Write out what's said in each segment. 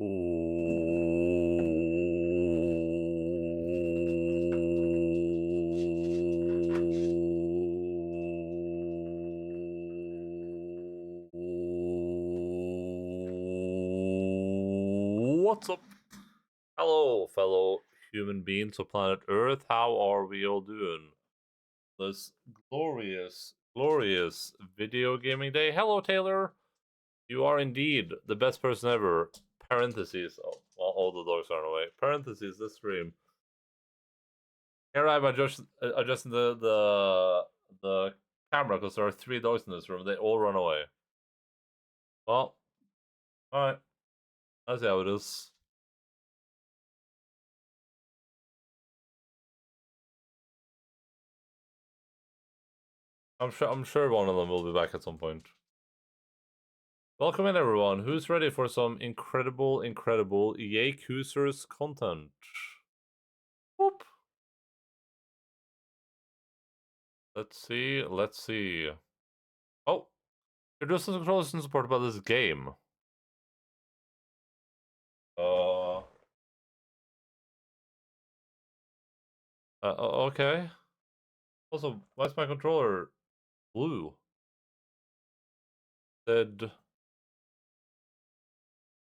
What's up? Hello, fellow human beings of planet Earth. How are we all doing? This glorious, glorious video gaming day. Hello, Taylor. You are indeed the best person ever. Parentheses. Oh, well, all the dogs are away. Parentheses. This stream. Here I'm adjusting the camera because there are 3 dogs in this room. They all run away. Well, all right. That's how it is. I'm sure one of them will be back at some point. Welcome in, everyone. Who's ready for some incredible Yakuza's content? Whoop. Let's see. Oh, your distance control isn't supported by this game. Okay. Also, why is my controller blue? Did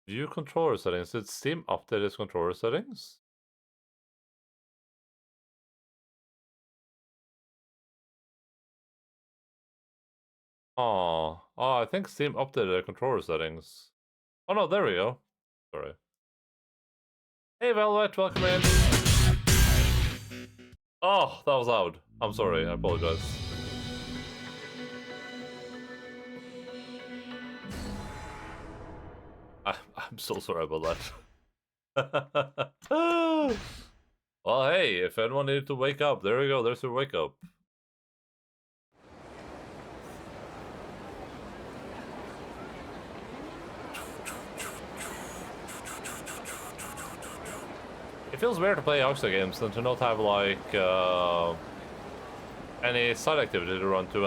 view controller settings? Did Steam update its controller settings? Oh, I think Steam updated the controller settings. Oh no, there we go. Sorry. Hey Velvet, welcome in. Oh, that was loud. I'm sorry, I apologize. I'm so sorry about that. Well, hey, if anyone needed to wake up, there we go, there's your wake up. It feels weird to play Yakuza games and to not have like any side activity to run to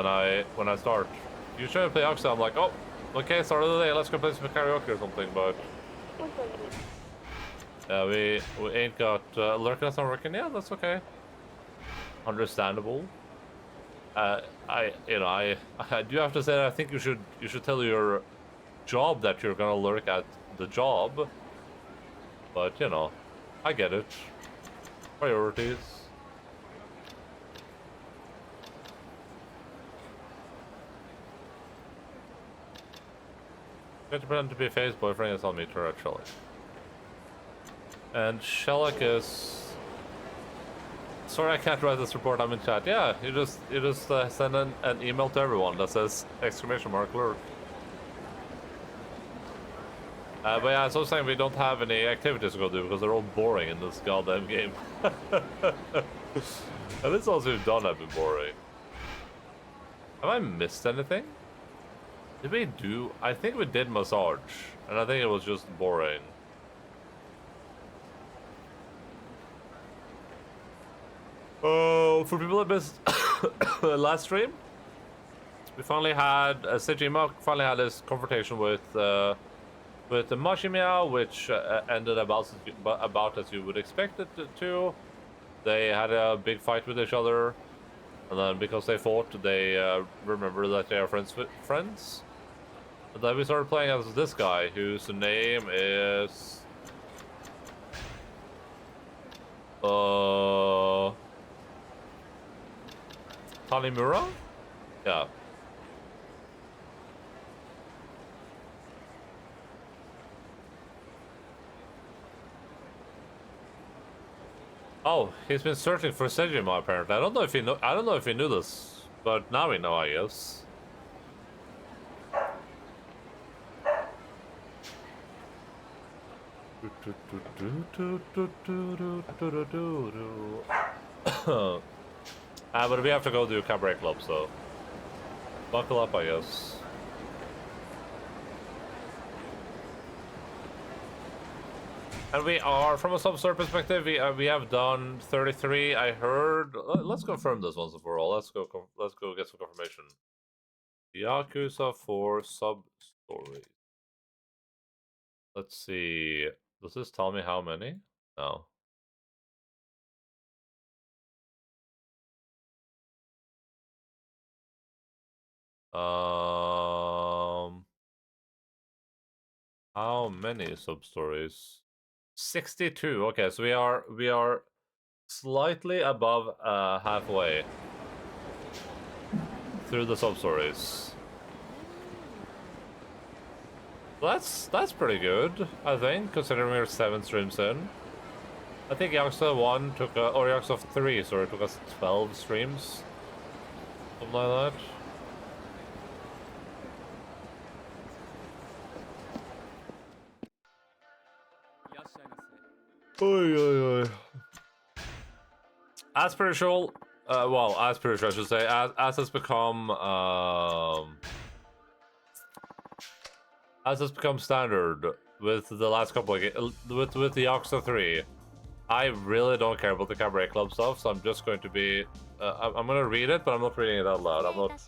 when I start. Usually I play Yakuza, I'm like, oh, okay, start of the day, let's go play some karaoke or something, but yeah, we ain't got lurkers not working. Yeah, that's okay. Understandable. I do have to say that I think you should tell your job that you're gonna lurk at the job. But you know, I get it. Priorities. Going to pretend to be Faye's boyfriend is on me to meet Shellac. And Shellac is... Sorry I can't write this report, I'm in chat. Yeah, you just send an email to everyone that says !lurk. But yeah, so I'm saying we don't have any activities to go do because they're all boring in this goddamn game. And this also done have been boring. Have I missed anything? Did we do... I think we did massage, and I think it was just boring. For people that missed last stream, we finally had... Sejima finally had this confrontation with the Mashimiya, which ended about as you would expect it to. They had a big fight with each other, and then because they fought, they remember that they are friends. And then we started playing as this guy, whose name is... Tanimura? Yeah. Oh, he's been searching for Sejima apparently. I don't know if he knew this, but now we know, I guess. But we have to go do Cabaret Club, so buckle up, I guess. And we are, from a sub-star perspective, we have done 33. I heard. Let's confirm this once and for all. Let's go get some confirmation. Yakuza 4 sub-stories. Let's see. Does this tell me how many? No. How many sub-stories? 62. Okay, so we are slightly above halfway through the sub-stories. That's pretty good, I think, considering we're 7 streams in. I think Yakuza 1 took or Yakuza 3, sorry, took us 12 streams. Something like that. Oy, oy, oy. As per usual, well, as per usual, I should say, as has become standard with the last couple of with the Yakuza 3, I really don't care about the Cabaret Club stuff, so I'm just going to be, I'm gonna read it, but I'm not reading it out loud. I'm not.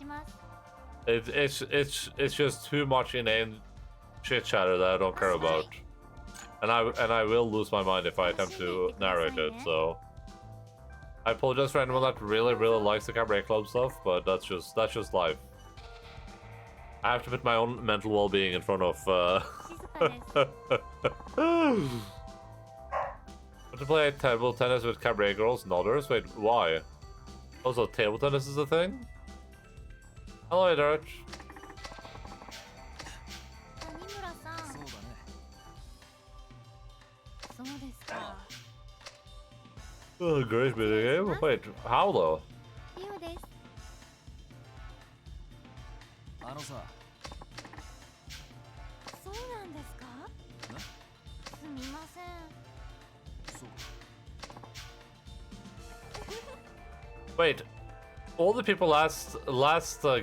It's just too much inane chit chatter that I don't care about, and I will lose my mind if I attempt to narrate it. So I apologize for anyone that really likes the Cabaret Club stuff, but that's just life. I have to put my own mental well-being in front of to play table tennis with Cabaret girls and others? Wait, why? Also, table tennis is a thing? Hello, Dirt. Oh, great video game. Wait, how though? Wait, all the people last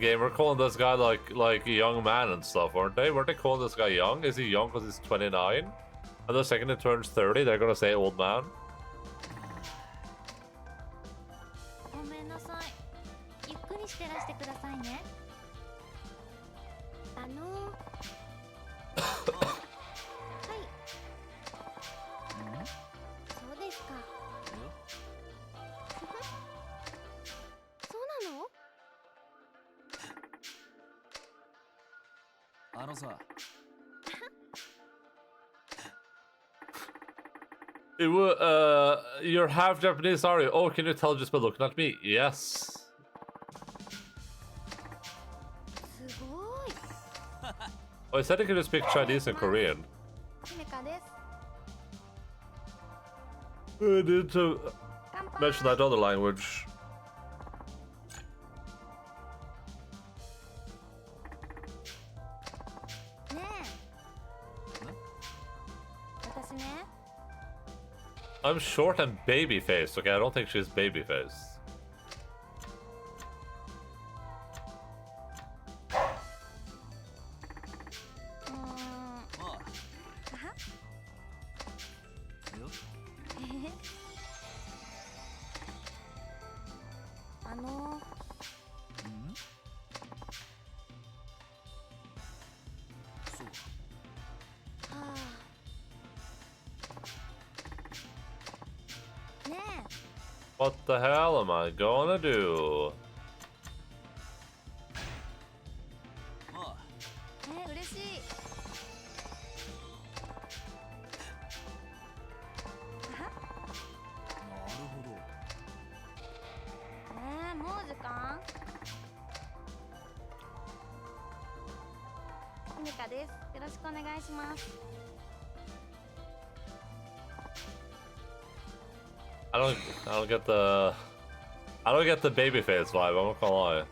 game were calling this guy like a young man and stuff, weren't they? Weren't they calling this guy young? Is he young because he's 29? And the second he turns 30, they're gonna say old man? You're half Japanese, are you? Oh, can you tell just by looking at me? Yes. Oh, I said I could speak Chinese and Korean. I need to mention that other language. I'm short and baby-faced, okay? I don't think she's baby-faced. What the hell am I gonna do? I don't get the babyface vibe, I'm not gonna lie.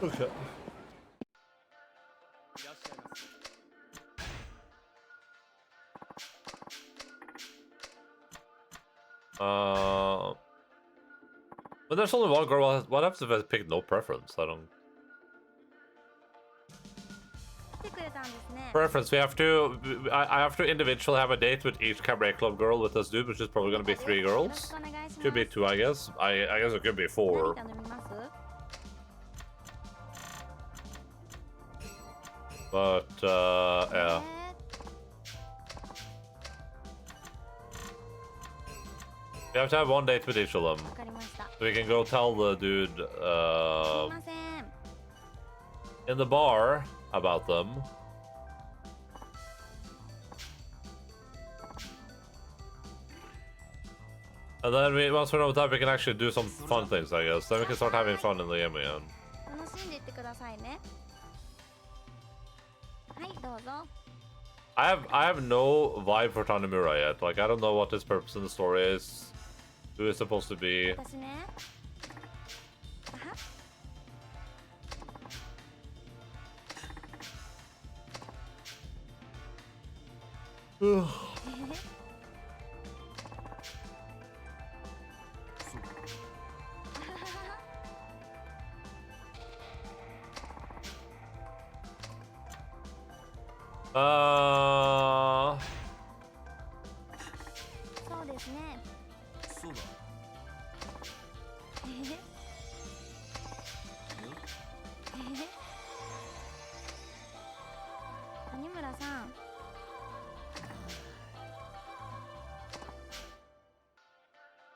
Okay. But there's only one girl. What happens if I pick no preference? I don't. Preference. We have to. I have to individually have a date with each cabaret club girl with this dude, which is probably gonna be 3 girls. Could be 2, I guess. I guess it could be 4. But yeah. We have to have 1 date with each of them. So we can go tell the dude in the bar about them. And then once we're done with that, we can actually do some fun things, I guess. Then we can start having fun in the game again. I have no vibe for Tanemura yet. Like, I don't know what his purpose in the story is. Who is supposed to be.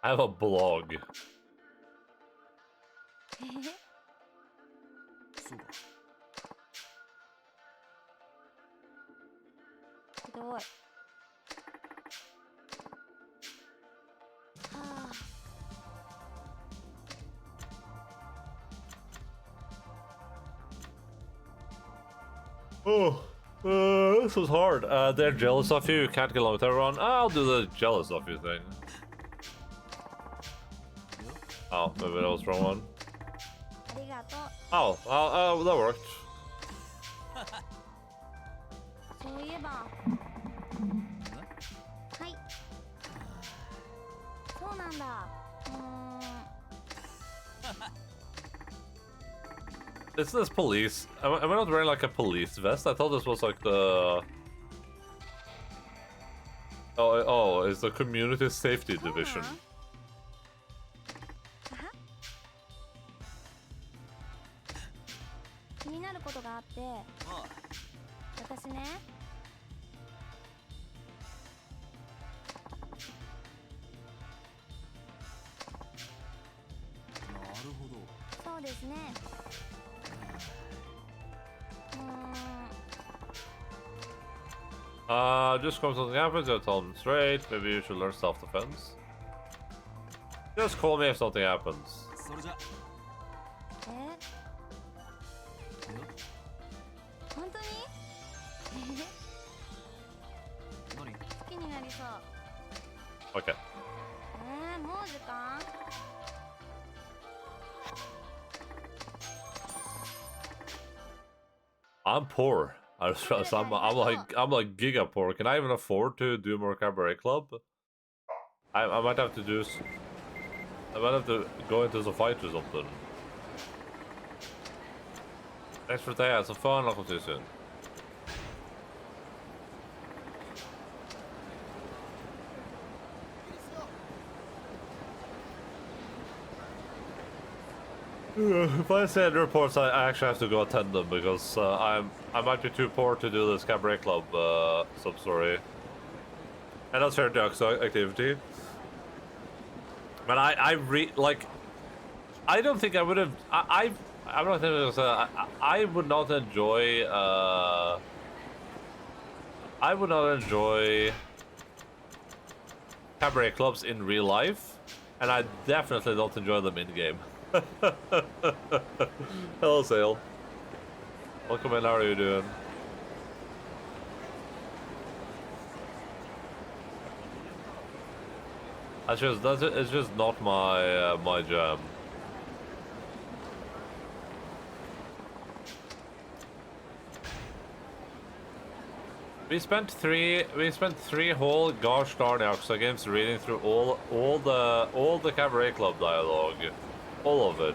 I have a blog. This was hard. They're jealous of you. You can't get along with everyone. I'll do the jealous of you thing. Oh, maybe that was the wrong one. Oh, that worked. Isn't this police? Am I not wearing like a police vest? I thought this was like the... Oh, it's the community safety division. Just come something happens, you'll tell them straight. Maybe you should learn self-defense. Just call me if something happens. Okay. I'm poor. I'm like giga poor. Can I even afford to do more cabaret club? I might have to do. I might have to go into some fight or something. Thanks for today. Have some fun. I'll come to you soon. If I send reports, I actually have to go attend them because I might be too poor to do this cabaret club sub-story. And that's fair Yakuza activity. But I don't think I would have. I'm not thinking. I would not enjoy. I would not enjoy cabaret clubs in real life, and I definitely don't enjoy them in game. Hello, Sale. Welcome in. How are you doing? It's just not my my jam. We spent three whole gosh darn Yakuza games reading through all the cabaret club dialogue. All of it.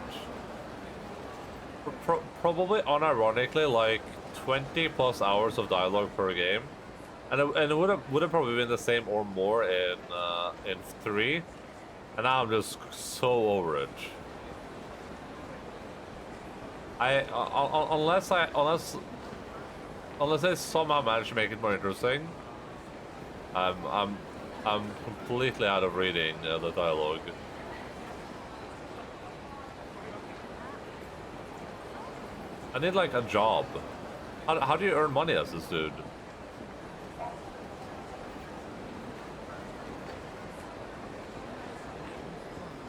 Probably unironically like 20 plus hours of dialogue per game, and it would have probably been the same or more in 3, and now I'm just so over it. Unless I somehow manage to make it more interesting, I'm completely out of reading the dialogue. I need like a job. How do you earn money as this dude?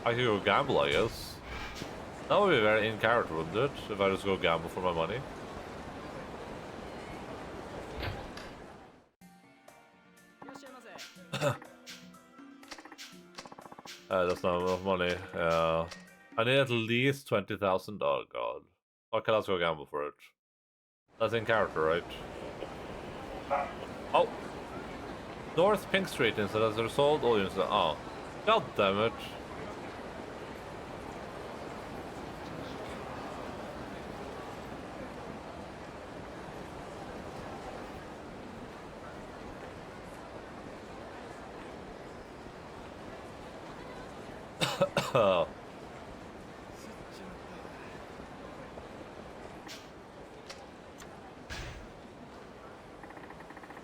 I could go gamble, I guess. That would be very in character, wouldn't it? If I just go gamble for my money. That's not enough money. I need at least 20,000. Oh god. Okay, let's go gamble for it. That's in character, right? Oh! North Pink Street instead as a result. Oh, instead. Oh. God damn it. Oh.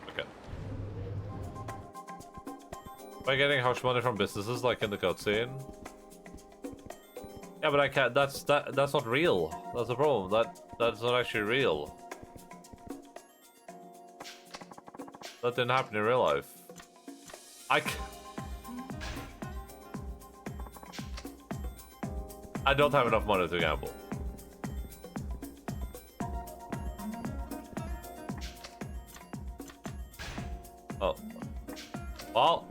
Okay. Am I getting hush money from businesses like in the cutscene? Yeah, but I can't. That's not real. That's the problem. That's not actually real. That didn't happen in real life. I don't have enough money to gamble. Oh. Well.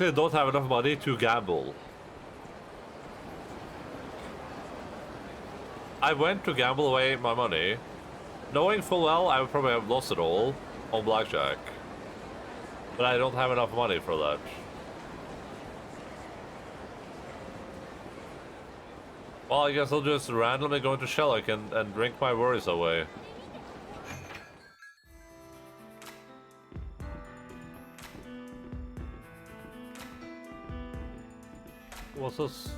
I don't have enough money to gamble. I went to gamble away my money, knowing full well I would probably have lost it all on blackjack. But I don't have enough money for that. Well, I guess I'll just randomly go into Shellick and drink my worries away. What's this?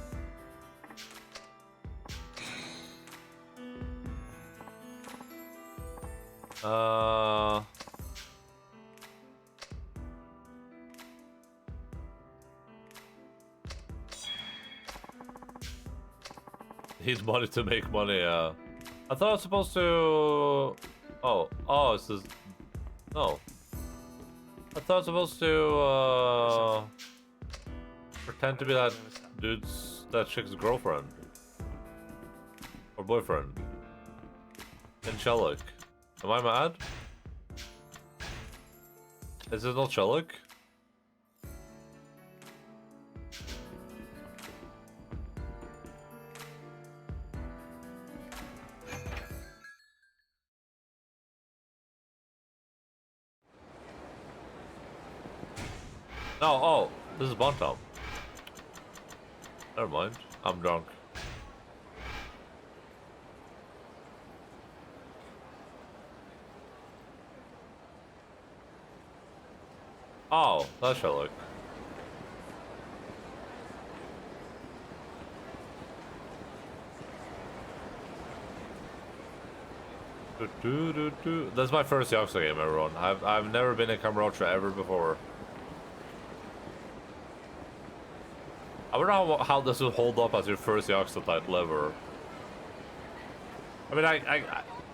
Need money to make money, I thought I was supposed to... Oh, it's this... No. I thought I was supposed to, pretend to be that that chick's girlfriend. Or boyfriend. In Shellick. Am I mad? Is it not Shellick? No, oh, this is Bontom. Never mind, I'm drunk. Oh, that's Sherlock. That's my first Yakuza game, everyone. I've never been in Kamurocho ever before. I wonder how this will hold up as your first Yakuza title ever. I mean,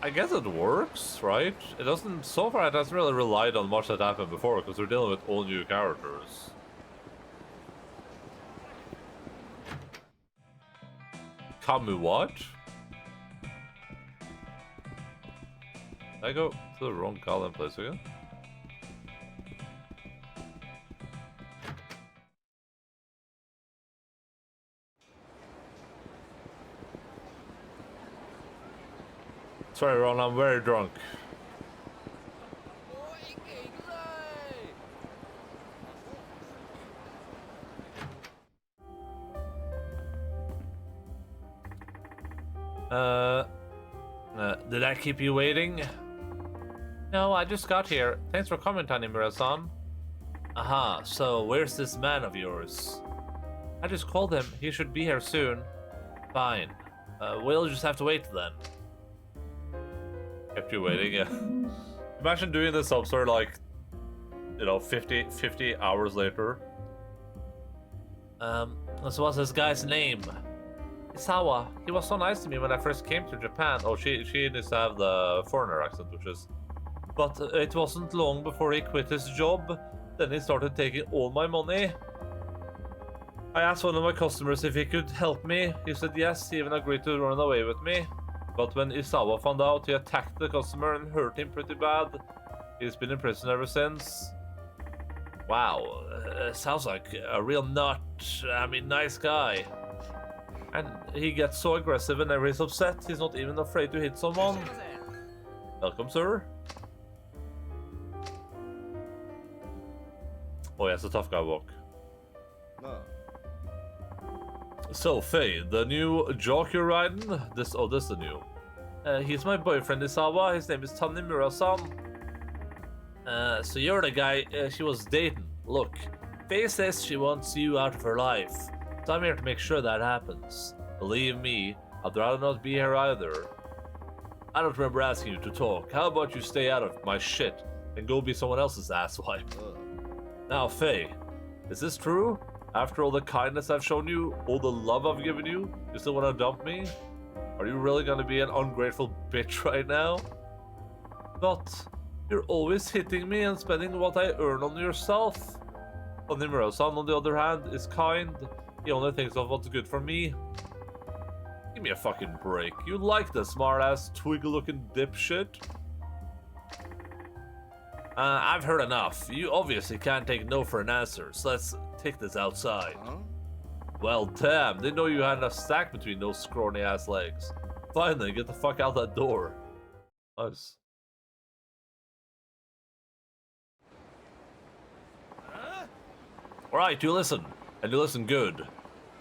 I guess it works, right? It doesn't, so far it hasn't really relied on much that happened before, because we're dealing with all new characters. Kamu what? Did I go to the wrong goddamn place again? Sorry, Ron, I'm very drunk. Uh, did I keep you waiting? No, I just got here. Thanks for coming, Tanimura-san. Aha, so where's this man of yours? I just called him. He should be here soon. Fine. We'll just have to wait then. Kept you waiting, yeah. Imagine doing this episode like, you know, 50 hours later. So what's this guy's name? Isawa. He was so nice to me when I first came to Japan. Oh, she needs to have the foreigner accent, which is... But it wasn't long before he quit his job. Then he started taking all my money. I asked one of my customers if he could help me. He said yes, he even agreed to run away with me. But when Isawa found out, he attacked the customer and hurt him pretty bad. He's been in prison ever since. Wow, sounds like a real nice guy. And he gets so aggressive whenever he's upset, he's not even afraid to hit someone. Welcome, sir. Oh, yeah, it's a tough guy walk. So, Faye, the new jock you're riding? This is the new. He's my boyfriend, Isawa. His name is Tanimura-san. So you're the guy she was dating. Look, Faye says she wants you out of her life. So I'm here to make sure that happens. Believe me, I'd rather not be here either. I don't remember asking you to talk. How about you stay out of my shit and go be someone else's asswipe? Now, Faye, is this true? After all the kindness I've shown you, all the love I've given you, you still want to dump me? Are you really gonna be an ungrateful bitch right now? But you're always hitting me and spending what I earn on yourself. Onimura-san, on the other hand, is kind. He only thinks of what's good for me. Give me a fucking break. You like the smart-ass, twig-looking dipshit? I've heard enough. You obviously can't take no for an answer, so let's take this outside. Huh? Well, damn, didn't know you had a stack between those scrawny-ass legs. Finally, get the fuck out that door. Nice. Alright, you listen. And you listen good.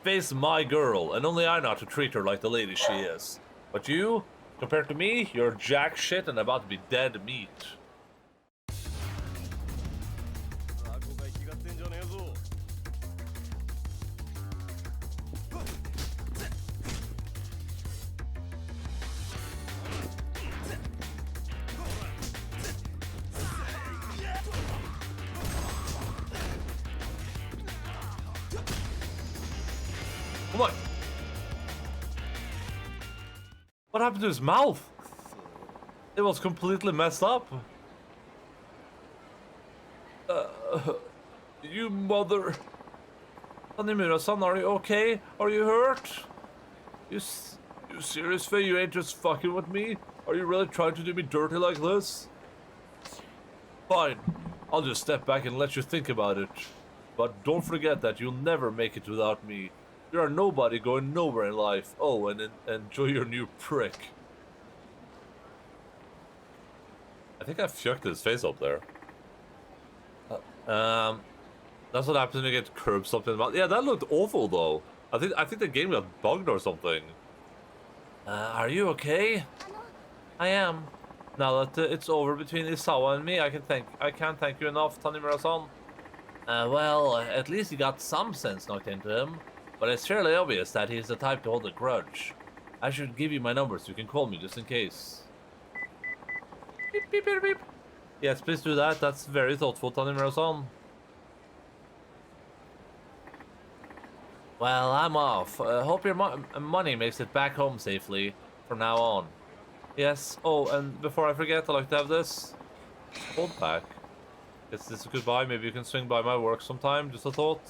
Faye's my girl, and only I know how to treat her like the lady she is. But you, compared to me, you're jack shit and about to be dead meat. What? What happened to his mouth? It was completely messed up. You mother... Tanimura-san, are you okay? Are you hurt? You serious, Faye? You ain't just fucking with me? Are you really trying to do me dirty like this? Fine. I'll just step back and let you think about it. But don't forget that you'll never make it without me. You are nobody going nowhere in life. Oh, and enjoy your new prick. I think I fucked his face up there. That's what happens when you get curb stomped in the mouth. Yeah, that looked awful though. I think the game got bugged or something. Are you okay? I am. Now that it's over between Isawa and me, I can't thank you enough, Tanimura-san. Well, at least you got some sense knocked into him. But it's fairly obvious that he's the type to hold a grudge. I should give you my number so you can call me just in case. Beep, beep, beep, beep. Yes, please do that. That's very thoughtful, Tanimura-san. Well, I'm off. Hope your money makes it back home safely from now on. Yes. Oh, and before I forget, I'd like to have this. Hold back. Is this a goodbye? Maybe you can swing by my work sometime. Just a thought.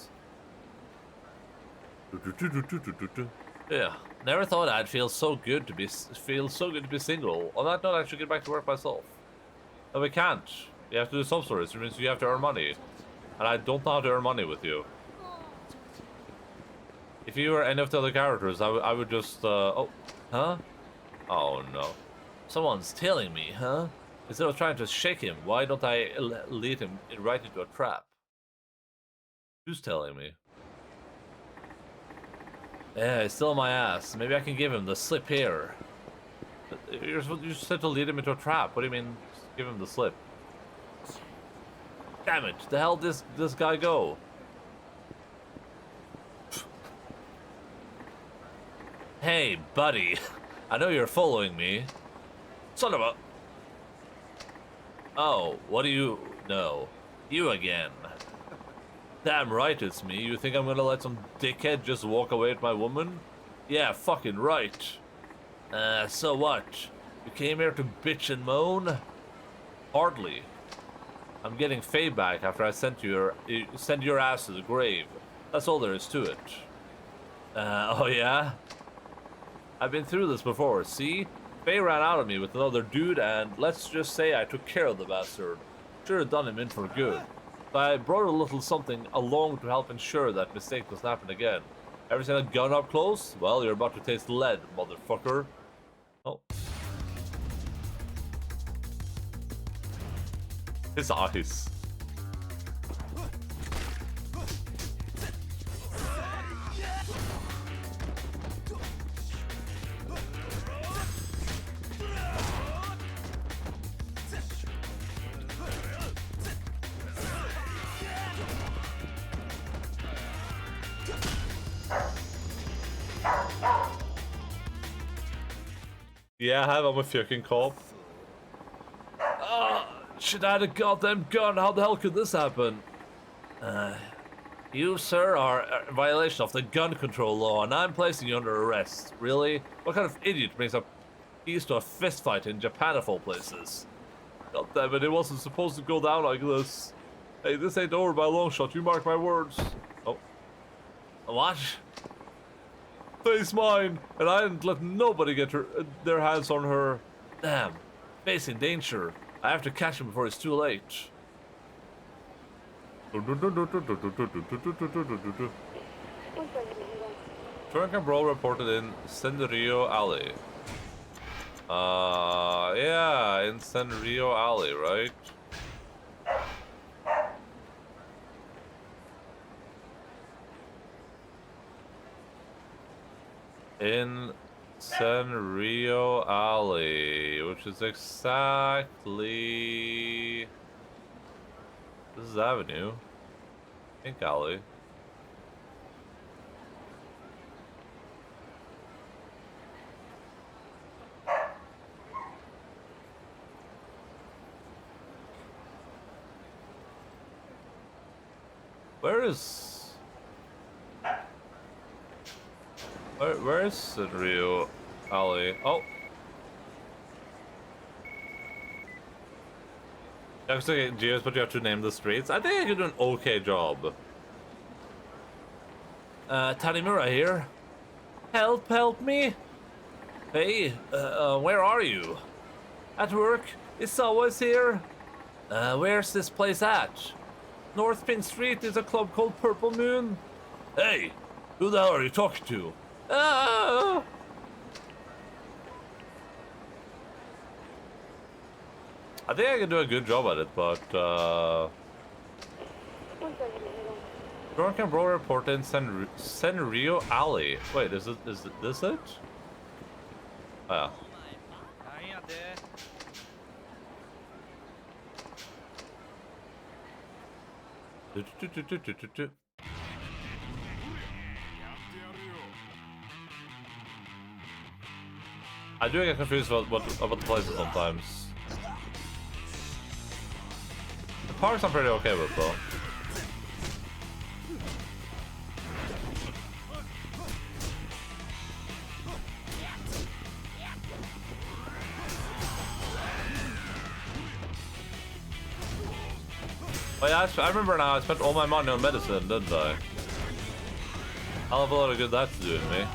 Yeah, never thought I'd feel so good to be single. On that note, I should get back to work myself. No, we can't. You have to do some sort of, which means you have to earn money, and I don't know how to earn money with you. If you were any of the other characters, I would just oh, huh? Oh no, someone's tailing me, huh? Instead of trying to shake him, why don't I lead him right into a trap? Who's telling me? Yeah, he's still on my ass. Maybe I can give him the slip here. You said to lead him into a trap. What do you mean? Just give him the slip. Damn it! The hell this guy go? Hey, buddy. I know you're following me. Son of a... Oh, what do you... No. You again. Damn right it's me. You think I'm gonna let some dickhead just walk away with my woman? Yeah, fucking right. So what? You came here to bitch and moan? Hardly. I'm getting Faye back after I sent your ass to the grave. That's all there is to it. Oh yeah? I've been through this before, see? Faye ran out of me with another dude, and let's just say I took care of the bastard. Should have done him in for good. But I brought a little something along to help ensure that mistake doesn't happen again. Ever seen a gun up close? Well, you're about to taste lead, motherfucker. Oh. His eyes. Yeah, I'm a fucking cop. Should I have a goddamn gun? How the hell could this happen? You, sir, are in violation of the gun control law, and I'm placing you under arrest. Really? What kind of idiot brings up keys to a fist fight in Japan of all places? God damn it, it wasn't supposed to go down like this. Hey, this ain't over by a long shot, you mark my words. Oh. What? Faye's mine, and I didn't let nobody get their hands on her. Damn, facing danger. I have to catch him before it's too late. Drunk and brawl reported in Senrio Alley. Yeah, in Senrio Alley, right? In Senrio Alley, which is exactly... This is Avenue. Pink Alley. Where is... Where is Senrio Alley? Oh! Actually, Geos, but you have to name the streets. I think I could do an okay job. Tanimura here. Help me! Hey, where are you? At work? Is always here? Where's this place at? North Pin Street is a club called Purple Moon. Hey, who the hell are you talking to? I think I can do a good job at it, but Drunk and Brawl report in Senrio Alley. Wait, is this it? Oh, yeah. I do get confused about the places sometimes. The parks I'm pretty okay with though. Oh yeah, I remember now, I spent all my money on medicine, didn't I? I'll have a lot of good that's doing me.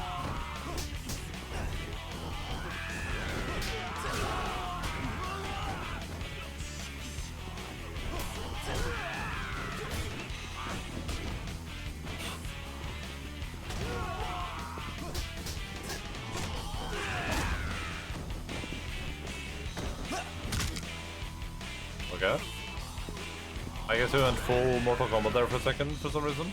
Okay. I guess we went full Mortal Kombat there for a second for some reason.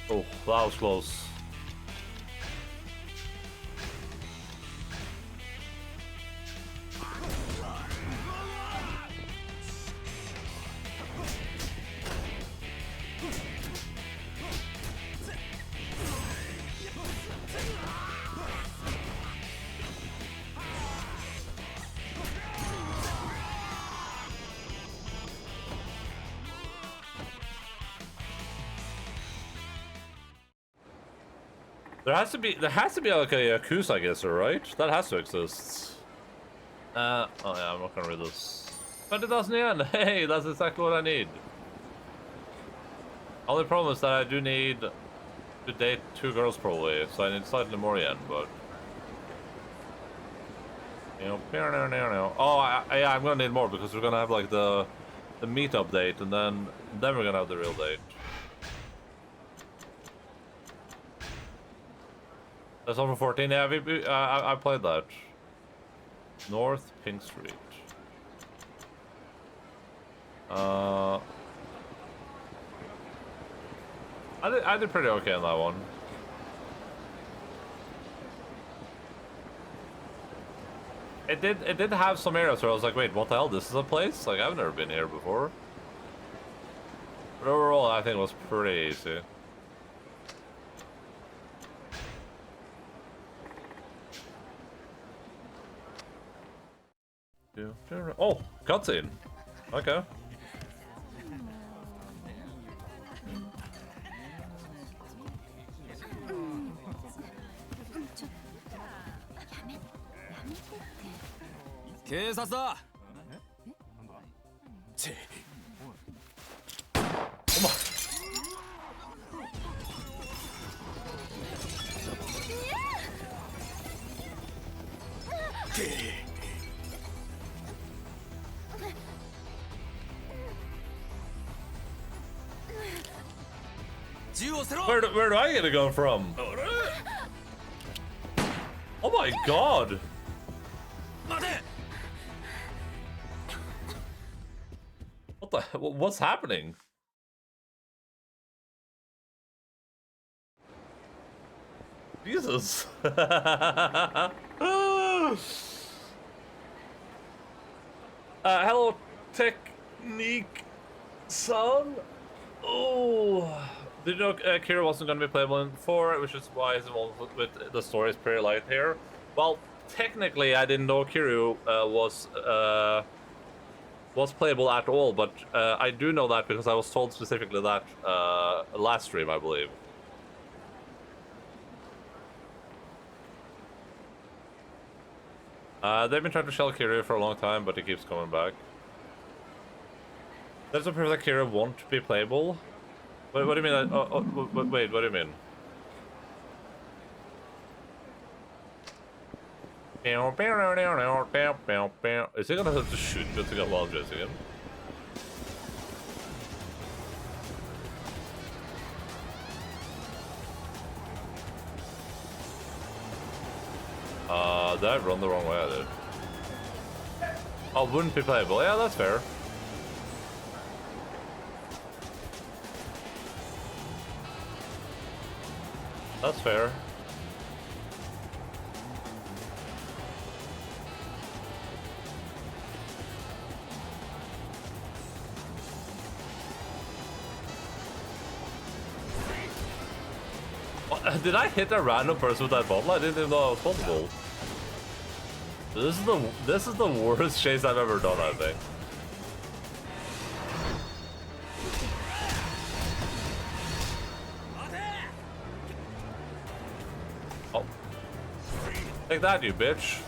Oh, that was close. There has to be like a Yakuza, I guess, right? That has to exist. Oh yeah, I'm not gonna read this. 20,000 yen! Hey, that's exactly what I need. Only problem is that I do need to date 2 girls probably, so I need slightly more yen, but... You know, oh, yeah, I'm gonna need more because we're gonna have like the meetup date, and then we're gonna have the real date. That's over 14. Yeah, I played that. North Pink Street. I did pretty okay on that one. It did have some areas where I was like, wait, what the hell? This is a place? Like, I've never been here before. But overall, I think it was pretty easy. Oh, cutscene. Okay. Where do I get to go from? Oh my god! What's happening? Jesus. Hello, Technique-san. Oh, did you know Kira wasn't going to be playable in 4, which is why he's involved with the story is pretty light here. Well, technically, I didn't know Kiryu was playable at all, but I do know that because I was told specifically that last stream, I believe. They've been trying to shell Kiryu for a long time, but he keeps coming back. There's a proof that Kiryu won't be playable. What do you mean? Wait, what do you mean? Is he gonna have to shoot me to get while I'm chasing him? Did I run the wrong way? I did. Oh, wouldn't be playable. Yeah, that's fair. That's fair. Did I hit a random person with that bottle? I didn't even know it was possible. This is the worst chase I've ever done, I think. Oh. Take that, you bitch.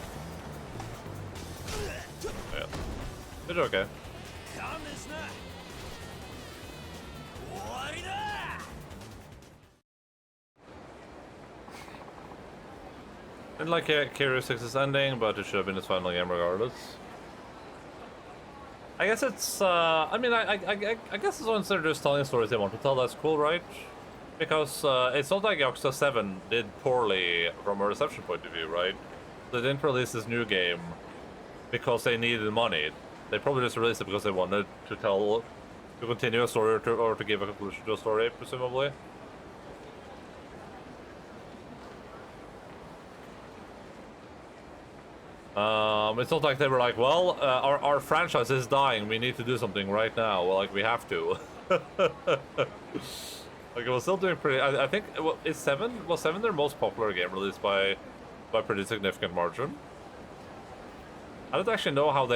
Yeah. It's okay. Didn't like Kiryu 6's ending, but it should have been his final game regardless. I guess it's, I mean, I guess as long as they're just telling stories they want to tell, that's cool, right? Because it's not like Yakuza 7 did poorly from a reception point of view, right? They didn't release this new game because they needed money. They probably just released it because they wanted to continue a story or to give a conclusion to a story, presumably. It's not like they were like, well, our franchise is dying, we need to do something right now. Well, like, we have to. Like, it was still doing pretty... I think... Was 7 their most popular game released by pretty significant margin? I don't actually know how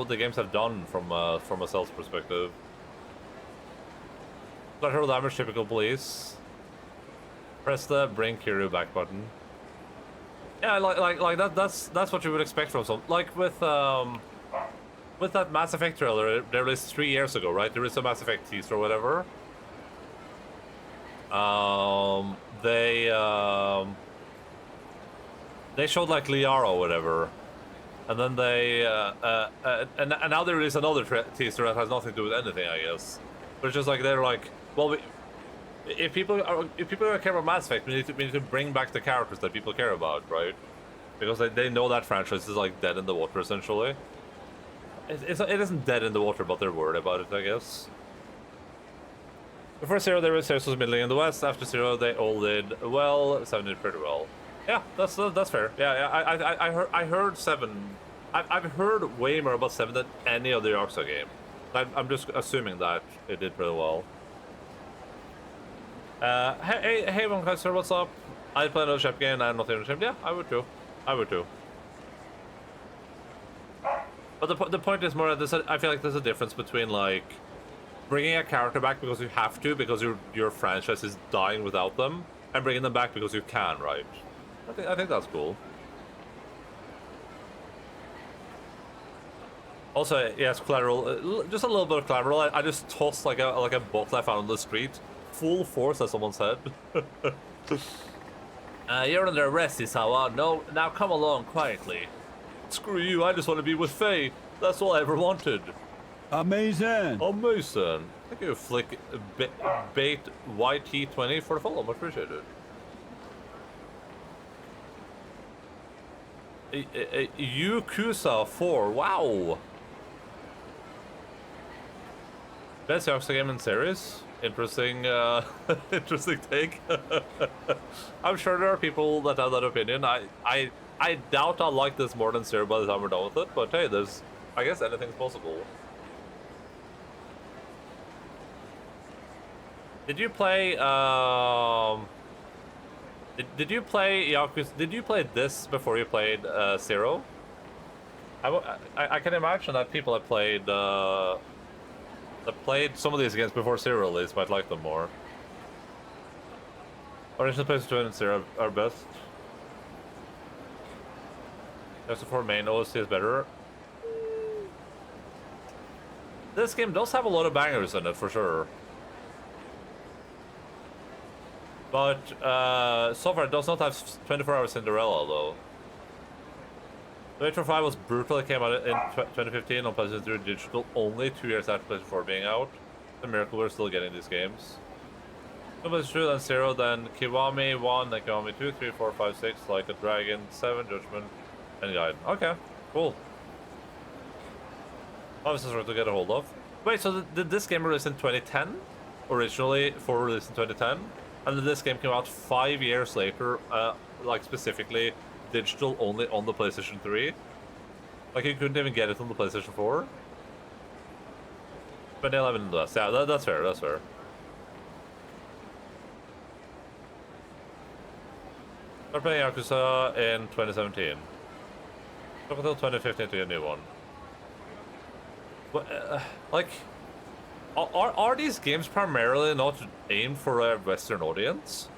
the games have done from a sales perspective. Collateral damage, typical police. Press the bring Kiryu back button. Yeah, like that's what you would expect from some, like with that Mass Effect trailer they released 3 years ago, right? There is a Mass Effect teaser or whatever. They showed like Liara or whatever, and then and now there is another teaser that has nothing to do with anything, I guess. But it's just like they're like, well, if people care about Mass Effect, we need to bring back the characters that people care about, right? Because they know that franchise is like dead in the water essentially. It isn't dead in the water, but they're worried about it, I guess. Before Zero, their sales was middling in the West. After Zero, they all did well. 7 did pretty well. Yeah, that's fair. Yeah, I heard 7. I've heard way more about 7 than any other Yakuza game. I'm just assuming that it did pretty well. Hey, Von Kaiser, what's up? I'd play another Shep game and I'm not even ashamed. Yeah, I would too. I would too. But the point is more that I feel like there's a difference between like bringing a character back because you have to, because your franchise is dying without them, and bringing them back because you can, right? I think that's cool. Also, yes, collateral. Just a little bit of collateral. I just tossed like a bottle I found on the street, full force, as someone said. You're under arrest, Isawa. No, now come along quietly. Screw you, I just want to be with Faye. That's all I ever wanted. Amazing. Amazing. Thank you, Flick Bait YT20 for the follow. Much appreciated. Yakuza 4. Wow. Best Yakuza game in series. Interesting, interesting take. I'm sure there are people that have that opinion. I doubt I'll like this more than Zero by the time we're done with it, but hey, I guess anything's possible. Did you play, did you play Yakuza, did you play this before you played, Zero? I can imagine that people that played some of these games before Zero release might like them more. Original PlayStation and Zero are best. There's the 4 main OST is better. This game does have a lot of bangers in it for sure. But so far it does not have 24-hour Cinderella though. The Metro 5 was brutal. It came out in 2015 on PlayStation 3 digital only 2 years after PlayStation 4 being out. It's a miracle we're still getting these games. No, but it's true, then 0, then Kiwami 1, then Kiwami 2, 3, 4, 5, 6, like a Dragon, 7, Judgment, and Guide. Okay, cool. Obviously hard to get a hold of. Wait, so did this game release in 2010? Originally, for release in 2010? And then this game came out 5 years later, like specifically digital only on the PlayStation 3. Like you couldn't even get it on the PlayStation 4. 2011 does. Yeah, that's fair, that's fair. Started playing Yakuza in 2017. Took until 2015 to get a new one. Like, are these games primarily not aimed for a Western audience?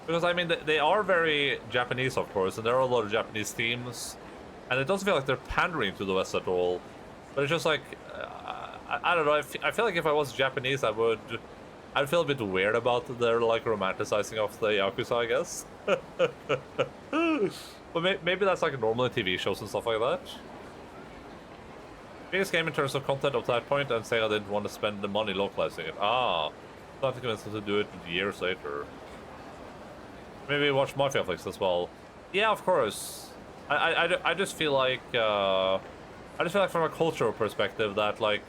Because, I mean, they are very Japanese, of course, and there are a lot of Japanese themes. And it doesn't feel like they're pandering to the West at all. But it's just like, I don't know, I feel like if I was Japanese, I'd feel a bit weird about their, like, romanticizing of the Yakuza, I guess. But maybe that's, like, normal in TV shows and stuff like that. Biggest game in terms of content up to that point, and Sega didn't want to spend the money localizing it. Ah, not to convince them to do it years later. Maybe watch Mafia Flicks as well. Yeah, of course. I just feel like from a cultural perspective that like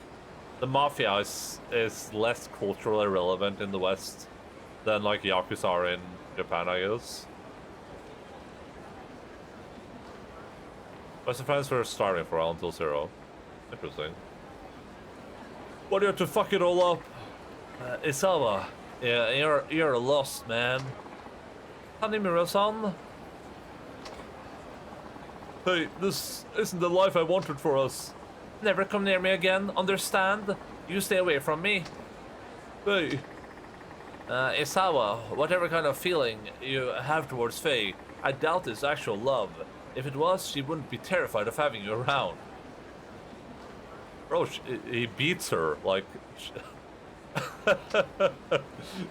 the Mafia is less culturally relevant in the West than like Yakuza are in Japan, I guess. Western fans were starving for a while until Zero. Interesting. What do you have to fuck it all up? Isawa. Yeah, you're lost, man. Hanimura-san? Hey, this isn't the life I wanted for us. Never come near me again, understand? You stay away from me. Hey. Isawa, whatever kind of feeling you have towards Faye, I doubt it's actual love. If it was, she wouldn't be terrified of having you around. Bro, he beats her, like...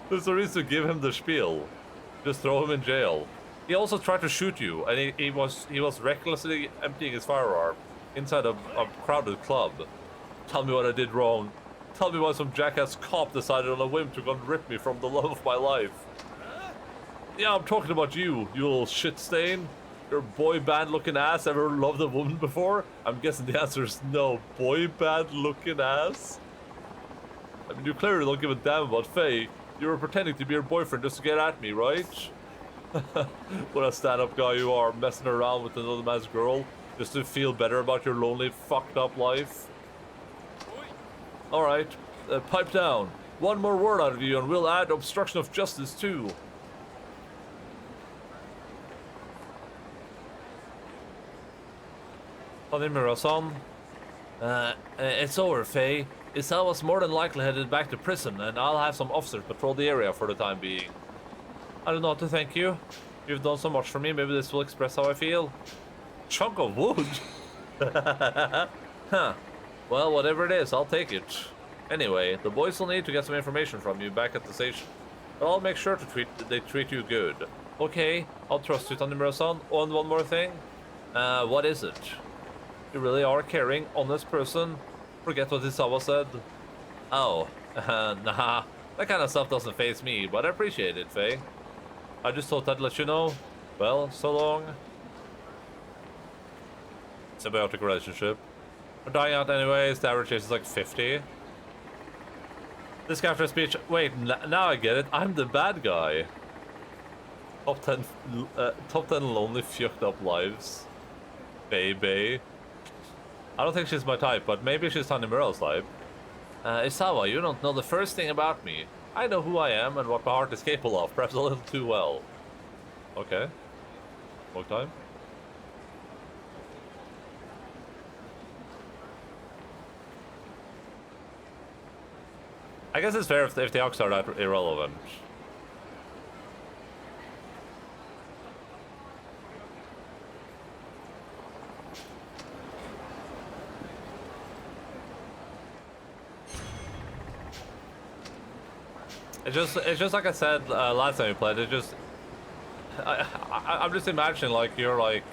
There's a reason to give him the spiel. Just throw him in jail. He also tried to shoot you, and he was recklessly emptying his firearm inside a crowded club. Tell me what I did wrong. Tell me why some jackass cop decided on a whim to go and rip me from the love of my life. Yeah, I'm talking about you, you little shit stain. Your boy band looking ass ever loved a woman before? I'm guessing the answer is no. Boy band looking ass? I mean, you clearly don't give a damn about Faye. You were pretending to be her boyfriend just to get at me, right? What a stand-up guy you are, messing around with another man's girl just to feel better about your lonely, fucked up life. Alright, pipe down. One more word out of you and we'll add obstruction of justice too. Tanimura-san. It's over, Faye. Isawa's more than likely headed back to prison, and I'll have some officers patrol the area for the time being. I don't know what to thank you. You've done so much for me, maybe this will express how I feel. Chunk of wood? Huh. Well, whatever it is, I'll take it. Anyway, the boys will need to get some information from you back at the station. But I'll make sure they treat you good. Okay, I'll trust you, Tanimura-san. Oh, and one more thing. What is it? You really are a caring, honest person? Forget what Isawa said. Oh, nah. That kind of stuff doesn't faze me, but I appreciate it, Faye. I just thought I'd let you know. Well, so long. Symbiotic relationship. We're dying out anyways, the average age is like 50. This character speech, wait, now I get it, I'm the bad guy. Top 10 lonely fucked up lives. Baby. I don't think she's my type, but maybe she's Tanimura's type. Isawa, you don't know the first thing about me. I know who I am and what my heart is capable of, perhaps a little too well. Okay. Long time. I guess it's fair if the Yakuza are that irrelevant. It's just like I said last time we played. I'm just imagining like you're like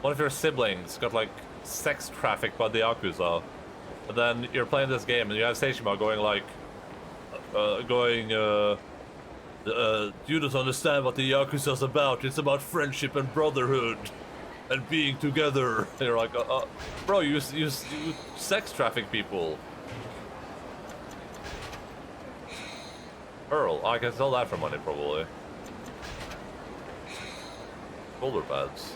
one of your siblings got like sex trafficked by the Yakuza, but then you're playing this game and you have Seishima going like, you don't understand what the Yakuza's about. It's about friendship and brotherhood and being together. And you're like, bro, you sex traffic people. Pearl, I can sell that for money probably. Shoulder pads.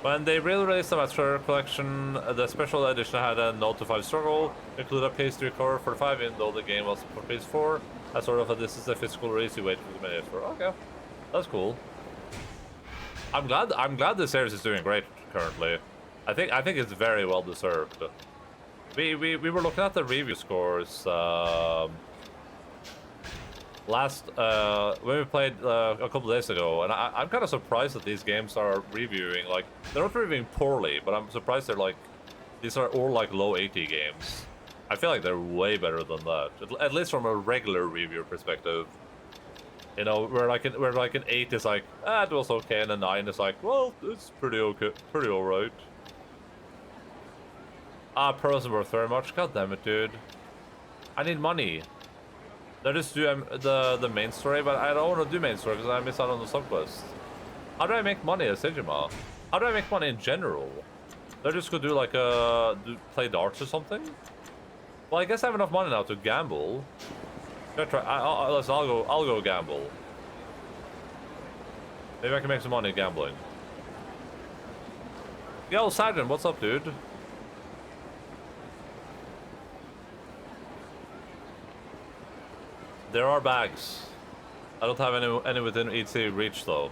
When they re-released the Master Collection, the special edition had a Note to 5 struggle, included a pastry cover for 5, even though the game was for PS4. As sort of this is a physical release you wait for the minutes for. Okay, that's cool. I'm glad the series is doing great currently. I think it's very well deserved. We were looking at the review scores when we played a couple days ago, and I'm kind of surprised that these games are reviewing like they're not reviewing poorly, but I'm surprised they're like these are all like low 80 games. I feel like they're way better than that, at least from a regular reviewer perspective. You know, where like an 8 is like it was okay, and a 9 is like, well, it's pretty okay, pretty alright. Pearl isn't worth very much. God damn it, dude. I need money. I just do the main story, but I don't want to do main story because I miss out on the subquest. How do I make money as Sejima? How do I make money in general? Do I just go do like play darts or something? Well, I guess I have enough money now to gamble. Should I try? I'll go gamble. Maybe I can make some money gambling. Yo, Sergeant, what's up, dude? There are bags. I don't have any within easy reach though.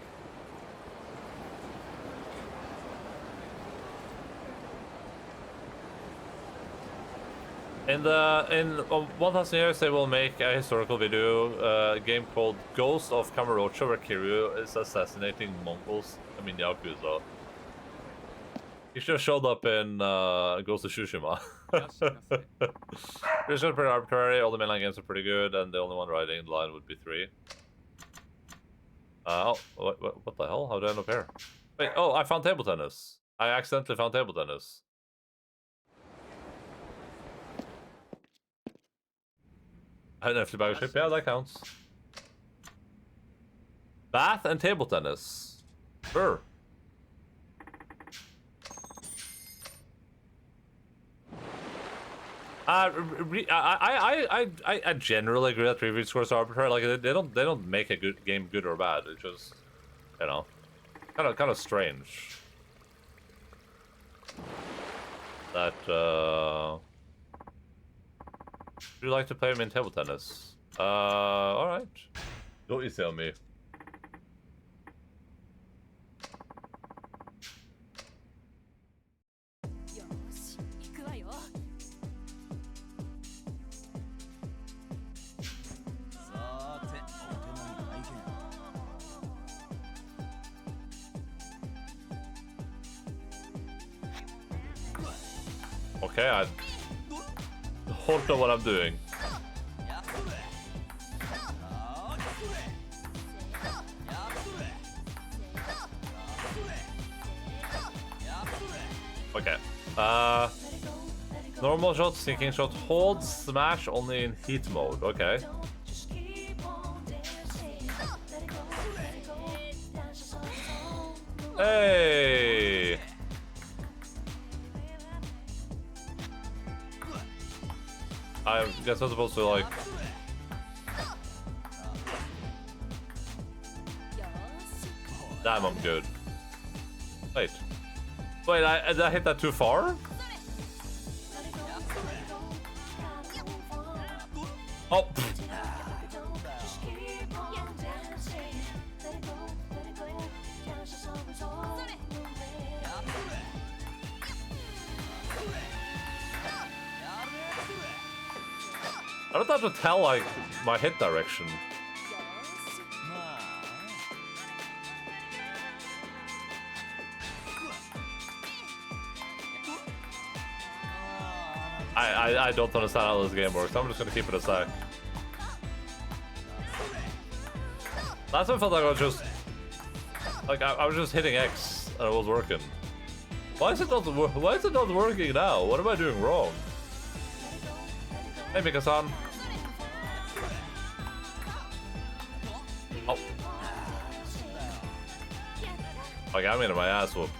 In 1,000 years, they will make a historical video game called Ghost of Kamurocho, where Kiryu is assassinating Mongols. I mean Yakuza. He just showed up in Ghost of Tsushima. It's pretty arbitrary. All the mainline games are pretty good, and the only one riding the line would be 3. Oh, what the hell? How did I end up here? Wait, oh, I found table tennis. I accidentally found table tennis. I didn't have to buy a ship. Yeah, that counts. Bath and table tennis. Sure. I generally agree that preview scores are arbitrary. Like they don't make a good game good or bad. It's just, you know, kind of strange. That would you like to play him in table tennis? All right. Go easy on me. Okay, I don't know what I'm doing. Okay. Normal shot, sinking shot, hold, smash only in heat mode. Okay. Hey! I guess I'm supposed to like... Damn, I'm good. Wait. Wait, did I hit that too far? Oh! I don't have to tell, like, my hit direction. I don't understand how this game works. I'm just gonna keep it a sec. Last time I felt like I was just... Like, I was just hitting X and it was working. Why is it not working now? What am I doing wrong? Hey, Mika-san. Oh. Like, I'm getting my ass whooped.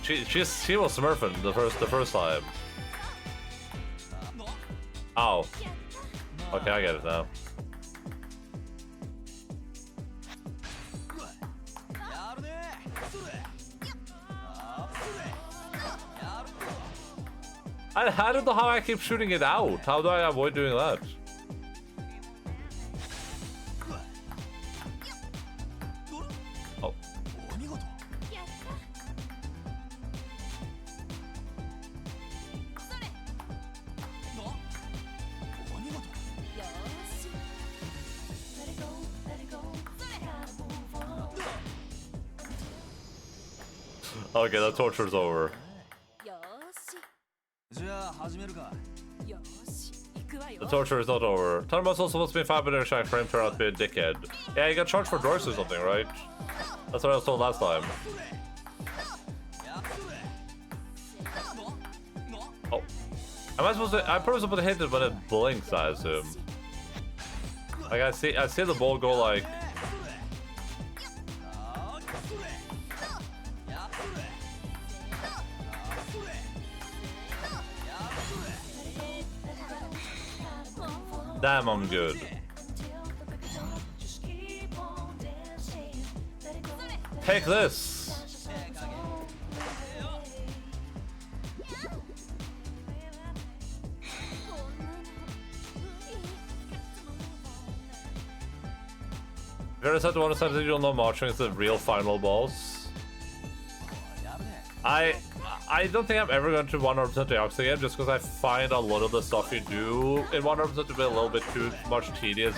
She was smurfing the first time. Ow. Okay, I get it now. I don't know how I keep shooting it out. How do I avoid doing that? Oh. Okay, the torture's over. The torture is not over. Tanama's also supposed to be 5 minutes shy frame turned out to be a dickhead. Yeah, you got charged for droids or something, right? That's what I was told last time. Oh. I'm probably supposed to hit it when it blinks, I assume. Like I see the ball go like... Damn, I'm good. Take this! Very sad to understand that you don't know marching is the real final boss. I don't think I'm ever going to 100% Yakuza again, just because I find a lot of the stuff you do in 100% to be a little bit too much tedious,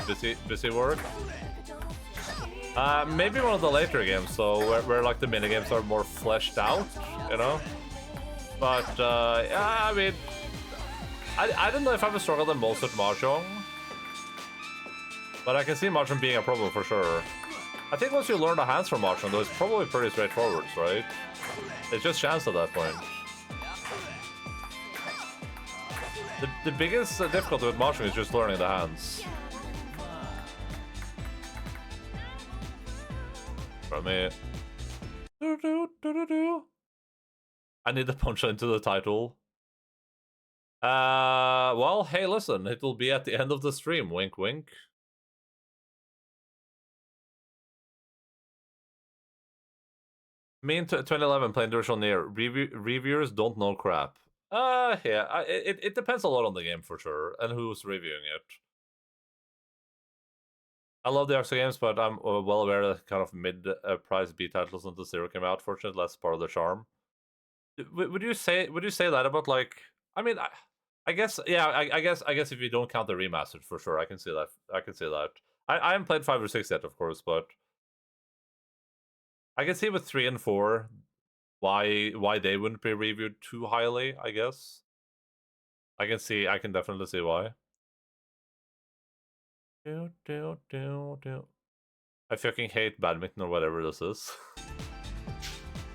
busy work. Maybe one of the later games, so where like the minigames are more fleshed out, you know. But yeah, I mean, I don't know if I've struggled the most with Mahjong, but I can see Mahjong being a problem for sure. I think once you learn the hands from Mahjong, though, it's probably pretty straightforward, right? It's just chance at that point. The biggest difficulty with Mahjong is just learning the hands. For me. I need to punch into the title. Well, hey, listen, it will be at the end of the stream. Wink, wink. Me in 2011 playing the original Nier. Reviewers don't know crap. Yeah, it depends a lot on the game for sure, and who's reviewing it. I love the Yakuza games, but I'm well aware that kind of mid-price B titles until Zero came out. Fortunately, that's part of the charm. Would you say that about, like? I mean, I guess, yeah. I guess if you don't count the remastered, for sure, I can see that. I haven't played 5 or 6 yet, of course, but I can see with 3 and 4 why they wouldn't be reviewed too highly. I guess I can definitely see why. I fucking hate badminton or whatever this is.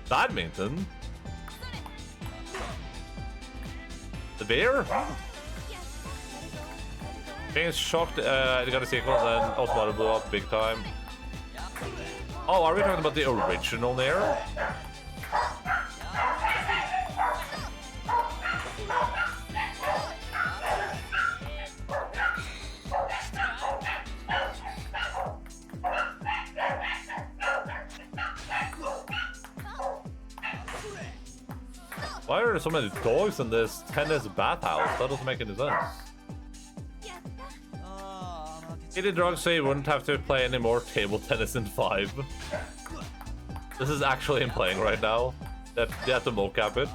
Badminton? The bear? Being shocked, they got a sequel and then Automata blew up big time. Oh, are we talking about the original Nier? Why are there so many dogs in this tennis bathhouse? That doesn't make any sense. He did drugs so he wouldn't have to play any more table tennis in 5. This is actually him playing right now. They have to mocap it.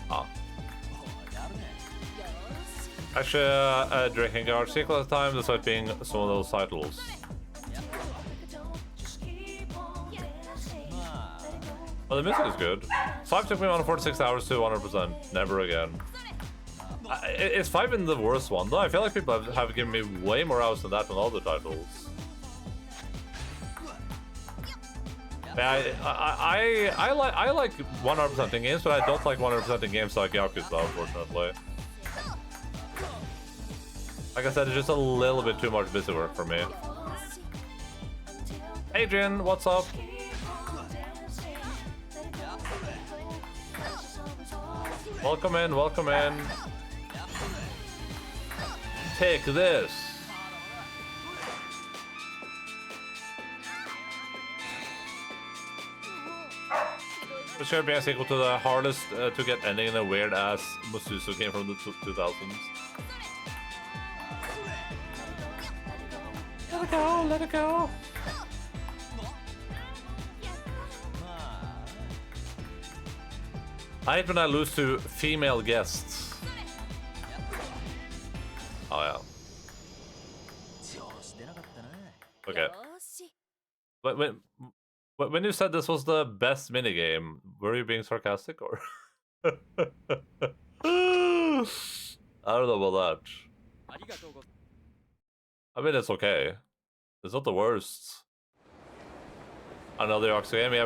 Ah. Actually, a drinking guard sequel at the time, despite being some of those titles. Well, the music is good. 5 took me 46 hours to 100%. Never again. Is 5 in the worst one though? I feel like people have given me way more hours than that on other titles. Yeah, I like 100% in games, but I don't like 100% in games like Yakuza, unfortunately. Like I said, it's just a little bit too much busy work for me. Adrian, what's up? Welcome in, welcome in. Take this. This should be a sequel to the hardest to get ending in a weird ass Mususu game from the 2000s. Let it go, let it go. I hate when I lose to female guests. Oh yeah. Okay. But when you said this was the best minigame, were you being sarcastic or? I don't know about that. I mean, it's okay. It's not the worst. Another Yakuza game? Yeah,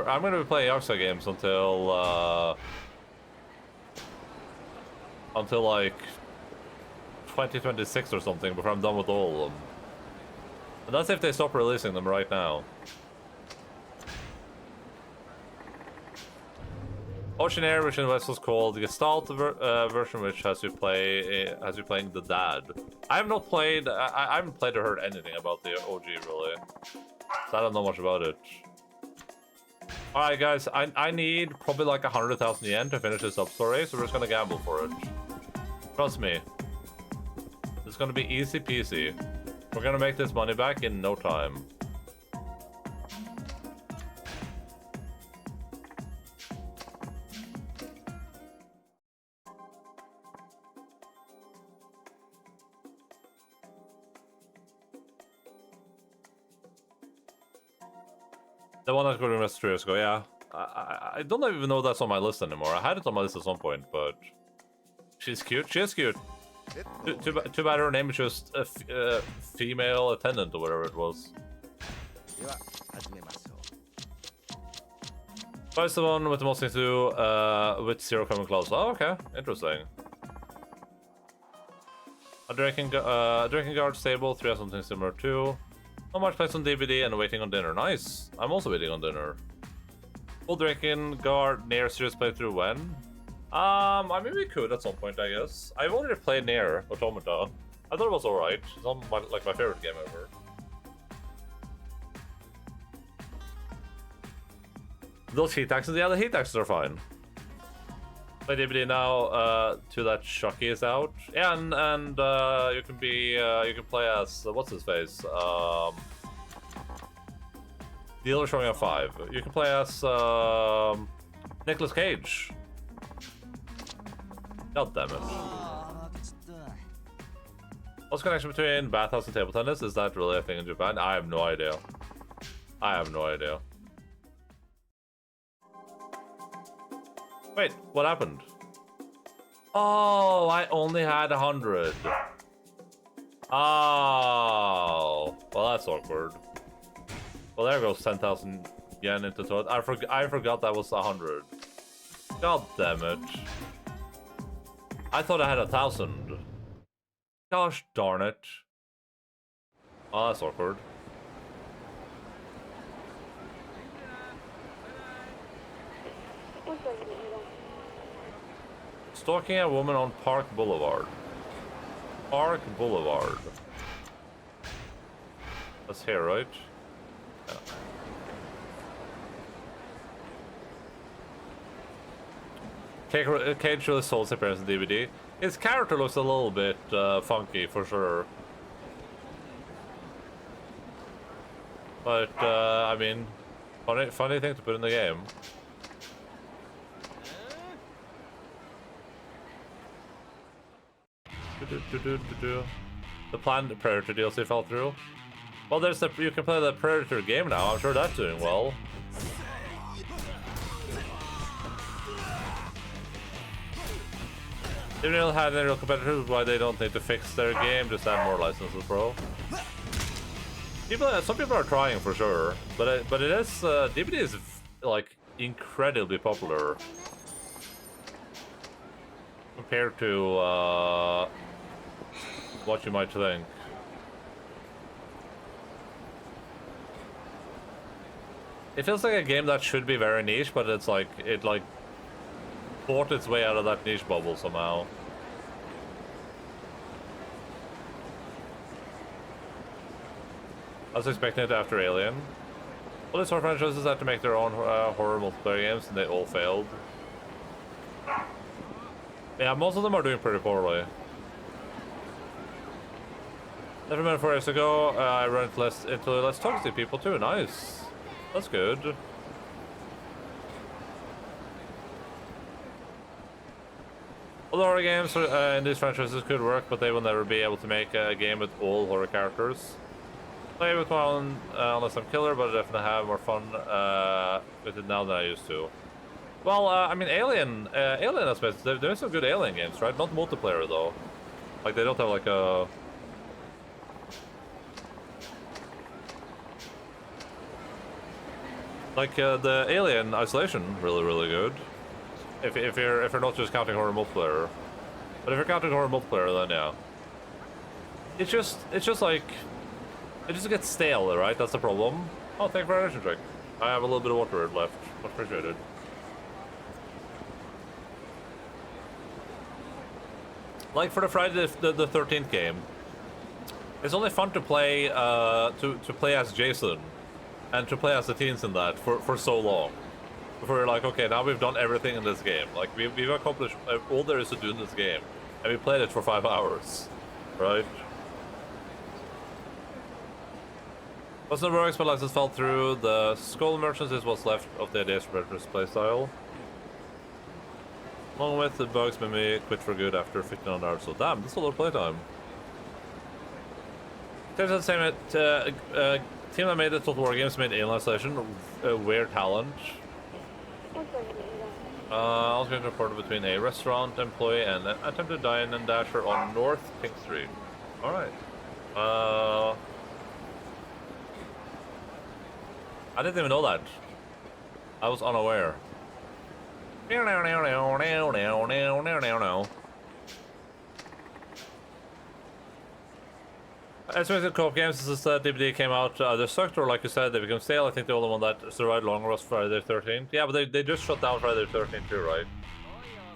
I'm gonna be playing Yakuza games until like 2026 or something before I'm done with all of them. And that's if they stop releasing them right now. Ocean Air, which in West was called the Gestalt version, which has you playing the dad. I have not played. I haven't played or heard anything about the OG really, so I don't know much about it. All right, guys, I need probably like 100,000 yen to finish this up story, so we're just gonna gamble for it. Trust me, it's gonna be easy peasy. We're gonna make this money back in no time. The one that got remastered 3 years ago, yeah. I don't even know that's on my list anymore. I had it on my list at some point, but she's cute. She is cute. Too bad her name is just a female attendant or whatever it was. Twice the one with the most things to do, with zero coming close. Oh, okay, interesting. A drinking guard stable, 3 has something similar too. Not much place on DVD and waiting on dinner. Nice. I'm also waiting on dinner. Full drinking guard near serious playthrough when? I mean we could at some point, I guess. I've already played Near Automata. I thought it was alright. It's not my favorite game ever. Those heat axes, yeah, the heat axes are fine. Play DVD now till that Chucky is out. Yeah, and you can play as what's his face? The other showing at 5. You can play as Nicolas Cage. God damn it. What's the connection between bathhouse and table tennis? Is that really a thing in Japan? I have no idea. I have no idea. Wait, what happened? Oh, I only had 100. Oh, well that's awkward. Well, there goes 10,000 yen into total. I forgot that was 100. God damn it. I thought I had 1,000. Gosh darn it. Oh, that's awkward. Stalking a woman on Park Boulevard. Park Boulevard. That's here, right? Yeah. Cage really sold his appearance in DVD. His character looks a little bit funky, for sure. But, I mean, funny thing to put in the game. The planned Predator DLC fell through. Well, you can play the Predator game now. I'm sure that's doing well. They don't have any real competitors. Why they don't need to fix their game? Just add more licenses, bro. Some people are trying for sure, but it is DVD is like incredibly popular compared to what you might think. It feels like a game that should be very niche, but it fought its way out of that niche bubble somehow. I was expecting it after Alien. Well, these horror franchises had to make their own horror multiplayer games, and they all failed. Yeah, most of them are doing pretty poorly. Never mind, 4 years ago, I ran into less toxic people too. Nice. That's good. All horror games in these franchises could work, but they will never be able to make a game with all horror characters. Play with one unless I'm killer, but I definitely have more fun with it now than I used to. Well, I mean, Alien aspects, there's some good Alien games, right? Not multiplayer though. Like they don't have like a. Like the Alien Isolation, really good. If you're not just counting horror multiplayer, but if you're counting horror multiplayer, then yeah. It's just like it just gets stale, right? That's the problem. Oh, thank you for an energy drink. I have a little bit of water left. Much appreciated. Like for the Friday the 13th game, it's only fun to play to play as Jason, and to play as the teens in that for so long. Before you're like, okay, now we've done everything in this game. Like we've accomplished all there is to do in this game, and we played it for 5 hours, right? Wasn't the Royal license fell through. The Skull Merchants is what's left of the Days Predators playstyle. Along with the bugs made me quit for good after 15 hours. So damn, this is a lot of playtime. There's the same Team that made the Total War games made Alien Isolation. Weird talent. I was going to report between a restaurant employee and an attempted dine and dasher on North King Street. Alright. I didn't even know that. I was unaware. Estimated co-op games since DVD came out either sucked or, like you said, they became stale. I think the only one that survived longer was Friday the 13th. Yeah, but they just shut down Friday the 13th too, right?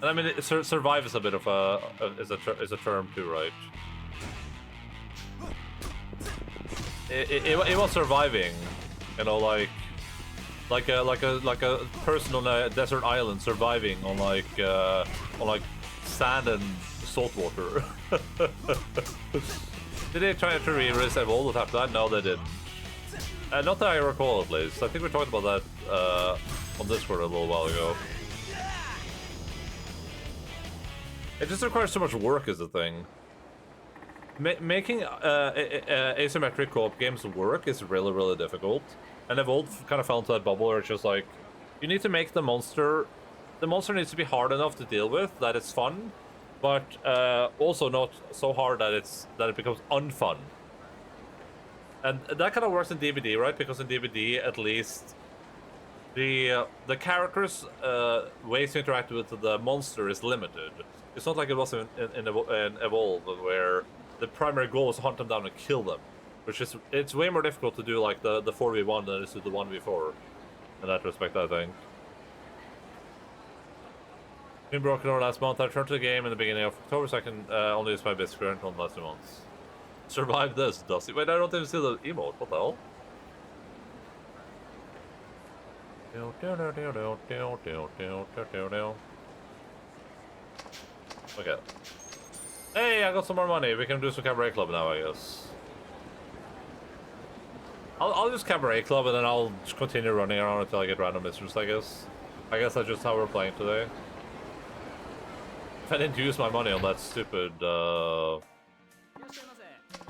And I mean, survive is a bit of is a term too, right? It was surviving, you know, like a person on a desert island surviving on like sand and salt water. Did they try to re-release Evolved after that? No, they didn't. Not that I recall, at least. I think we talked about that on Discord a little while ago. It just requires so much work, is the thing. Making asymmetric co-op games work is really, really difficult. And Evolved kind of fell into that bubble where it's just like, you need to make the monster needs to be hard enough to deal with, that it's fun, but also not so hard that it becomes unfun. And that kind of works in DVD, right? Because in DVD, at least, the characters' ways to interact with the monster is limited. It's not like it was in Evolved, where the primary goal is to hunt them down and kill them, which is, it's way more difficult to do like the 4v1 than it is to the 1v4. In that respect, I think. Been broken over last month. I returned to the game in the beginning of October, so I can only use my basic current on the last 2 months. Survive this, Dusty. Wait, I don't even see the emote. What the hell? Okay. Hey, I got some more money. We can do some cabaret club now, I guess. I'll use cabaret club and then I'll just continue running around until I get random missions, I guess. I guess that's just how we're playing today. If I didn't use my money on that stupid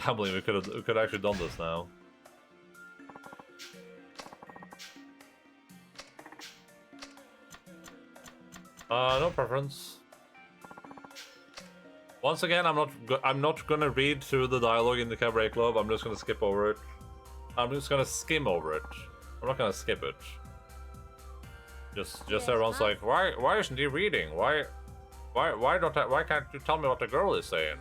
gambling, we could have actually done this now. No preference. Once again, I'm not gonna read through the dialogue in the cabaret club. I'm just gonna skip over it. I'm just gonna skim over it. I'm not gonna skip it. Just everyone's like, why isn't he reading? Why can't you tell me what the girl is saying?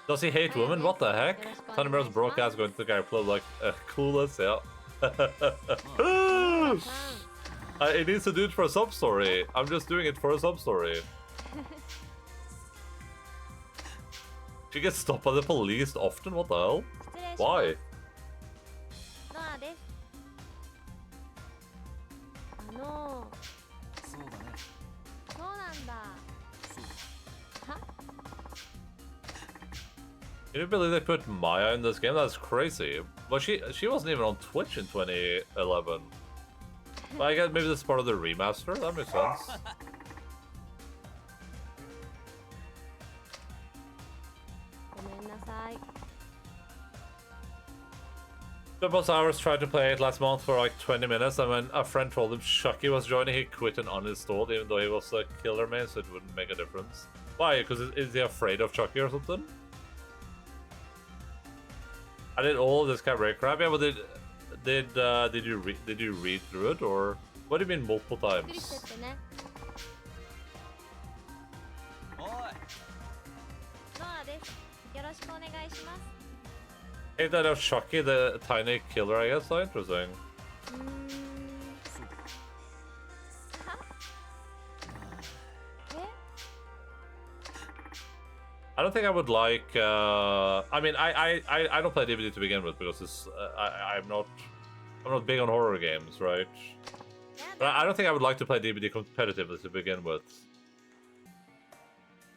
Does he hate women? What the heck? Tony Bro's broke ass going to the guy club like clueless, yeah. It needs to do it for a sub story. I'm just doing it for a sub story. She gets stopped by the police often? What the hell? Why? Can you believe they put Maya in this game? That's crazy. But she wasn't even on Twitch in 2011. But I guess maybe this is part of the remaster? That makes sense. Doubles Hours tried to play it last month for like 20 minutes, and when a friend told him Chucky was joining, he quit and uninstalled, even though he was a killer main, so it wouldn't make a difference. Why? Because is he afraid of Chucky or something? I did all of this cabaret crap. Yeah, but did you read through it, or what do you mean multiple times? Hey, that of Chucky, the tiny killer, I guess. So interesting. I don't think I would like. I mean, I don't play DVD to begin with because it's, I'm not big on horror games, right? But I don't think I would like to play DVD competitively to begin with.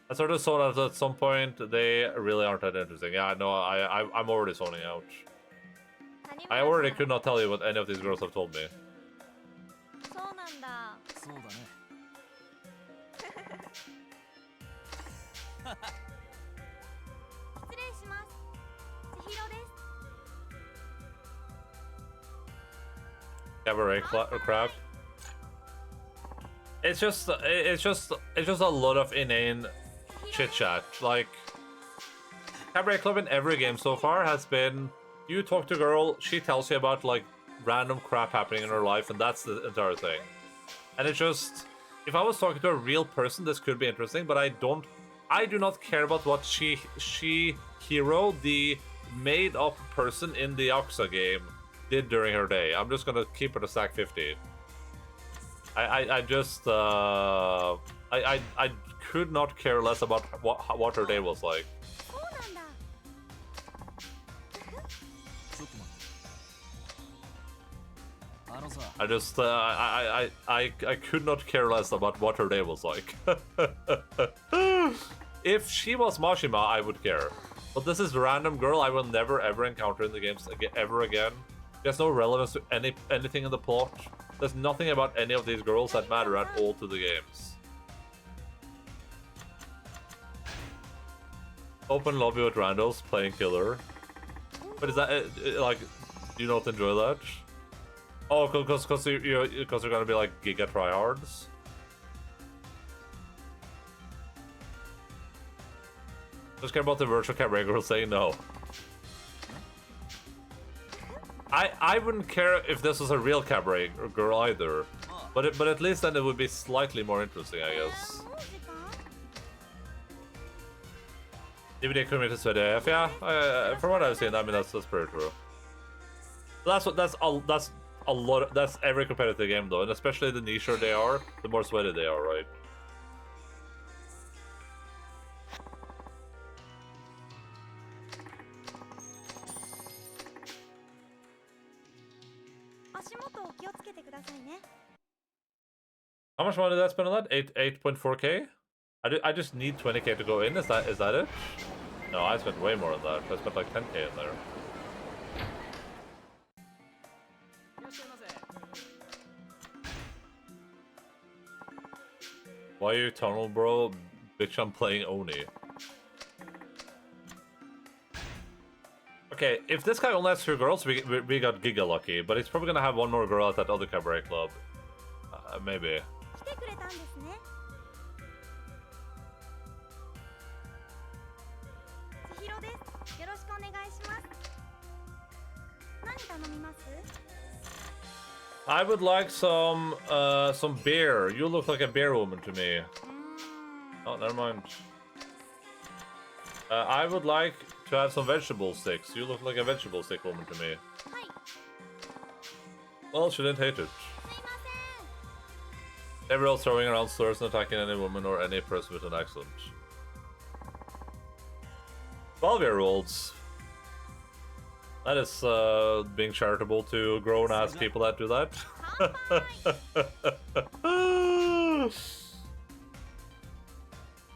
I sort of saw that at some point they really aren't that interesting. Yeah, I know. I'm already zoning out. I already could not tell you what any of these girls have told me. そうなんだ。そうだね。失礼します。千尋です。 Cabaret crap. It's just a lot of inane chit chat. Like, Cabaret Club in every game so far has been, you talk to a girl, she tells you about like random crap happening in her life, and that's the entire thing. And it's just, if I was talking to a real person, this could be interesting, but I do not care about what she hero, the made up person in the Yakuza game, did during her day. I'm just gonna keep her to stack 50. I could not care less about what her day was like. そうなんだ。ちょっと待って。あのさ、 I could not care less about what her day was like. If she was Mashima, I would care. But this is a random girl I will never ever encounter in the games ever again. There's no relevance to anything in the plot. There's nothing about any of these girls that matter at all to the games. Open lobby with randos playing killer. But is that like? Do you not enjoy that? Oh, because you're gonna be like giga tryhards. Just care about the virtual cabaret girl saying no. I wouldn't care if this was a real cabaret girl either, but at least then it would be slightly more interesting, I guess. もう時間？ DVD community SVDF, yeah. From what I've seen, I mean that's pretty true. That's a lot. That's every competitive game though, and especially the nicher they are, the more sweaty they are, right? 足元を気をつけてくださいね。 How much money did I spend on that? 8.4k? I just need 20k to go in. Is that it? No, I spent way more on that. I spent like 10k in there. Why are you tunnel, bro? Bitch, I'm playing Oni. Okay, if this guy only has 2 girls, we got giga lucky. But he's probably gonna have one more girl at that other cabaret club. Maybe. 来てくれたんですね。千尋です。よろしくお願いします。何頼みます？ I would like some beer. You look like a beer woman to me. Oh, never mind. I would like to have some vegetable sticks. You look like a vegetable stick woman to me. はい。 Well, she didn't hate it. すいません。 Everyone throwing around slurs and attacking any woman or any person with an accent. 12-year-olds. That is being charitable to grown-ass people that do that.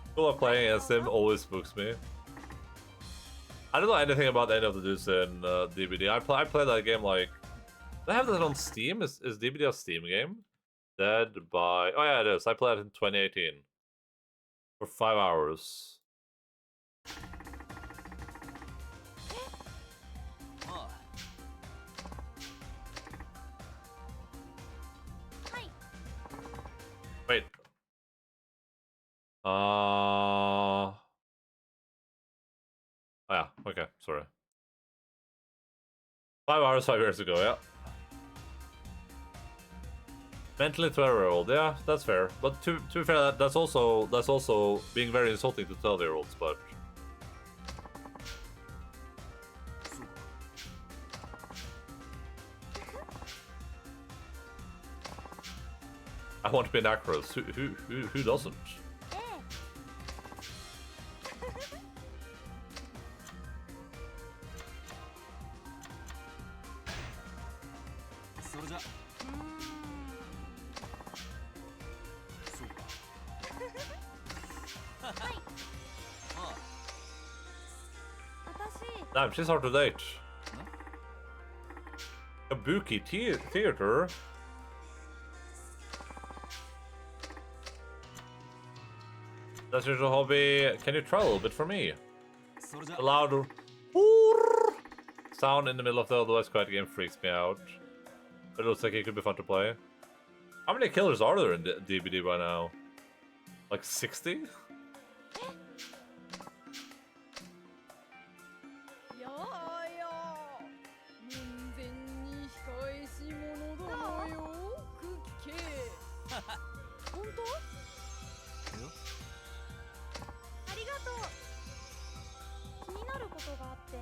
People playing as him always spooks me. I don't know anything about any of the dudes in DBD. I play that game like... Do I have that on Steam? Is DBD a Steam game? Dead by... Oh yeah, it is. I played it in 2018. For 5 hours. Wait. Oh yeah, okay, sorry. 5 hours, 5 years ago, yeah. Mentally 12-year-old, yeah, that's fair. But to be fair, that's also being very insulting to 12-year-olds, but... I want to be an actress. Who doesn't? ええ。それじゃ。そうか。はい。あ私、 Damn, she's hard to date. Kabuki Theater. That's your hobby. Can you try a little bit for me? それじゃ The loud sound in the middle of the otherwise quiet game freaks me out. But it looks like it could be fun to play. How many killers are there in the DBD by now? Like 60? やあやあ門前に控えし者どもよく聞け本当ありがとう。気になることがあって。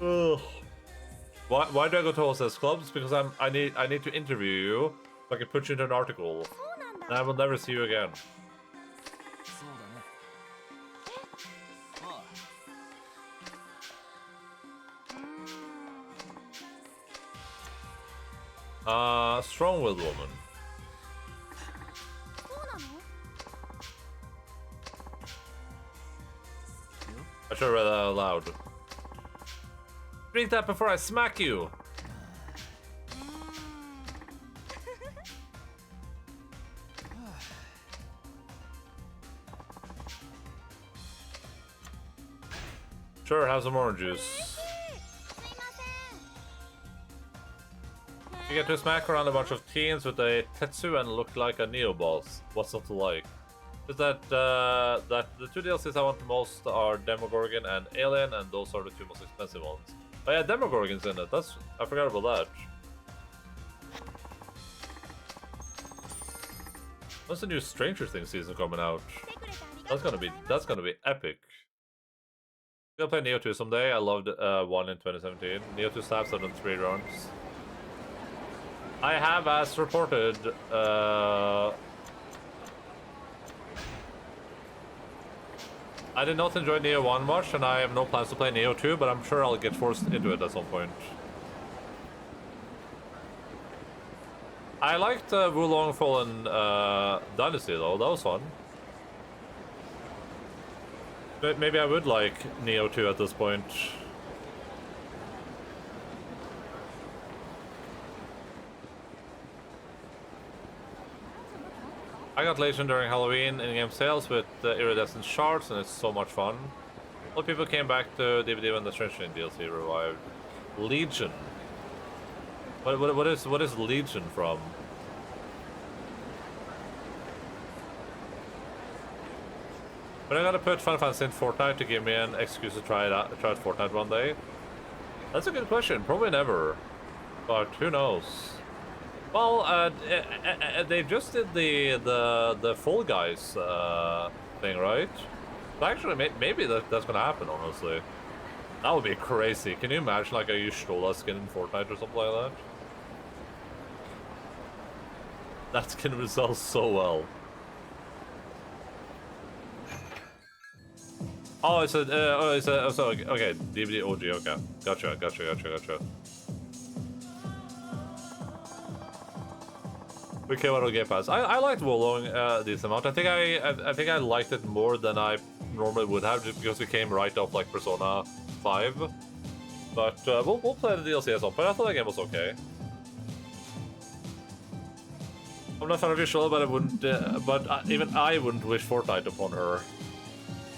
Ugh. Why do I go to hostess clubs? Because I need to interview you so I can put you in an article. そうなんだ。 And I will never see you again. そうだねああ Strong-willed woman. そうなの？ I should have read that out loud. Drink that before I smack you. Sure, have some orange juice. すいません。 You get to smack around a bunch of teens with a tetsu and look like a Neo boss. What's not to like? Just that that the two DLCs I want the most are Demogorgon and Alien, and those are the two most expensive ones. Oh yeah, Demogorgon's in it. I forgot about that. When's the new Stranger Things season coming out? 来てくれてありがとうございます。 That's gonna be epic. I'm gonna play Neo 2 someday. I loved 1 in 2017. Neo 2 slaps out on 3 runs. I have, as reported, I did not enjoy Neo 1 much, and I have no plans to play Neo 2, but I'm sure I'll get forced into it at some point. I liked Wulong Fallen Dynasty though, that was fun. Maybe I would like Neo 2 at this point. I got Legion during Halloween in-game sales with iridescent shards, and it's so much fun. A lot of people came back to DVD when the Stranger Things DLC revived. Legion. What is Legion from? But I gotta put Final Fantasy in Fortnite to give me an excuse to try it Fortnite one day. That's a good question. Probably never, but who knows? Well, they just did the Fall Guys thing, right? So actually, maybe that's gonna happen. Honestly, that would be crazy. Can you imagine like a Y'shtola skin in Fortnite or something like that? That skin would sell so well. Oh, it's a so okay, DVD OG, okay. Gotcha. We came out of Game Pass. I liked Wolong this amount. I think I liked it more than I normally would have, just because it came right off like Persona 5. But we'll play the DLC as well. But I thought the game was okay. I'm not a fan of Y'shtola, but I wouldn't. Even I wouldn't wish Fortnite upon her.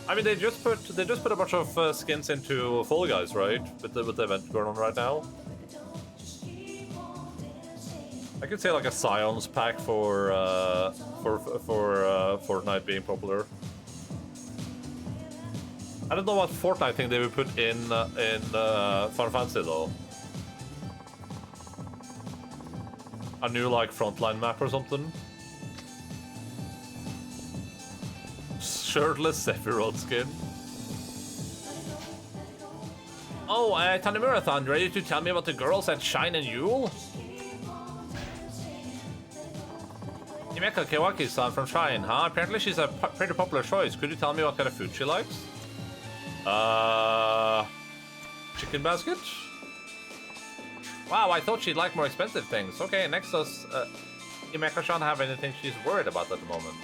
I mean, they just put a bunch of skins into Fall Guys, right? With the event going on right now. I could say like a Scions pack for Fortnite being popular. I don't know what Fortnite thing they would put in Final Fantasy though. A new like frontline map or something. Shirtless Sephiroth skin. Oh, Tanimura-san, ready to tell me about the girls at Shine and Yule? Himeka Kawaki-san from Shine, huh? Apparently she's a pretty popular choice. Could you tell me what kind of food she likes? Chicken basket? Wow, I thought she'd like more expensive things. Okay, next does Himeka-san have anything she's worried about at the moment?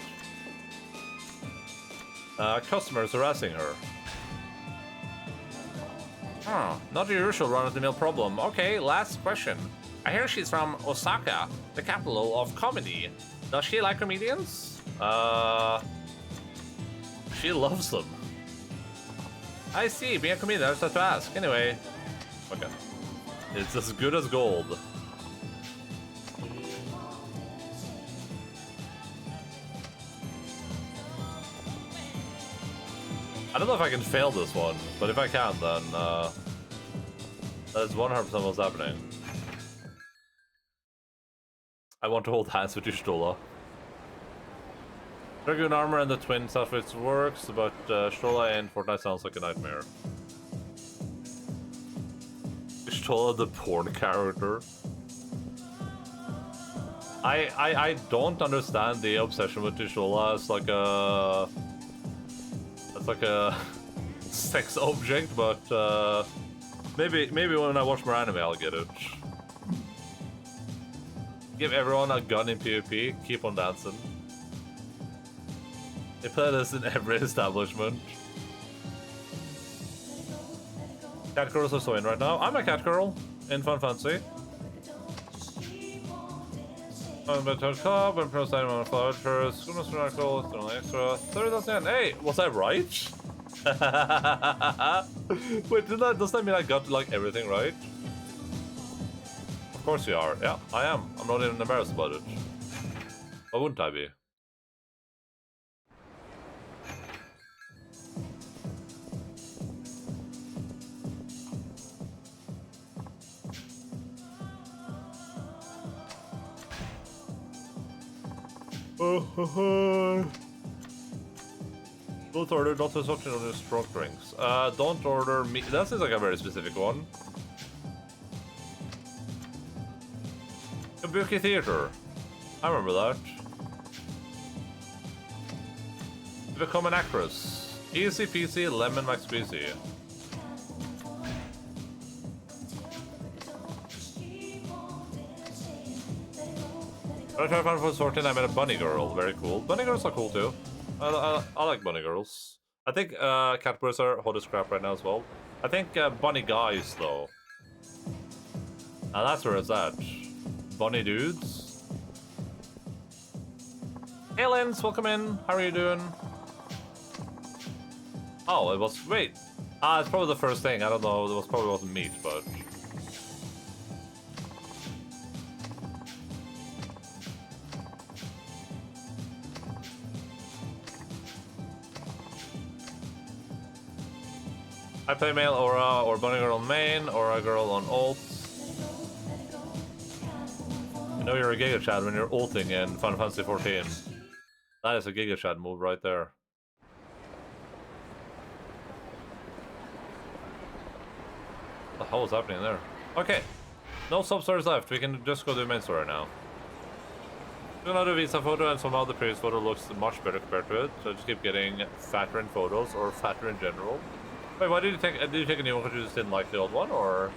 Customers harassing her. Not your usual run-of-the-mill problem. Okay, last question. I hear she's from Osaka, the capital of comedy. Does she like comedians? She loves them. I see, being a comedian, I just have to ask. Anyway, okay. It's as good as gold. I don't know if I can fail this one, but if I can, then that's 100% what's happening. I want to hold hands with you, Stola. Dragoon armor and the twin outfits works, but Stola in Fortnite sounds like a nightmare. Stola the porn character. I don't understand the obsession with Stola as like a... It's like a sex object, but maybe when I watch more anime I'll get it. Give everyone a gun in PvP, keep on dancing. They play this in every establishment. Cat girls are so in right now. I'm a cat girl in Fun Fancy. I'm a better club, I'm pro on flower tours, goodness miracle, still extra. 30,000. Hey, was I right? Wait, does that mean I got like everything right? Of course you are. Yeah, I am. I'm not even embarrassed about it. Why wouldn't I be? Don't order not to such on strong drinks. Don't order me. That seems like a very specific one. Kabuki Theater. I remember that. Become an actress. Easy peasy, lemon max peasy. When I tried to find for sorting, I met a bunny girl. Very cool. Bunny girls are cool too. I like bunny girls. I think cat boys are hot as crap right now as well. I think bunny guys though. Now that's where it's at. Bunny dudes. Hey Lens, welcome in. How are you doing? Oh, it was wait. It's probably the first thing. I don't know. It was probably wasn't meat, but. I play male Aura or bunny girl on main, Aura girl on ult. You know you're a Giga Chad when you're ulting in Final Fantasy 14. That is a Giga Chad move right there. What the hell is happening there? Okay, no sub-stories left. We can just go do main story now. Another Visa photo and somehow the previous photo looks much better compared to it. So I just keep getting fatter in photos or fatter in general. Wait, why did you take? Did you take a new one because you just didn't like the old one, or?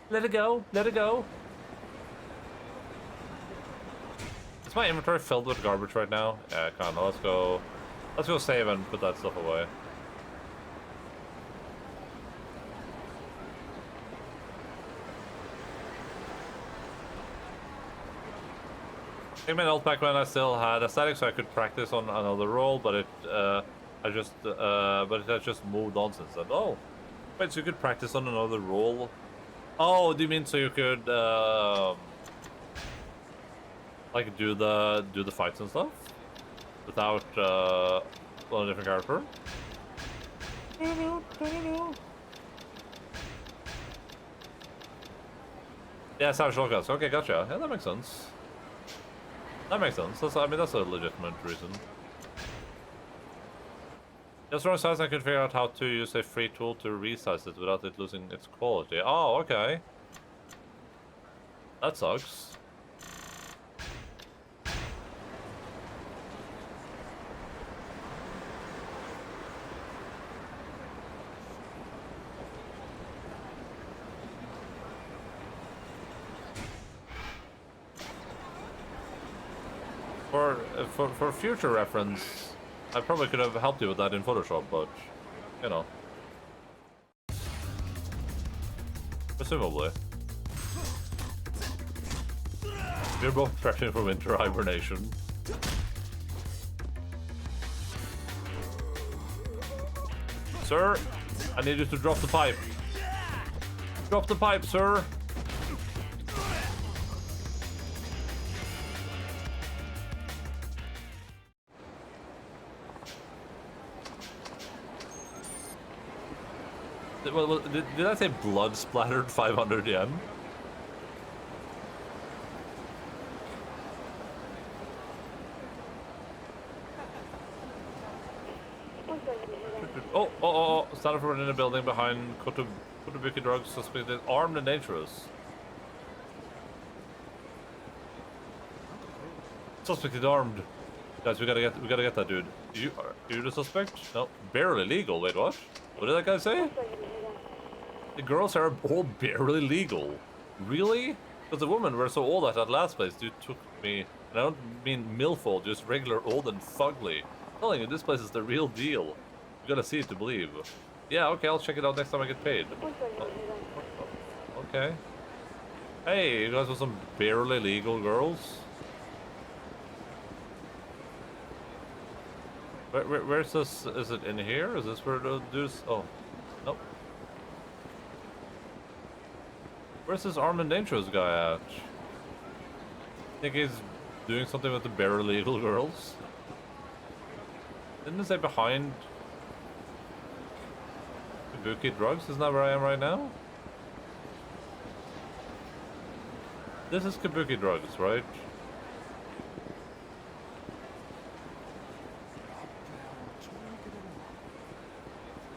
Let it go. Let it go. Is my inventory filled with garbage right now? Yeah, kind of. Let's go. Let's go save and put that stuff away. I think my ult back when I still had a static, so I could practice on another role, but it but it has just moved on since then. Oh, wait, so you could practice on another role? Oh, do you mean so you could like do the fights and stuff without on a different character? I don't know. Yeah, Savage Shotguns. Okay, gotcha. Yeah, that makes sense. That makes sense. I mean, that's a legitimate reason. Just wrong size, I could figure out how to use a free tool to resize it without it losing its quality. Oh, okay. That sucks. For future reference, I probably could have helped you with that in Photoshop, but you know. Presumably. We're both prepping for winter hibernation. Sir, I need you to drop the pipe. Drop the pipe, sir. Did I say blood splattered 500 yen? Oh, started from in a building behind Kotobuki drugs, suspected armed and dangerous. Suspected armed. Guys, we gotta get that dude. Are you the suspect? No, barely legal. Wait, what? What did that guy say? The girls are all barely legal. Really? Because the women were so old at that last place. Dude took me. And I don't mean milf old, just regular old and fugly. I'm telling you, this place is the real deal. You gotta see it to believe. Yeah, okay, I'll check it out next time I get paid. Okay. Hey, you guys want some barely legal girls? Where's this? Is it in here? Is this where the dudes? Oh, nope. Where's this armed and dangerous guy at? Think he's doing something with the barely legal girls? Didn't it say behind Kabuki drugs? Isn't that where I am right now? This is Kabuki drugs, right?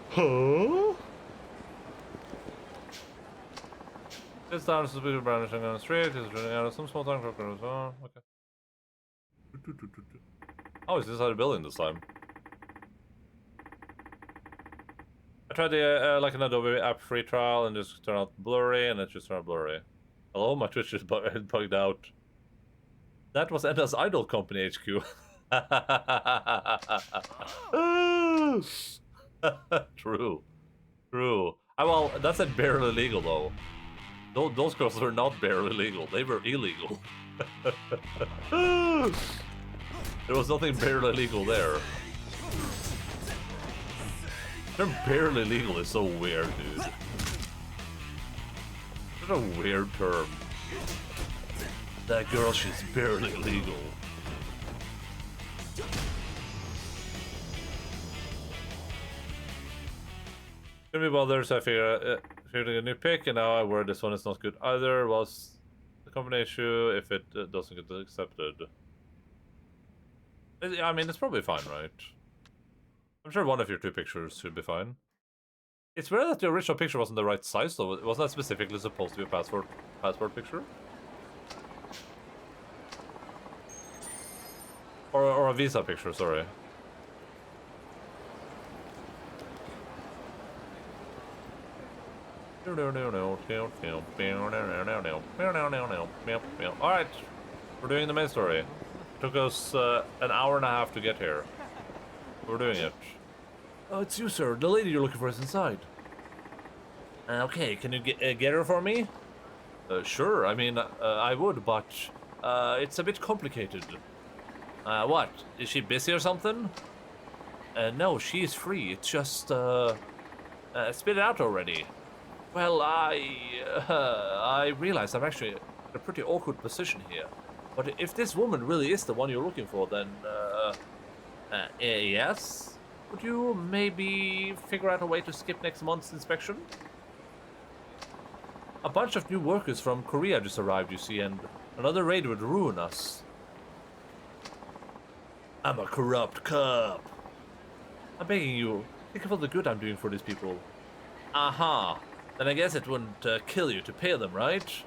Huh? This down is a bit of brandishing on the street. He's running out of some small time crocker as well. Okay. Oh, he's inside the building this time. I tried the like an Adobe app free trial and just turned out blurry, and it just turned out blurry. Hello, my Twitch is bugged out. That was Enda's idol company HQ. True. Well, that's not barely legal though. Those girls were not barely legal. They were illegal. There was nothing barely legal there. The term barely legal is so weird, dude. Such a weird term. That girl, she's barely legal. Couldn't be bothered, so I figured a new pick, and now I wear this one is not good either. Was the company issue if it doesn't get accepted? I mean, it's probably fine, right? I'm sure one of your two pictures should be fine. It's weird that the original picture wasn't the right size, though. Wasn't that specifically supposed to be a passport picture? Or a visa picture, sorry. Alright, we're doing the main story. It took us an hour and a half to get here. We're doing it. Oh, it's you, sir. The lady you're looking for is inside. Okay, can you get her for me? Sure, I mean, I would, but it's a bit complicated. What? Is she busy or something? No, she's free. It's just, spit it out already. Well, I realize I'm actually in a pretty awkward position here. But if this woman really is the one you're looking for, then, yes? Would you maybe figure out a way to skip next month's inspection? A bunch of new workers from Korea just arrived, you see, and another raid would ruin us. I'm a corrupt cop. I'm begging you, think of all the good I'm doing for these people. Aha. Then I guess it wouldn't kill you to pay them, right?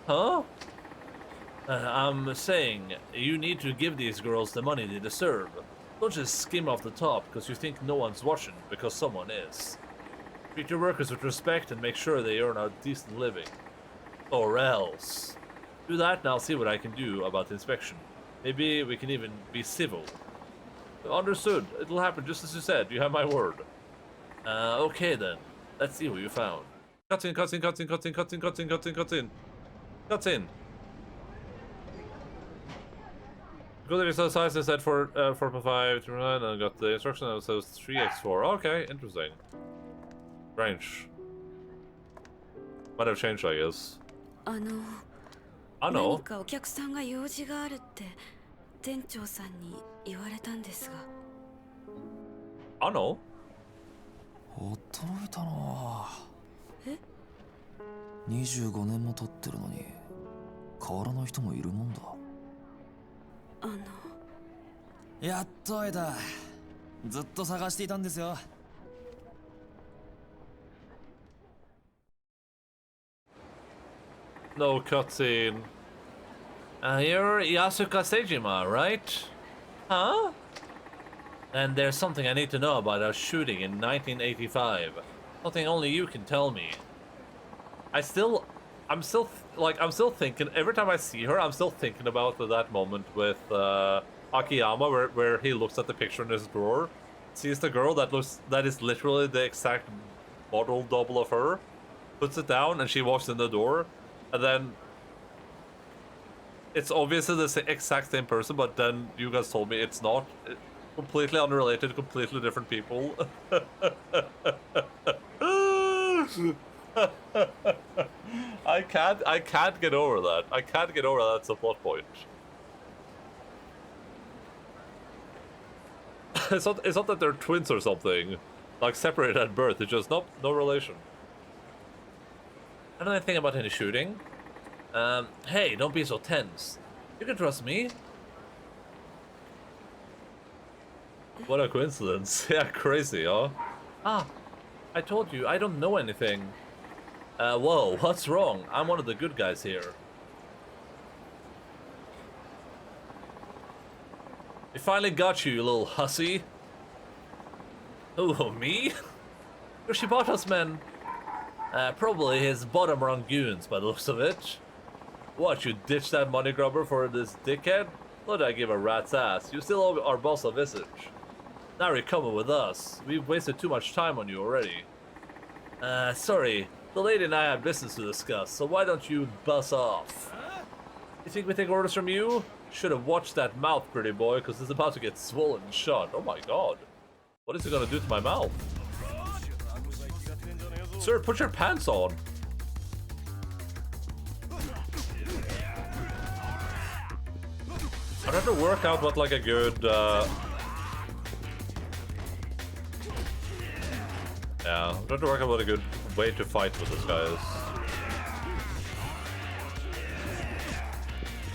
Huh? I'm saying, you need to give these girls the money they deserve. Don't just skim off the top because you think no one's watching, because someone is. Treat your workers with respect and make sure they earn a decent living. Or else. Do that and I'll see what I can do about the inspection. Maybe we can even be civil. Understood. It'll happen just as you said. You have my word. Okay then. Let's see what you found. Cutscene, cutscene, cutscene, cutscene, cutscene, cutscene, cutscene, cutscene. Cutscene. Go to the size instead for 4.5 to run and got the instruction and it says 3x4. Okay, interesting. Strange. Might have changed, I guess. 何かお客さんが用事があるって店長さんに言われたんですが。驚いたな。え25年も経ってるのに変わらない人もいるもんだ。やっと会えた。ずっと探していたんですよ。No cutscene. You're Yasuka Seijima, right? Huh? And there's something I need to know about our shooting in 1985. Something only you can tell me. I'm still thinking, every time I see her, I'm still thinking about that moment with Akiyama where he looks at the picture in his drawer, sees the girl that is literally the exact model double of her, puts it down, and she walks in the door, and then it's obviously the exact same person, but then you guys told me it's not. Completely unrelated, completely different people. I can't get over that. I can't get over that as a plot point. It's not that they're twins or something, like separated at birth. It's just no relation. I don't know anything about any shooting. Hey, don't be so tense. You can trust me. What a coincidence. Yeah, crazy, huh? Ah, I told you, I don't know anything. Whoa, what's wrong? I'm one of the good guys here. We finally got you little hussy. Oh, me? You're Shibata's men. Probably his bottom rung goons by the looks of it. What, you ditched that money grubber for this dickhead? Let I give a rat's ass. You still owe our boss a visit. Now you're coming with us. We've wasted too much time on you already. Sorry. The lady and I have business to discuss, so why don't you buzz off? You think we take orders from you? Should have watched that mouth, pretty boy, because it's about to get swollen shut. Oh my god. What is he gonna do to my mouth? Sir, put your pants on. I'd have to work out what like a good yeah, I'm trying to work out what a good way to fight with this guy is.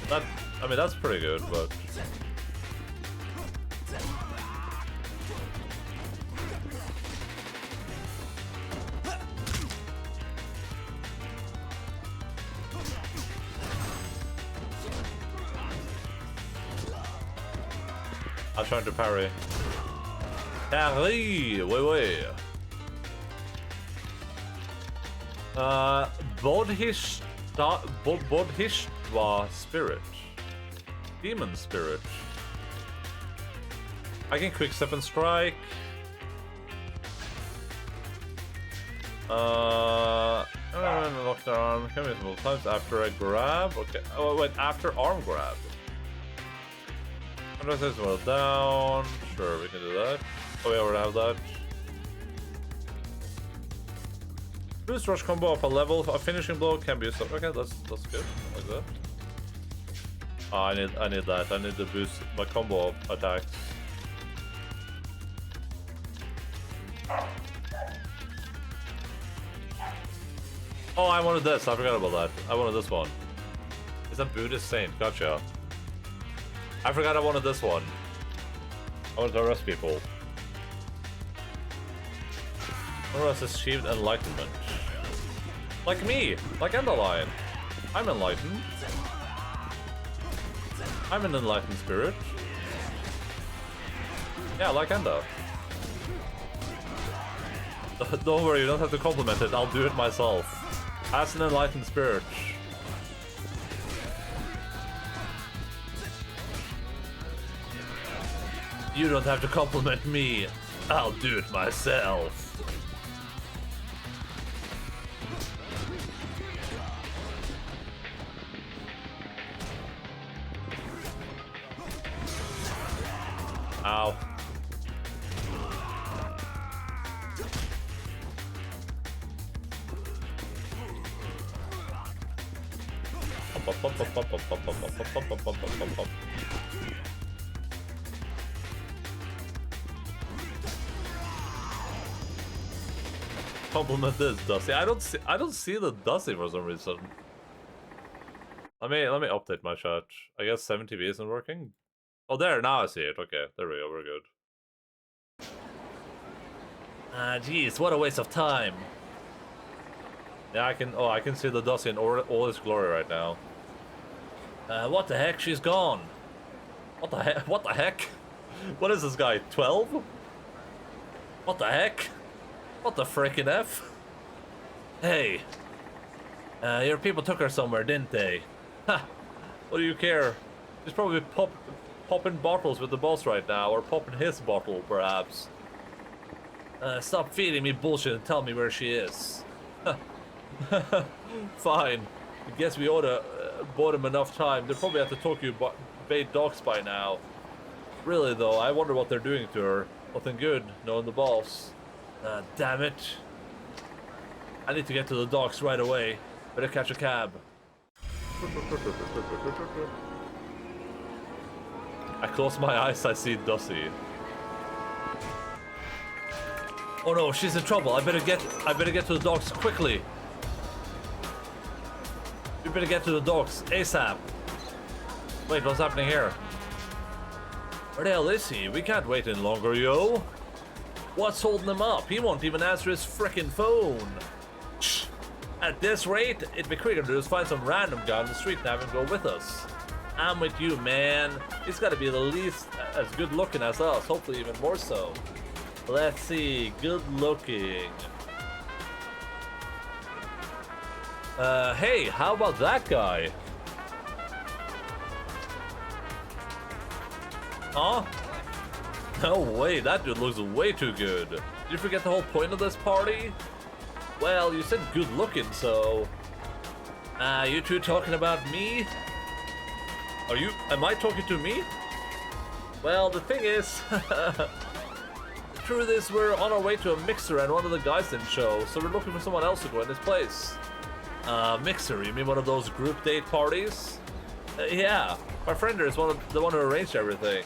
That, I mean, that's pretty good, but... I'm trying to parry. Parry! Wait. Bodhisattva spirit. Demon spirit. I can quick step and strike. Lock the arm. Can be multiple times after a grab. Okay. Oh wait, after arm grab. This well down. Sure, we can do that. Oh, we already have that. Boost rush combo up a level. A finishing blow can be used. Okay, that's good. Like that. Oh, I need that. I need to boost my combo attacks. Oh, I wanted this. I forgot about that. I wanted this one. It's a Buddhist saint. Gotcha. I forgot I wanted this one. I wanted to arrest people. Or else achieved enlightenment. Like me! Like Endaline! I'm enlightened. I'm an enlightened spirit. Yeah, like Enda. Don't worry, you don't have to compliment it, I'll do it myself. As an enlightened spirit. You don't have to compliment me. I'll do it myself. Ow. Compliment this, Dusty. I don't see the Dusty for some reason. Let me update my chat. I guess 7TV isn't working. Oh, there, now I see it. Okay, there we go, we're good. Ah, jeez, what a waste of time. Yeah, I can see the Dusty in all its glory right now. What the heck? She's gone. What the heck? What the heck? What is this guy? 12? What the heck? What the frickin' F? Hey. Your people took her somewhere, didn't they? Ha! What do you care? She's probably popping bottles with the boss right now, or popping his bottle, perhaps. Stop feeding me bullshit and tell me where she is. Fine. I guess we oughta bought him enough time. They're probably at the Tokyo Bay docks by now. Really though, I wonder what they're doing to her. Nothing good, knowing the boss. Damn it. I need to get to the docks right away. Better catch a cab. I close my eyes, I see Dusty. Oh no, she's in trouble. I better get to the docks quickly. We better get to the docks ASAP. Wait, what's happening here? Where the hell is he? We can't wait any longer, yo. What's holding him up? He won't even answer his frickin' phone. Shh. At this rate, it'd be quicker to just find some random guy on the street and have him go with us. I'm with you, man. He's gotta be the least as good looking as us, hopefully even more so. Let's see, good looking. Hey, how about that guy? Huh? No way, that dude looks way too good. Did you forget the whole point of this party? Well, you said good looking, so... you two talking about me? Am I talking to me? Well, the thing is... the truth is, we're on our way to a mixer and one of the guys didn't show, so we're looking for someone else to go in his place. Mixer, you mean one of those group date parties? Yeah, my friend here is the one who arranged everything.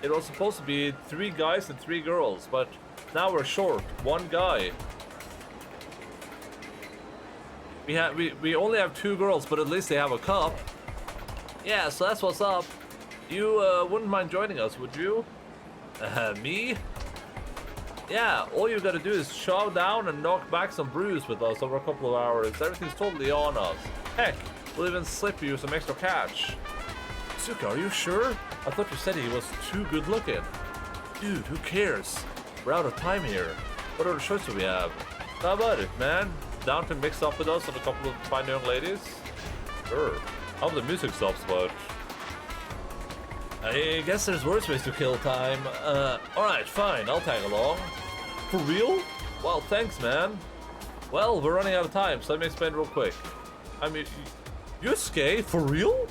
It was supposed to be 3 guys and 3 girls, but now we're short, 1 guy. We only have 2 girls, but at least they have a cup. Yeah, so that's what's up. You wouldn't mind joining us, would you? Me? Yeah, all you gotta do is chow down and knock back some brews with us over a couple of hours. Everything's totally on us. Heck, we'll even slip you some extra cash. Suka, are you sure? I thought you said he was too good looking. Dude, who cares? We're out of time here. What other choice do we have? How about it, man? Down to mix up with us and a couple of fine young ladies? Sure. How the music stops, but... I guess there's worse ways to kill time. Alright, fine, I'll tag along. For real? Well, thanks, man. Well, we're running out of time, so let me explain real quick. I mean, Yusuke, for real?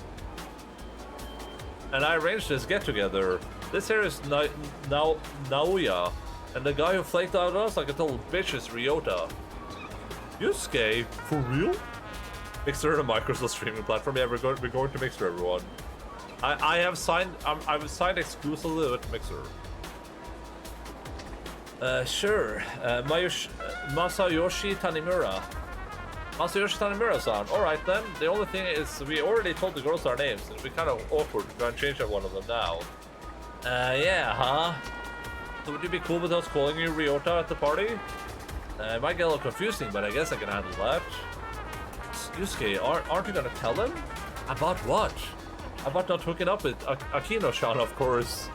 And I arranged this get-together. This here is Naoya, and the guy who flaked out on us like a total bitch is Ryota. Yusuke, for real? Mixer and a Microsoft streaming platform. Yeah, we're going to Mixer, everyone. I've signed exclusively with Mixer. Sure. Masayoshi Tanimura. Masayoshi Tanimura-san. Alright then. The only thing is we already told the girls our names. It'd be kind of awkward to try and change one of them now. Yeah, huh? So would you be cool with us calling you Ryota at the party? It might get a little confusing, but I guess I can handle that. Yusuke, aren't you gonna tell them? About what? About not hooking up with Akino-chan, of course.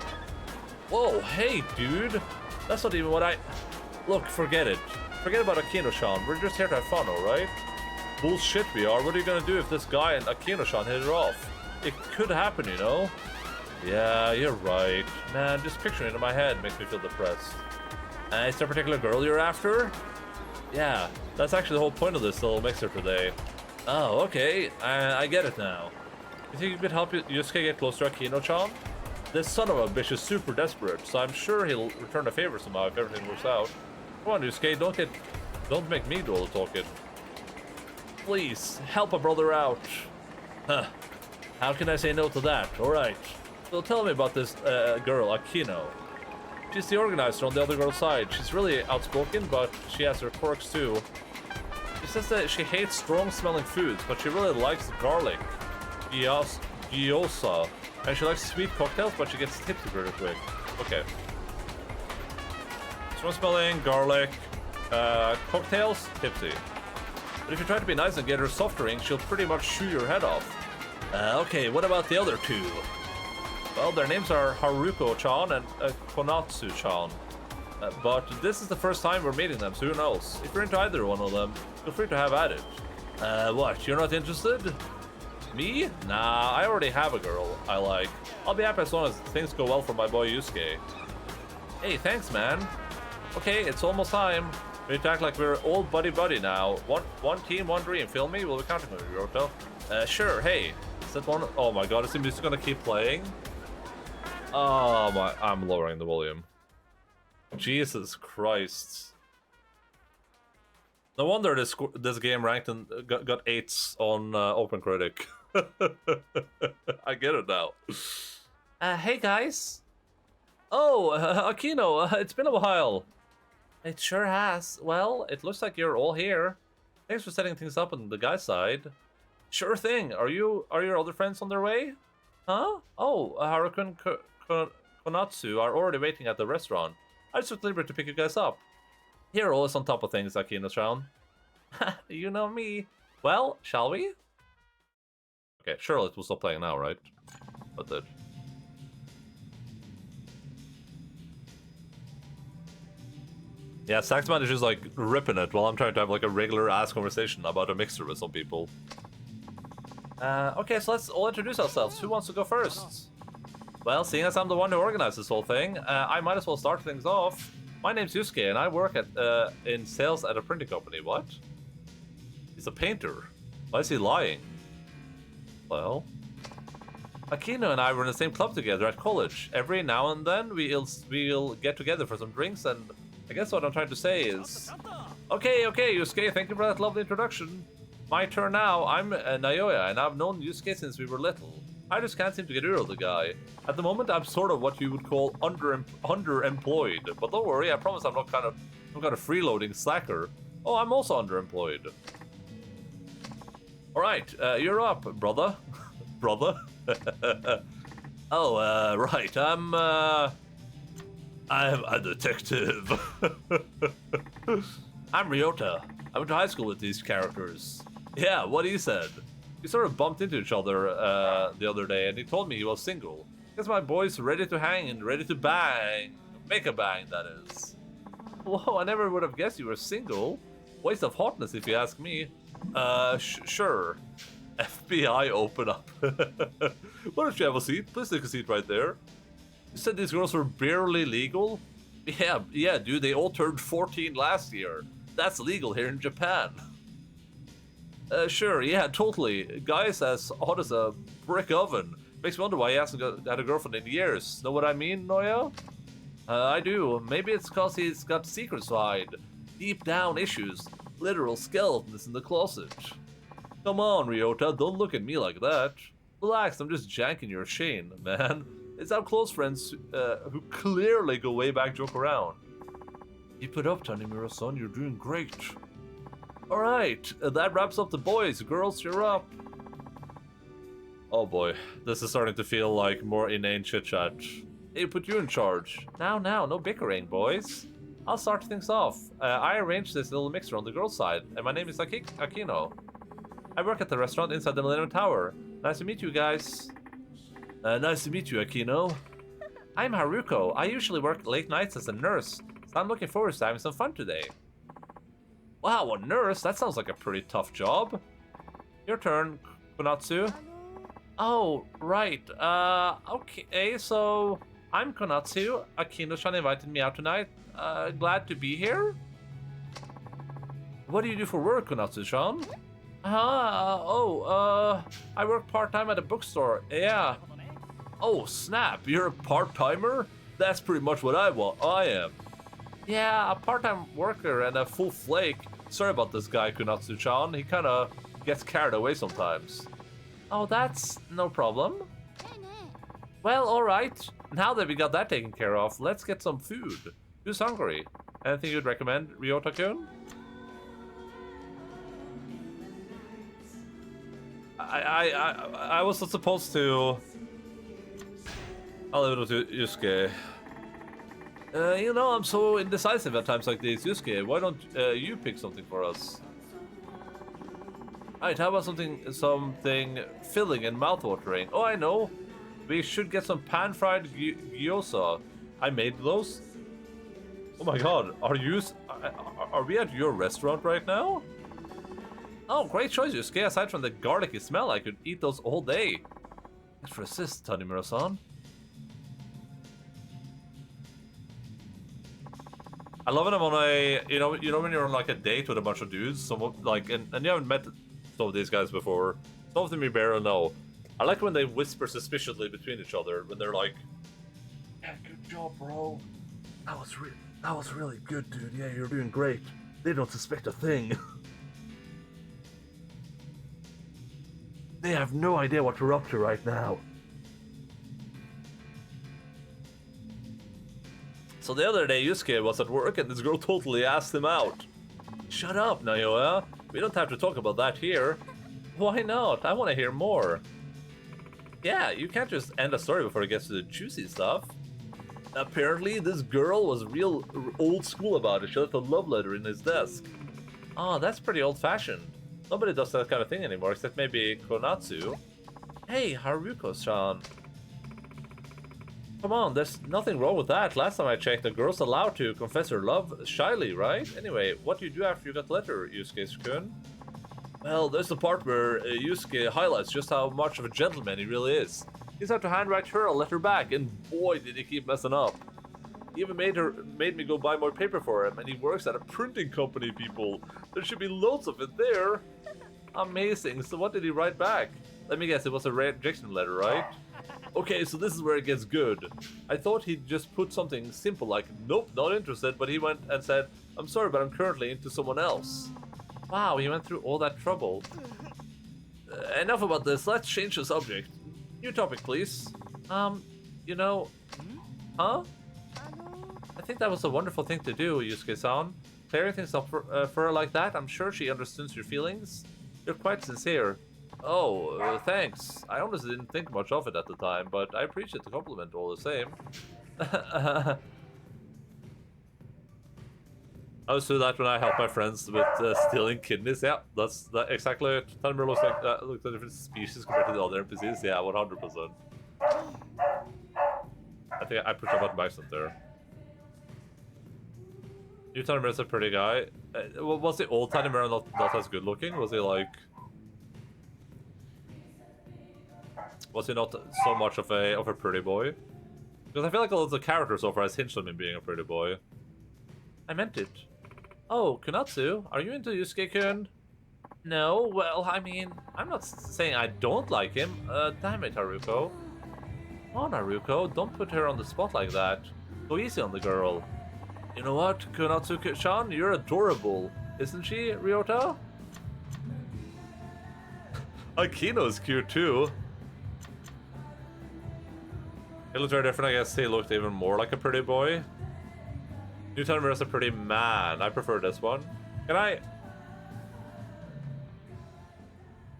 Whoa, hey, dude. That's not even what I... Look, forget it. Forget about Akino-chan. We're just here to have fun, alright? Bullshit we are. What are you gonna do if this guy and Akino-chan hit it off? It could happen, you know? Yeah, you're right. Man, just picturing it in my head makes me feel depressed. Is there a particular girl you're after? Yeah, that's actually the whole point of this little mixer today. Oh, okay, I get it now. You think you could help Yusuke get closer to Akino-chan? This son of a bitch is super desperate, so I'm sure he'll return a favor somehow if everything works out. Come on, Yusuke, don't make me do all the talking. Please, help a brother out. Huh. How can I say no to that? Alright. So tell me about this girl, Akino. She's the organizer on the other girl's side. She's really outspoken, but she has her quirks too. She says that she hates strong-smelling foods, but she really likes garlic. Gyoza. And she likes sweet cocktails, but she gets tipsy very quick. Okay. Strong-smelling, garlic, cocktails, tipsy. But if you try to be nice and get her soft drink, she'll pretty much chew your head off. Okay, what about the other two? Well, their names are Haruko-chan and Konatsu-chan. But this is the first time we're meeting them, so who knows? If you're into either one of them, feel free to have at it. What, you're not interested? Me? Nah, I already have a girl I like. I'll be happy as long as things go well for my boy Yusuke. Hey, thanks, man. Okay, it's almost time. We need to act like we're all buddy-buddy now. One team, one dream. Feel me? We'll be counting on you, Ryoto. Sure, hey. Is that one? Oh my god, is the music gonna keep playing? Oh my, I'm lowering the volume. Jesus Christ. No wonder this game ranked and got 8s on OpenCritic. I get it now. Hey guys. Oh, Akino, it's been a while. It sure has. Well, it looks like you're all here. Thanks for setting things up on the guy's side. Sure thing. Are your other friends on their way? Huh? Oh, Haruko and Konatsu are already waiting at the restaurant. I just took the liberty to pick you guys up. You're always on top of things, Akino-chan. You know me. Well, shall we? Okay, surely it will stop playing now, right? But it. Yeah, Saxman is just like ripping it while I'm trying to have like a regular ass conversation about a mixer with some people. Okay, so let's all introduce ourselves. Who wants to go first? Well, seeing as I'm the one who organized this whole thing, I might as well start things off. My name's Yusuke, and I work at in sales at a printing company. What? He's a painter. Why is he lying? Well, Akino and I were in the same club together at college. Every now and then, we'll get together for some drinks, and I guess what I'm trying to say is... Okay, Yusuke, thank you for that lovely introduction. My turn now. I'm Naoya, and I've known Yusuke since we were little. I just can't seem to get rid of the guy. At the moment, I'm sort of what you would call underemployed. But don't worry, I promise I'm not some kind of freeloading slacker. Oh, I'm also underemployed. Alright, you're up, brother. Brother? Oh, right, I'm a detective. I'm Ryota. I went to high school with these characters. Yeah, what he said. We sort of bumped into each other the other day, and he told me he was single. Guess my boy's ready to hang and ready to bang. Make a bang, that is. Whoa, I never would have guessed you were single. Waste of hotness, if you ask me. Sure. FBI, open up. Why don't you have a seat? Please take a seat right there. You said these girls were barely legal? Yeah, dude, they all turned 14 last year. That's legal here in Japan. Sure, yeah, totally. Guy's as hot as a brick oven. Makes me wonder why he hasn't had a girlfriend in years. Know what I mean, Noya? I do. Maybe it's cause he's got secrets to hide. Deep down issues. Literal skeletons in the closet. Come on, Ryota, don't look at me like that. Relax, I'm just janking your chain, man. It's our close friends who clearly go way back joke around. Keep it up, Tanimura-san, you're doing great. Alright, that wraps up the boys. Girls, you're up. Oh boy, this is starting to feel like more inane chit-chat. Hey, put you in charge. Now, no bickering, boys. I'll start things off. I arranged this little mixer on the girls' side, and my name is Akino. I work at the restaurant inside the Millennium Tower. Nice to meet you guys. Nice to meet you, Akino. I'm Haruko. I usually work late nights as a nurse, so I'm looking forward to having some fun today. Wow, a nurse? That sounds like a pretty tough job. Your turn, Konatsu. Oh, right. Okay, so I'm Konatsu. Akino-chan invited me out tonight. Glad to be here. What do you do for work, Konatsu-chan? I work part-time at a bookstore. Yeah. Oh, snap. You're a part-timer? That's pretty much what I am. Yeah, a part-time worker and a full flake. Sorry about this guy, Konatsu-chan. He kinda gets carried away sometimes. Oh, that's no problem. Well, alright. Now that we got that taken care of, let's get some food. Who's hungry? Anything you'd recommend, Ryota-kun? I was not supposed to... I'll leave it to Yusuke. You know, I'm so indecisive at times like these. Yusuke, why don't you pick something for us? Alright, how about something filling and mouth-watering? Oh, I know. We should get some pan-fried gyoza. I made those. Oh my god, are we at your restaurant right now? Oh, great choice, Yusuke. Aside from the garlicky smell, I could eat those all day. Thanks for assist, Tanimura-san. I love it. I'm on a, you know when you're on like a date with a bunch of dudes, some like, and you haven't met some of these guys before. Some of them you barely know. I like when they whisper suspiciously between each other when they're like, "Yeah, good job, bro. That was really good, dude. Yeah, you're doing great. They don't suspect a thing." They have no idea what we're up to right now. So the other day, Yusuke was at work and this girl totally asked him out. Shut up, Naoya. We don't have to talk about that here. Why not? I want to hear more. Yeah, you can't just end a story before it gets to the juicy stuff. Apparently, this girl was real old school about it. She left a love letter in his desk. Oh, that's pretty old-fashioned. Nobody does that kind of thing anymore, except maybe Konatsu. Hey, Haruko-chan. Come on, there's nothing wrong with that. Last time I checked, a girl's allowed to confess her love shyly, right? Anyway, what do you do after you got the letter, Yusuke-kun? Well, there's the part where Yusuke highlights just how much of a gentleman he really is. He's had to handwrite her a letter back, and boy did he keep messing up. He even made me go buy more paper for him, and he works at a printing company, people. There should be loads of it there. Amazing. So what did he write back? Let me guess, it was a rejection letter, right? Okay, so this is where it gets good. I thought he'd just put something simple like, nope, not interested, but he went and said, I'm sorry, but I'm currently into someone else. Wow, he went through all that trouble. Enough about this, let's change the subject. New topic, please. You know... Huh? I think that was a wonderful thing to do, Yusuke-san. Clearing things up for her like that, I'm sure she understands your feelings. You're quite sincere. Oh, thanks. I honestly didn't think much of it at the time, but I appreciate the compliment all the same. I always do that when I help my friends with stealing kidneys. Yeah, that's exactly it. Tanimura looks like a different species compared to the other NPCs. Yeah, 100%. I think I pushed a button by accident there. New Tanimura's a pretty guy. Was the old Tanimura not as good looking? Was he like... Was he not so much of a pretty boy? Because I feel like a lot of the characters so far has hinged on him being a pretty boy. I meant it. Oh, Kunatsu, are you into Yusuke-kun? No, well, I mean, I'm not saying I don't like him. Damn it, Haruko. Come on, Haruko, don't put her on the spot like that. Go easy on the girl. You know what, Kunatsu-chan, you're adorable. Isn't she, Ryota? Akino's cute too. He looked very different. I guess he looked even more like a pretty boy. New Tanimura's a pretty man. I prefer this one. Can I?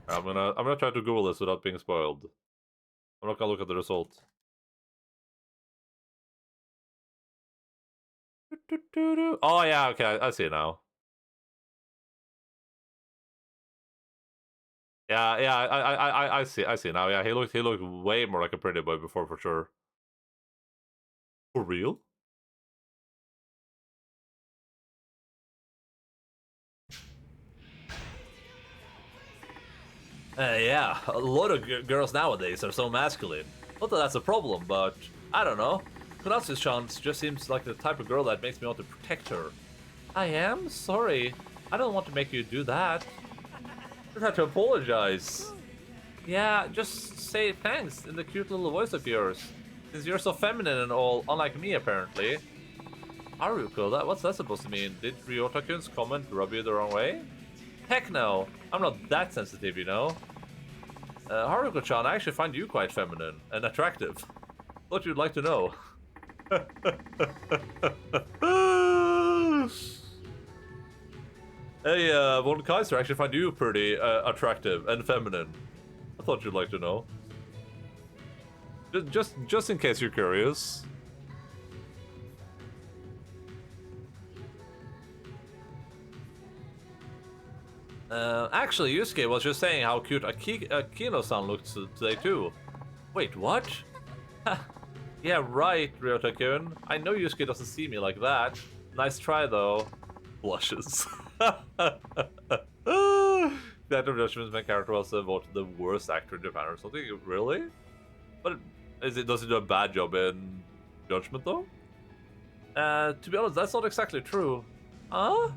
I'm gonna try to Google this without being spoiled. I'm not gonna look at the result. Oh yeah, okay, I see it now. Yeah, I see now. Yeah, he looked way more like a pretty boy before for sure. For real? Yeah, a lot of girls nowadays are so masculine. Not that that's a problem, but I don't know. Kunatsu-chan just seems like the type of girl that makes me want to protect her. I am? Sorry. I don't want to make you do that. You have to apologize. Yeah, just say thanks in the cute little voice of yours. Since you're so feminine and all, unlike me apparently. Haruko, what's that supposed to mean? Did Ryota-kun's comment rub you the wrong way? Heck no! I'm not that sensitive, you know. Haruko-chan, I actually find you quite feminine and attractive. Thought you'd like to know. Hey, Von Kaiser, I actually find you pretty attractive and feminine. I thought you'd like to know. Just in case you're curious. Actually, Yusuke was just saying how cute Akino-san looked today too. Wait, what? Yeah, right, Ryota-kun. I know Yusuke doesn't see me like that. Nice try, though. Blushes. The actor of Judgment's main character was voted the worst actor in Japan or something. Really? But does he do a bad job in Judgment, though? To be honest, that's not exactly true. Huh?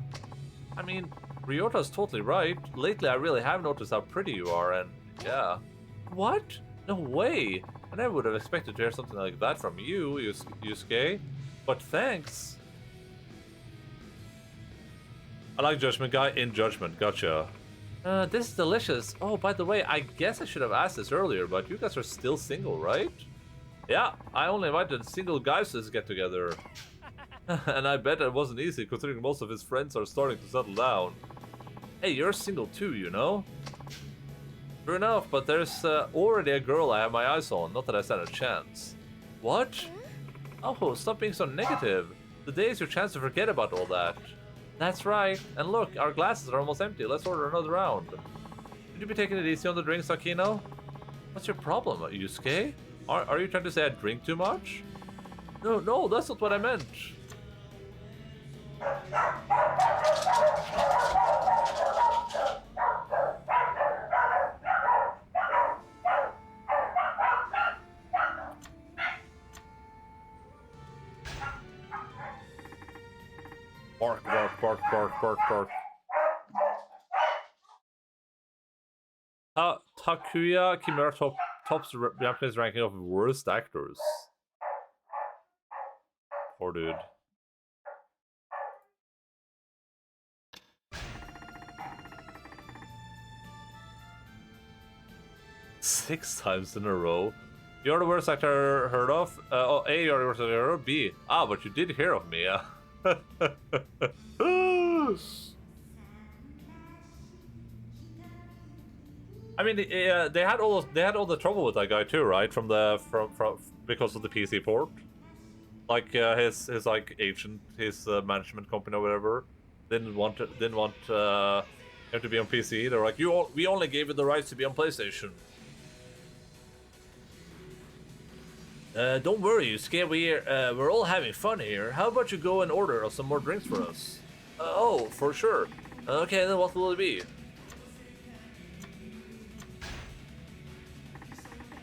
I mean, Ryota's totally right. Lately, I really have noticed how pretty you are, and yeah. What? No way! I never would have expected to hear something like that from you, Yusuke. But thanks. I like Judgment Guy in Judgment, gotcha. This is delicious. Oh, by the way, I guess I should have asked this earlier, but you guys are still single, right? Yeah, I only invited single guys to this get-together. And I bet it wasn't easy, considering most of his friends are starting to settle down. Hey, you're single too, you know? True enough, but there's already a girl I have my eyes on, not that I stand a chance. What? Oh, stop being so negative. Today is your chance to forget about all that. That's right. And look, our glasses are almost empty. Let's order another round. Should you be taking it easy on the drinks, Akino? What's your problem, Yusuke? Are you trying to say I drink too much? No, that's not what I meant. Bark, bark, bark, bark, bark, bark. Takuya Kimura tops Japanese ranking of worst actors. Poor dude. Six times in a row. You're the worst actor heard of? A, you're the worst actor heard of. B, but you did hear of me. I mean, they had all the trouble with that guy too, right? From because of the PC port, like his like agent, his management company or whatever, didn't want him to be on PC. They're like, we only gave you the rights to be on PlayStation. Don't worry, Yusuke, we're all having fun here. How about you go and order some more drinks for us? Oh, for sure. Okay, then what will it be?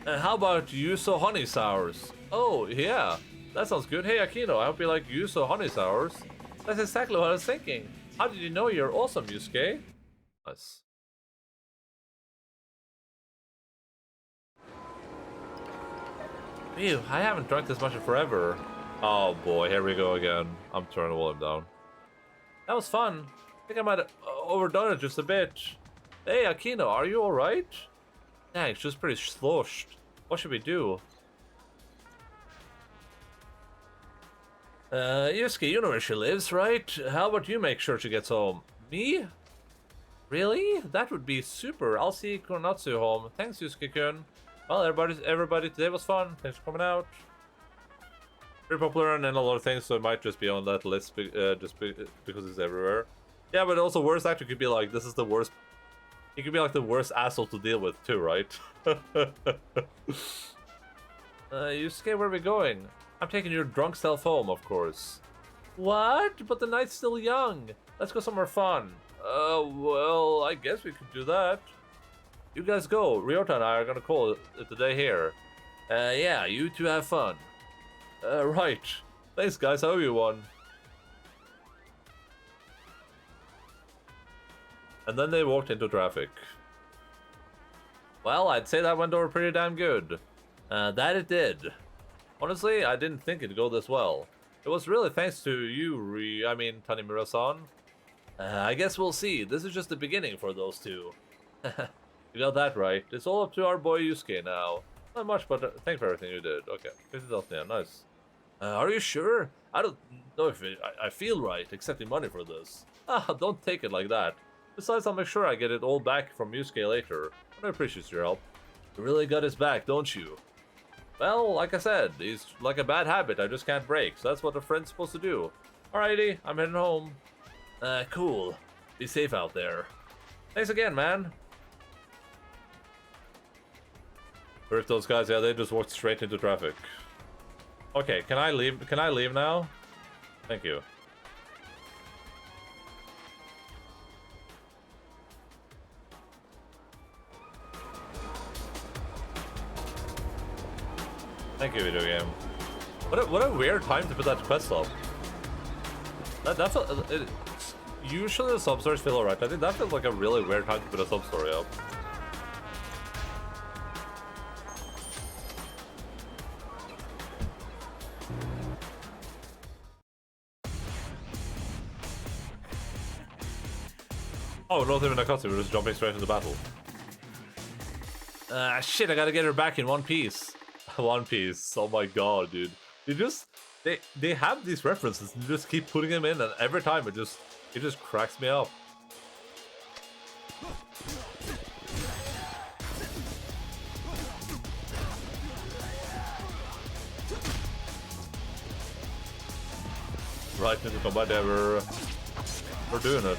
How about Yuso honey sours? Oh, yeah, that sounds good. Hey, Akino, I hope you like Yuso honey sours. That's exactly what I was thinking. How did you know you're awesome, Yusuke? Nice. Ew, I haven't drunk this much in forever. Oh boy, here we go again. I'm turning the volume down. That was fun. I think I might have overdone it just a bit. Hey, Akino, are you alright? Thanks, just pretty sloshed. What should we do? Yusuke, you know where she lives, right? How about you make sure she gets home? Me? Really? That would be super. I'll see Konatsu home. Thanks, Yusuke-kun. Well, everybody today was fun. Thanks for coming out. Very popular and in a lot of things, so it might just be on that list just because it's everywhere. Yeah, but also worst actor could be like, this is the worst. He could be like the worst asshole to deal with too, right? Yusuke, where are we going? I'm taking your drunk self home, of course. What? But the night's still young. Let's go somewhere fun. Well, I guess we could do that. You guys go. Ryota and I are gonna call it the day here. Yeah, you two have fun. Right. Thanks, guys. I owe you one. And then they walked into traffic. Well, I'd say that went over pretty damn good. That it did. Honestly, I didn't think it'd go this well. It was really thanks to you, Tanimura-san. I guess we'll see. This is just the beginning for those two. You got that right. It's all up to our boy Yusuke now. Not much, but thanks for everything you did. Okay, 50,000 yen, nice. Are you sure? I don't know if I feel right accepting money for this. Don't take it like that. Besides, I'll make sure I get it all back from Yusuke later. I appreciate your help. You really got his back, don't you? Well, like I said, he's like a bad habit I just can't break, so that's what a friend's supposed to do. Alrighty, I'm heading home. Cool. Be safe out there. Thanks again, man. Or if those guys, yeah, they just walked straight into traffic. Okay, can I leave? Can I leave now? Thank you. Thank you, video game. What a weird time to put that quest up. Usually the sub stories feel alright. I think that feels like a really weird time to put a sub story up. Oh, not even a cutscene, we're just jumping straight into battle. Shit, I gotta get her back in one piece. One Piece. Oh my god, dude. They have these references and just keep putting them in, and every time it just cracks me up. Right into combat, yeah, we're doing it.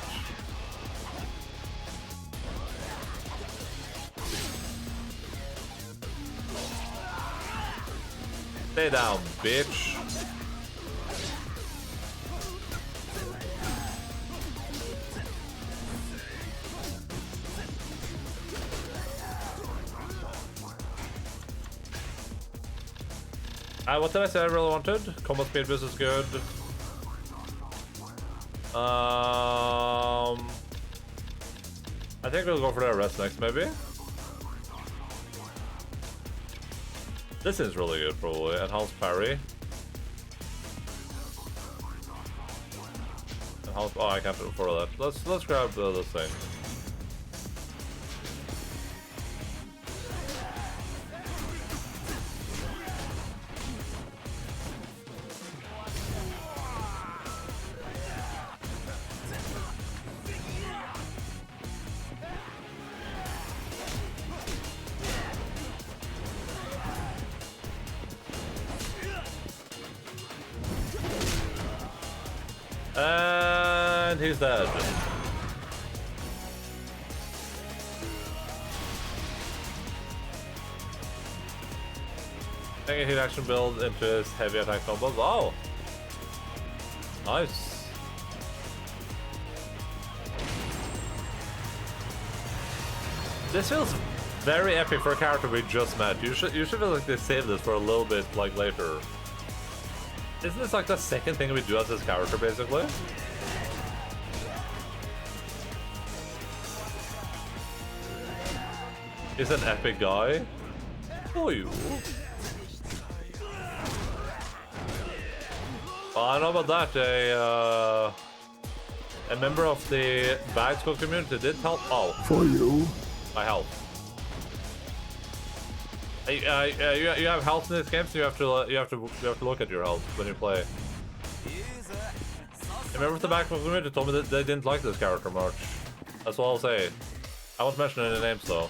Stay down, bitch. What did I say I really wanted? Combat speed boost is good. I think we'll go for the arrest next, maybe. This is really good, probably. Enhanced parry. Enhanced. Oh, I can't afford that. Let's grab this thing. And he's dead. Taking hit action build into his heavy attack combos. Oh! Nice. This feels very epic for a character we just met. You should feel like they saved this for a little bit like later. Isn't this like the second thing we do as this character, basically? He's an epic guy. Oh, you. I don't know about that. A member of the bad school community did help. Oh, For you. my health. You have health in this game, so you have to look at your health when you play. A member of the back school community told me that they didn't like this character much. That's all I'll say. I won't mention any names though,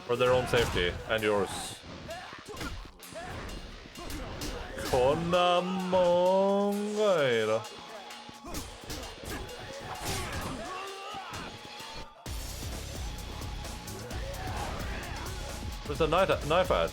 for their own safety and yours. Konamongaira. There's a knife edge.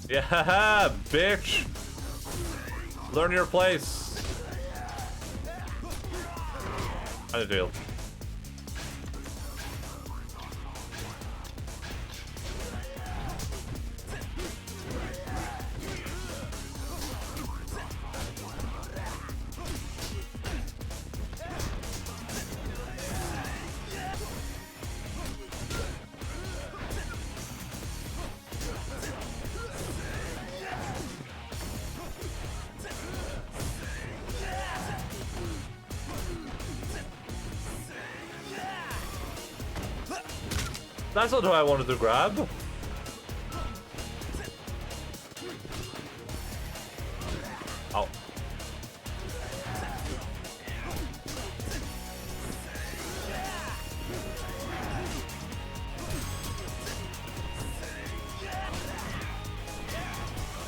Yeah, bitch! Learn your place. I need to heal. That's not who I wanted to grab. Oh.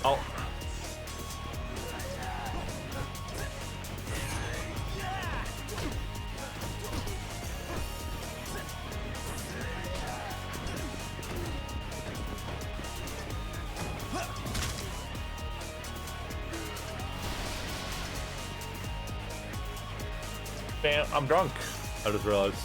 Oh. Damn, I'm drunk. I just realized.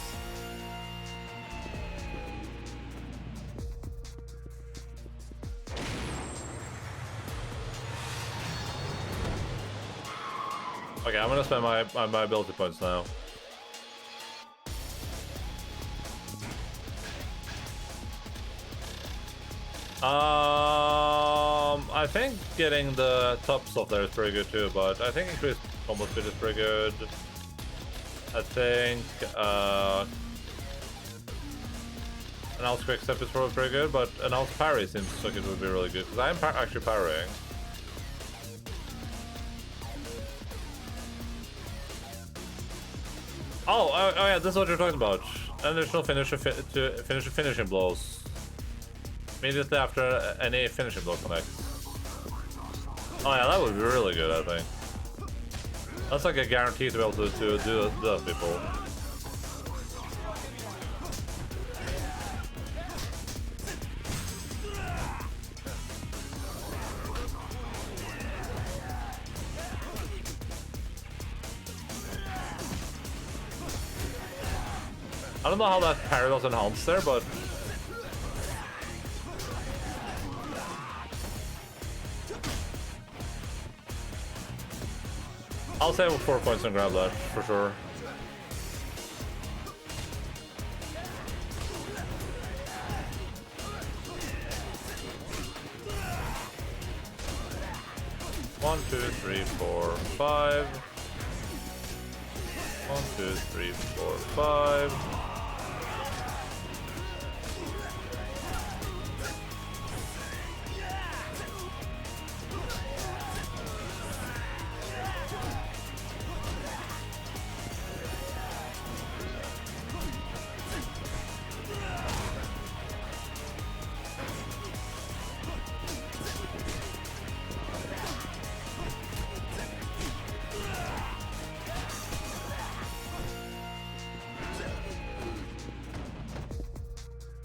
Okay, I'm gonna spend my ability points now. I think getting the top stuff there is pretty good too, but I think increased combo speed is pretty good. I think announced quick step is probably pretty good, but announced parry seems like it would be really good because I'm actually parrying. Oh yeah, this is what you're talking about. An additional finisher to finish finishing blows immediately after any finishing blow connects. Oh yeah, that would be really good, I think. That's like a guarantee to be able to do that, people. I don't know how that parry was enhanced there, but I'll save 4 points and grab that for sure. One, two, three, four, five. 1, 2, 3, 4, 5.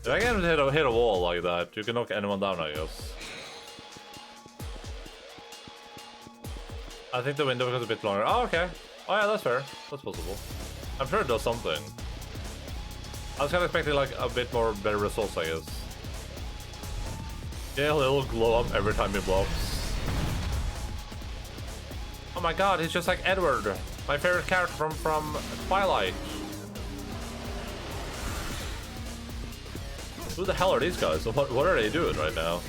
If I can hit a wall like that, you can knock anyone down, I guess. I think the window becomes a bit longer. Oh, okay. Oh yeah, that's fair. That's possible. I'm sure it does something. I was kind of expecting like a bit more better results, I guess. Yeah, it'll glow up every time he blocks. Oh my god, he's just like Edward, my favorite character from Twilight. Who the hell are these guys? What are they doing right now?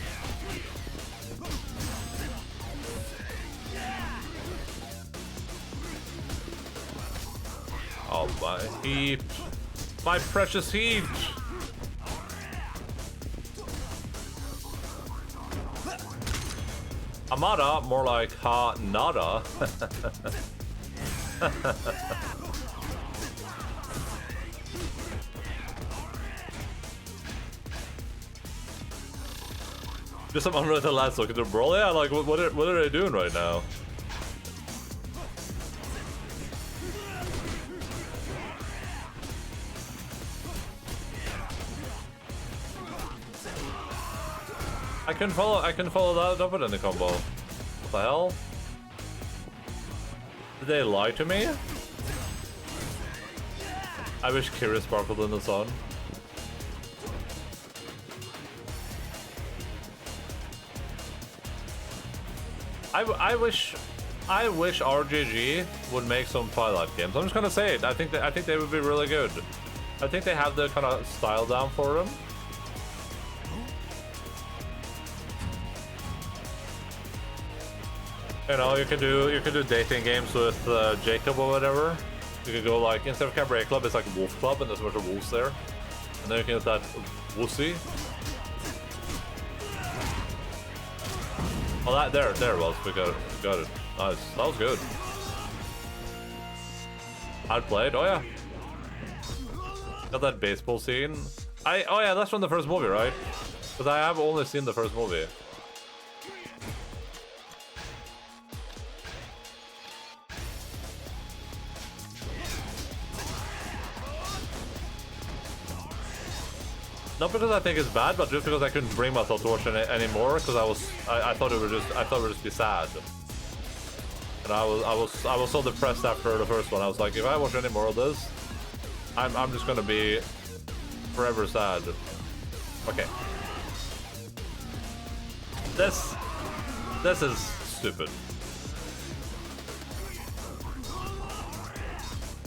Oh my heat. My precious heat. Amada, more like ha nada. Just some unrelated lads looking to brawl. Yeah, like what are they doing right now? I couldn't follow that up with any combo. What the hell? Did they lie to me? I wish Kira sparkled in the sun. I wish RGG would make some Twilight games. I'm just gonna say it. I think they would be really good. I think they have the kind of style down for them. You know, you could do dating games with Jacob or whatever. You could go like, instead of Cabaret Club, it's like Wolf Club, and there's a bunch of wolves there. And then you can get that Wussy. Oh, that there it was. We got it. Nice. That was good. Outplayed. Oh yeah. Got that baseball scene. Oh yeah, that's from the first movie, right? Because I have only seen the first movie. Not because I think it's bad, but just because I couldn't bring myself to watch it anymore, because I thought it would just be sad. And I was so depressed after the first one. I was like, if I watch any more of this, I'm just gonna be forever sad. Okay. This is stupid.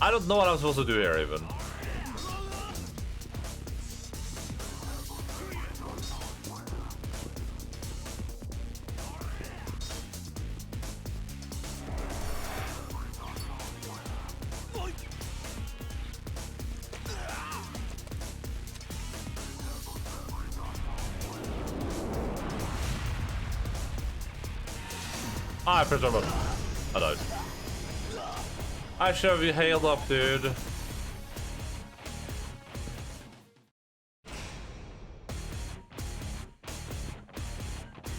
I don't know what I'm supposed to do here even. I pressed on button. I died. I should have healed up, dude.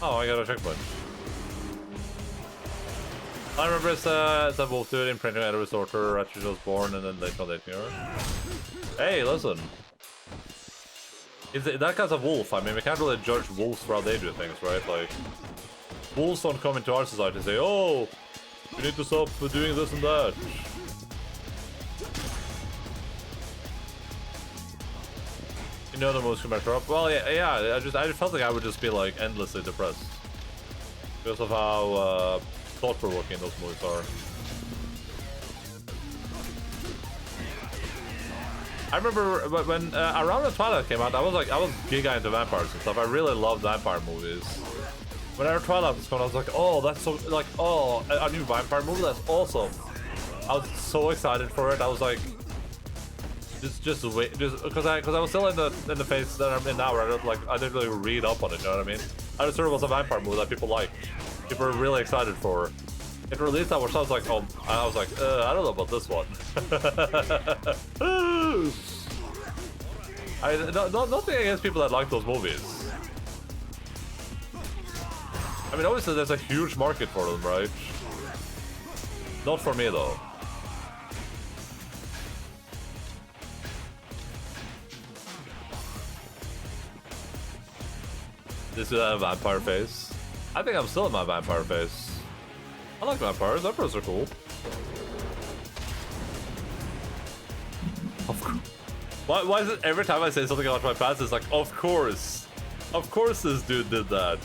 Oh, I got a checkpoint. I remember it's a wolf dude imprinting at a resorter after she was born, and then they called it her. Hey, listen. That guy's a wolf. I mean, we can't really judge wolves for how they do things, right? Like, wolves don't come into our society and say, oh, you need to stop doing this and that. You know the most commercial up? Well, yeah, I just felt like I would just be like endlessly depressed. Because of how thought-provoking those movies are. I remember when around the Twilight came out, I was giga into vampires and stuff. I really loved vampire movies. Whenever Twilight was coming, I was like, oh, that's so, like, oh, a new vampire movie, that's awesome. I was so excited for it. I was like, just wait, because I was still in the phase that I'm in now, where I didn't really read up on it. You know what I mean? I just heard it was a vampire movie that people like. People were really excited for. It released, I was like, oh, I was like, I don't know about this one. Nothing against people that like those movies. I mean, obviously there's a huge market for them, right? Not for me, though. This is a vampire face. I think I'm still in my vampire face. I like vampires. Vampires are cool. Of course. Why is it every time I say something about my past, it's like, of course. Of course this dude did that.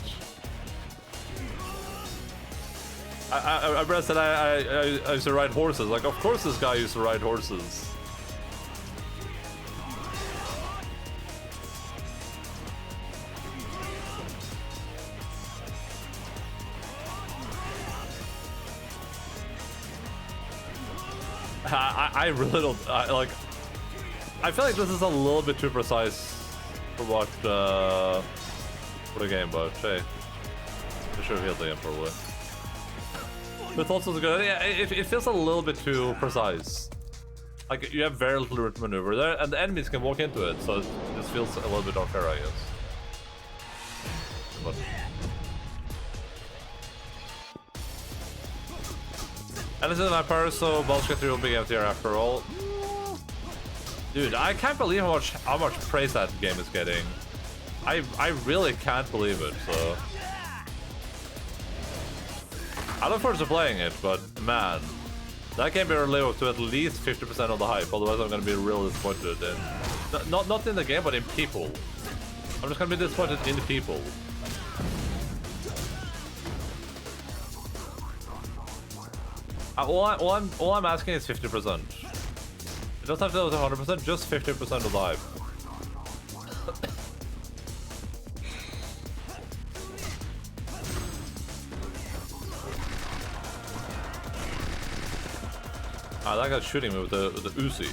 I remember said I used to ride horses. Like, of course this guy used to ride horses. I really don't like. I feel like this is a little bit too precise for what for the game, but hey, I should have healed the game probably. But also good. Yeah, it feels a little bit too precise. Like you have very little room to maneuver there, and the enemies can walk into it, so it just feels a little bit unfair, I guess. But and this is my power, so balls get through will be emptier after all. Dude, I can't believe how much praise that game is getting. I really can't believe it, so... I look forward to playing it, but man, that game better live up to at least 50% of the hype, otherwise I'm gonna be real disappointed in... Not in the game, but in people. I'm just gonna be disappointed in the people. All I'm asking is 50%. It doesn't have to go to 100%, just 50% of the hype. Ah, that guy's shooting me with the Uzi.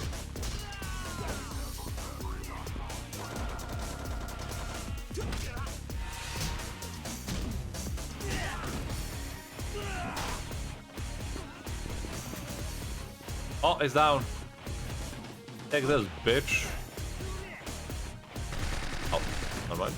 Oh, he's down. Take this, bitch. Oh, never mind.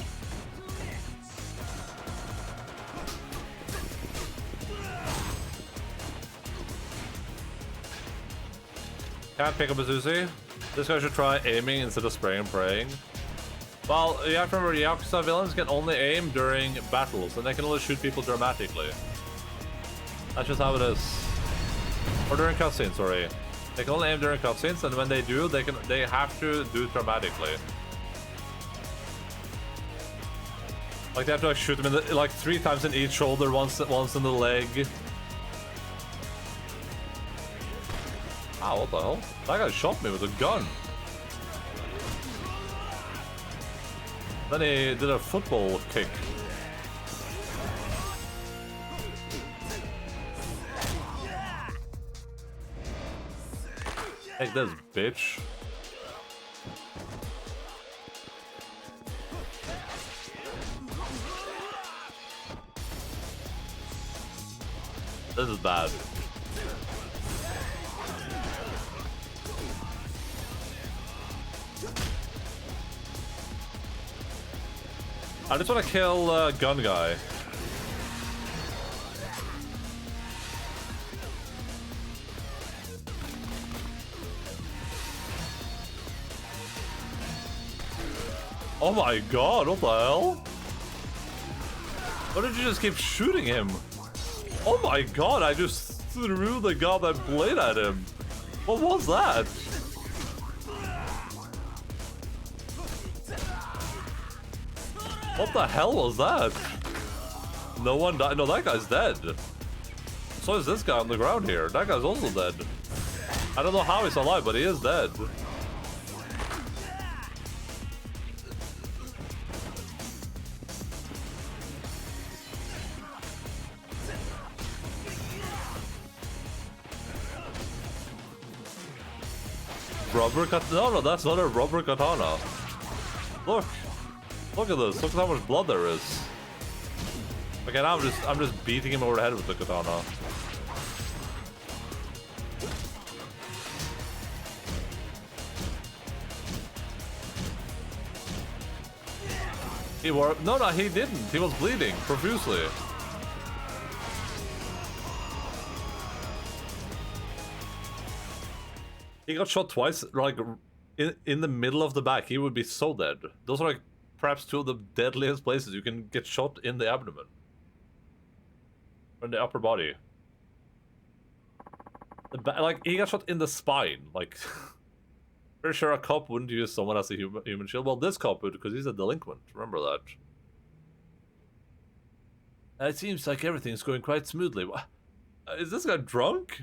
Can't pick up a Uzi. This guy should try aiming instead of spraying and praying. Well, you have to remember, Yakuza villains can only aim during battles, and they can only shoot people dramatically. That's just how it is. Or during cutscenes, sorry. They can only aim during cutscenes, and when they do, they have to do it dramatically. Like they have to like shoot them in the, like 3 times in each shoulder, once in the leg. Ow, what the hell? That guy shot me with a gun. Then he did a football kick. Take this, bitch. This is bad. I just want to kill gun guy. Oh my god, what the hell? Why did you just keep shooting him? Oh my god, I just threw the goddamn blade at him. What was that? What the hell was that? No one died. No, that guy's dead. So is this guy on the ground here. That guy's also dead. I don't know how he's alive, but he is dead. Rubber katana? No, that's not a rubber katana. Look. Look at this. Look at how much blood there is. Okay, now I'm just beating him over the head with the katana. He wore... No, he didn't. He was bleeding profusely. He got shot twice, like, in the middle of the back. He would be so dead. Those are, like, perhaps 2 of the deadliest places you can get shot in the abdomen. Or in the upper body. Like, he got shot in the spine. Like, pretty sure a cop wouldn't use someone as a human shield. Well, this cop would, because he's a delinquent. Remember that. It seems like everything's going quite smoothly. Is this guy drunk?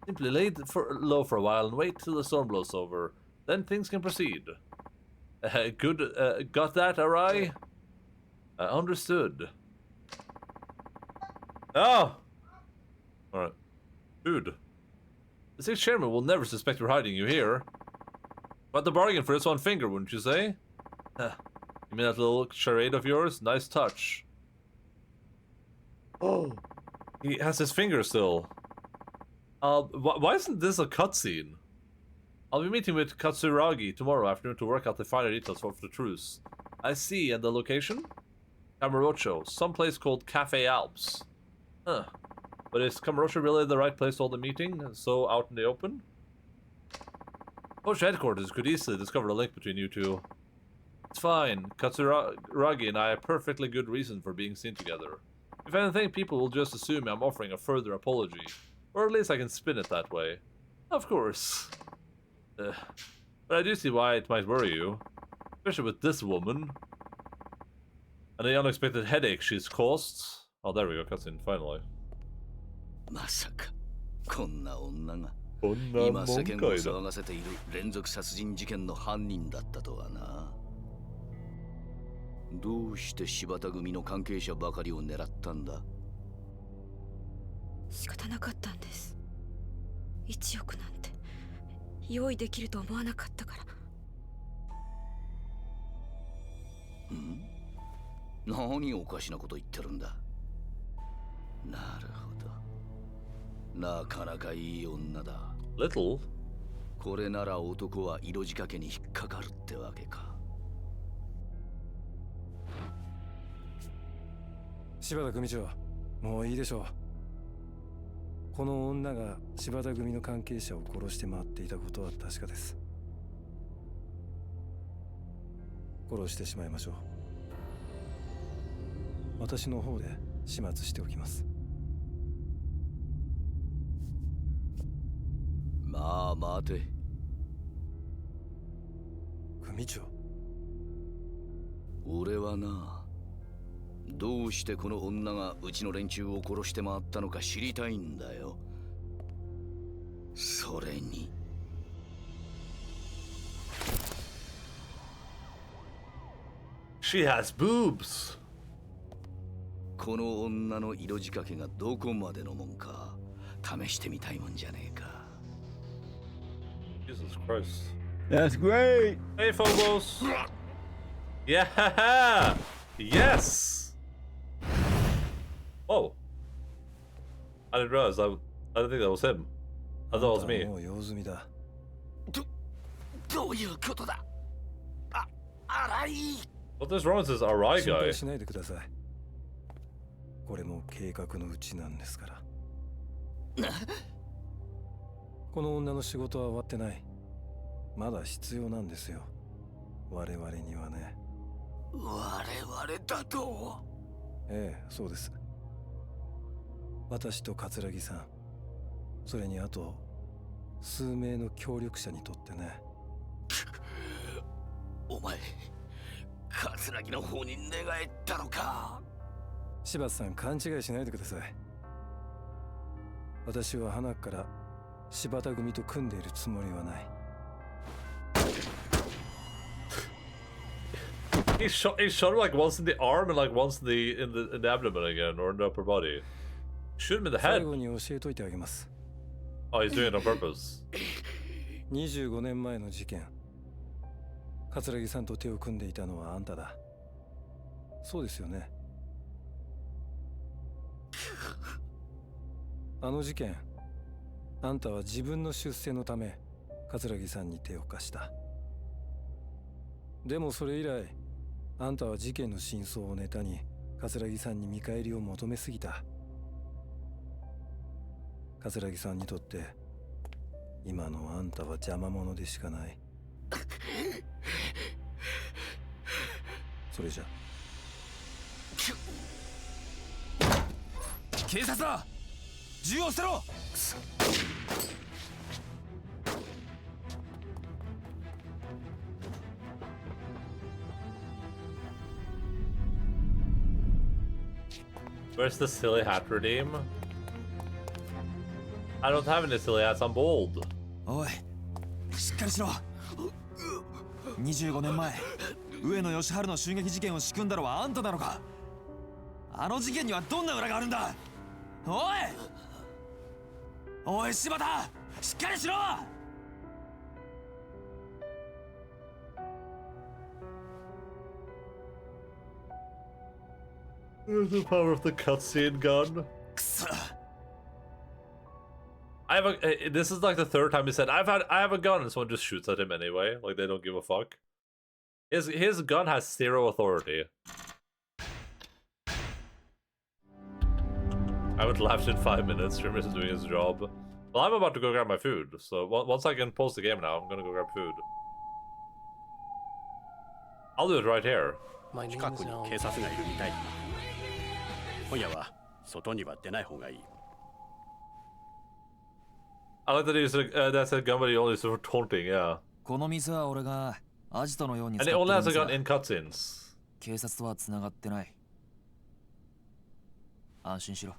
Simply lay low for a while and wait till the storm blows over. Then things can proceed. Good, got that, alright? Understood. Oh! Alright. Dude. The 6th chairman will never suspect we're hiding you here. But the bargain for this one finger, wouldn't you say? You mean that little charade of yours? Nice touch. Oh. He has his finger still. Why isn't this a cutscene? I'll be meeting with Katsuragi tomorrow afternoon to work out the finer details for the truce. I see, and the location? Kamurocho, someplace called Cafe Alps. Huh. But is Kamurocho really the right place to hold the meeting, so out in the open? Coach headquarters could easily discover a link between you two. It's fine. Katsuragi and I have perfectly good reason for being seen together. If anything, people will just assume I'm offering a further apology. Or at least I can spin it that way. Of course. But I do see why it might worry you. Especially with this woman. And the unexpected headache she's caused. Oh, there we go, cutscene, finally. まさかこんな女がこんなもん今世間をかいな。騒がせている連続殺人事件の犯人だったとはな。どうして柴田組の関係者ばかりを狙ったんだ。仕方なかったんです。1億なんて用意できると思わなかったから。ん？何おかしなこと言ってるんだ。なるほど。なかなかいい女だ。Little? これなら男は色仕掛けに引っかかるってわけか。柴田組長、もういいでしょう。この女が柴田組の関係者を殺して回っていたことは確かです。殺してしまいましょう。私の方で始末しておきます。まあ待て。組長。俺はな、どうしてこの女がうちの連中を殺して回ったのか知りたいんだよ。それに。She has boobs! この女の色仕掛けがどこまでのもんか試してみたいもんじゃねえか。Jesus Christ. That's great. Hey, Phobos! Yeah! Yes! Oh. I didn't realize I didn't think that was him. I thought it was me. もう用済みだ。どういうことだ。荒い。What is wrong with this Arai 心 guy? 配しないでください。これも計画のうちなんですから。この女の仕事は終わってない。まだ必要なんですよ。我々にはね。我々だと。ええ、そうです。私と桂木さん、それにあと数名の協力者にとってね。お前、桂木の方に寝返ったのか。柴田さん、勘違いしないでください。私は花から柴田組と組んでいるつもりはない。He shot him like once in the arm and like once in the abdomen again, or in the upper body. Shoot him in the 最 head. 後に教えといてあげます。Oh, he's doing it on purpose. 25年前の事件、桂木さんと手を組んでいたのはあんただ。そうですよね。あの事件、あんたは自分の出世のため桂木さんに手を貸した。でもそれ以来、あんたは事件の真相をネタに桂木さんに見返りを求めすぎた。桂木さんにとって今のあんたは邪魔者でしかない。それじゃ警察だ、銃を捨てろ。Where's the silly hat redeem? I don't have any silly hats, I'm bold. おい、しっかりしろ。25年前、上野義治の襲撃事件を仕組んだのはあんたなのか。あの事件にはどんな裏があるんだ。おい柴田、しっかりしろ。Where's the power of the cutscene gun? くそ。I have a. This is like the third time he said, I have a gun, and someone just shoots at him anyway. Like they don't give a fuck. His gun has zero authority. I haven't laughed in 5 minutes. Streamer is doing his job. Well, I'm about to go grab my food. So once I can pause the game now, I'm gonna go grab food. I'll do it right here. My name 近 is くに Al. 警察がいるみたいだな。今夜は外には出ない方がいい。I like that he's that's a gun, but he only uses for taunting. Yeah. この店は俺がアジトのように And 使 it って only る has a 店 gun だ。 in cutscenes. 警察とは繋がってない。安心しろ。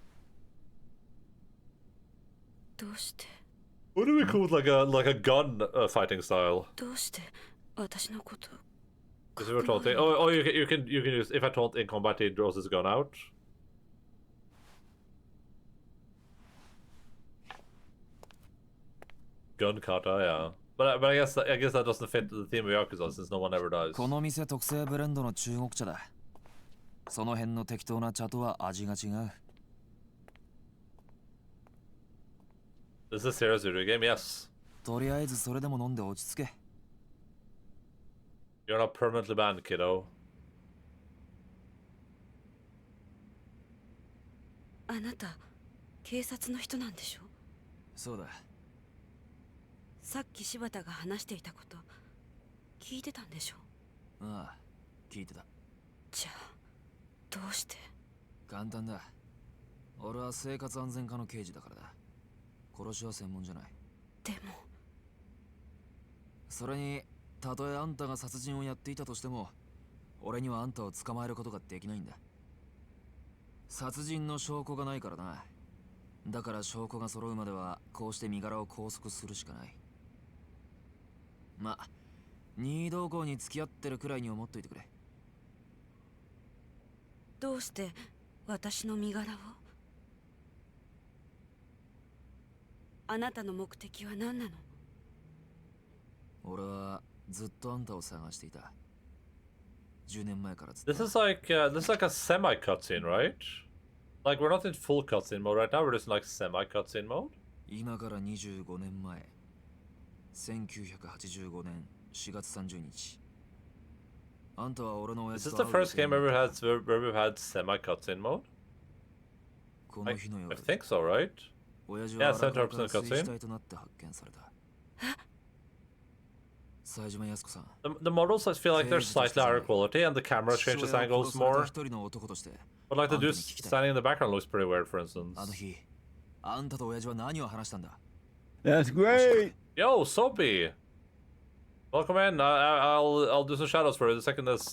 どうして What do we call it, like a gun fighting style? どうして私のこと Because you were taunting. Oh, you can use if I taunt in combat, he draws his gun out. Gun kata, yeah. But I guess that doesn't fit the theme of Yakuza since no one ever does. この店特製ブレンドの中国茶だ。その辺の適当な茶とは味が違う。This is a serious video game, yes. とりあえずそれでも飲んで落ち着け。You're not permanently banned, kiddo. あなた警察の人なんでしょそうだ。さっき柴田が話していたこと聞いてたんでしょああ、聞いてた。じゃあどうして簡単だ。俺は生活安全課の刑事だからだ。殺しは専門じゃない。でもそれに、たとえあんたが殺人をやっていたとしても、俺にはあんたを捕まえることができないんだ。殺人の証拠がないからな。だから証拠が揃うまではこうして身柄を拘束するしかない。まあ、任意同行に付き合ってるくらいに思っといてくれ。どうして私の身柄をあなたの目的は何なの俺はずっとあんたを探していた。10年前からずっ This と。 is like a semi cutscene, right? Like we're not in full cutscene mode right now. We're just in like semi cutscene mode. 今から25年前、1985年4月30日。あんたは俺の親 Is 父 this と the 会う first game 予定 ever だっ had where we've had semi cutscene mode? た。この日の I 夜、 think so, right? 親父 Yeah, は荒川 100% から水 cutscene. 死体となって発見された。冴島康子さん。 The models I feel like they're slightly higher quality and the camera 父 changes 親を angles 殺された more. 一人の男として But like the あんたに dude 聞きたい。 standing in the background looks pretty weird, for instance. あの日、あんたと親父は何を話したんだ？ That's great. Yo, Soapy! Welcome in. I'll do some shadows for you the second this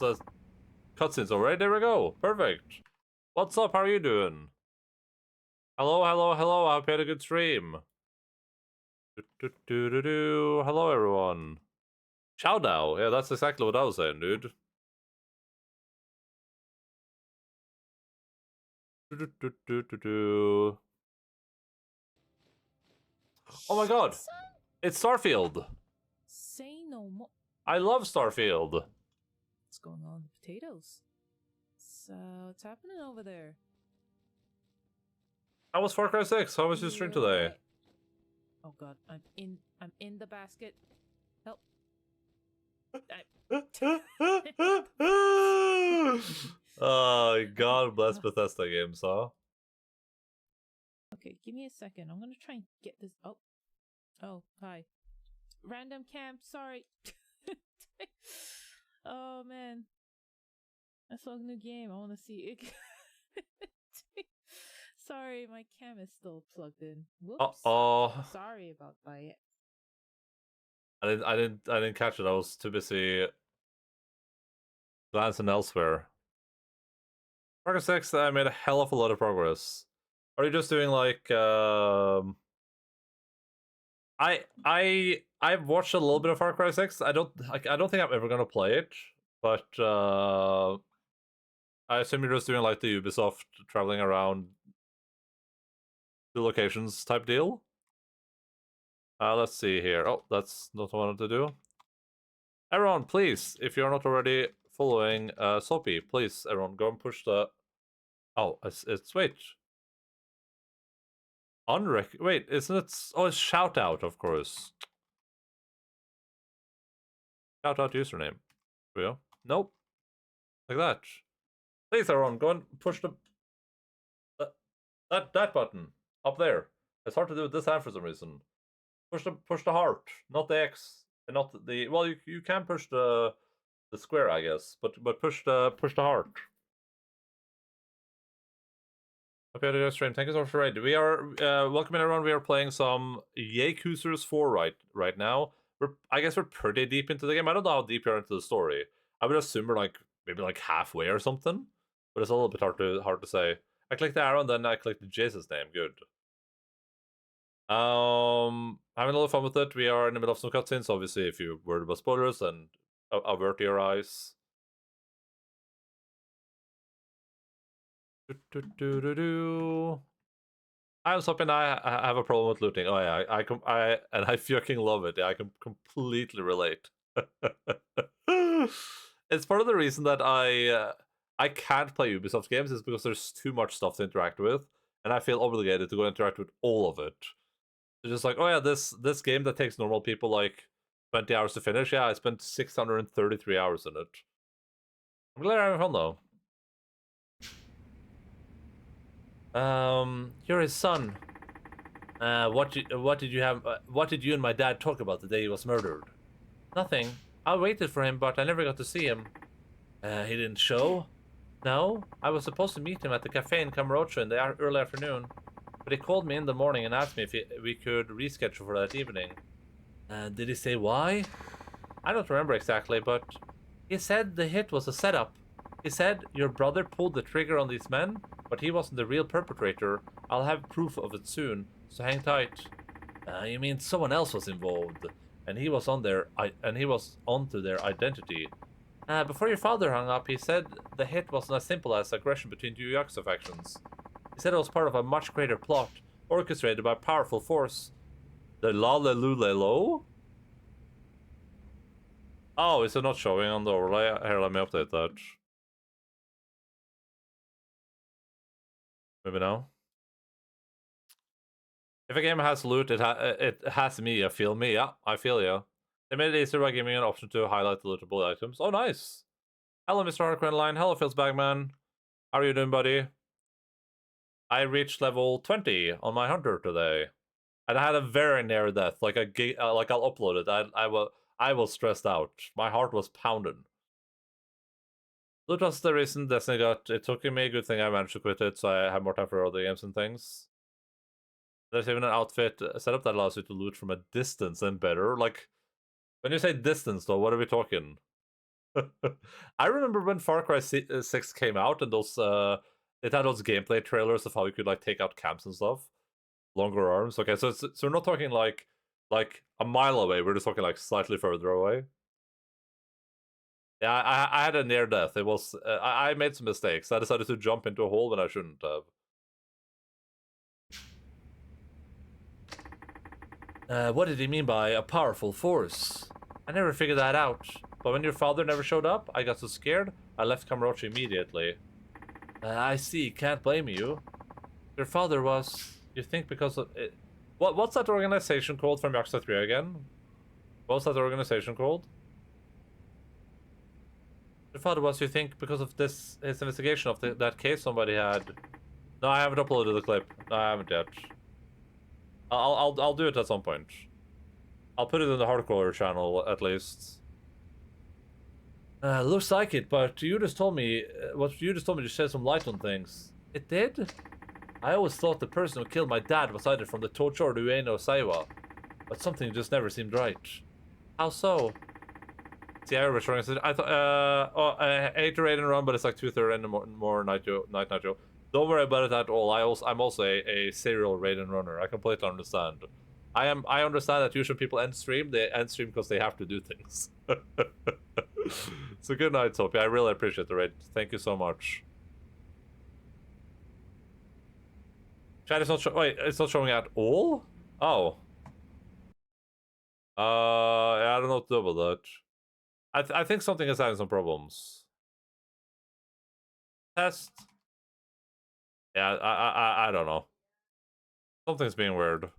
cutscene's over. Right, there we go. Perfect. What's up? How are you doing? Hello. I hope you had a good stream. Hello, everyone. Shout out. Yeah, that's exactly what I was saying, dude. Oh my god. It's Starfield. Say no more. I love Starfield. What's going on with potatoes? So what's happening over there? How was Far Cry 6? How was your stream You today? alright? Oh god, I'm in the basket. Help. Oh, God bless Bethesda games, huh? Okay, give me a second. I'm gonna try and get this. Oh, hi. Random camp. Sorry. Oh man, I saw a new game. I want to see it. Sorry, my cam is still plugged in. Whoops. Uh-oh. Sorry about that. I didn't catch it. I was too busy glancing elsewhere. Far Cry 6, I made a hell of a lot of progress. Are you just doing like I've watched a little bit of Far Cry 6. I don't think I'm ever gonna play it, but I assume you're just doing like the Ubisoft traveling around the locations type deal. Let's see here. Oh, that's not what I wanted to do. Everyone, please, if you're not already following Soapy, please, everyone, go and push the... Oh, it's wait. Wait, isn't it... Oh, it's shout out, of course. Shout out username. There we go. Nope. Like that. Please, everyone, go and push the... That button. Up there. It's hard to do with this hand for some reason. Push the heart, not the X, and not the... Well, you can push the the square, I guess. But push the heart. Okay, to go stream. Thank you so much for raid. We are welcome everyone. We are playing some Yakuza 4 right now. I guess we're pretty deep into the game. I don't know how deep you're into the story. I would assume we're like maybe like halfway or something, but it's a little bit hard to say. I clicked the arrow and then I clicked Jesus' name. Good. Having a lot of fun with it. We are in the middle of some cutscenes. Obviously, if you're worried about spoilers, then avert your eyes. I'm something I have a problem with looting. Oh yeah, I fucking love it. Yeah, I can completely relate. It's part of the reason that I can't play Ubisoft games is because there's too much stuff to interact with, and I feel obligated to go interact with all of it. It's just like, oh yeah, this game that takes normal people like 20 hours to finish. Yeah, I spent 633 hours in it. I'm glad I'm having fun though. You're his son. What did you and my dad talk about the day he was murdered? Nothing. I waited for him, but I never got to see him. He didn't show? No. I was supposed to meet him at the cafe in Camarocho in the early afternoon, but he called me in the morning and asked me if we could reschedule for that evening. Did he say why? I don't remember exactly, but he said the hit was a setup. He said, your brother pulled the trigger on these men, but he wasn't the real perpetrator. I'll have proof of it soon, so hang tight. You mean someone else was involved, and he was onto their identity. Before your father hung up, he said the hit wasn't as simple as aggression between two Yakuza factions. He said it was part of a much greater plot, orchestrated by a powerful force. The Lalelulelo? Oh, is it not showing on the overlay? Here, let me update that. Maybe now. If a game has loot, it has me. I feel me. Yeah, I feel you. They made it easier by giving me an option to highlight the lootable items. Oh, nice. Hello, Mr. Endaline. Hello, Phil's Bagman. How are you doing, buddy? I reached level 20 on my hunter today, and I had a very near death. Like I'll upload it. I was stressed out. My heart was pounding. Loot was the reason Destiny got. It took me a good thing I managed to quit it, so I have more time for other games and things. There's even an outfit setup that allows you to loot from a distance and better. Like, when you say distance, though, what are we talking? I remember when Far Cry 6 came out and those it had those gameplay trailers of how you could like take out camps and stuff. Longer arms. Okay, so we're not talking like a mile away. We're just talking like slightly further away. Yeah, I had a near death. It was I made some mistakes. I decided to jump into a hole when I shouldn't have. What did he mean by a powerful force? I never figured that out. But when your father never showed up, I got so scared, I left Camaroche immediately. I see, can't blame you. Your father was... You think because of... It... What's that organization called from Yakuza 3 again? What's that organization called? Your father was, you think, because of his investigation of that case somebody had... No, I haven't uploaded the clip. No, I haven't yet. I'll do it at some point. I'll put it in the hardcore channel, at least. Looks like it, but you just told me... what you just told me to shed some light on things. It did? I always thought the person who killed my dad was either from the Tocho or the Ueno Saiwa. But something just never seemed right. How so? See, I was trying to... I thought... I hate to raid and run, but it's like 2:30 in the more night, Joe. Don't worry about it at all. I'm also a serial raid and runner. I completely understand. I understand that usually people end stream. They end stream because they have to do things. So good night, Sophie. I really appreciate the raid. Thank you so much. Chat is not wait, it's not showing at all? Oh. Yeah, I don't know what to do about that. I think something is having some problems. Test. Yeah, I don't know. Something's being weird.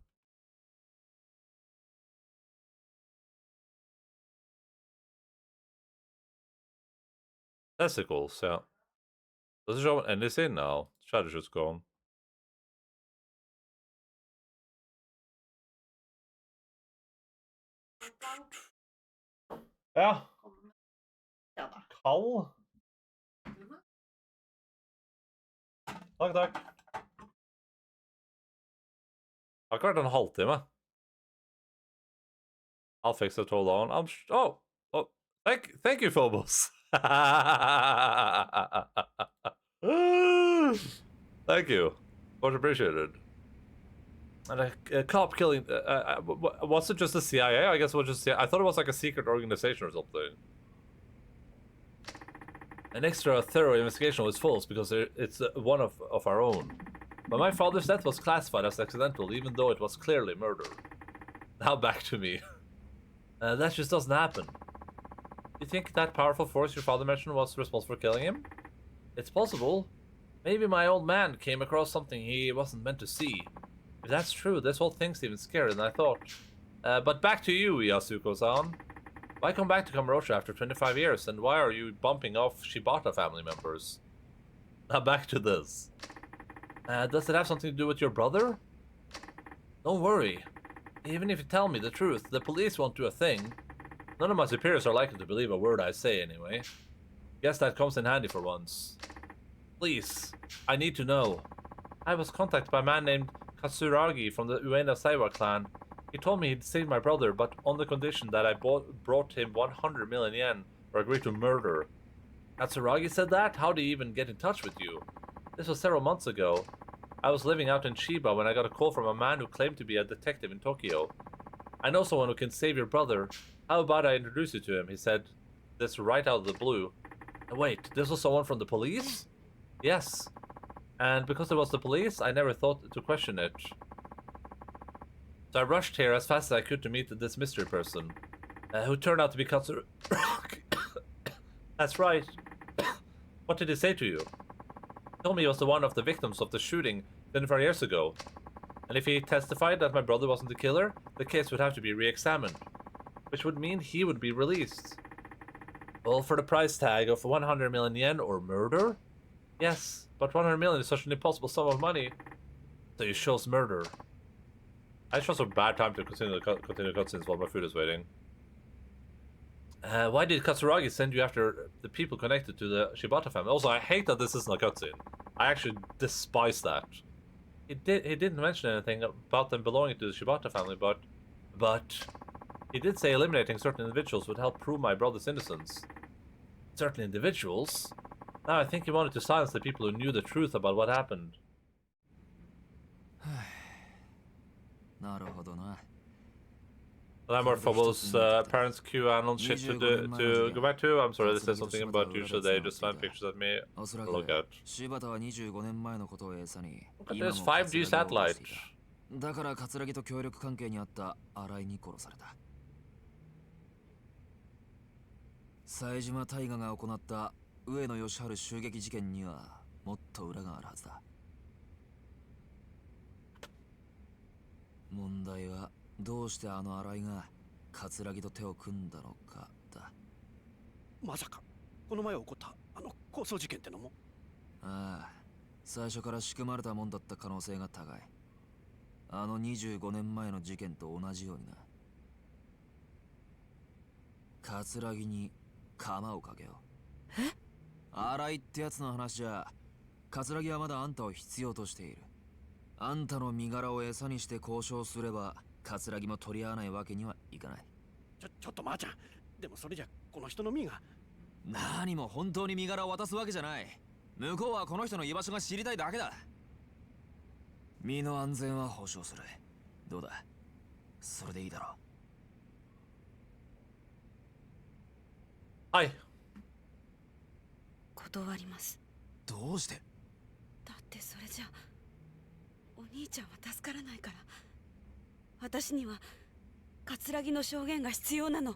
Testicles, yeah. Does it show anything? No. Chat is just gone. Ja. Halv? Takk, takk. Det har ikke vært en halvtime. I'll fix it, hold on. Oh, thank you, Phobos. Thank you. Much appreciated. And a cop killing... was it just the CIA? I guess it was just... I thought it was like a secret organization or something. An extra thorough investigation was false because it's one of our own. But my father's death was classified as accidental, even though it was clearly murder. Now back to me. That just doesn't happen. You think that powerful force your father mentioned was responsible for killing him? It's possible. Maybe my old man came across something he wasn't meant to see. If that's true, this whole thing's even scarier than I thought. But back to you, Yasuko-san. Why come back to Kamurocho after 25 years, and why are you bumping off Shibata family members? Now back to this. Does it have something to do with your brother? Don't worry. Even if you tell me the truth, the police won't do a thing. None of my superiors are likely to believe a word I say anyway. Guess that comes in handy for once. Please, I need to know. I was contacted by a man named Katsuragi from the Ueno Saiwa clan. He told me he'd save my brother, but on the condition that I brought him 100 million yen or agreed to murder. Katsuragi said that? How did he even get in touch with you? This was several months ago. I was living out in Chiba when I got a call from a man who claimed to be a detective in Tokyo. I know someone who can save your brother. How about I introduce you to him? He said this right out of the blue. Wait, this was someone from the police? Yes. And because it was the police, I never thought to question it. So I rushed here as fast as I could to meet this mystery person, who turned out to be Katsuru. That's right. What did he say to you? He told me he was the one of the victims of the shooting 25 years ago. And if he testified that my brother wasn't the killer, the case would have to be re-examined, which would mean he would be released. All for the price tag of 100 million yen or murder? Yes, but 100 million is such an impossible sum of money. So you chose murder. I chose a bad time to continue cutscenes while my food is waiting. Why did Katsuragi send you after the people connected to the Shibata family? Also, I hate that this isn't a cutscene. I actually despise that. He didn't mention anything about them belonging to the Shibata family, but he did say eliminating certain individuals would help prove my brother's innocence. Certain individuals? Now I think he wanted to silence the people who knew the truth about what happened. I'm more Phobos parents queue and on shit to go back to. I'm sorry, this says something about usually they just slam pictures at me. Look at. Look at this 5G satellite. だから桂木と協力関係にあった新井に殺された。冴島大河が行った上野義治襲撃事件にはもっと裏があるはずだ。問題はどうしてあの新井が桂木と手を組んだのかだ。まさかこの前起こったあの抗争事件ってのも？ああ、最初から仕組まれたもんだった可能性が高い。あの25年前の事件と同じようにな。桂木に鎌をかけよう。え？新井ってやつの話じゃ、桂木はまだあんたを必要としている。あんたの身柄を餌にして交渉すれば、桂木も取り合わないわけにはいかない。ちょっとまーちゃん、でもそれじゃこの人の身が。何も本当に身柄を渡すわけじゃない。向こうはこの人の居場所が知りたいだけだ。身の安全は保証する。どうだ？それでいいだろう。はい。断ります。どうして？だってそれじゃお兄ちゃんは助からないから。私には桂木の証言が必要なの。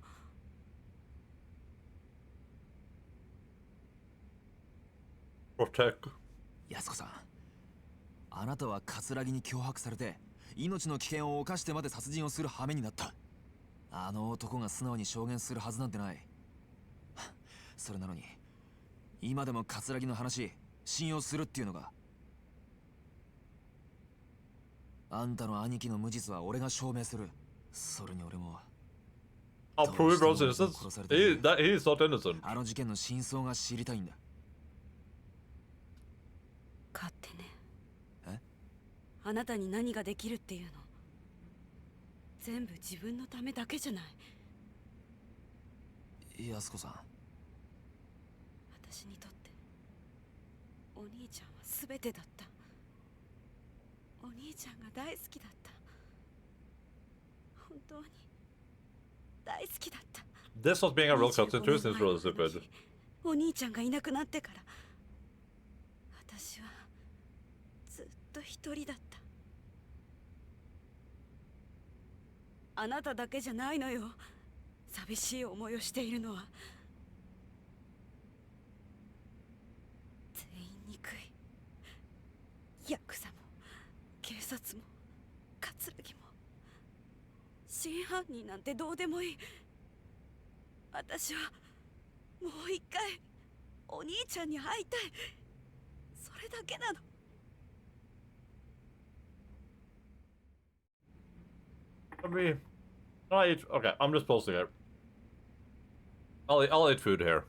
安子さん、あなたは桂木に脅迫されて命の危険を冒してまで殺人をする羽目になった。あの男が素直に証言するはずなんてない。それなのに今でも桂木の話信用するっていうのか。あんたの兄貴の無実は俺が証明する。それに俺も I'll prove Bro's innocence. He is not innocent. あの事件の真相が知りたいんだ。勝手ね。え？あなたに何ができるっていうの。全部自分のためだけじゃない。安子さん。私にとってお兄ちゃんは全てだった。お兄ちゃんが大好きだった。本当に大好きだった。This was being a real cutscene too, since it was stupid. お兄ちゃんがいなくなってから私はずっと一人だった。あなただけじゃないのよ。寂しい思いをしているのは。全員憎い。ヤクザも警察も葛城も真犯人なんてどうでもいい。私はもう一回お兄ちゃんに会いたい。それだけなの。I mean, okay, I'm just posting it. I'll eat food here.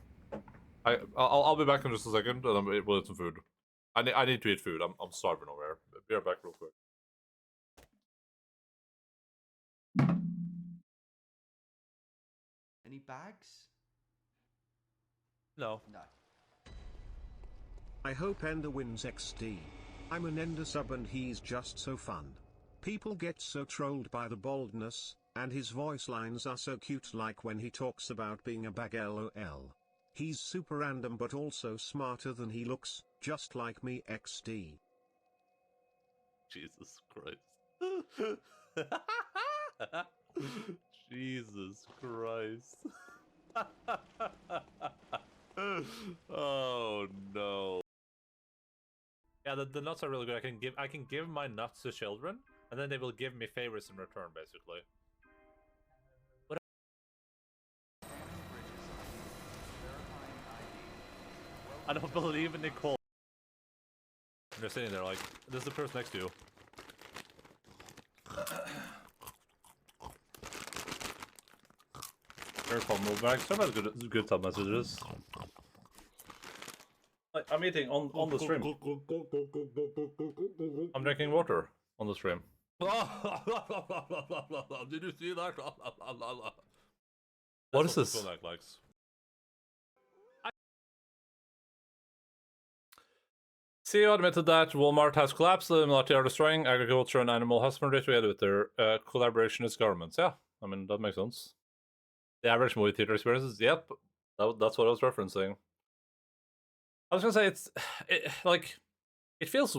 I'll be back in just a second, and we'll eat some food. I need to eat food. I'm starving over here. Be right back real quick. Any bags? No. No. I hope Ender wins XD. I'm an Ender sub and he's just so fun. People get so trolled by the boldness, and his voice lines are so cute, like when he talks about being a bag lol. He's super random but also smarter than he looks, just like me XD. Jesus Christ. Jesus Christ. Oh no. Yeah, the nuts are really good. I can give my nuts to children, and then they will give me favors in return, basically. What? I don't believe in Nicole. And they're sitting there like, this is the person next to you. Very combo back. Some has good top messages. I'm eating on the stream. I'm drinking water on the stream. Did you see that? What is this? CEO admitted that Walmart has collapsed. The Illuminati are destroying agriculture and animal husbandry together with their collaborationist governments. Yeah, I mean, that makes sense. The average movie theater experiences? Yep, that's what I was referencing. I was gonna say, it feels,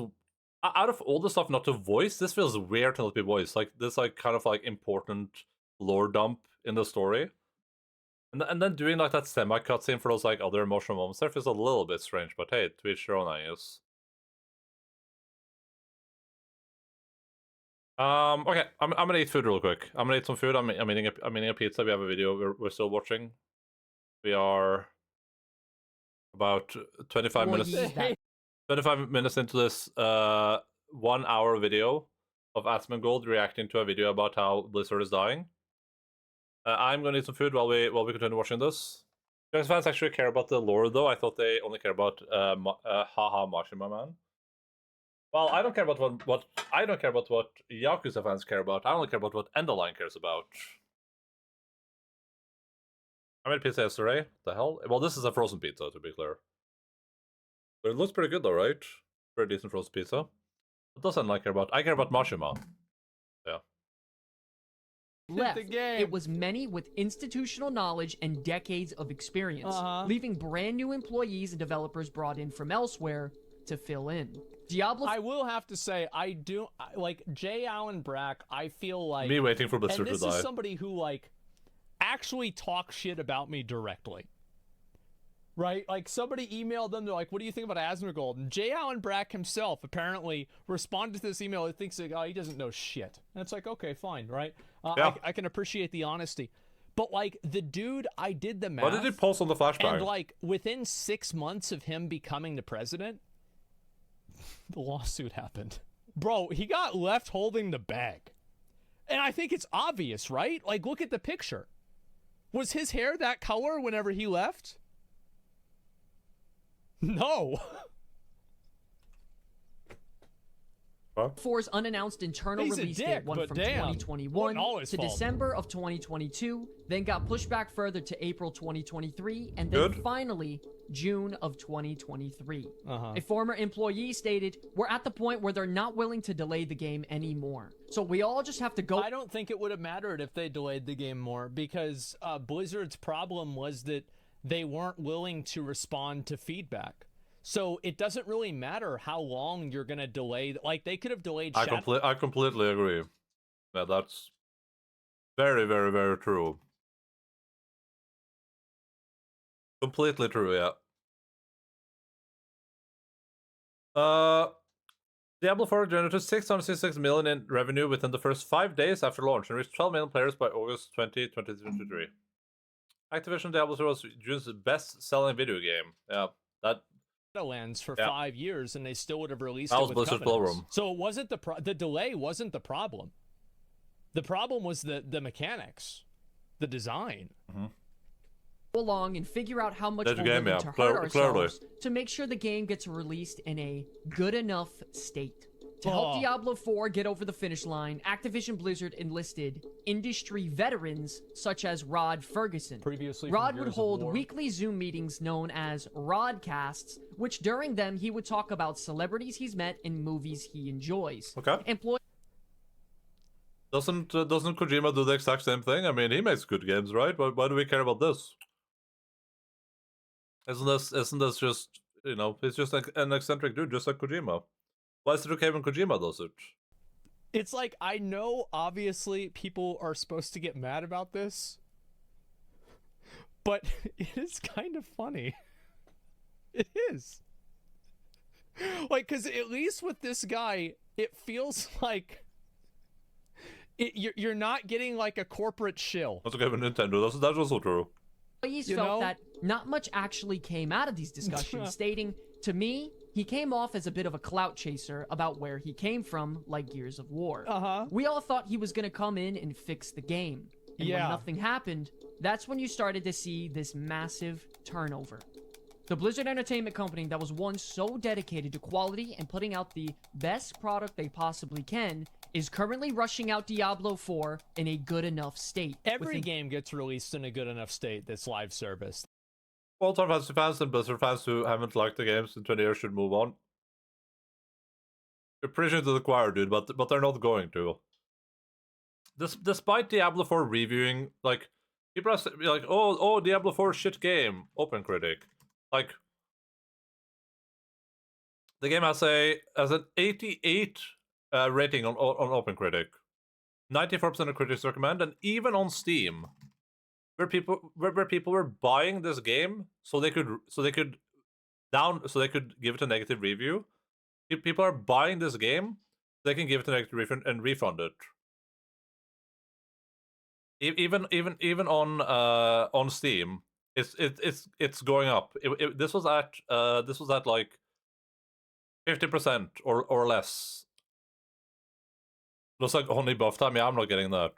out of all the stuff not to voice, this feels weird to not be voiced. Like, this, like, kind of, like, important lore dump in the story. And then doing, like, that semi-cutscene for those, like, other emotional moments there feels a little bit strange, but hey, to each their own, I guess. Okay, I'm gonna eat food real quick. I'm gonna eat some food. I'm eating a pizza. We have a video we're still watching. We are about 25 minutes. 25 minutes into this 1 hour video of Asmongold reacting to a video about how Blizzard is dying. I'm gonna eat some food while we continue watching this. James fans actually care about the lore though. I thought they only care about haha Mashima Man. Well, I don't care about what Yakuza fans care about. I only care about what Endaline cares about. I made pizza yesterday. The hell? Well, this is a frozen pizza, to be clear. But it looks pretty good though, right? Pretty decent frozen pizza. What doesn't I care about? I care about Mashima. Yeah. Left, it was many with institutional knowledge and decades of experience, leaving brand new employees and developers brought in from elsewhere to fill in. Diablo. I will have to say, I do like J. Allen Brack. I feel like me waiting for Blizzard to die. And this is somebody who like actually talks shit about me directly, right? Like somebody emailed them. They're like, "What do you think about Asmongold?" And J. Allen Brack himself apparently responded to this email. He thinks like, "Oh, he doesn't know shit." And it's like, okay, fine, right? Yeah. I can appreciate the honesty. But like the dude, I did the math. What did he post on the flashback? And like within 6 months of him becoming the president, the lawsuit happened. Bro, he got left holding the bag. And I think it's obvious, right? Like, look at the picture. Was his hair that color whenever he left? No. 4's unannounced internal He's a release dick, date went but from damn. 2021 Wasn't all his to fault. December of 2022, then got pushed back further to April 2023, and then Good. finally June of 2023. Uh-huh. A former employee stated, "We're at the point where they're not willing to delay the game anymore. So we all just have to go." I don't think it would have mattered if they delayed the game more, because Blizzard's problem was that they weren't willing to respond to feedback. So it doesn't really matter how long you're gonna delay. Like, they could have delayed. I completely agree. Yeah, that's very, very, very true. Completely true. Yeah. Diablo 4 generated 666 million in revenue within the first 5 days after launch and reached 12 million players by August 2023. Activision Diablo 4 was June's best-selling video game. Yeah, that. Lands for Yeah. 5 years, and they still would have released That it was with Blizzard's Covenants. problem. So it wasn't the delay wasn't the problem. The problem was the mechanics, the design. along and figure out how much That's we're the game, willing yeah. to hurt Clearly. ourselves to make sure the game gets released in a good enough state. To help Oh. Diablo 4 get over the finish line, Activision Blizzard enlisted industry veterans such as Rod Ferguson. Previously, Rod from would Gears of hold War. weekly Zoom meetings known as Rodcasts, which during them he would talk about celebrities he's met and movies he enjoys. Okay. Doesn't Kojima do the exact same thing? I mean, he makes good games, right? Why do we care about this? Isn't this just, you know, he's just an eccentric dude, just like Kojima. Why is it okay when Kojima does it? It's like, I know obviously people are supposed to get mad about this, but it is kind of funny. It is. Like, because at least with this guy, it feels like you're not getting like a corporate shill. That's okay with Nintendo. That's also true. Employees You felt know? that not much actually came out of these discussions, stating, "To me, he came off as a bit of a clout chaser about where he came from, like Gears of War. We all thought he was gonna come in and fix the game. And Yeah. when nothing happened, that's when you started to see this massive turnover. The Blizzard Entertainment company that was once so dedicated to quality and putting out the best product they possibly can is currently rushing out Diablo 4 in a good enough state. Every game gets released in a good enough state that's live service. All Final Fantasy fans and Blizzard fans who haven't liked the games in 20 years should move on. You're preaching to the choir, dude, but they're not going to. Despite Diablo 4 reviewing, like, people are like, oh, Diablo 4 shit game, Open Critic. Like, the game has an 88 rating on Open Critic. 94% of critics recommend, and even on Steam, where people were buying this game so they could give it a negative review. People are buying this game so they can give it a negative review and refund it. Even on Steam, it's going up. This was at like 50% or less. Looks like only buff time. Yeah, I'm not getting that.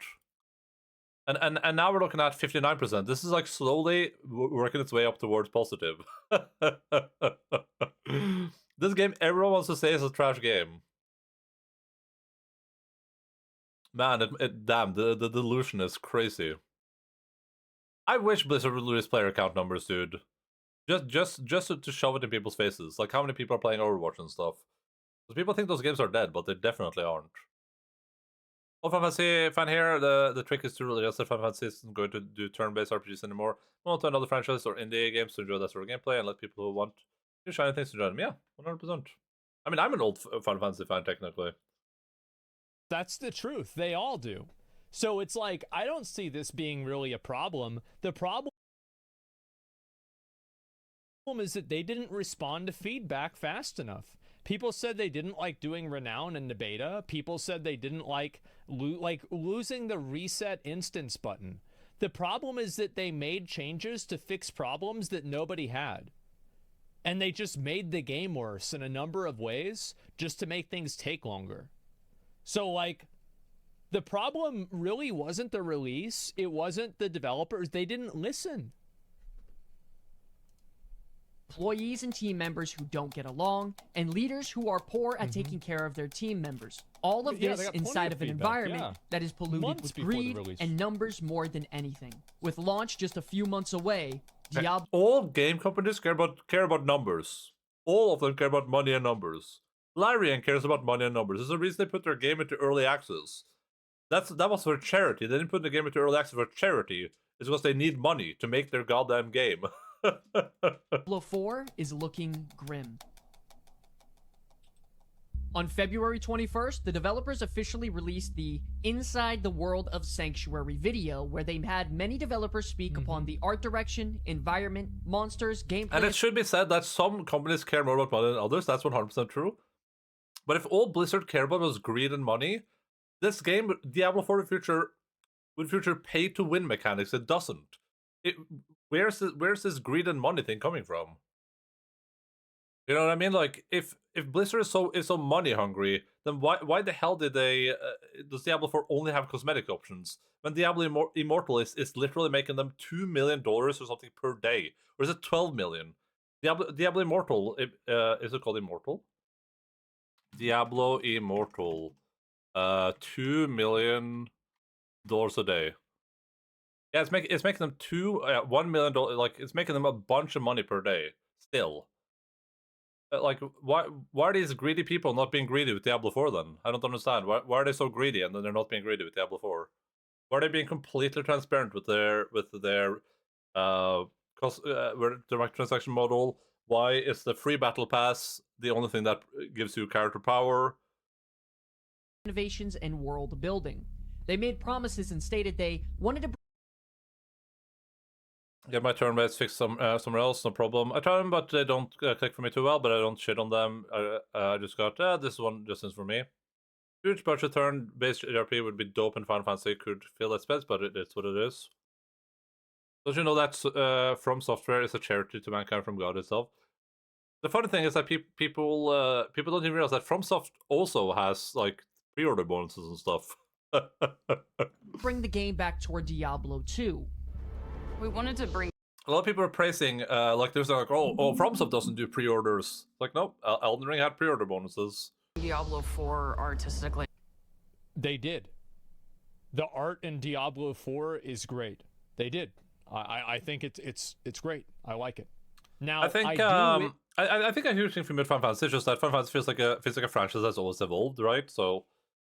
And now we're looking at 59%. This is like slowly working its way up towards positive. This game, everyone wants to say is a trash game. Man, damn, the delusion is crazy. I wish Blizzard would release player count numbers, dude. Just to shove it in people's faces. Like how many people are playing Overwatch and stuff. Because people think those games are dead, but they definitely aren't. Final Fantasy fan here, the trick is to realize that Final Fantasy isn't going to do turn-based RPGs anymore. Move on to another franchise or indie games to enjoy that sort of gameplay and let people who want new shiny things to join them. Yeah, 100%. I mean, I'm an old Final Fantasy fan, technically. That's the truth. They all do. So it's like, I don't see this being really a problem. The problem is that they didn't respond to feedback fast enough. People said they didn't like doing Renown in the beta. People said they didn't like losing the reset instance button. The problem is that they made changes to fix problems that nobody had. And they just made the game worse in a number of ways just to make things take longer. So, like, The problem really wasn't the release. It wasn't the developers. They didn't listen. Employees and team members who don't get along, and leaders who are poor at taking care of their team members. All of Yeah, this they got plenty inside of of an feedback, environment yeah. that is polluted Months with before the greed release. and numbers more than anything. With launch just a few months away, Diablo All game companies care about numbers. All of them care about money and numbers. Larian cares about money and numbers. There's a reason they put their game into early access. That was for charity. They didn't put the game into early access for charity. It's because they need money to make their goddamn game. Diablo 4 is looking grim. On February 21st, the developers officially released the Inside the World of Sanctuary video, where they had many developers speak upon the art direction, environment, monsters, gameplay. And it should be said that some companies care more about money than others. That's 100% true. But if all Blizzard cared about was greed and money, this game, Diablo 4 would feature pay-to-win mechanics. It doesn't. Where's this greed and money thing coming from? You know what I mean? Like, if Blizzard is so money hungry, then why the hell did they does Diablo 4 only have cosmetic options when Diablo Immortal is literally making them $2 million or something per day, or is it 12 million? Diablo Immortal, is it called Immortal? Diablo Immortal, $2 million a day. Yeah, it's making them $1 million. Like, it's making them a bunch of money per day still. Like, why are these greedy people not being greedy with Diablo 4 then? I don't understand. Why are they so greedy and then they're not being greedy with Diablo 4? Why are they being completely transparent with their microtransaction model? Why is the free battle pass the only thing that gives you character power? Innovations and world building. They made promises and stated they wanted to Get my turn base fixed somewhere else, no problem. I try them, but they don't click for me too well, but I don't shit on them. I just got, this one just is for me. Huge budget turn-based ERP would be dope and Final Fantasy could fill that space, but it's what it is. Don't you know that From Software is a charity to mankind from God itself? The funny thing is that people don't even realize that FromSoft also has, like, pre-order bonuses and stuff. bring the game back toward Diablo 2. We wanted to bring. A lot of people are praising, like, there's like, oh, FromSoft doesn't do pre-orders. Like, nope, Elden Ring had pre-order bonuses. Diablo 4 artistically. They did. The art in Diablo 4 is great. They did. I think it's great. I like it. Now I think I think a huge thing for me with Final Fantasy is just that Final Fantasy feels like a franchise that's always evolved, right? So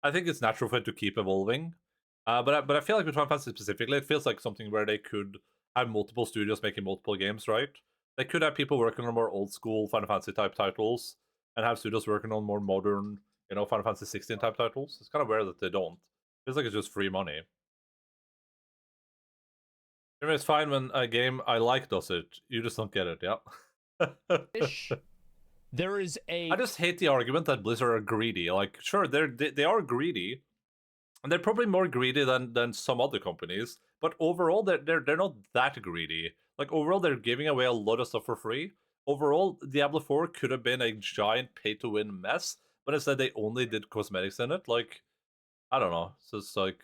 I think it's natural for it to keep evolving. But I feel like with Final Fantasy specifically, it feels like something where they could have multiple studios making multiple games, right? They could have people working on more old school Final Fantasy type titles and have studios working on more modern, Final Fantasy 16 type titles. It's kind of weird that they don't. It feels like it's just free money. It's fine when a game I like does it. You just don't get it, yeah. There is a. I just hate the argument that Blizzard are greedy. Like, sure, they are greedy, and they're probably more greedy than some other companies. But overall, they're not that greedy. Like, overall, they're giving away a lot of stuff for free. Overall, Diablo 4 could have been a giant pay-to-win mess, but instead they only did cosmetics in it. Like, I don't know. So it's like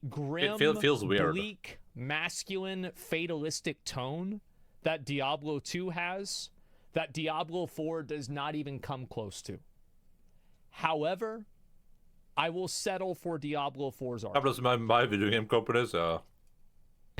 Grim, it feels weird. Bleak, masculine, fatalistic tone that Diablo 2 has, that Diablo 4 does not even come close to. However, I will settle for Diablo 4's art. That was my video game companies,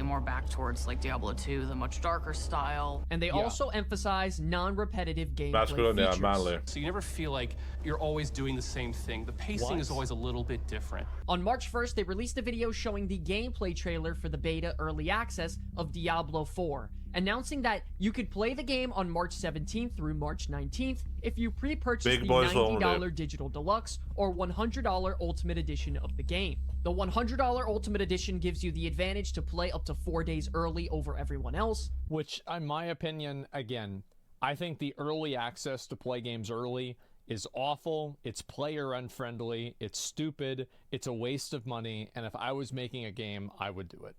more back towards like Diablo 2, the much darker style. And they also emphasize non-repetitive gameplay features. Manly. So you never feel like you're always doing the same thing. The pacing is always a little bit different. On March 1st, they released a video showing the gameplay trailer for the beta early access of Diablo 4, announcing that you could play the game on March 17th through March 19th if you pre-purchase the $90 Digital Deluxe or $100 Ultimate Edition of the game. The $100 Ultimate Edition gives you the advantage to play up to 4 days early over everyone else. Which, in my opinion, again, I think the early access to play games early is awful, it's player unfriendly, it's stupid, it's a waste of money, and if I was making a game, I would do it.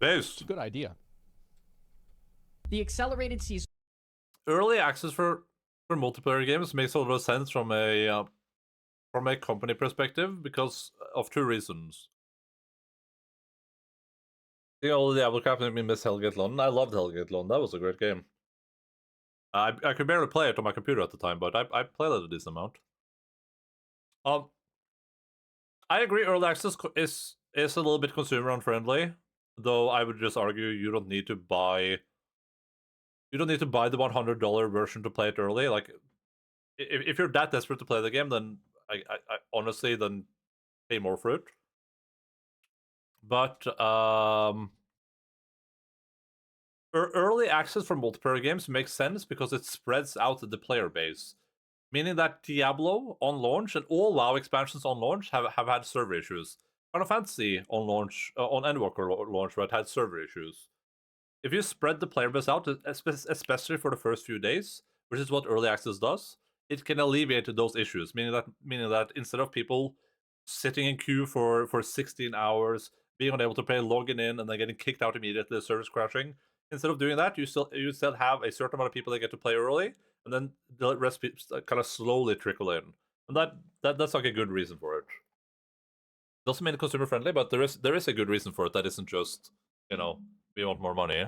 It's a good idea. The accelerated season. Early access for multiplayer games makes a lot of sense from from a company perspective because of two reasons. The old Diablo captain made me miss Hellgate London. I loved Hellgate London. That was a great game. I could barely play it on my computer at the time, but I played it a decent amount. I agree. Early access is a little bit consumer unfriendly, though. I would just argue you don't need to buy. You don't need to buy the $100 version to play it early. Like, if you're that desperate to play the game, then I honestly then pay more for it. But early access for multiplayer games makes sense because it spreads out the player base, meaning that Diablo on launch and all WoW expansions on launch have had server issues. Final Fantasy on launch, on Endwalker launch, right, had server issues. If you spread the player base out, especially for the first few days, which is what early access does, it can alleviate those issues. Meaning that instead of people sitting in queue for 16 hours, being unable to play, logging in, and then getting kicked out immediately, the service crashing. Instead of doing that, you still have a certain amount of people that get to play early, and then the rest kind of slowly trickle in. And that's like a good reason for it. Doesn't mean consumer friendly, but there is a good reason for it. That isn't just, we want more money.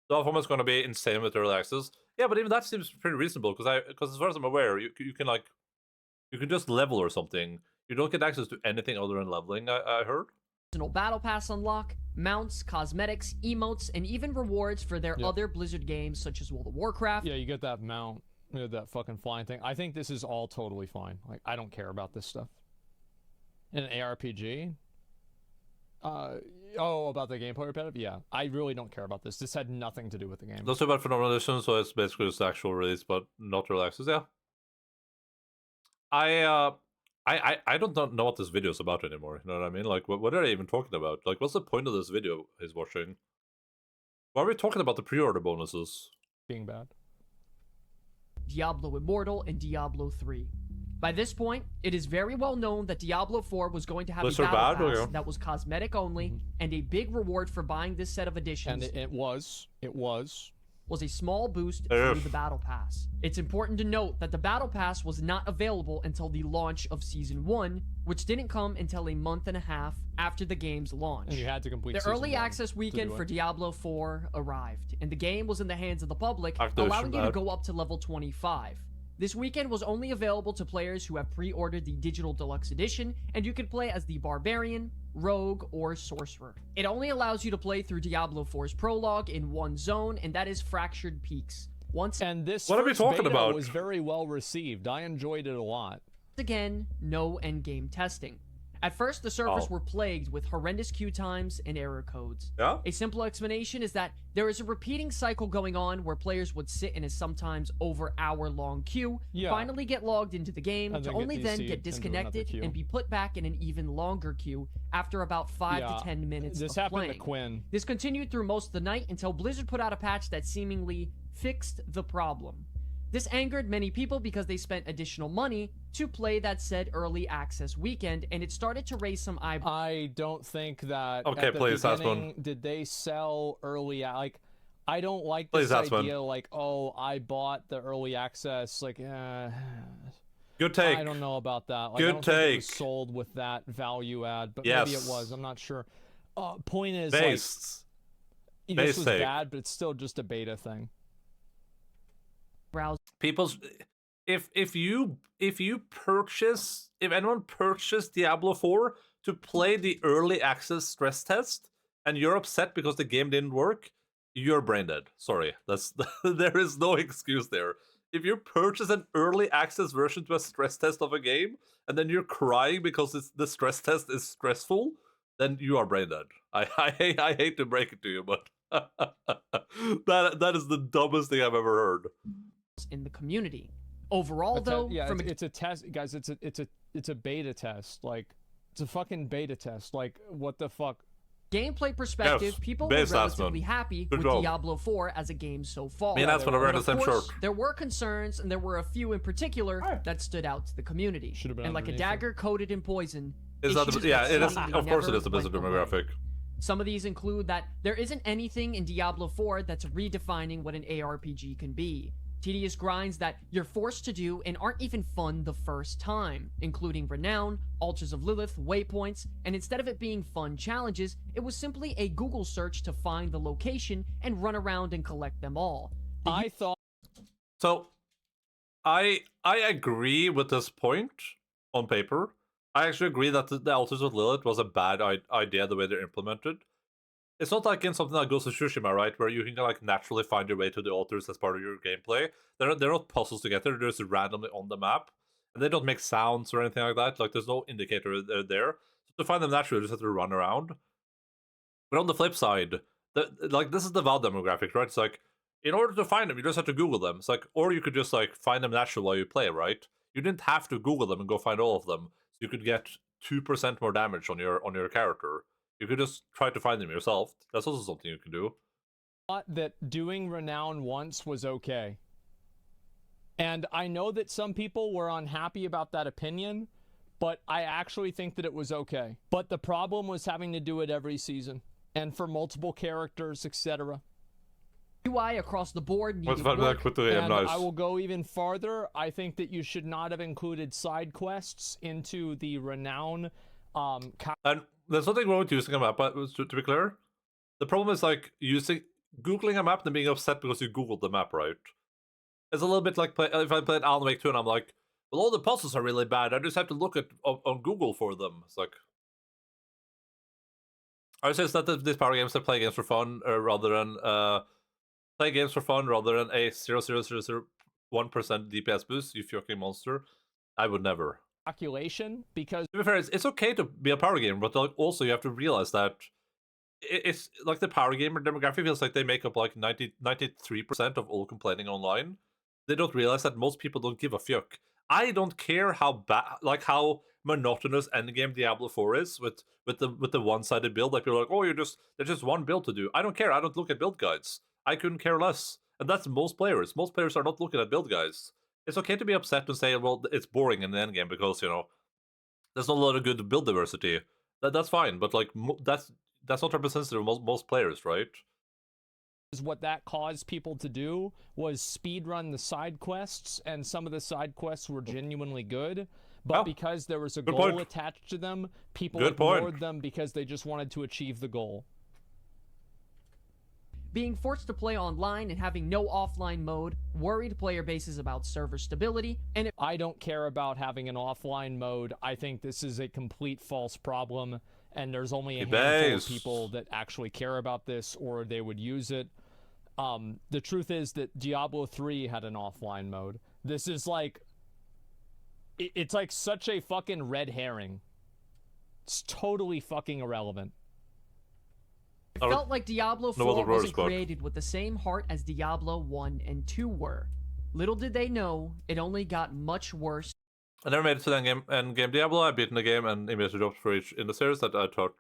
The outcome is going to be insane with early access. Yeah, but even that seems pretty reasonable because as far as I'm aware, you can just level or something. You don't get access to anything other than leveling. I heard. Battle Pass unlock, mounts, cosmetics, emotes, and even rewards for their other Blizzard games such as World of Warcraft. Yeah, you get that mount, that fucking flying thing. I think this is all totally fine. Like, I don't care about this stuff. In an ARPG? About the gameplay repetitive? Yeah, I really don't care about this. This had nothing to do with the game. That's about Phenomenal Edition, so it's basically just the actual release, but not early access. Yeah. I don't know what this video is about anymore. You know what I mean? Like, what are they even talking about? Like, what's the point of this video he's watching? Why are we talking about the pre-order bonuses? Being bad. Diablo Immortal and Diablo 3. By this point, it is very well known that Diablo 4 was going to have a battle pass that was cosmetic only, and a big reward for buying this set of editions. And it was a small boost through the Battle Pass. It's important to note that the Battle Pass was not available until the launch of Season 1, which didn't come until a month and a half after the game's launch. And you had to complete the early access weekend for Diablo 4 arrived, and the game was in the hands of the public, allowing you to go up to level 25. This weekend was only available to players who have pre-ordered the Digital Deluxe Edition, and you can play as the Barbarian, Rogue, or Sorcerer. It only allows you to play through Diablo 4's prologue in one zone, and that is Fractured Peaks. What are we talking about? Was very well received. I enjoyed it a lot. Again, no endgame testing. At first, the servers were plagued with horrendous queue times and error codes. Yeah? A simple explanation is that there is a repeating cycle going on where players would sit in a sometimes over hour-long queue, finally get logged into the game, to only then get disconnected and be put back in an even longer queue after about 5 to 10 minutes this of happened playing. to Quinn. This continued through most of the night until Blizzard put out a patch that seemingly fixed the problem. This angered many people because they spent additional money to play that said early access weekend, and it started to raise some eyebrows. I don't think that at the beginning, did they sell early? Like, I don't like this idea. Like, I bought the early access. Like, good take. I don't know about that. Like, good I don't take. think it was sold with that value add, but maybe it was. I'm not sure. Point is, this was bad, but it's still just a beta thing. People's if anyone purchased Diablo 4 to play the early access stress test and you're upset because the game didn't work, you're brain dead. Sorry, there is no excuse there. If you purchase an early access version to a stress test of a game and then you're crying because the stress test is stressful, then you are brain dead. I hate to break it to you, but that is the dumbest thing I've ever heard. In the community. Overall, though, it's a test, guys. It's a beta test. Like, it's a fucking beta test. Like, what the fuck? Gameplay perspective, people were relatively happy with Diablo 4 as a game so far. Me and Aspen are wearing the same shirt. There were concerns, and there were a few in particular that stood out to the community. And like a dagger coated in poison. It is. Of course, it is a Blizzard demographic. Some of these include that there isn't anything in Diablo 4 that's redefining what an ARPG can be. Tedious grinds that you're forced to do and aren't even fun the first time, including Renown, Altars of Lilith, Waypoints, and instead of it being fun challenges, it was simply a Google search to find the location and run around and collect them all. I thought... So, I agree with this point on paper. I actually agree that the Altars of Lilith was a bad idea the way they're implemented. It's not like in something like Ghost of Tsushima, right, where you can like naturally find your way to the altars as part of your gameplay. They're not puzzles to get there; they're just randomly on the map, and they don't make sounds or anything like that. Like there's no indicator there. So to find them naturally, you just have to run around. But on the flip side, like this is the VOD demographic, right? It's like in order to find them, you just have to Google them. It's like, or you could just like find them naturally while you play, right? You didn't have to Google them and go find all of them. So you could get 2% more damage on your character. You could just try to find them yourself. That's also something you can do. Thought that doing Renown once was okay. And I know that some people were unhappy about that opinion, but I actually think that it was okay. But the problem was having to do it every season, and for multiple characters, etc. UI across the board needed What's work. And I will go even farther. I think that you should not have included side quests into the Renown. And there's nothing wrong with using a map, but to be clear, the problem is like Googling a map and being upset because you Googled the map, right? It's a little bit like if I played Alan Wake 2 and I'm like, well, all the puzzles are really bad. I just have to look on Google for them. It's like, I would say it's not these power games that play games for fun rather than play games for fun rather than a 0.0001% DPS boost. You fucking monster. I would never. Calculation, because to be fair, it's okay to be a power gamer, but like also you have to realize that it's like the power gamer demographic feels like they make up like 93% of all complaining online. They don't realize that most people don't give a fuck. I don't care how how monotonous endgame Diablo 4 is with the one-sided build. Like people are like, oh, there's just one build to do. I don't care. I don't look at build guides. I couldn't care less. And that's most players. Most players are not looking at build guides. It's okay to be upset and say, well, it's boring in the endgame because, there's not a lot of good build diversity. That's fine, but like that's not representative of most players, right? What that caused people to do was speedrun the side quests, and some of the side quests were genuinely good, but because there was a goal attached to them, people ignored them because they just wanted to achieve the goal. Being forced to play online and having no offline mode worried player bases about server stability, and I don't care about having an offline mode. I think this is a complete false problem, and there's only a handful of people that actually care about this, or they would use it. The truth is that Diablo 3 had an offline mode. This is like... It's like such a fucking red herring. It's totally fucking irrelevant. It felt like Diablo 4 wasn't created with the same heart as Diablo 1 and 2 were. Little did they know, it only got much worse. I never made it to the end game Diablo. I beaten the game and immediately dropped for each in the series that I touched.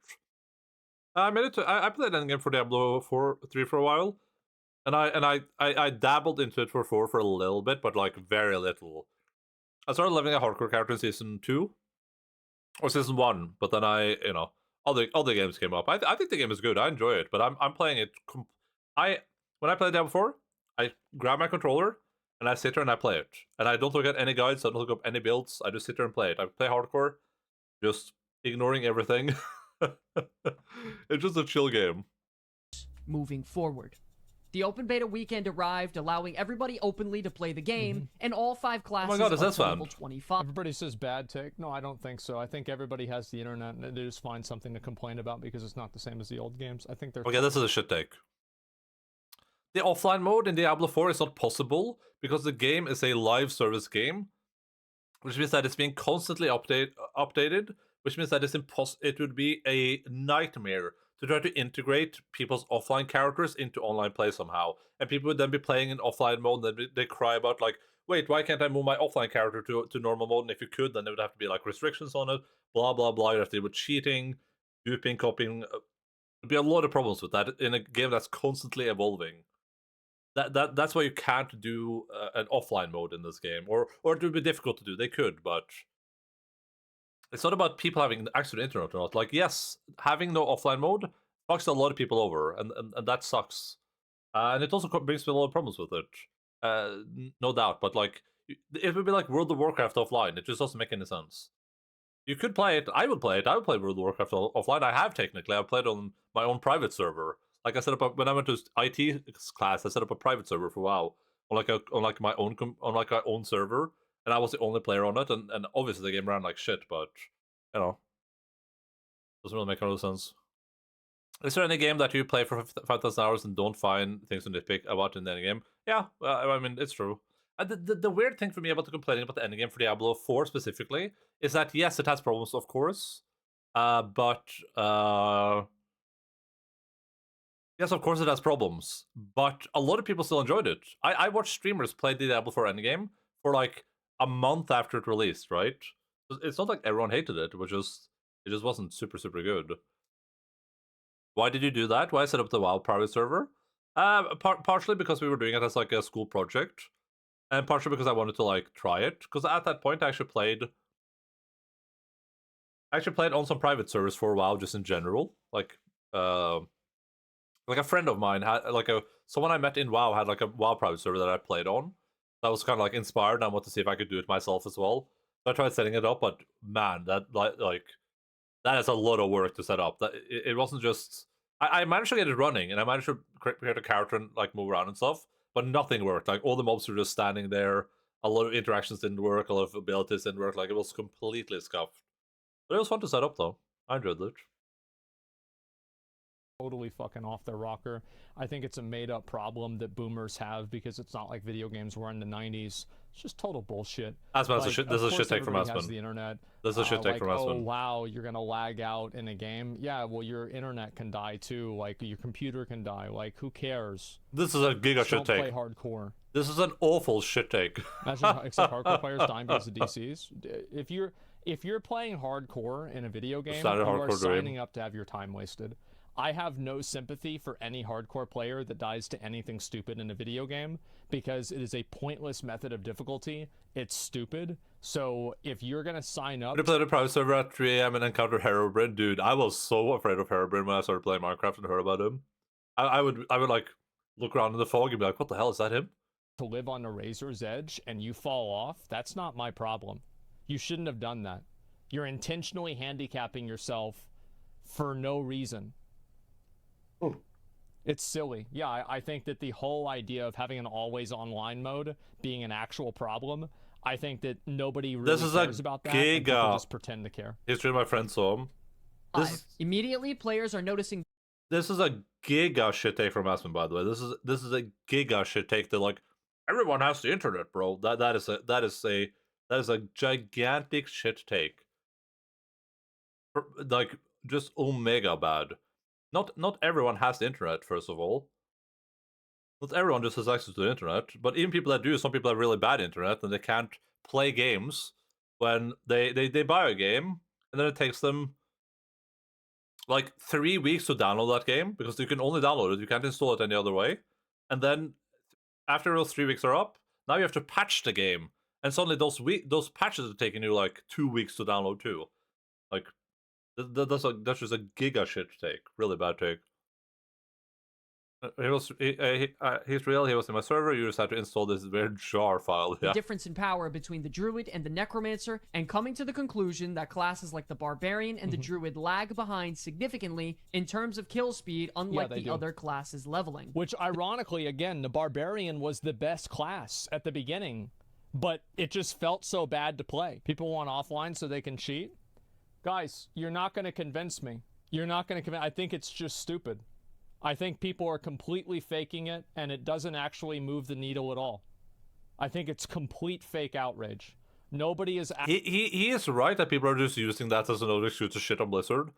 I made it to. I played endgame for Diablo 3 for a while, and I dabbled into it for 4 for a little bit, but like very little. I started leveling a hardcore character in season 2 or season 1, but then other games came up. I think the game is good. I enjoy it, but I'm playing it. When I play Diablo 4, I grab my controller and I sit there and I play it, and I don't look at any guides. I don't look up any builds. I just sit there and play it. I play hardcore, just ignoring everything. It's just a chill game. Moving forward. The open beta weekend arrived, allowing everybody openly to play the game, and all 5 classes of level 25. Everybody says bad take. No, I don't think so. I think everybody has the internet and they just find something to complain about because it's not the same as the old games. I think they're... Okay, this is a shit take. The offline mode in Diablo 4 is not possible because the game is a live service game, which means that it's being constantly updated, which means that it would be a nightmare to try to integrate people's offline characters into online play somehow. And people would then be playing in offline mode, and then they cry about like, wait, why can't I move my offline character to normal mode? And if you could, then there would have to be like restrictions on it, blah, blah, blah. You'd have to deal with cheating, duping, copying. There'd be a lot of problems with that in a game that's constantly evolving. That's why you can't do an offline mode in this game. Or it would be difficult to do. They could, but... It's not about people having access to the internet or not. Like, yes, having no offline mode fucks a lot of people over, and that sucks. And it also brings me a lot of problems with it. no doubt. But like, it would be like World of Warcraft offline. It just doesn't make any sense. You could play it. I would play it. I would play World of Warcraft offline. I have technically. I've played on my own private server. Like I set up when I went to IT class, I set up a private server for WoW on my own server, and I was the only player on it. And obviously the game ran like shit, but you know, doesn't really make a lot of sense. Is there any game that you play for 5,000 hours and don't find things to nitpick about in the endgame? Yeah, I mean, it's true. And the weird thing for me about the complaining about the endgame for Diablo 4 specifically is that, yes, it has problems, of course. But yes, of course it has problems. But a lot of people still enjoyed it. I watched streamers play the Diablo 4 endgame for like a month after it released, right? It's not like everyone hated it. It just wasn't super, super good. Why did you do that? Why set up the WoW private server? Partially because we were doing it as like a school project, and partially because I wanted to like try it. Because at that point, I actually played on some private servers for WoW just in general. Like a friend of mine had someone I met in WoW had like a WoW private server that I played on. That was kind of like inspired, and I wanted to see if I could do it myself as well. So I tried setting it up, but man, that that is a lot of work to set up. That it wasn't just I managed to get it running, and I managed to create a character and like move around and stuff, but nothing worked. Like all the mobs were just standing there. A lot of interactions didn't work. A lot of abilities didn't work. Like it was completely scuffed. But it was fun to set up though. I enjoyed it. Totally fucking off their rocker. I think it's a made-up problem that boomers have because it's not like video games were in the 90s. It's just total bullshit. Aspen, this is a shit take from Aspen. The internet. This is a shit take from Aspen. Oh wow, you're gonna lag out in a game. Yeah, well your internet can die too. Like your computer can die. Like who cares? This is a giga shit take. Don't play hardcore. This is an awful shit take. Imagine except hardcore players dying because of DCs. If you're playing hardcore in a video game, you are signing up to have your time wasted. I have no sympathy for any hardcore player that dies to anything stupid in a video game because it is a pointless method of difficulty. It's stupid. So if you're gonna sign up, I played a private server at 3 AM and encountered Herobrine. Dude, I was so afraid of Herobrine when I started playing Minecraft and heard about him. I would like look around in the fog and be like, "What the hell is that? Him?" To live on the razor's edge and you fall off, that's not my problem. You shouldn't have done that. You're intentionally handicapping yourself for no reason. It's silly. Yeah, I think that the whole idea of having an always online mode being an actual problem, I think that nobody really cares about that. And people just pretend to care. History of my friend saw him. Immediately, players are noticing. This is a giga shit take from Aspen, by the way. This is a giga shit take that like everyone has the internet, bro. That is a gigantic shit take. Like just omega bad. Not everyone has the internet, first of all. Not everyone just has access to the internet, but even people that do, some people have really bad internet and they can't play games when they buy a game, and then it takes them like 3 weeks to download that game because you can only download it, you can't install it any other way. And then after those 3 weeks are up, now you have to patch the game, and suddenly those patches are taking you like 2 weeks to download too. Like that's just a giga shit take, really bad take. He's real. He was in my server. You just had to install this weird jar file. Yeah. The difference in power between the druid and the necromancer, and coming to the conclusion that classes like the barbarian and the druid lag behind significantly in terms of kill speed, unlike the other classes leveling. Which, ironically, again, the barbarian was the best class at the beginning, but it just felt so bad to play. People want offline so they can cheat. Guys, you're not going to convince me. You're not going to convince. I think it's just stupid. I think people are completely faking it, and it doesn't actually move the needle at all. I think it's complete fake outrage. Nobody is. He is right that people are just using that as another excuse to shit on Blizzard.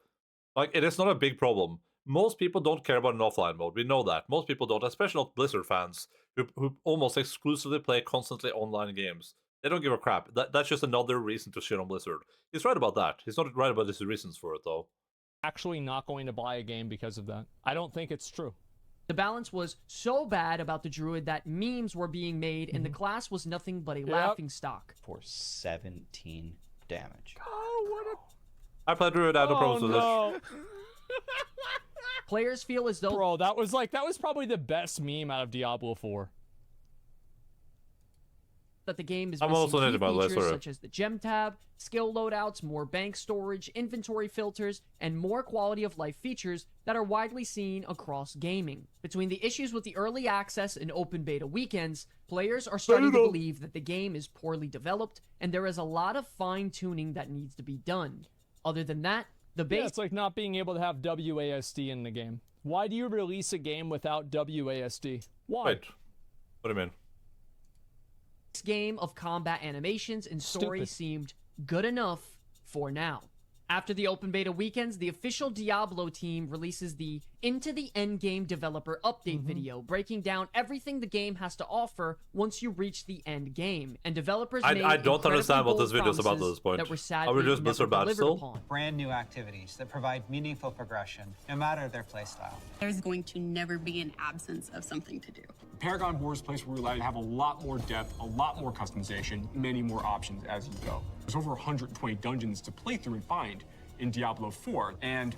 Like, it is not a big problem. Most people don't care about an offline mode. We know that. Most people don't, especially not Blizzard fans who almost exclusively play constantly online games. They don't give a crap. That's just another reason to shit on Blizzard. He's right about that. He's not right about his reasons for it, though. Actually not going to buy a game because of that. I don't think it's true. The balance was so bad about the druid that memes were being made, and the class was nothing but a laughing stock. For 17 damage. Oh, what a... I played druid. I had no problems with it. Players feel as though... Bro, that was probably the best meme out of Diablo 4. that the game is I'm missing also key into my list, features sorry. such as the gem tab, skill loadouts, more bank storage, inventory filters, and more quality of life features that are widely seen across gaming. Between the issues with the early access and open beta weekends, players are starting to believe that the game is poorly developed and there is a lot of fine-tuning that needs to be done. Other than that, the base it's like not being able to have WASD in the game. Why do you release a game without WASD? Why? Wait, what do you mean? game of combat animations and story seemed good enough for now. After the open beta weekends, the official Diablo team releases the Into the Endgame developer update video, breaking down everything the game has to offer once you reach the end game. And developers made I don't understand what incredibly this video is about at bold this point. that were Are sadly we just never Mr. Bad delivered still? upon. Brand new activities that provide meaningful progression, no matter their playstyle. There's going to never be an absence of something to do. Paragon War is a place where we're allowed to have a lot more depth, a lot more customization, many more options as you go. There's over 120 dungeons to play through and find in Diablo 4, and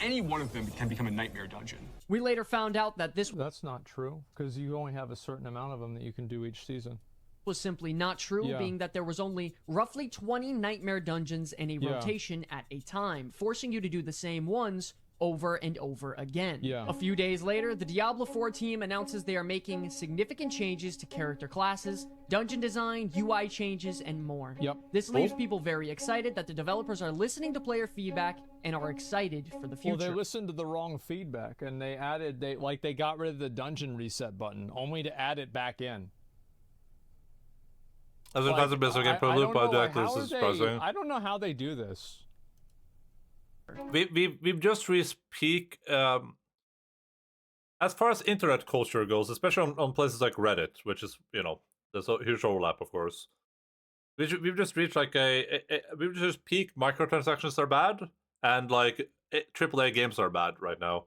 any one of them can become a nightmare dungeon. We later found out that this That's not true, because you only have a certain amount of them that you can do each season. was simply not true, Yeah. being that there was only roughly 20 nightmare dungeons in a Yeah. rotation at a time, forcing you to do the same ones over and over again. Yeah. A few days later, the Diablo 4 team announces they are making significant changes to character classes, dungeon design, UI changes, and more. Yep. This leaves people very excited that the developers are listening to player feedback and are excited for the future. Well, they listened to the wrong feedback, and they got rid of the dungeon reset button, only to add it back in. As a classic basic game per loop, this is surprising. I don't know how they do this. We've just reached peak as far as internet culture goes, especially on places like Reddit, which is, you know, there's a huge overlap, of course. We've just reached like we've just peak microtransactions are bad, and like AAA games are bad right now.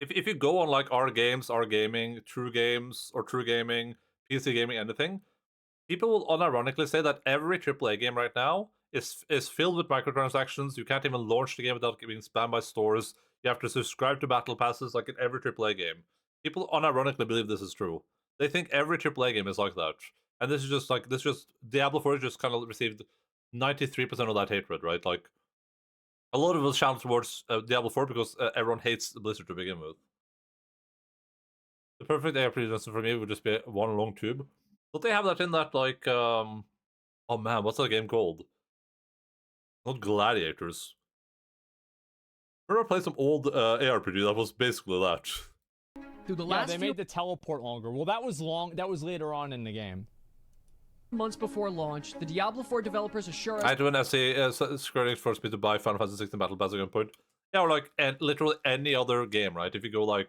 If you go on like our games, our gaming, True Games or True Gaming, PC Gaming, anything, people will unironically say that every AAA game right now is filled with microtransactions. You can't even launch the game without being spammed by stores. You have to subscribe to battle passes like in every AAA game. People unironically believe this is true. They think every AAA game is like that. And this is just Diablo 4 just kind of received 93% of that hatred, right? Like, a lot of it was channeled towards Diablo 4 because everyone hates Blizzard to begin with. The perfect AI presentation for me would just be one long tube. Don't they have that in that, like, oh man, what's that game called? Not Gladiators. I remember playing some old ARPG that was basically that. Through the Yeah, last they few made the teleport longer. Well, that was later on in the game. months before launch, the Diablo 4 developers assure us I do an essay, Square Enix forced me to buy Final Fantasy 16 Battle Pass at one point. Yeah, or like literally any other game, right? If you go like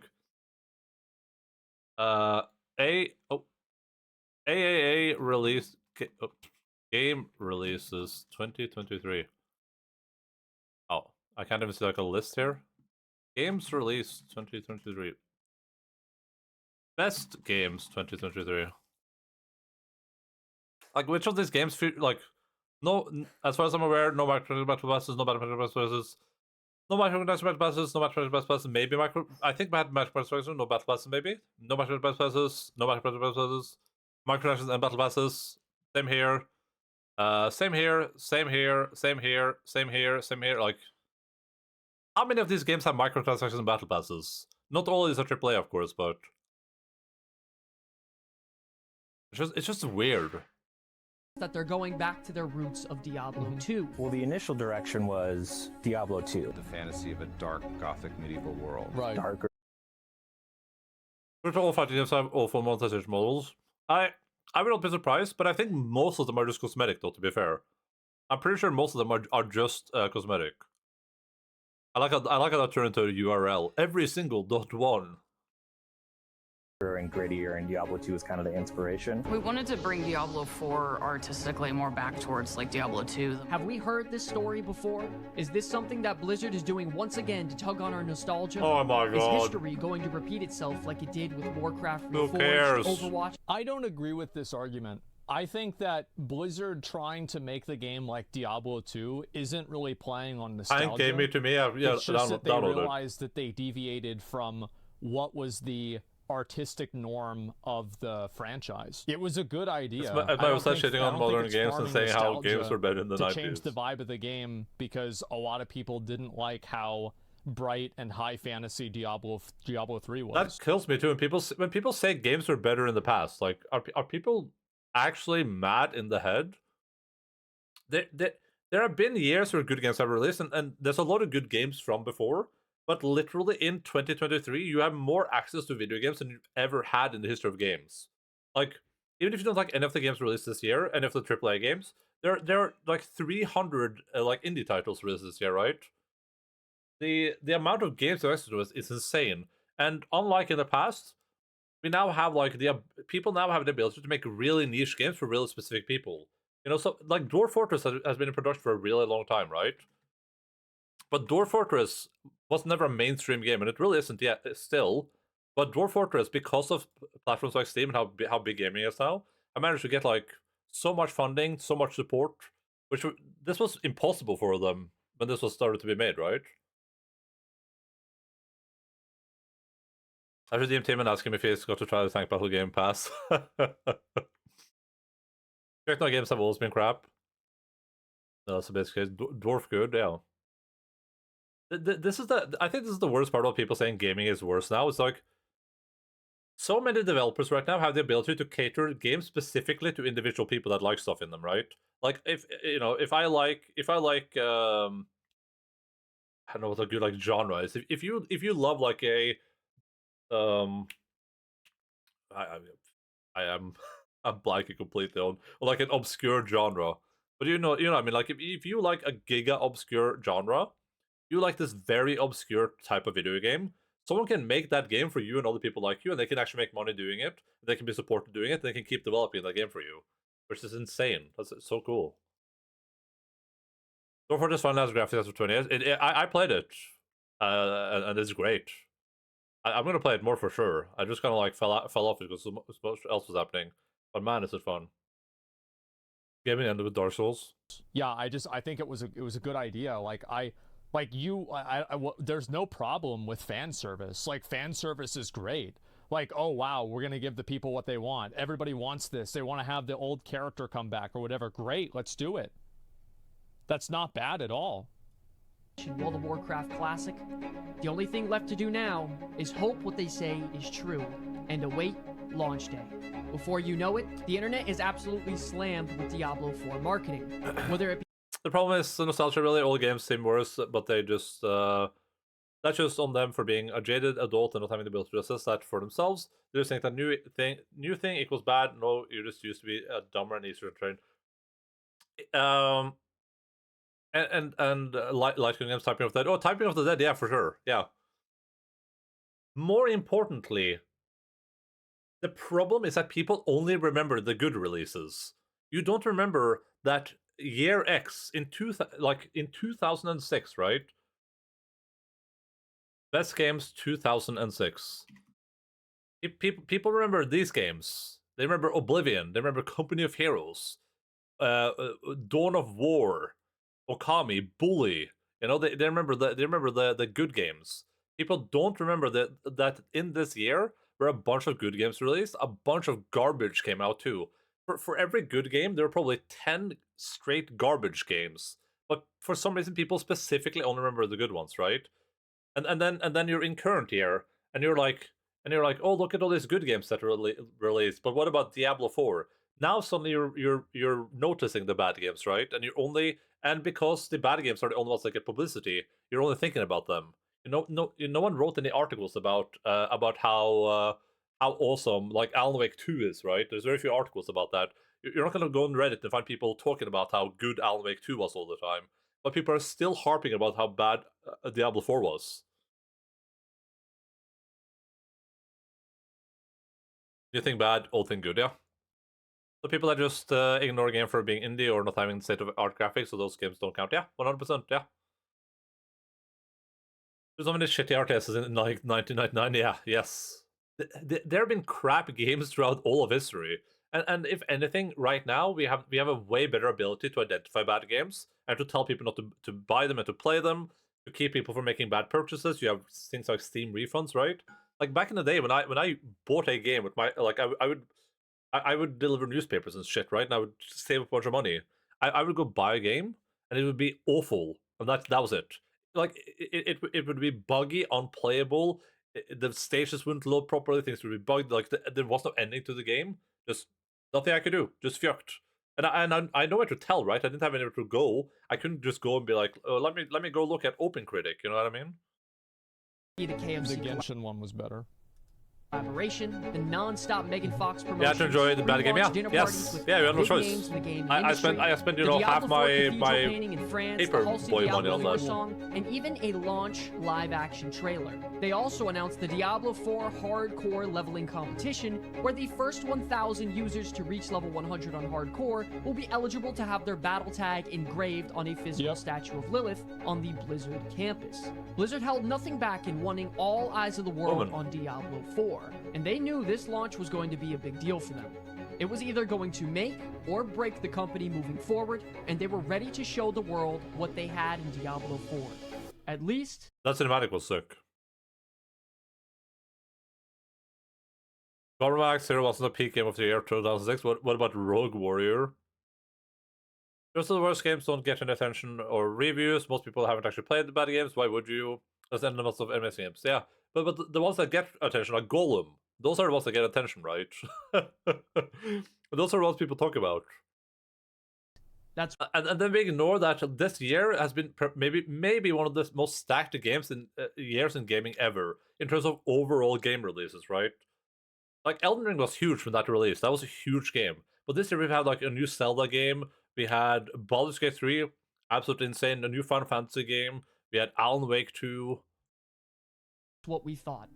AAA release game releases 2023. Oh, I can't even see like a list here. Games released 2023. Best games 2023. Like, which of these games feel like no? As far as I'm aware, no micro battle passes, no battle passes, no micro battle passes, no battle passes. Maybe micro. I think battle passes, no battle passes. Maybe no micro battle passes, no battle passes. Microtransactions and battle passes. Same here. Same here. Same here. Same here. Same here. Same here. Like, how many of these games have microtransactions and battle passes? Not all is a AAA, of course, but it's just weird. that they're going back to their roots of Diablo 2. Well, the initial direction was Diablo 2. The fantasy of a dark, gothic medieval world. Right. Darker. Which all fighting games have awful monetization models. I would not be surprised, but I think most of them are just cosmetic, though, to be fair. I'm pretty sure most of them are just cosmetic. I like how that turned into a URL. Every single .1. And grittier, and Diablo 2 is kind of the inspiration. We wanted to bring Diablo 4 artistically more back towards like Diablo 2. Have we heard this story before? Is this something that Blizzard is doing once again to tug on our nostalgia? Oh my god. Is history going to repeat itself like it did with Warcraft Who Reforged, cares? Overwatch? I don't agree with this argument. I think that Blizzard trying to make the game like Diablo 2 isn't really playing on nostalgia. Hank gave me to me, yeah, It's just that they downloaded. realized that they deviated from what was the artistic norm of the franchise. It was a good idea. I was shitting on modern games and saying how games were better in the 90s. To change the vibe of the game because a lot of people didn't like how bright and high fantasy Diablo 3 was. That kills me too. When people say games were better in the past, like are people actually mad in the head? There have been years where good games have released, and there's a lot of good games from before, but literally in 2023, you have more access to video games than you've ever had in the history of games. Like, even if you don't like any of the games released this year, any of the AAA games, there are like 300 like indie titles released this year, right? The amount of games to access to is insane. And unlike in the past, we now have like people now have the ability to make really niche games for really specific people. You know, so like Dwarf Fortress has been in production for a really long time, right? But Dwarf Fortress was never a mainstream game, and it really isn't yet still. But Dwarf Fortress, because of platforms like Steam and how big gaming is now, I managed to get like so much funding, so much support, which this was impossible for them when this was started to be made, right? I should DM Tim and ask him if he's got to try the Tank Battle Game Pass. Techno games have always been crap. No, that's a basic case. Dwarf good, yeah. I think this is the worst part of people saying gaming is worse now. It's like so many developers right now have the ability to cater games specifically to individual people that like stuff in them, right? Like if I like I don't know what a good like genre is. If you love like a I'm blanking completely on like an obscure genre. But you know what I mean? Like if you like a giga obscure genre, you like this very obscure type of video game, someone can make that game for you and other people like you, and they can actually make money doing it. They can be supported doing it. And they can keep developing that game for you, which is insane. That's so cool. Dwarf Fortress finally has graphics after 20 years. I played it, and it's great. I'm gonna play it more for sure. I just kind of like fell off because so much else was happening. But man, is it fun! Gaming ended with Dark Souls. Yeah, I think it was a good idea. There's no problem with fan service. Like, fan service is great. Like, oh wow, we're gonna give the people what they want. Everybody wants this. They want to have the old character come back or whatever. Great, let's do it. That's not bad at all. World of Warcraft Classic. The only thing left to do now is hope what they say is true and await launch day. Before you know it, the internet is absolutely slammed with Diablo 4 marketing. Whether it be the problem is the nostalgia. Really, all games seem worse, but they just that's just on them for being a jaded adult and not having the ability to assess that for themselves. They just think that new thing equals bad. No, you just used to be dumber and easier to train. Light games, Typing of the Dead. Oh, Typing of the Dead, yeah, for sure, yeah. More importantly, the problem is that people only remember the good releases. You don't remember that year X in 2006, right? Best games 2006. People remember these games. They remember Oblivion. They remember Company of Heroes, Dawn of War, Okami, Bully. You know, they remember the good games. People don't remember that in this year where a bunch of good games released, a bunch of garbage came out too. For every good game, there were probably 10 straight garbage games. But for some reason, people specifically only remember the good ones, right? And then you're in current year, and you're like, oh, look at all these good games that are released. But what about Diablo 4? Now suddenly you're noticing the bad games, right? And because the bad games are the only ones that get publicity, you're only thinking about them. No one wrote any articles about how awesome like Alan Wake 2 is, right? There's very few articles about that. You're not going to go on Reddit and find people talking about how good Alan Wake 2 was all the time, but people are still harping about how bad Diablo 4 was. You think bad, all think good, yeah. So people that just ignore a game for being indie or not having the state-of-art graphics, so those games don't count. Yeah, 100%, yeah. There's so many shitty RTSs in like 1999, yeah, yes. There have been crap games throughout all of history. And if anything, right now, we have a way better ability to identify bad games and to tell people not to buy them and to play them, to keep people from making bad purchases. You have things like Steam refunds, right? like back in the day when I bought a game with my like I would deliver newspapers and shit, right? And I would save a bunch of money. I would go buy a game and it would be awful, and that was it. Like it would be buggy, unplayable. The stages wouldn't load properly. Things would be bugged. Like there was no ending to the game. Just nothing I could do. Just fucked. And I know where to tell, right? I didn't have anywhere to go. I couldn't just go and be like, oh, let me go look at OpenCritic. You know what I mean? The KFC The Genshin one was better. Collaboration, the non-stop Megan Fox promotion. Yeah, to enjoy the bad game. Yeah, yes, yeah, we had no choice. I spent you know half my paper boy money on that. Song, and even a launch live-action trailer. They also announced the Diablo 4 hardcore leveling competition, where the first 1,000 users to reach level 100 on hardcore will be eligible to have their battle tag engraved on a physical statue of Lilith on the Blizzard campus. Blizzard held nothing back in wanting all eyes of the world on Diablo 4. And they knew this launch was going to be a big deal for them. It was either going to make or break the company moving forward, and they were ready to show the world what they had in Diablo 4. At least... That cinematic was sick. Cormac Zero wasn't a peak game of the year 2006. What about Rogue Warrior? Most of the worst games don't get any attention or reviews. Most people haven't actually played the bad games. Why would you? There's endless of amazing games. Yeah. But the ones that get attention, like Golem, those are the ones that get attention, right? Those are the ones people talk about. That's and then we ignore that this year has been maybe one of the most stacked games in years in gaming ever in terms of overall game releases, right? Like Elden Ring was huge when that released. That was a huge game. But this year we've had like a new Zelda game. We had Baldur's Gate 3, absolutely insane. A new Final Fantasy game. We had Alan Wake 2. What we thought.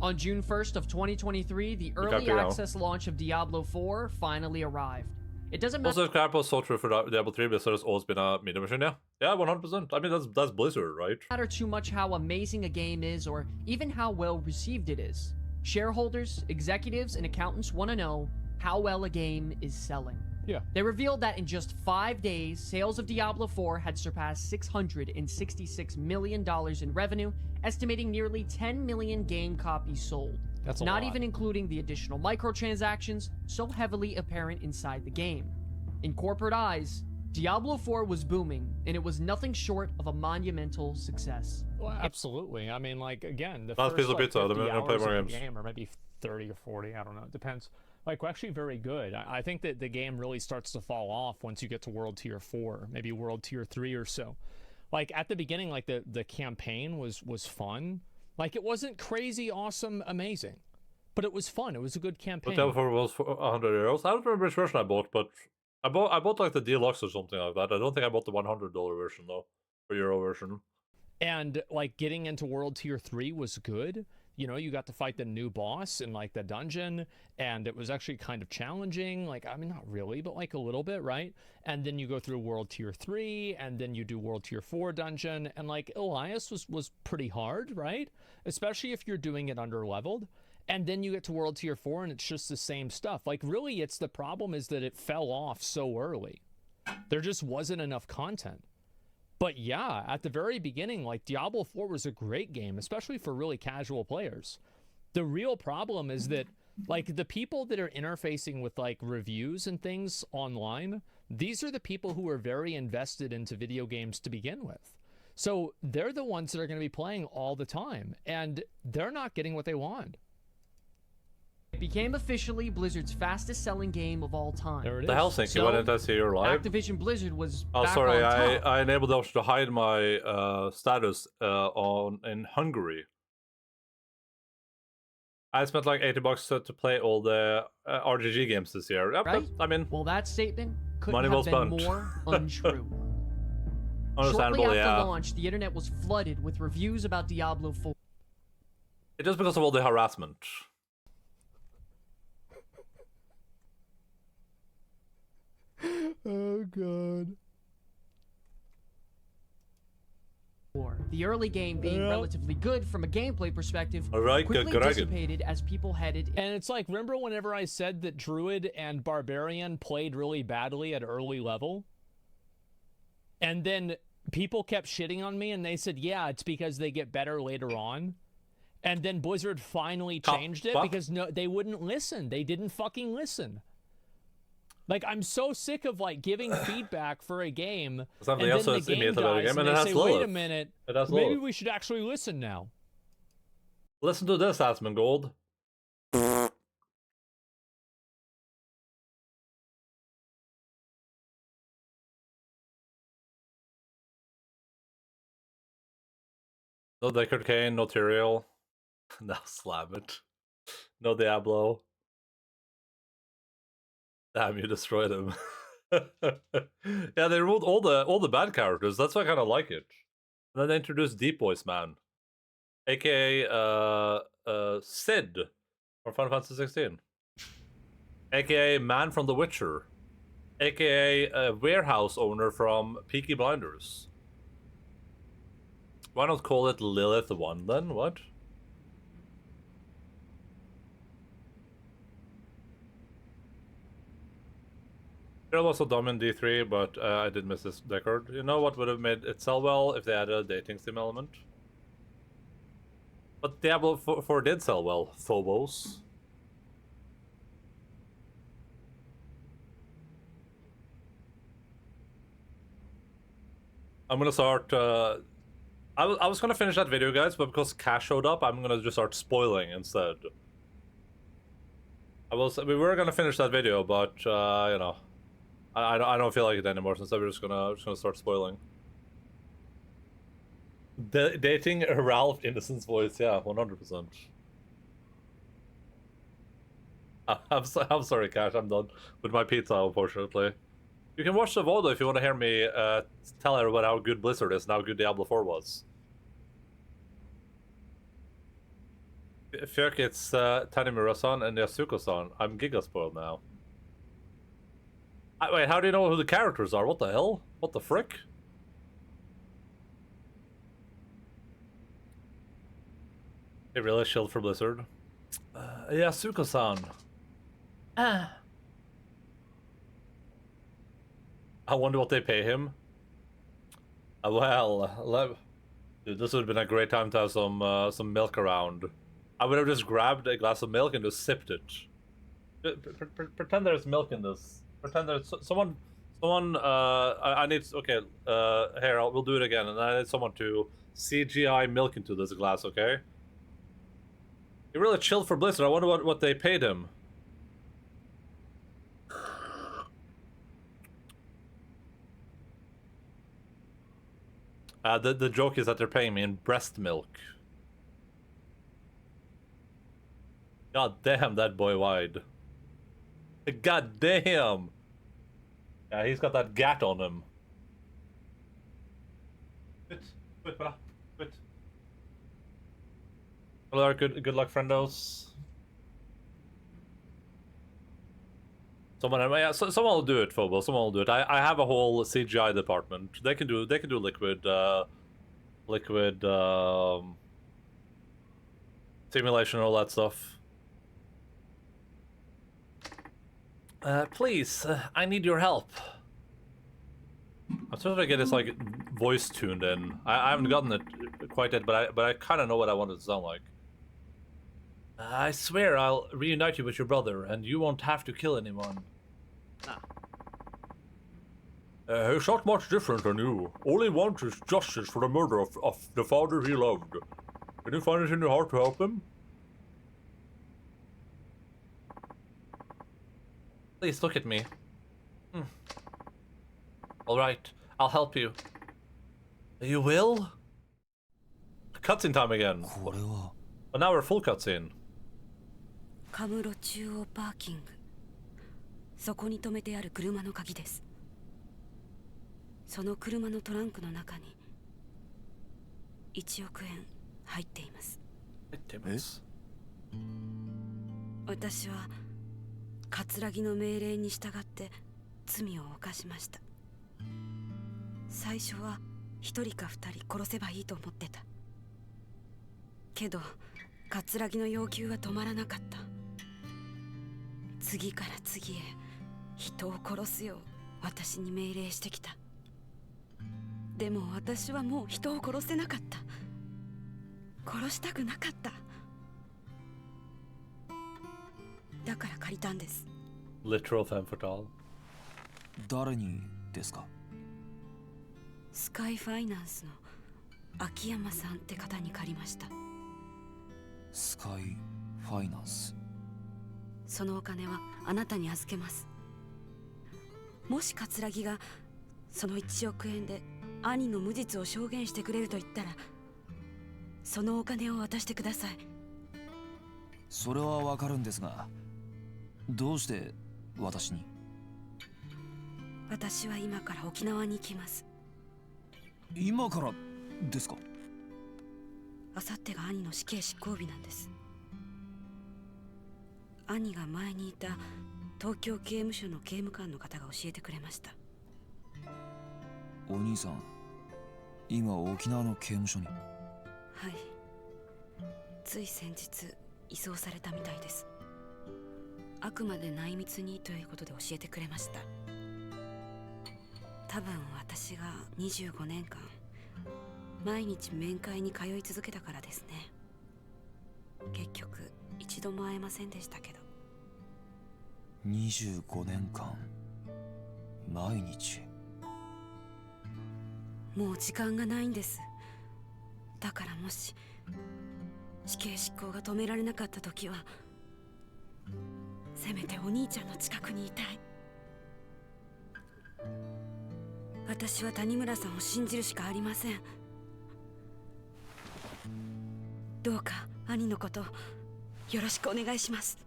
On June 1st of 2023, the early access launch of Diablo 4 finally arrived. It doesn't matter. Also, crap was so true for Diablo 3, but there's always been a media machine. Yeah, 100%. I mean, that's Blizzard, right? Matter too much how amazing a game is, or even how well received it is. Shareholders, executives, and accountants want to know how well a game is selling. Yeah. They revealed that in just 5 days, sales of Diablo 4 had surpassed $666 million in revenue, estimating nearly 10 million game copies sold. That's a Not lot. even including the additional microtransactions so heavily apparent inside the game. In corporate eyes, Diablo 4 was booming, and it was nothing short of a monumental success. Well, absolutely. I mean, like, again, the Last first piece of like, pizza, 50 they're gonna hours play of more the games. game, or maybe 30 or 40, I don't know. It depends. Like, we're actually very good. I think that the game really starts to fall off once you get to World Tier 4, maybe World Tier 3 or so. Like, at the beginning, like, the campaign was fun. Like, it wasn't crazy, awesome, amazing. But it was fun. It was a good campaign. But Diablo 4 was for €100. I don't remember which version I bought, but I bought like the deluxe or something like that. I don't think I bought the $100 version though, or Euro version. And like getting into World Tier 3 was good. You know, you got to fight the new boss in like the dungeon, and it was actually kind of challenging. Like, I mean, not really, but like a little bit, right? And then you go through World Tier 3, and then you do World Tier 4 dungeon, and like Elias was pretty hard, right? Especially if you're doing it under leveled. And then you get to World Tier 4 and it's just the same stuff. Like, really, it's the problem is that it fell off so early. There just wasn't enough content. But yeah, at the very beginning, like, Diablo 4 was a great game, especially for really casual players. The real problem is that, like, the people that are interfacing with, like, reviews and things online, these are the people who are very invested into video games to begin with. So they're the ones that are going to be playing all the time, and they're not getting what they want. It became officially Blizzard's fastest selling game of all time. There it is. The hell, Thank you. Why didn't I see your live? Activision Blizzard was Oh, back sorry. on top. I enabled the option to hide my status in Hungary. I spent like $80 to play all the RGG games this year. Yep, Right? I mean, Well, that statement couldn't money well have been spent. more untrue. Understandable, Shortly after yeah. launch, the internet was flooded with reviews about Diablo 4. It's just because of all the harassment. Oh, God. The early game being relatively good from a gameplay perspective Alright, quickly good. dissipated as people headed. And it's like, remember whenever I said that Druid and Barbarian played really badly at early level? And then people kept shitting on me and they said, yeah, it's because they get better later on. And then Blizzard finally changed it because they wouldn't listen. They didn't fucking listen. Like, I'm so sick of like giving feedback for a game, and then the game dies, and they say, "Wait a minute, maybe we should actually listen now." Listen to this, Asmongold. No Deckard Cain, no Tyrael. No slam it. No Diablo. Damn, you destroyed him. Yeah, they removed all the bad characters. That's why I kind of like it. And then they introduced Deep Voice Man, aka Sid from Final Fantasy 16, aka Man from The Witcher, aka a warehouse owner from Peaky Blinders. Why not call it Lilith 1 then? What? It was so dumb in D3, but I did miss this Deckard. You know what would have made it sell well if they added a dating sim element? But Diablo 4 did sell well. Phobos. I'm gonna start. I was gonna finish that video, guys, but because Cash showed up, I'm gonna just start spoiling instead. We were gonna finish that video, but you know, I don't feel like it anymore. So instead, we're just gonna start spoiling. Dating Ralph Innocent's voice, yeah, 100%. I'm sorry, Cash. I'm done with my pizza, unfortunately. You can watch the VOD if you want to hear me tell everyone how good Blizzard is and how good Diablo 4 was. Fuck, it's Tanimura-san and Yasuko-san. I'm giga spoiled now. Wait, how do you know who the characters are? What the hell? What the frick? It really chilled for Blizzard. Yasuko-san. I wonder what they pay him. Well, dude, this would have been a great time to have some milk around. I would have just grabbed a glass of milk and just sipped it. Pretend there's milk in this. Pretend there's someone. I need. Okay. Here, we'll do it again, and I need someone to CGI milk into this glass. Okay. He really chilled for Blizzard. I wonder what they paid him. The joke is that they're paying me in breast milk. God damn, that boy wide. God damn. Yeah, he's got that gat on him. Quit. Hello, good luck, friendos. Someone will do it, Phobos. Someone will do it. I have a whole CGI department. They can do liquid simulation and all that stuff. Please, I need your help. I'm supposed to get this like voice tuned in. I haven't gotten it quite yet, but I kind of know what I want it to sound like. I swear I'll reunite you with your brother, and you won't have to kill anyone. He's not much different than you. All he wants is justice for the murder of the father he loved. Can you find it in your heart to help him? Please look at me. Alright, I'll help you. You will? Cutscene time again. But now we're full cutscene. カムロ中央パーキング。そこに止めてある車の鍵です。その車のトランクの中に1億円入っています。私は葛の命令に従って罪を犯しました。最初は1人か2人殺せばいいと思ってた。けど葛の要求は止まらなかった。次から次へ人を殺すよう私に命令してきた。でも私はもう人を殺せなかった。殺したくなかった。だから借りたんです。 Literal femme fatale. 誰にですか？スカイファイナンスの秋山さんって方に借りました。スカイファイナンス。そのお金はあなたに預けます。もし桂木がその1億円で兄の無実を証言してくれると言ったら、そのお金を渡してください。それはわかるんですが、どうして私に？私は今から沖縄に行きます。今からですか？あさってが兄の死刑執行日なんです。兄が前にいた東京刑務所の刑務官の方が教えてくれました。お兄さん、今沖縄の刑務所に？はい、つい先日移送されたみたいです。あくまで内密にということで教えてくれました。多分私が25年間毎日面会に通い続けたからですね。結局一度も会えませんでしたけど。25年間毎日。もう時間がないんです。だからもし死刑執行が止められなかった時は、せめてお兄ちゃんの近くにいたい。私は谷村さんを信じるしかありません。どうか兄のことよろしくお願いします。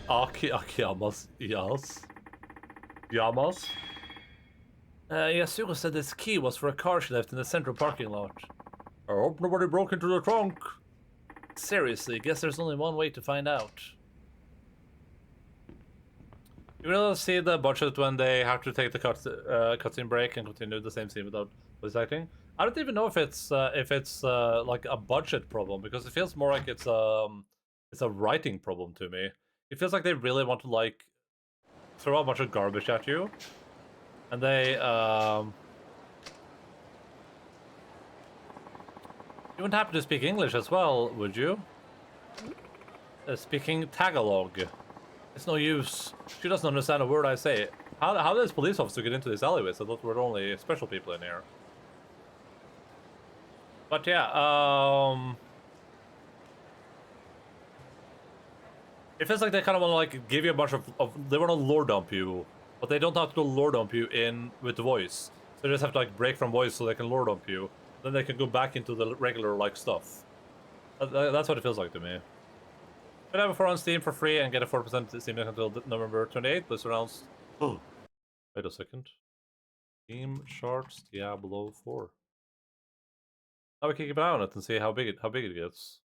Akiyamas, yes. Yamas? Yasuko said this key was for a car she left in the central parking lot. I hope nobody broke into the trunk. Seriously, guess there's only one way to find out. You will see the budget when they have to take the cutscene break and continue the same scene without voice acting. I don't even know if it's like a budget problem, because it feels more like it's a writing problem to me. It feels like they really want to like throw a bunch of garbage at you, and they you wouldn't happen to speak English as well, would you? Speaking Tagalog. It's no use. She doesn't understand a word I say. How does police officer get into these alleyways? I thought there were only special people in here. But yeah, it feels like they kind of want to like give you a bunch of they want to lore dump you, but they don't have to lore dump you in with the voice. So they just have to like break from voice so they can lore dump you. Then they can go back into the regular like stuff. That's what it feels like to me. But have it for on Steam for free and get a 4% Steam link until November 28th. This rounds. Oh, wait a second. Steam Charts Diablo 4. Now we can keep an eye on it and see how big it gets.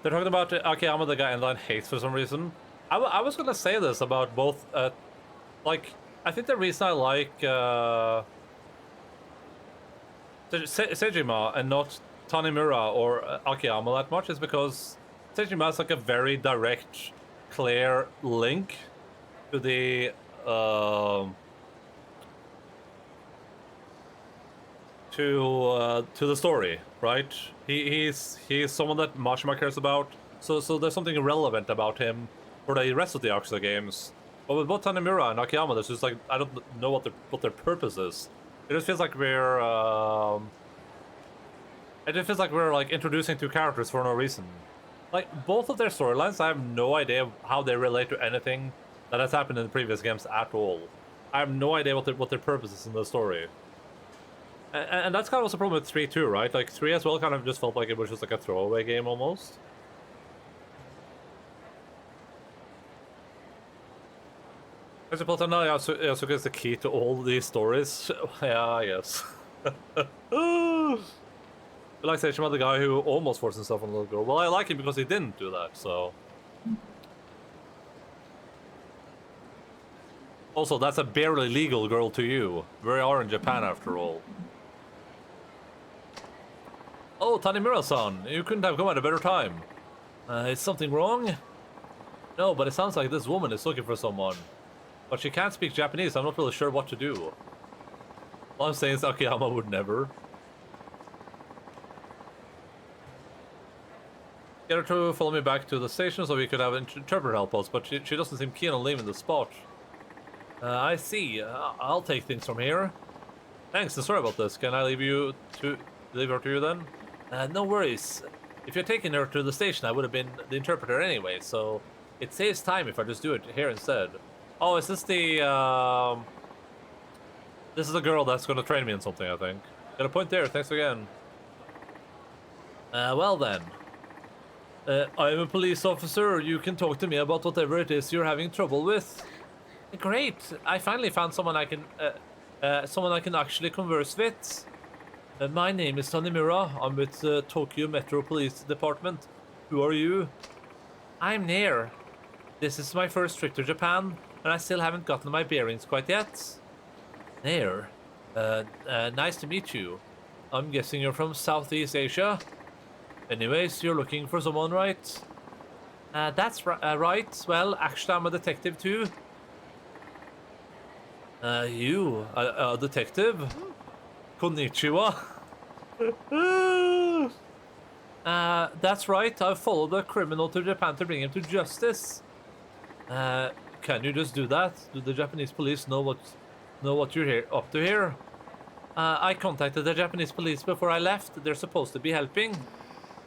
They're talking about Akiyama, the guy Endaline hates for some reason. I was gonna say this about both. Like, I think the reason I like Sejima and not Tanimura or Akiyama that much is because Sejima has like a very direct, clear link to the to the story, right? He's someone that Mashima cares about, so there's something relevant about him for the rest of the Yakuza games. But with both Tanimura and Akiyama, there's just like I don't know what their purpose is. It just feels like we're like introducing two characters for no reason. Like both of their storylines, I have no idea how they relate to anything that has happened in the previous games at all. I have no idea what their purpose is in the story. And that's kind of also the problem with 3 too, right? Like 3 as well kind of just felt like it was just like a throwaway game almost. I suppose now Yasuka is the key to all these stories. Yeah, yes. Like Sejima, the guy who almost forced himself on a little girl. Well, I like him because he didn't do that, so... Also, that's a barely legal girl to you. We are in Japan after all. Oh, Tanimura-san, you couldn't have come at a better time. Is something wrong? No, but it sounds like this woman is looking for someone. But she can't speak Japanese, I'm not really sure what to do. All I'm saying is Akiyama would never. Get her to follow me back to the station so we could have an interpreter help us, but she doesn't seem keen on leaving the spot. I see. I'll take things from here. Thanks, and sorry about this. Can I leave her to you then? No worries. If you're taking her to the station, I would have been the interpreter anyway, so it saves time if I just do it here instead. Oh, is this the, This is the girl that's gonna train me in something, I think. Got a point there, thanks again. Well then. I'm a police officer. You can talk to me about whatever it is you're having trouble with. Great. I finally found someone I can actually converse with. My name is Tanimura. I'm with Tokyo Metro Police Department. Who are you? I'm Nair. This is my first trip to Japan, and I still haven't gotten my bearings quite yet. Nair. Nice to meet you. I'm guessing you're from Southeast Asia. Anyways, you're looking for someone, right? That's right. Well, actually, I'm a detective too. You, a detective? Konnichiwa. That's right. I've followed a criminal to Japan to bring him to justice. Can you just do that? Do the Japanese police know what you're up to here? I contacted the Japanese police before I left. They're supposed to be helping.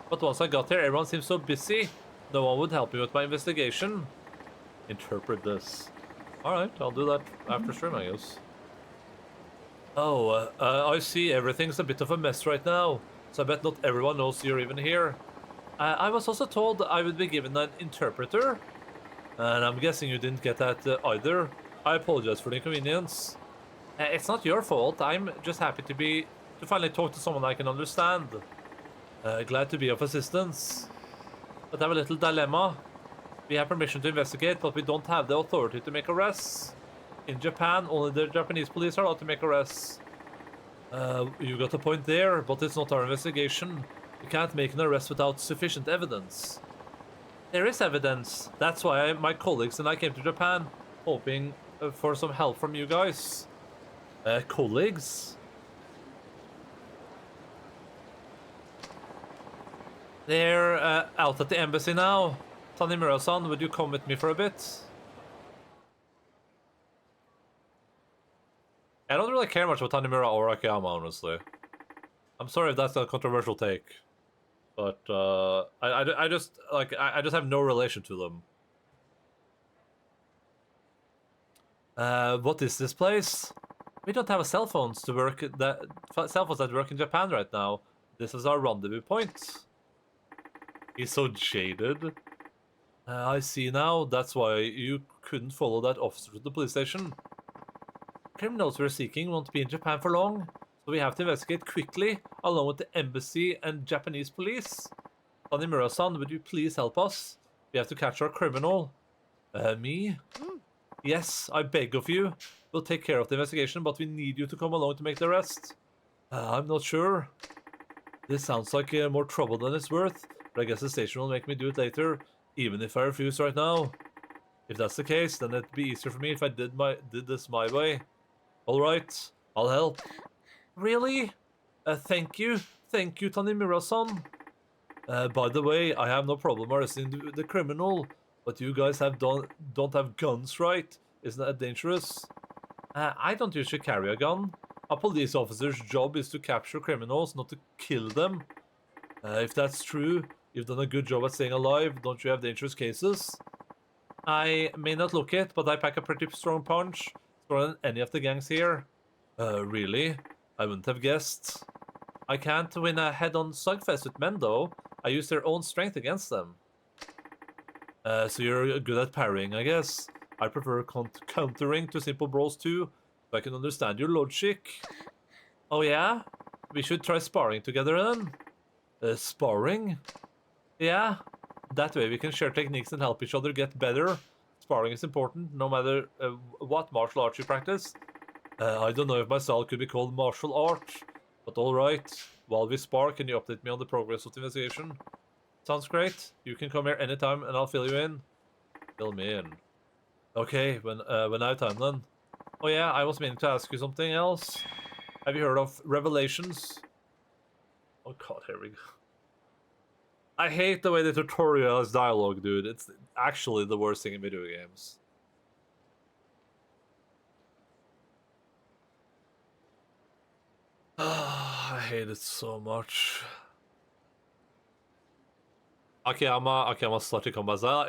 But once I got here, everyone seemed so busy. No one would help me with my investigation. Interpret this. Alright, I'll do that after stream, I guess. Oh, I see everything's a bit of a mess right now. So I bet not everyone knows you're even here. I was also told I would be given an interpreter. And I'm guessing you didn't get that either. I apologize for the inconvenience. It's not your fault. I'm just happy to finally talk to someone I can understand. Glad to be of assistance. But I have a little dilemma. We have permission to investigate, but we don't have the authority to make arrests. In Japan, only the Japanese police are allowed to make arrests. You got a point there, but it's not our investigation. We can't make an arrest without sufficient evidence. There is evidence. That's why my colleagues and I came to Japan, hoping for some help from you guys. Colleagues? They're out at the embassy now. Tanimura-san, would you come with me for a bit? I don't really care much about Tanimura or Akiyama, honestly. I'm sorry if that's a controversial take. But, I just have no relation to them. What is this place? We don't have cell phones that work in Japan right now. This is our rendezvous point. He's so jaded. I see now. That's why you couldn't follow that officer to the police station. Criminals we're seeking won't be in Japan for long, so we have to investigate quickly, along with the embassy and Japanese police. Tanimura-san, would you please help us? We have to catch our criminal. Me? Yes, I beg of you. We'll take care of the investigation, but we need you to come along to make the arrest. I'm not sure. This sounds like more trouble than it's worth, but I guess the station will make me do it later, even if I refuse right now. If that's the case, then it'd be easier for me if I did this my way. Alright, I'll help. Really? Thank you. Thank you, Tanimura-san. By the way, I have no problem arresting the criminal, but you guys don't have guns, right? Isn't that dangerous? I don't usually carry a gun. A police officer's job is to capture criminals, not to kill them. If that's true, you've done a good job at staying alive. Don't you have dangerous cases? I may not look it, but I pack a pretty strong punch. Stronger than any of the gangs here. Really? I wouldn't have guessed. I can't win a head-on slugfest with men, though. I use their own strength against them. So you're good at parrying, I guess. I prefer countering to simple brawls too, so I can understand your logic. Oh yeah? We should try sparring together then? Sparring? Yeah, that way we can share techniques and help each other get better. Sparring is important, no matter what martial arts you practice. I don't know if my style could be called martial art, but alright. While we spar, can you update me on the progress of the investigation? Sounds great. You can come here anytime and I'll fill you in. Fill me in. Okay, when I have time then. Oh yeah, I was meaning to ask you something else. Have you heard of Revelations? Oh god, here we go. I hate the way the tutorial is dialogue, dude. It's actually the worst thing in video games. I hate it so much. Akiyama's slutty combat style.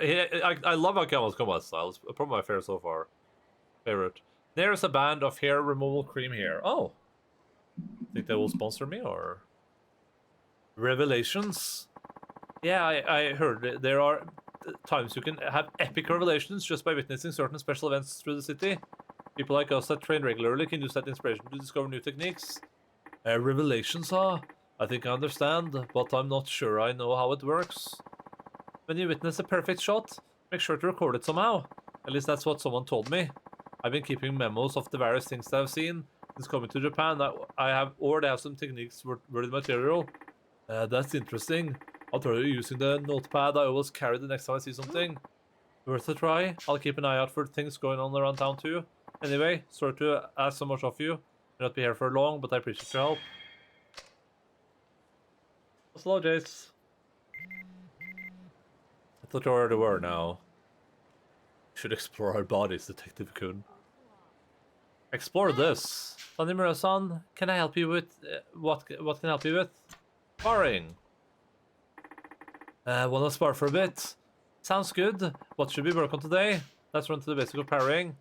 I love Akiyama's combat style. It's probably my favorite so far. Favorite. There's a band of hair removal cream here. Oh. Think they will sponsor me or? Revelations? Yeah, I heard there are times you can have epic revelations just by witnessing certain special events through the city. People like us that train regularly can use that inspiration to discover new techniques. Revelations, huh? I think I understand, but I'm not sure I know how it works. When you witness a perfect shot, make sure to record it somehow. At least that's what someone told me. I've been keeping memos of the various things that I've seen since coming to Japan. I already have some techniques for the material. That's interesting. I'll try using the notepad I always carry the next time I see something. Worth a try. I'll keep an eye out for things going on around town too. Anyway, sorry to ask so much of you. May not be here for long, but I appreciate your help. Hello, Jace. I thought you already were now. Should explore our bodies, Detective Kun. Explore this. Tanimura-san, can I help you with... what can I help you with? Sparring. Wanna spar for a bit? Sounds good. What should we work on today? Let's run to the basic of parrying.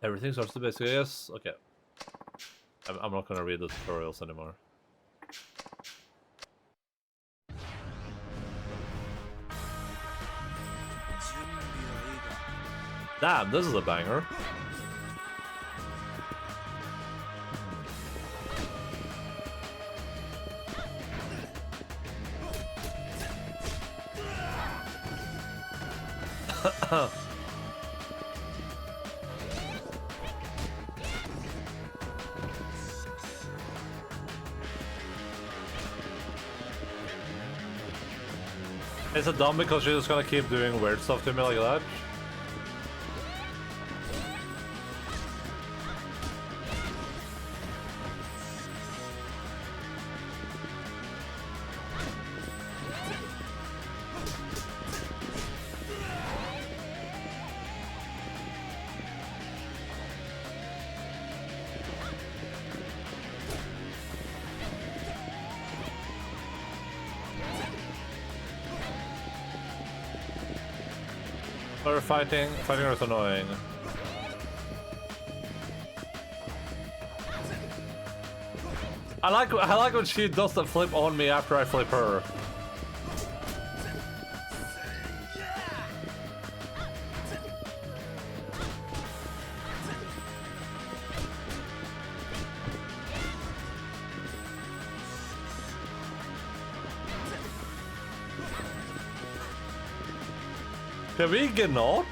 Everything starts to basic, yes. Okay. I'm not gonna read the tutorials anymore. Damn, this is a banger. Is it dumb because she's just gonna keep doing weird stuff to me like that? Fighting is annoying. I like when she does the flip on me after I flip her. Can we get not?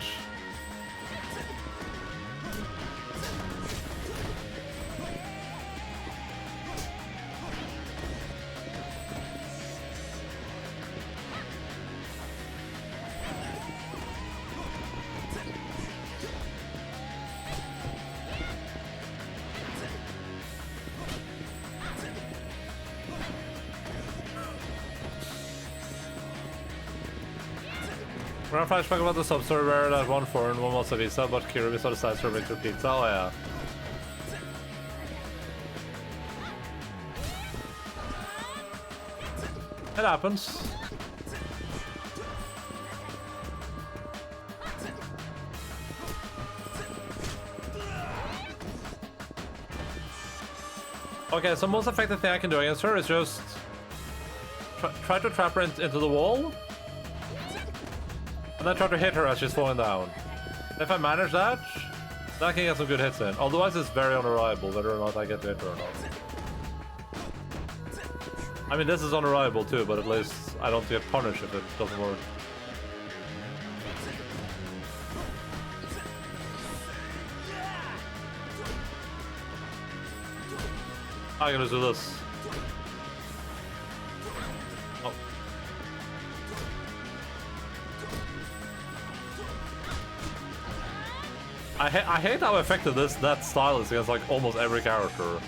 We're on flashback about the sub-story where that one foreign, one was a visa, but Kirby saw the size for Victor Pizza. Oh yeah. It happens. Okay, so most effective thing I can do against her is just try to trap her into the wall. And then try to hit her as she's falling down. If I manage that, then I can get some good hits in. Otherwise, it's very unreliable whether or not I get to hit her or not. I mean, this is unreliable too, but at least I don't get punished if it doesn't work. I'm gonna do this. Oh. I hate how effective that style is against like almost every character.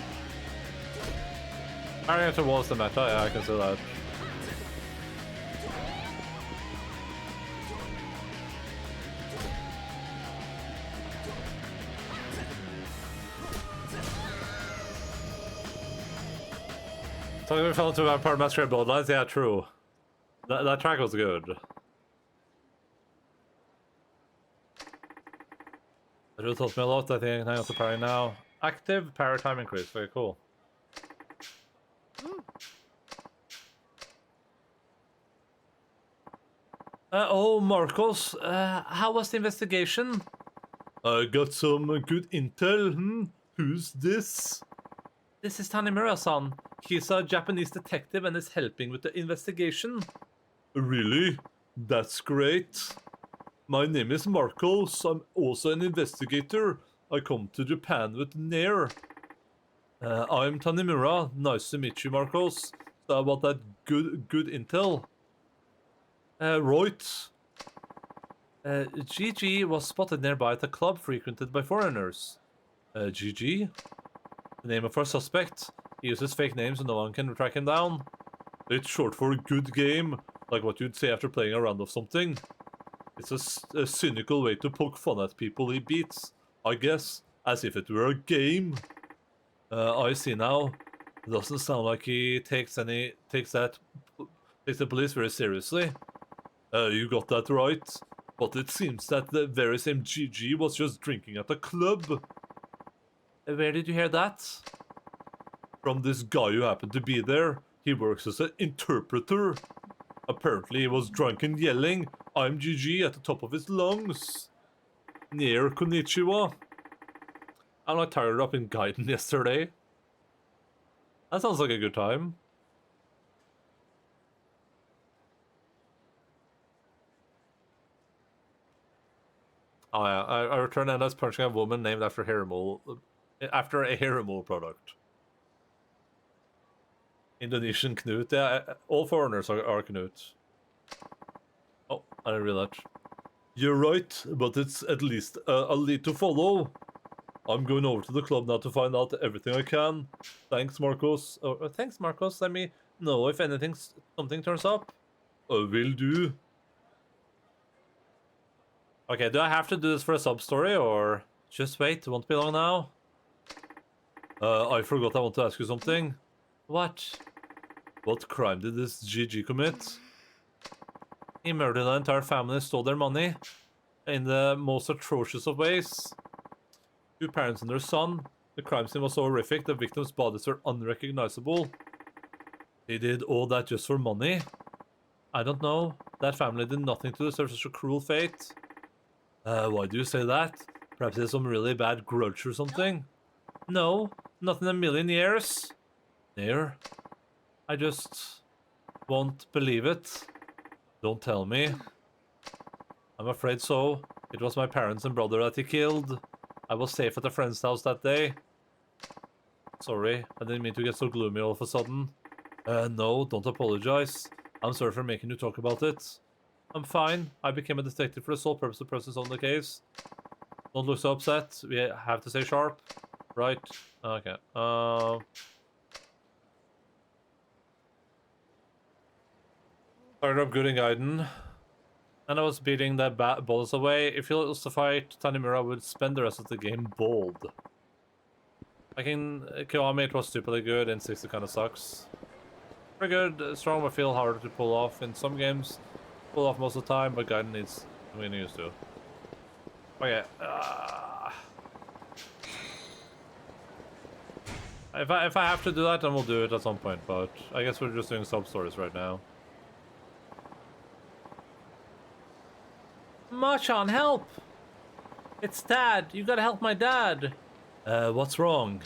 Parrying towards the meta, yeah, I can see that. Talking about fell to Vampire Masquerade Bloodlines, yeah, true. That track was good. It really taught me a lot, I think. I have to parry now. Active parry time increase, very cool. Oh, Marcos, how was the investigation? I got some good intel. Who's this? This is Tanimura-san. He's a Japanese detective and is helping with the investigation. Really? That's great. My name is Marcos. I'm also an investigator. I come to Japan with Nair. I'm Tanimura. Nice to meet you, Marcos. So about that good intel. Right. GG was spotted nearby at a club frequented by foreigners. GG? The name of our suspect. He uses fake names and no one can track him down. It's short for good game, like what you'd say after playing a round of something. It's a cynical way to poke fun at people he beats, I guess, as if it were a game. I see now. Doesn't sound like he takes the police very seriously. You got that right. But it seems that the very same GG was just drinking at a club. Where did you hear that? From this guy who happened to be there. He works as an interpreter. Apparently he was drunk and yelling, "I'm GG" at the top of his lungs. Near konnichiwa. I'm like tired up in Gaiden yesterday. That sounds like a good time. Oh yeah, I returned Enda's punching a woman named after a hair removal product. Indonesian Knut, yeah, all foreigners are Knut. Oh, I didn't realize. You're right, but it's at least a lead to follow. I'm going over to the club now to find out everything I can. Thanks, Marcos. Thanks, Marcos. Let me know if something turns up. Will do. Okay, do I have to do this for a sub-story, or just wait? It won't be long now. I forgot I want to ask you something. What? What crime did this GG commit? He murdered an entire family and stole their money. In the most atrocious of ways. 2 parents and their son. The crime scene was so horrific, the victims' bodies were unrecognizable. They did all that just for money? I don't know. That family did nothing to deserve such a cruel fate. Why do you say that? Perhaps there's some really bad grudge or something? No, not in a million years. There. I just won't believe it. Don't tell me. I'm afraid so. It was my parents and brother that he killed. I was safe at a friend's house that day. Sorry, I didn't mean to get so gloomy all of a sudden. No, don't apologize. I'm sorry for making you talk about it. I'm fine. I became a detective for the sole purpose of process on the case. Don't look so upset. We have to stay sharp. Right. Okay. Started up good in Gaiden. And I was beating the balls away. If he lost the fight, Tanimura would spend the rest of the game bald. Kiwami, it was stupidly good, and 60 kind of sucks. Pretty good, strong but feel harder to pull off in some games. Pull off most of the time, but Gaiden needs something used to. Okay. If I have to do that, then we'll do it at some point, but I guess we're just doing sub-stories right now. Machan, help! It's Dad. You gotta help my dad. What's wrong?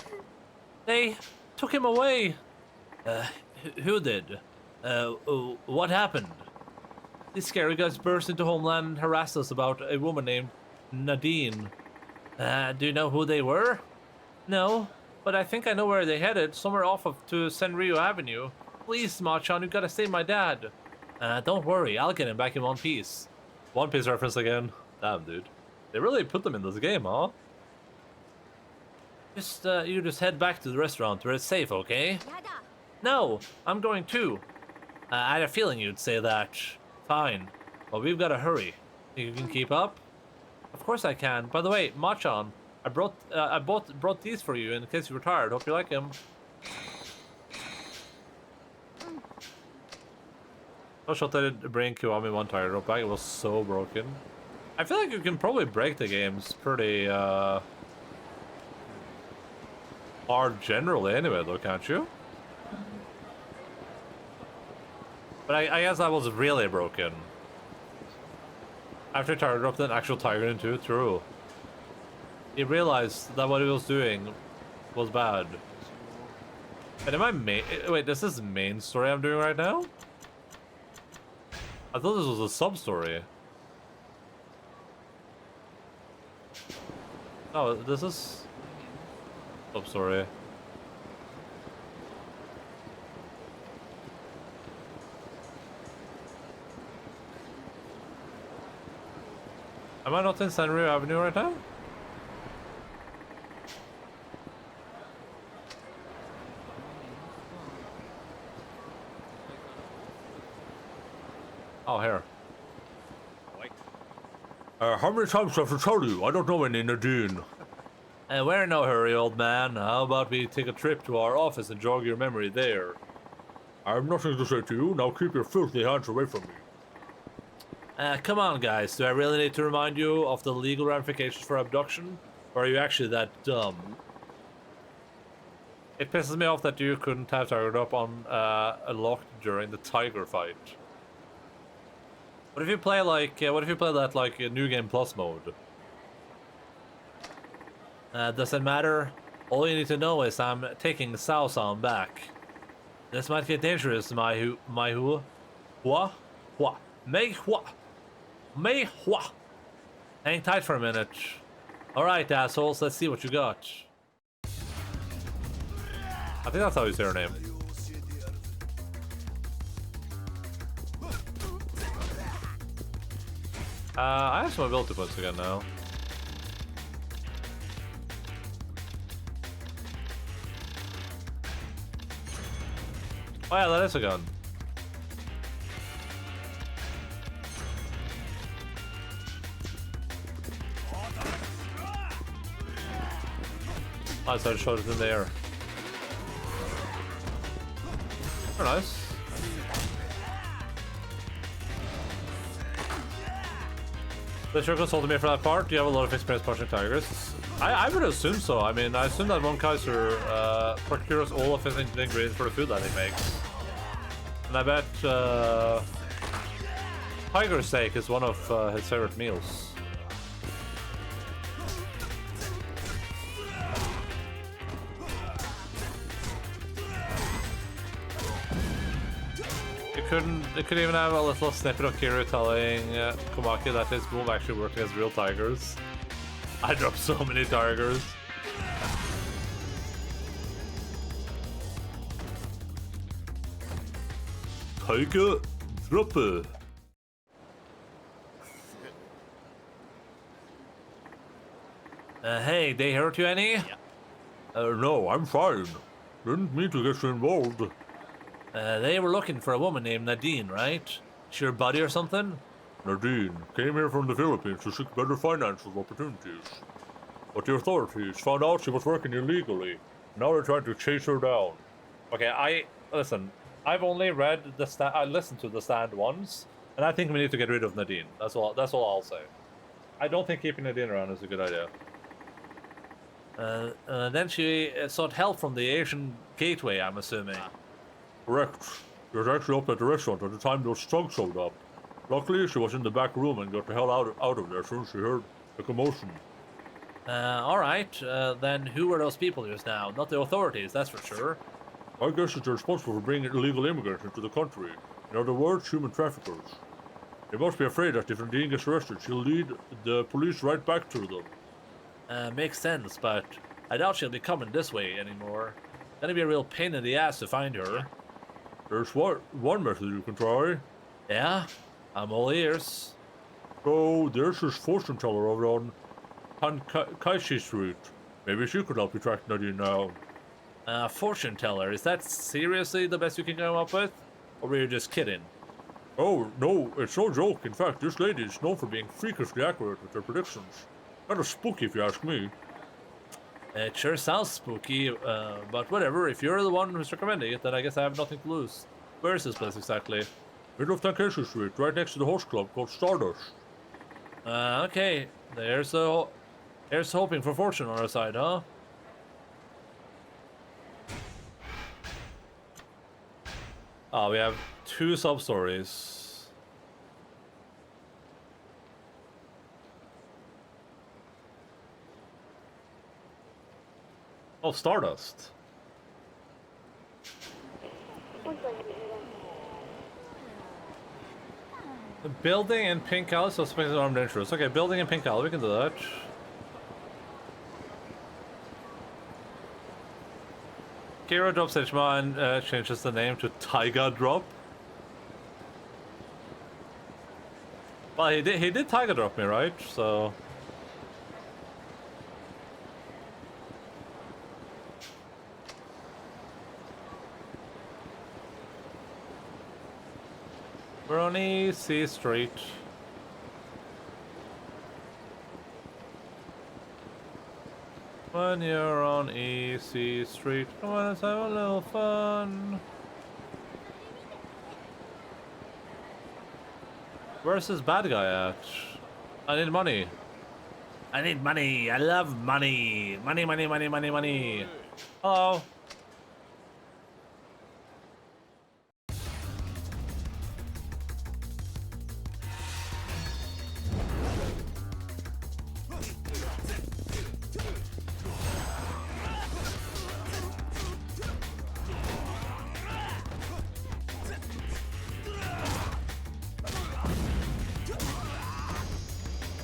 They took him away. Who did? What happened? These scary guys burst into Homeland and harassed us about a woman named Nadine. Do you know who they were? No, but I think I know where they headed. Somewhere off to Senryu Avenue. Please, Machan, you gotta save my dad. Don't worry, I'll get him back in one piece. One Piece reference again. Damn, dude. They really put them in this game, huh? You just head back to the restaurant where it's safe, okay? No, I'm going too. I had a feeling you'd say that. Fine. Well, we've got to hurry. Think you can keep up? Of course I can. By the way, Machan, I brought these for you in case you were tired. Hope you like them. No shot I did bring Kiwami one tire drop back. It was so broken. I feel like you can probably break the games pretty hard generally anyway, though, can't you? But I guess that was really broken. After Tiger dropped an actual Tiger into true. He realized that what he was doing was bad. And am I wait, this is the main story I'm doing right now? I thought this was a sub-story. Oh, this is sub-story. Am I not in Sanrio Avenue right now? Oh, here. How many times do I have to tell you? I don't know any Nadine. We're in no hurry, old man. How about we take a trip to our office and jog your memory there? I have nothing to say to you. Now keep your filthy hands away from me. Come on, guys. Do I really need to remind you of the legal ramifications for abduction? Or are you actually that dumb? It pisses me off that you couldn't have tigered up on a lock during the tiger fight. What if you play like, what if you play that like a New Game Plus mode? Doesn't matter. All you need to know is I'm taking Sao San back. This might get dangerous, Hua. Hang tight for a minute. Alright, assholes, let's see what you got. I think that's how you say her name. I have some ability points again now. Oh yeah, that is a gun. I started shot it in the air. Very nice. The sure consulted me for that part. Do you have a lot of experience punching tigers? I would assume so. I mean, I assume that Von Kaiser procures all of his ingredients for the food that he makes. And I bet tiger steak is one of his favorite meals. It could even have a little snippet of Kiryu telling Komaki that his move actually worked against real tigers. I dropped so many tigers. Tiger dropper. Hey, they hurt you any? Yeah. No, I'm fine. Didn't mean to get you involved. They were looking for a woman named Nadine, right? She your buddy or something? Nadine came here from the Philippines to seek better financial opportunities. But the authorities found out she was working illegally. Now they're trying to chase her down. Okay, listen. I've only read the stand. I listened to the stand once, and I think we need to get rid of Nadine. That's all I'll say. I don't think keeping Nadine around is a good idea. Then she sought help from the Asian Gateway, I'm assuming. Correct. She was actually up at the restaurant at the time those thugs showed up. Luckily, she was in the back room and got the hell out of there as soon as she heard the commotion. Alright. Then who were those people just now? Not the authorities, that's for sure. I guess it's responsible for bringing illegal immigrants into the country. In other words, human traffickers. They must be afraid that if Nadine gets arrested, she'll lead the police right back to them. Makes sense, but I doubt she'll be coming this way anymore. Gonna be a real pain in the ass to find her. There's one method you can try. Yeah? I'm all ears. So, there's this fortune teller over on Kankaishi Street. Maybe she could help you track Nadine down. Fortune teller. Is that seriously the best you can come up with? Or were you just kidding? Oh, no, it's no joke. In fact, this lady is known for being freakishly accurate with her predictions. Kind of spooky if you ask me. It sure sounds spooky, but whatever. If you're the one who's recommending it, then I guess I have nothing to lose. Where is this place exactly? Middle of Tankeshu Street, right next to the horse club called Stardust. Okay. There's hoping for fortune on our side, huh? Oh, we have 2 sub-stories. Oh, Stardust. The building in Pink Alley, suspected armed interest. Okay, building in Pink Alley, we can do that. Kira drops Sejma and changes the name to Taiga Drop. Well, he did Taiga Drop me, right? So we're on EC Street. When you're on EC Street, come on, let's have a little fun. Where's this bad guy at? I need money. I need money. I love money. Money, money, money, money, money. Hello.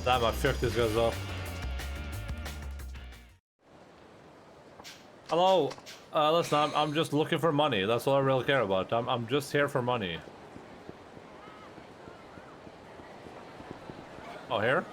Damn, I fucked these guys up. Hello. Listen, I'm just looking for money. That's all I really care about. I'm just here for money. Oh, here?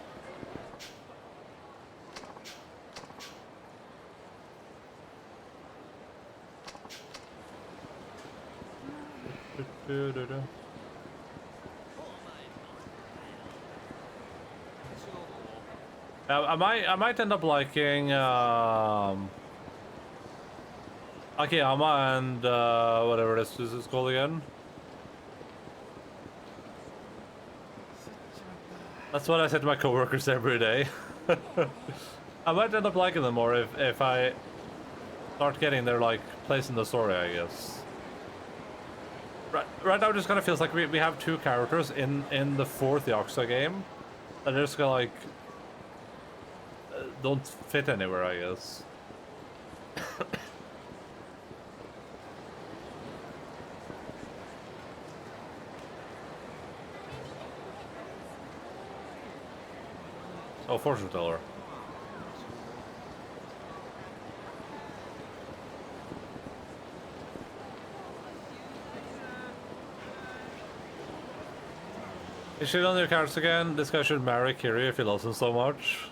I might end up liking Akiyama and whatever this is called again. That's what I say to my coworkers every day. I might end up liking them more if I start getting their like place in the story, I guess. Right now it just kind of feels like we have 2 characters in the 4th Yakuza game that are just gonna like don't fit anywhere, I guess. Oh, fortune teller. Is she on your cards again? This guy should marry Kiri if he loves him so much.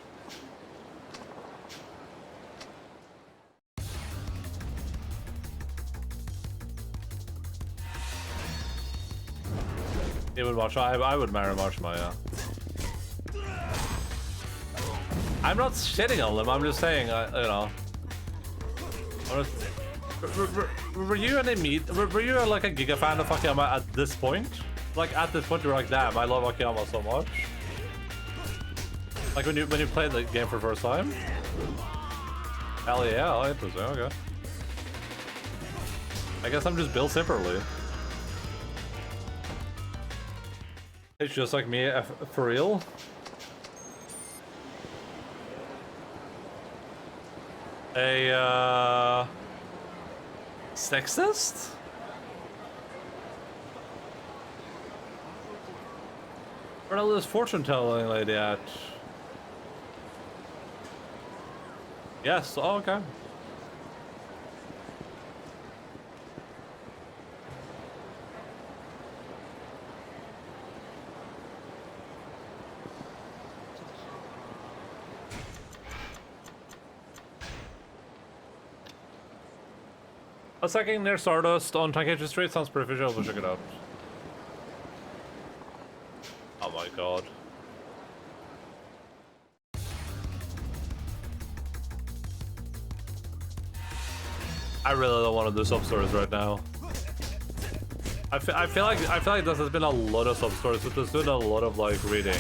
He would watch. I would marry Marshma, yeah. I'm not shitting on them. I'm just saying, you know. Were you were you like a giga fan of Akiyama at this point? Like at this point, you were like, damn, I love Akiyama so much. Like when you played the game for the first time. Hell yeah, oh, interesting. Okay. I guess I'm just built separately. It's just like me, for real. A sexist? Where the this fortune telling lady at? Yes, oh, okay. A second near Stardust on Tankeichi Street sounds pretty visual, but check it out. Oh my god. I really don't want to do sub-stories right now. I feel like this has been a lot of sub-stories, but there's been a lot of like reading.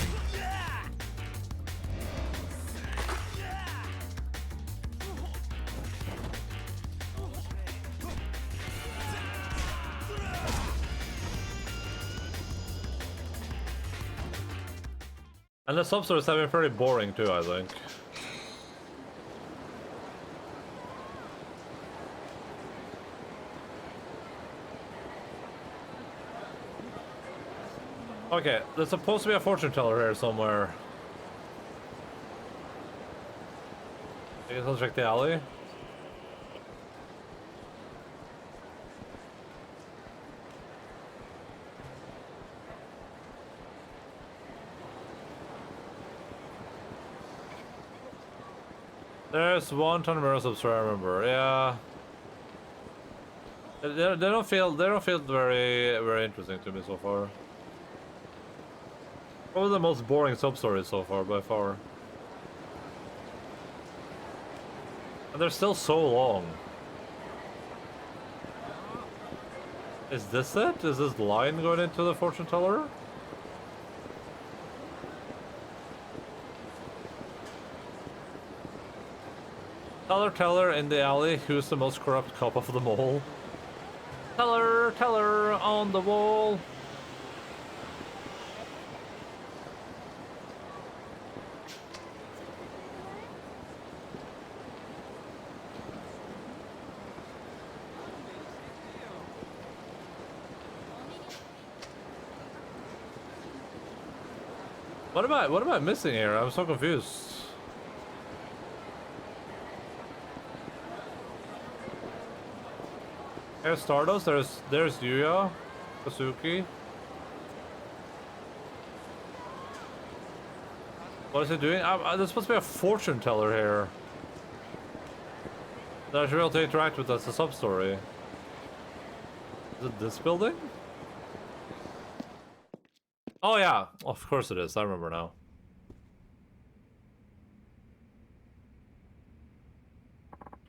And the sub-stories have been pretty boring too, I think. Okay, there's supposed to be a fortune teller here somewhere. I guess I'll check the alley. There's one ton of mirror subs, I remember. Yeah. They don't feel very interesting to me so far. Probably the most boring sub-stories so far, by far. And they're still so long. Is this it? Is this line going into the fortune teller? Teller in the alley, who's the most corrupt cop of them all? Teller on the wall. What am I missing here? I'm so confused. There's Stardust, there's Yuya, Kazuki. What is it doing? There's supposed to be a fortune teller here that I should be able to interact with as a sub-story. Is it this building? Oh yeah, of course it is. I remember now.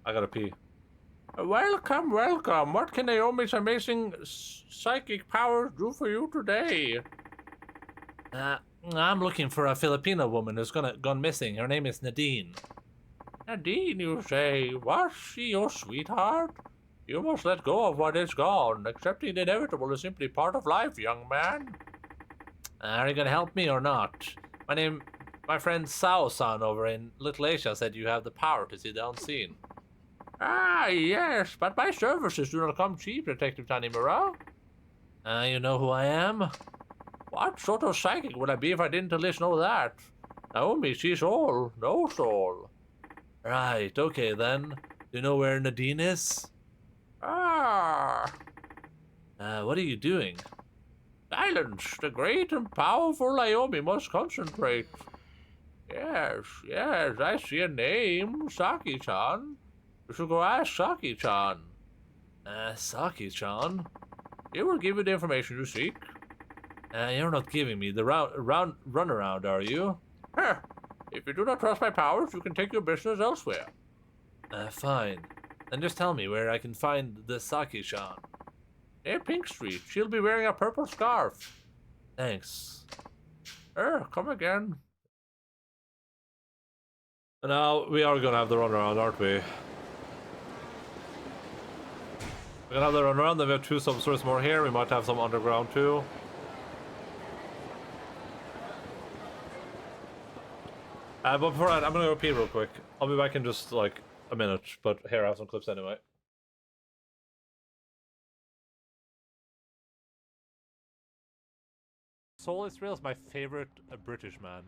I gotta pee. Welcome. What can Naomi's amazing psychic powers do for you today? I'm looking for a Filipino woman who's gone missing. Her name is Nadine. Nadine, you say? Was she your sweetheart? You must let go of what is gone. Accepting the inevitable is simply part of life, young man. Are you gonna help me or not? My friend Sao-san over in Little Asia said you have the power to see the unseen. Ah, yes, but my services do not come cheap, Detective Tanimura. You know who I am? What sort of psychic would I be if I didn't at least know that? Naomi sees all, knows all. Right, okay then. Do you know where Nadine is? What are you doing? Silence! The great and powerful Naomi must concentrate. Yes, I see a name. Saki-chan. You should go ask Saki-chan. Saki-chan? He will give you the information you seek. You're not giving me the runaround, are you? If you do not trust my powers, you can take your business elsewhere. Fine. Then just tell me where I can find the Saki-chan. Near Pink Street. She'll be wearing a purple scarf. Thanks. Come again. Now, we are gonna have the runaround, aren't we? We're gonna have the runaround, then we have 2 sub-stories more here. We might have some underground too. But before that, I'm gonna go pee real quick. I'll be back in just like a minute, but here I have some clips anyway. Soul Israel is my favorite British man.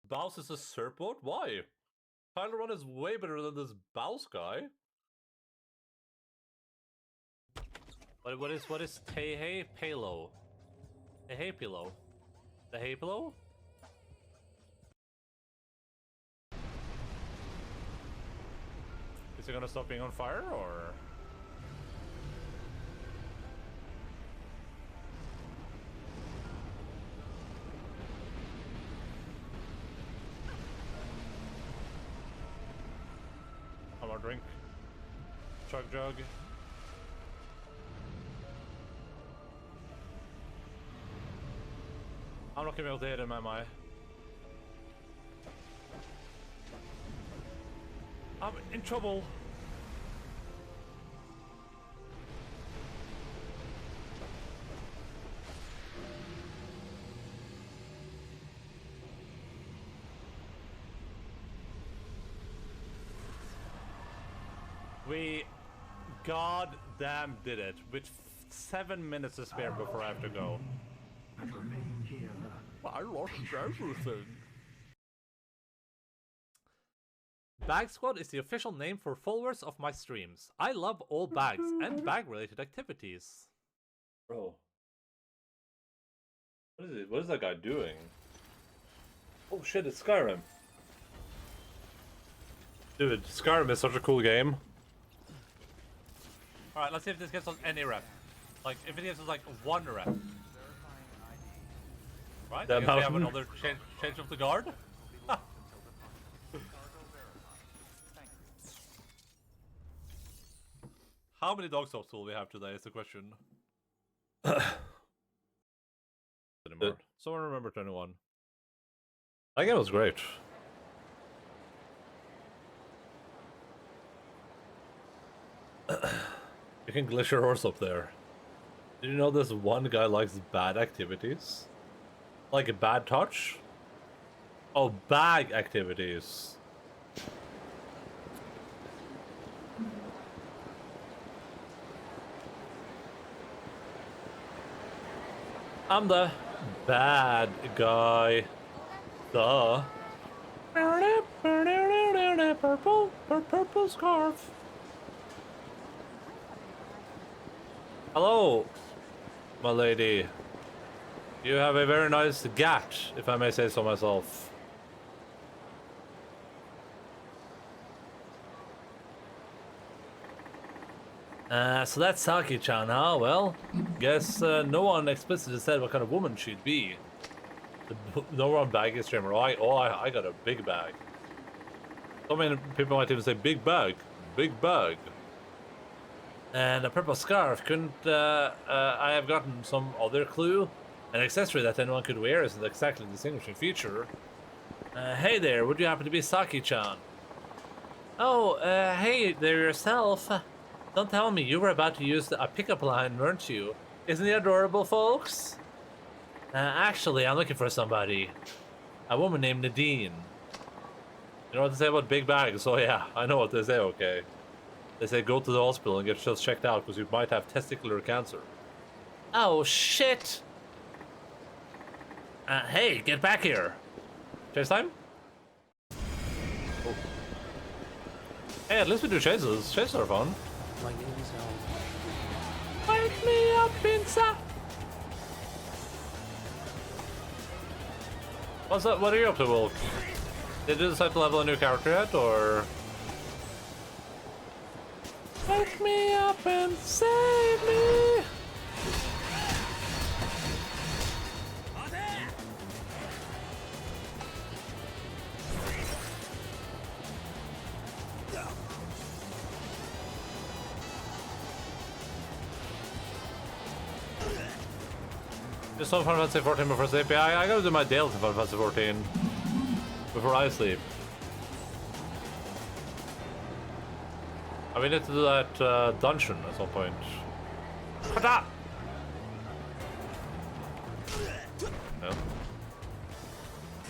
Baus is a Serpot? Why? Tyler Run is way better than this Baus guy. What is Teihei Palo? Teihei Pilo? The Hey Pilo? Is it gonna stop being on fire, or? Have a drink. Chug jug. I'm not gonna be able to hit him, am I? I'm in trouble. We goddamn did it with 7 minutes to spare before I have to go. I lost everything. Bag Squad is the official name for followers of my streams. I love all bags and bag-related activities. Bro. What is it? What is that guy doing? Oh shit, it's Skyrim. Dude, Skyrim is such a cool game. Alright, let's see if this gets us any rep. Like, if it gives us like 1 rep. Right? I guess we have another change of the guard. How many dog stops will we have today is the question. Someone remember 21. That game was great. You can glitch your horse up there. Did you know this one guy likes bad activities? Like a bad touch? Oh, bag activities. I'm the bad guy. Duh. Purple scarf. Hello, my lady. You have a very nice gat, if I may say so myself. So that's Saki-chan, huh? Well, guess no one explicitly said what kind of woman she'd be. No one bag streamer. I got a big bag. So many people might even say big bag. Big bag. And a purple scarf. Couldn't I have gotten some other clue? An accessory that anyone could wear is an exactly distinguishing feature. Hey there, would you happen to be Saki-chan? Oh, hey there yourself. Don't tell me you were about to use a pickup line, weren't you? Isn't he adorable, folks? Actually, I'm looking for somebody. A woman named Nadine. You know what they say about big bags? Oh yeah, I know what they say, okay. They say go to the hospital and get yourself checked out because you might have testicular cancer. Oh, shit! Hey, get back here. Chase time? Oh. Hey, at least we do chases. Chases are fun. My name is Wake me up inside. What's up? What are you up to, Wolf? Did you decide to level a new character yet, or? Wake me up and save me! Just on Final Fantasy 14 before sleep. Yeah, I gotta do my daily Final Fantasy 14 before I sleep. We need to do that dungeon at some point. Kata! No.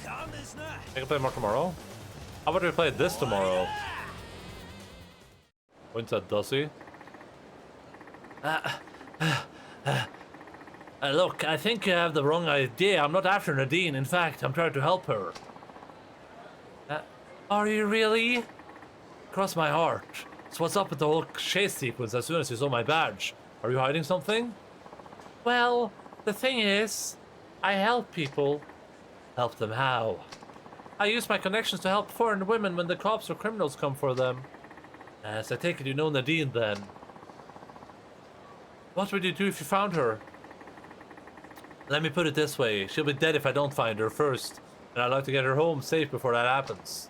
I can play more tomorrow. How about we play this tomorrow? When's that, Dusty? Look, I think you have the wrong idea. I'm not after Nadine. In fact, I'm trying to help her. Are you really? Cross my heart. So what's up with the whole chase sequence as soon as you saw my badge? Are you hiding something? Well, the thing is, I help people. Help them how? I use my connections to help foreign women when the cops or criminals come for them. So I take it you know Nadine then. What would you do if you found her? Let me put it this way, she'll be dead if I don't find her first, and I'd like to get her home safe before that happens.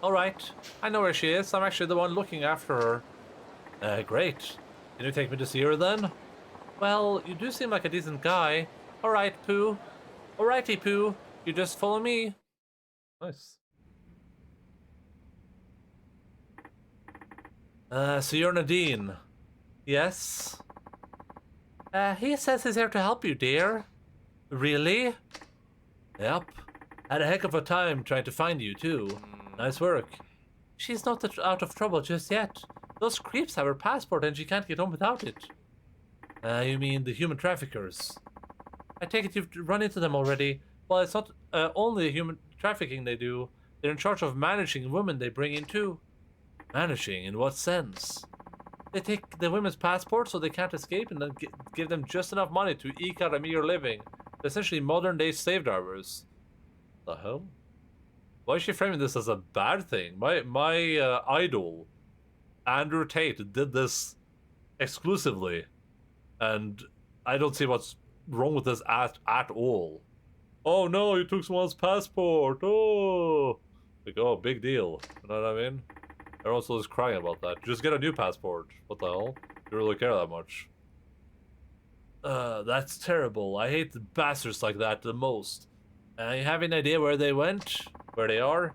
Alright, I know where she is, I'm actually the one looking after her. Great. Can you take me to see her then? Well, you do seem like a decent guy. Alright, Pooh. Alrighty, Pooh. You just follow me. Nice. So you're Nadine. Yes? He says he's here to help you, dear. Really? Yep. Had a heck of a time trying to find you, too. Nice work. She's not out of trouble just yet. Those creeps have her passport and she can't get home without it. You mean the human traffickers? I take it you've run into them already. Well, it's not only human trafficking they do. They're in charge of managing women they bring in, too. Managing? In what sense? They take the women's passports so they can't escape and then give them just enough money to eke out a meager living. They're essentially modern-day slave drivers. The hell? Why is she framing this as a bad thing? My idol, Andrew Tate, did this exclusively. And I don't see what's wrong with this at all. Oh no, you took someone's passport. Oh. Like, oh, big deal. You know what I mean? Everyone's still just crying about that. Just get a new passport. What the hell? You really care that much? That's terrible. I hate the bastards like that the most. You have any idea where they went? Where they are?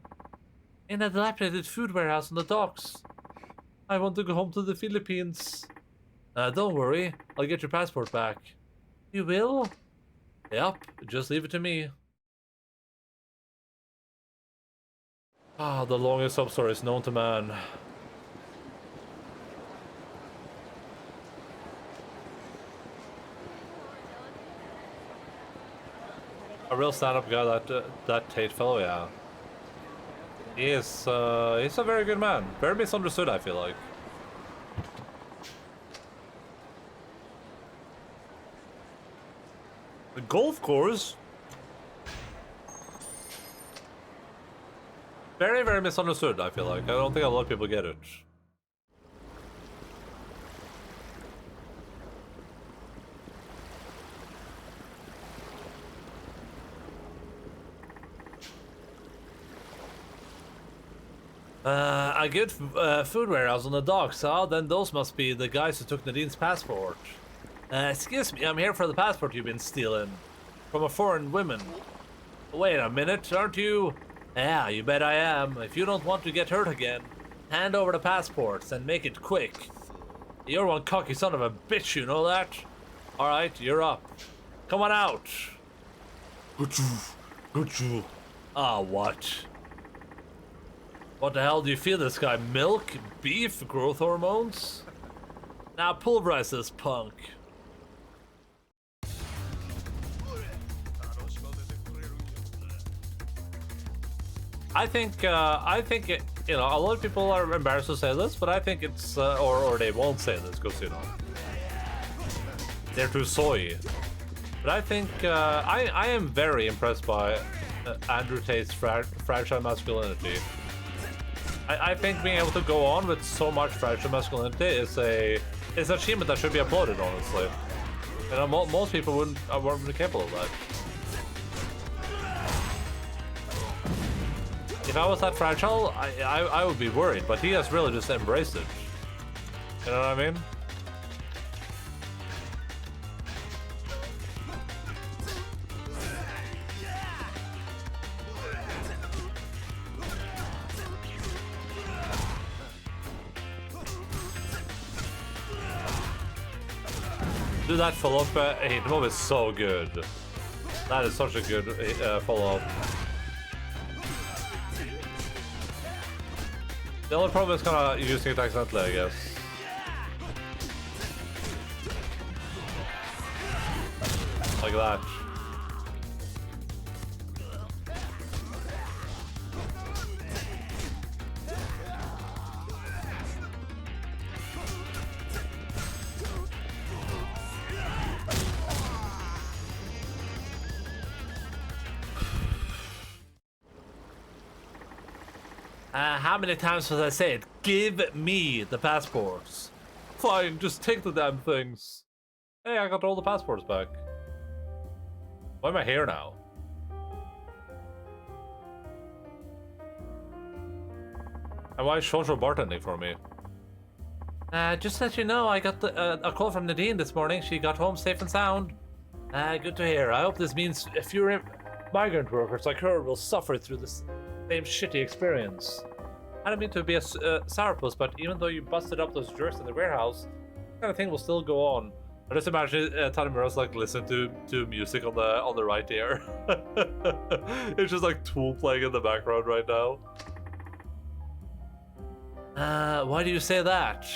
In a dilapidated food warehouse on the docks. I want to go home to the Philippines. Don't worry. I'll get your passport back. You will? Yep. Just leave it to me. Ah, the longest sub-stories known to man. A real stand-up guy, that Tate fellow, yeah. He's a very good man. Very misunderstood, I feel like. The golf course? Very, very misunderstood, I feel like. I don't think a lot of people get it. A good food warehouse on the docks, huh? Then those must be the guys who took Nadine's passport. Excuse me, I'm here for the passport you've been stealing. From a foreign woman. Wait a minute, aren't you? Yeah, you bet I am. If you don't want to get hurt again, hand over the passports and make it quick. You're one cocky son of a bitch, you know that? Alright, you're up. Come on out. Good. Ah, what? What the hell do you feed this guy? Milk? Beef? Growth hormones? Now pulverize this punk. I think you know, a lot of people are embarrassed to say this, but I think it's, or they won't say this because, you know, they're too soy. But I think, I am very impressed by Andrew Tate's fragile masculinity. I think being able to go on with so much fragile masculinity is an achievement that should be applauded, honestly. And most people wouldn't be capable of that. If I was that fragile, I would be worried, but he has really just embraced it. You know what I mean? Dude, that follow-up hit move is so good. That is such a good follow-up. The only problem is kind of using it accidentally, I guess. Like that. How many times was I said, give me the passports? Fine, just take the damn things. Hey, I got all the passports back. Why am I here now? And why is Shosho bartending for me? Just to let you know, I got a call from Nadine this morning. She got home safe and sound. Good to hear. I hope this means fewer migrant workers like her will suffer through this same shitty experience. I don't mean to be a sourpuss, but even though you busted up those jerks in the warehouse, that kind of thing will still go on. I just imagine Tanimura's like listening to music on the right ear. It's just like Tool playing in the background right now. Why do you say that?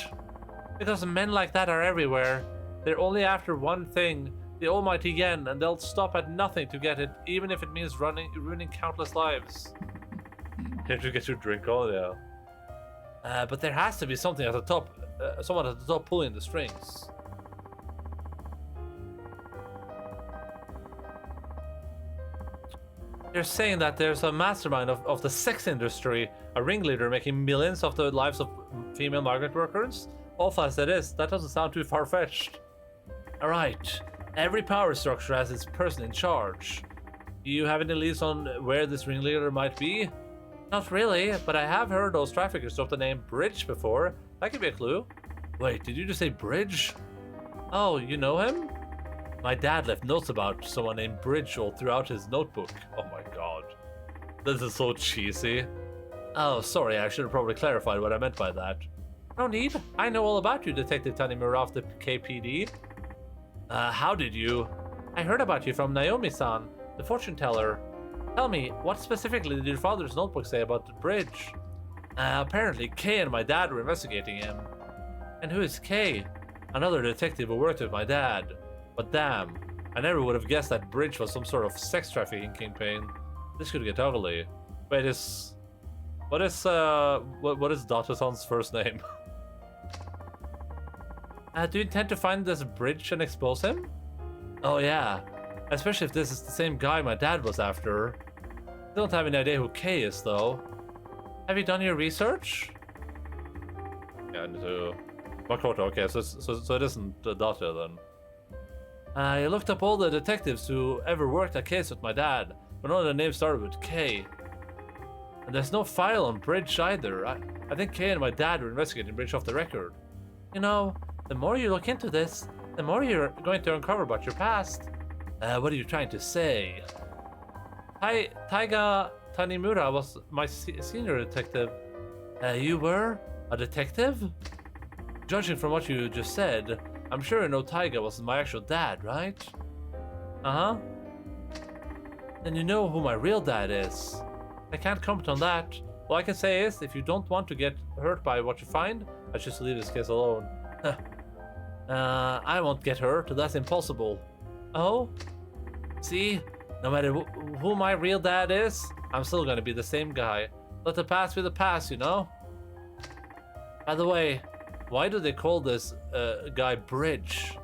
Because men like that are everywhere. They're only after one thing, the almighty yen, and they'll stop at nothing to get it, even if it means ruining countless lives. Can't you get your drink on? Yeah. But there has to be something at the top, someone at the top pulling the strings. They're saying that there's a mastermind of the sex industry, a ringleader making millions of the lives of female migrant workers. Awful as it is, that doesn't sound too far-fetched. Alright, every power structure has its person in charge. Do you have any leads on where this ringleader might be? Not really, but I have heard those traffickers drop the name Bridge before. That could be a clue. Wait, did you just say Bridge? Oh, you know him? My dad left notes about someone named Bridge all throughout his notebook. Oh my god. This is so cheesy. Oh, sorry, I should have probably clarified what I meant by that. No need. I know all about you, Detective Tanimura of the KPD. How did you? I heard about you from Naomi-san, the fortune teller. Tell me, what specifically did your father's notebook say about the Bridge? Apparently, Kay and my dad were investigating him. And who is Kay? Another detective who worked with my dad. But damn, I never would have guessed that Bridge was some sort of sex trafficking kingpin. This could get ugly. Wait, what is Data-san's first name? Do you intend to find this Bridge and expose him? Oh yeah, especially if this is the same guy my dad was after. I don't have any idea who Kay is though. Have you done your research? Yeah, I need to... Makoto, okay, so it isn't Data then. I looked up all the detectives who ever worked a case with my dad, but none of the names started with K. And there's no file on Bridge either. I think Kay and my dad were investigating Bridge off the record. You know, the more you look into this, the more you're going to uncover about your past. What are you trying to say? Taiga Tanimura was my senior detective. You were a detective? Judging from what you just said, I'm sure you know Taiga wasn't my actual dad, right? Uh-huh. Then you know who my real dad is. I can't comment on that. All I can say is, if you don't want to get hurt by what you find, I should leave this case alone. I won't get hurt, that's impossible. Oh? See? No matter who my real dad is, I'm still gonna be the same guy. Let the past be the past, you know? By the way, why do they call this guy Bridge?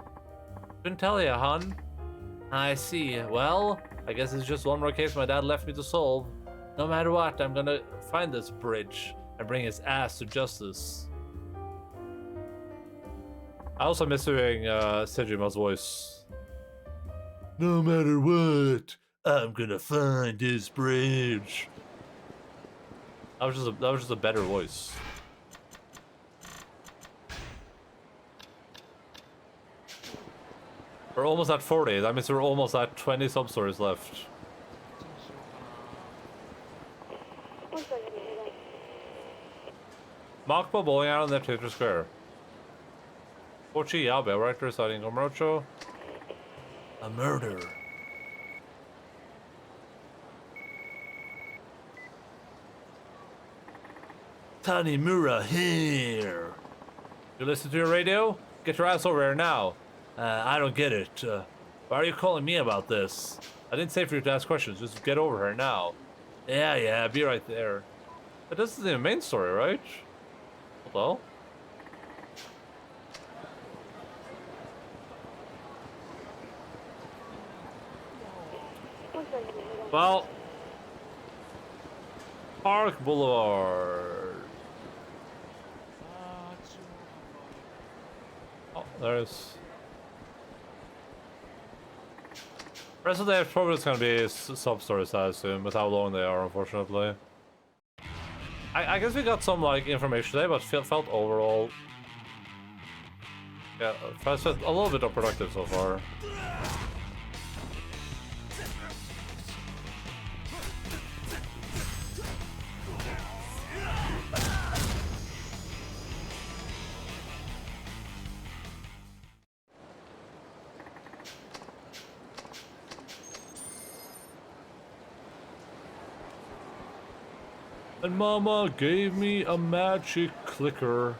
Couldn't tell ya, hon. I see. Well, I guess it's just one more case my dad left me to solve. No matter what, I'm gonna find this Bridge and bring his ass to justice. I also miss hearing Sejima's voice. No matter what, I'm gonna find this Bridge. That was just a better voice. We're almost at 40. That means we're almost at 20 sub-stories left. Makba bowling out on the Twitter Square. Kochi Yabe, right reciting Omorocho. A murder. Tanimura here. You listen to your radio? Get your ass over here now. I don't get it. Why are you calling me about this? I didn't say for you to ask questions. Just get over here now. Yeah, be right there. But this is the main story, right? Hello? Well, Park Boulevard. Oh, there's. Rest of the day probably is gonna be sub-stories, I assume, with how long they are, unfortunately. I guess we got some like information today, but felt overall, yeah, felt a little bit unproductive so far. And Mama gave me a magic clicker.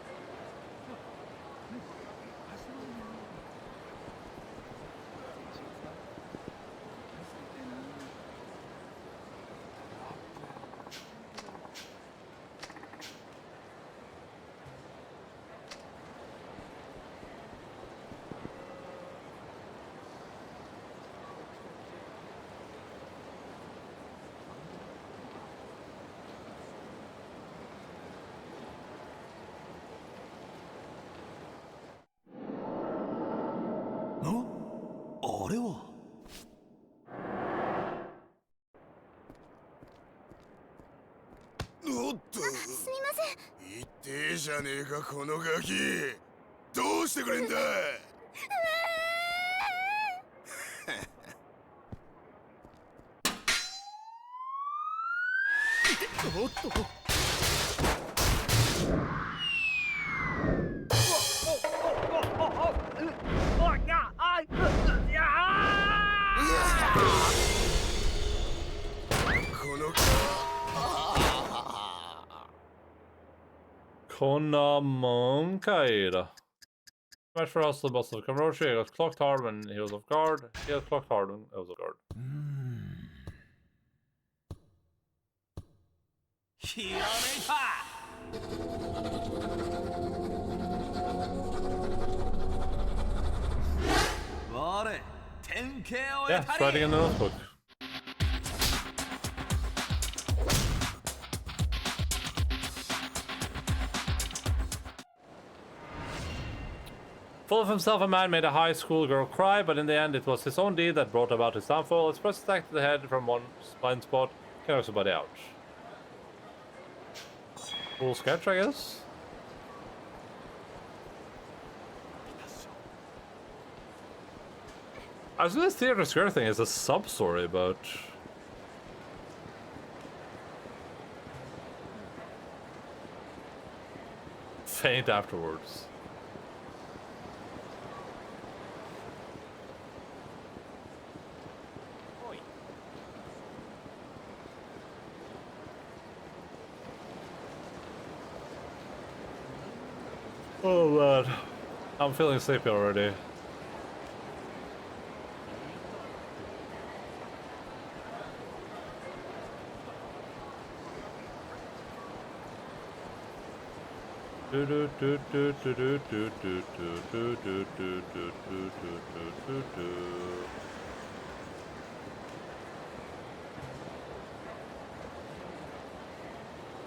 Konamonkaida. Match for us, the boss of Kamuroshi. He got clocked hard when he was off guard. He got clocked hard when he was off guard. Yeah, it's writing in the notebook. Full of himself, a man made a high school girl cry, but in the end it was his own deed that brought about his downfall. His first attack to the head from one blind spot carries somebody out. Cool sketch, I guess? I was this theater square thing is a sub-story, but... faint afterwards. Oh man, I'm feeling sleepy already.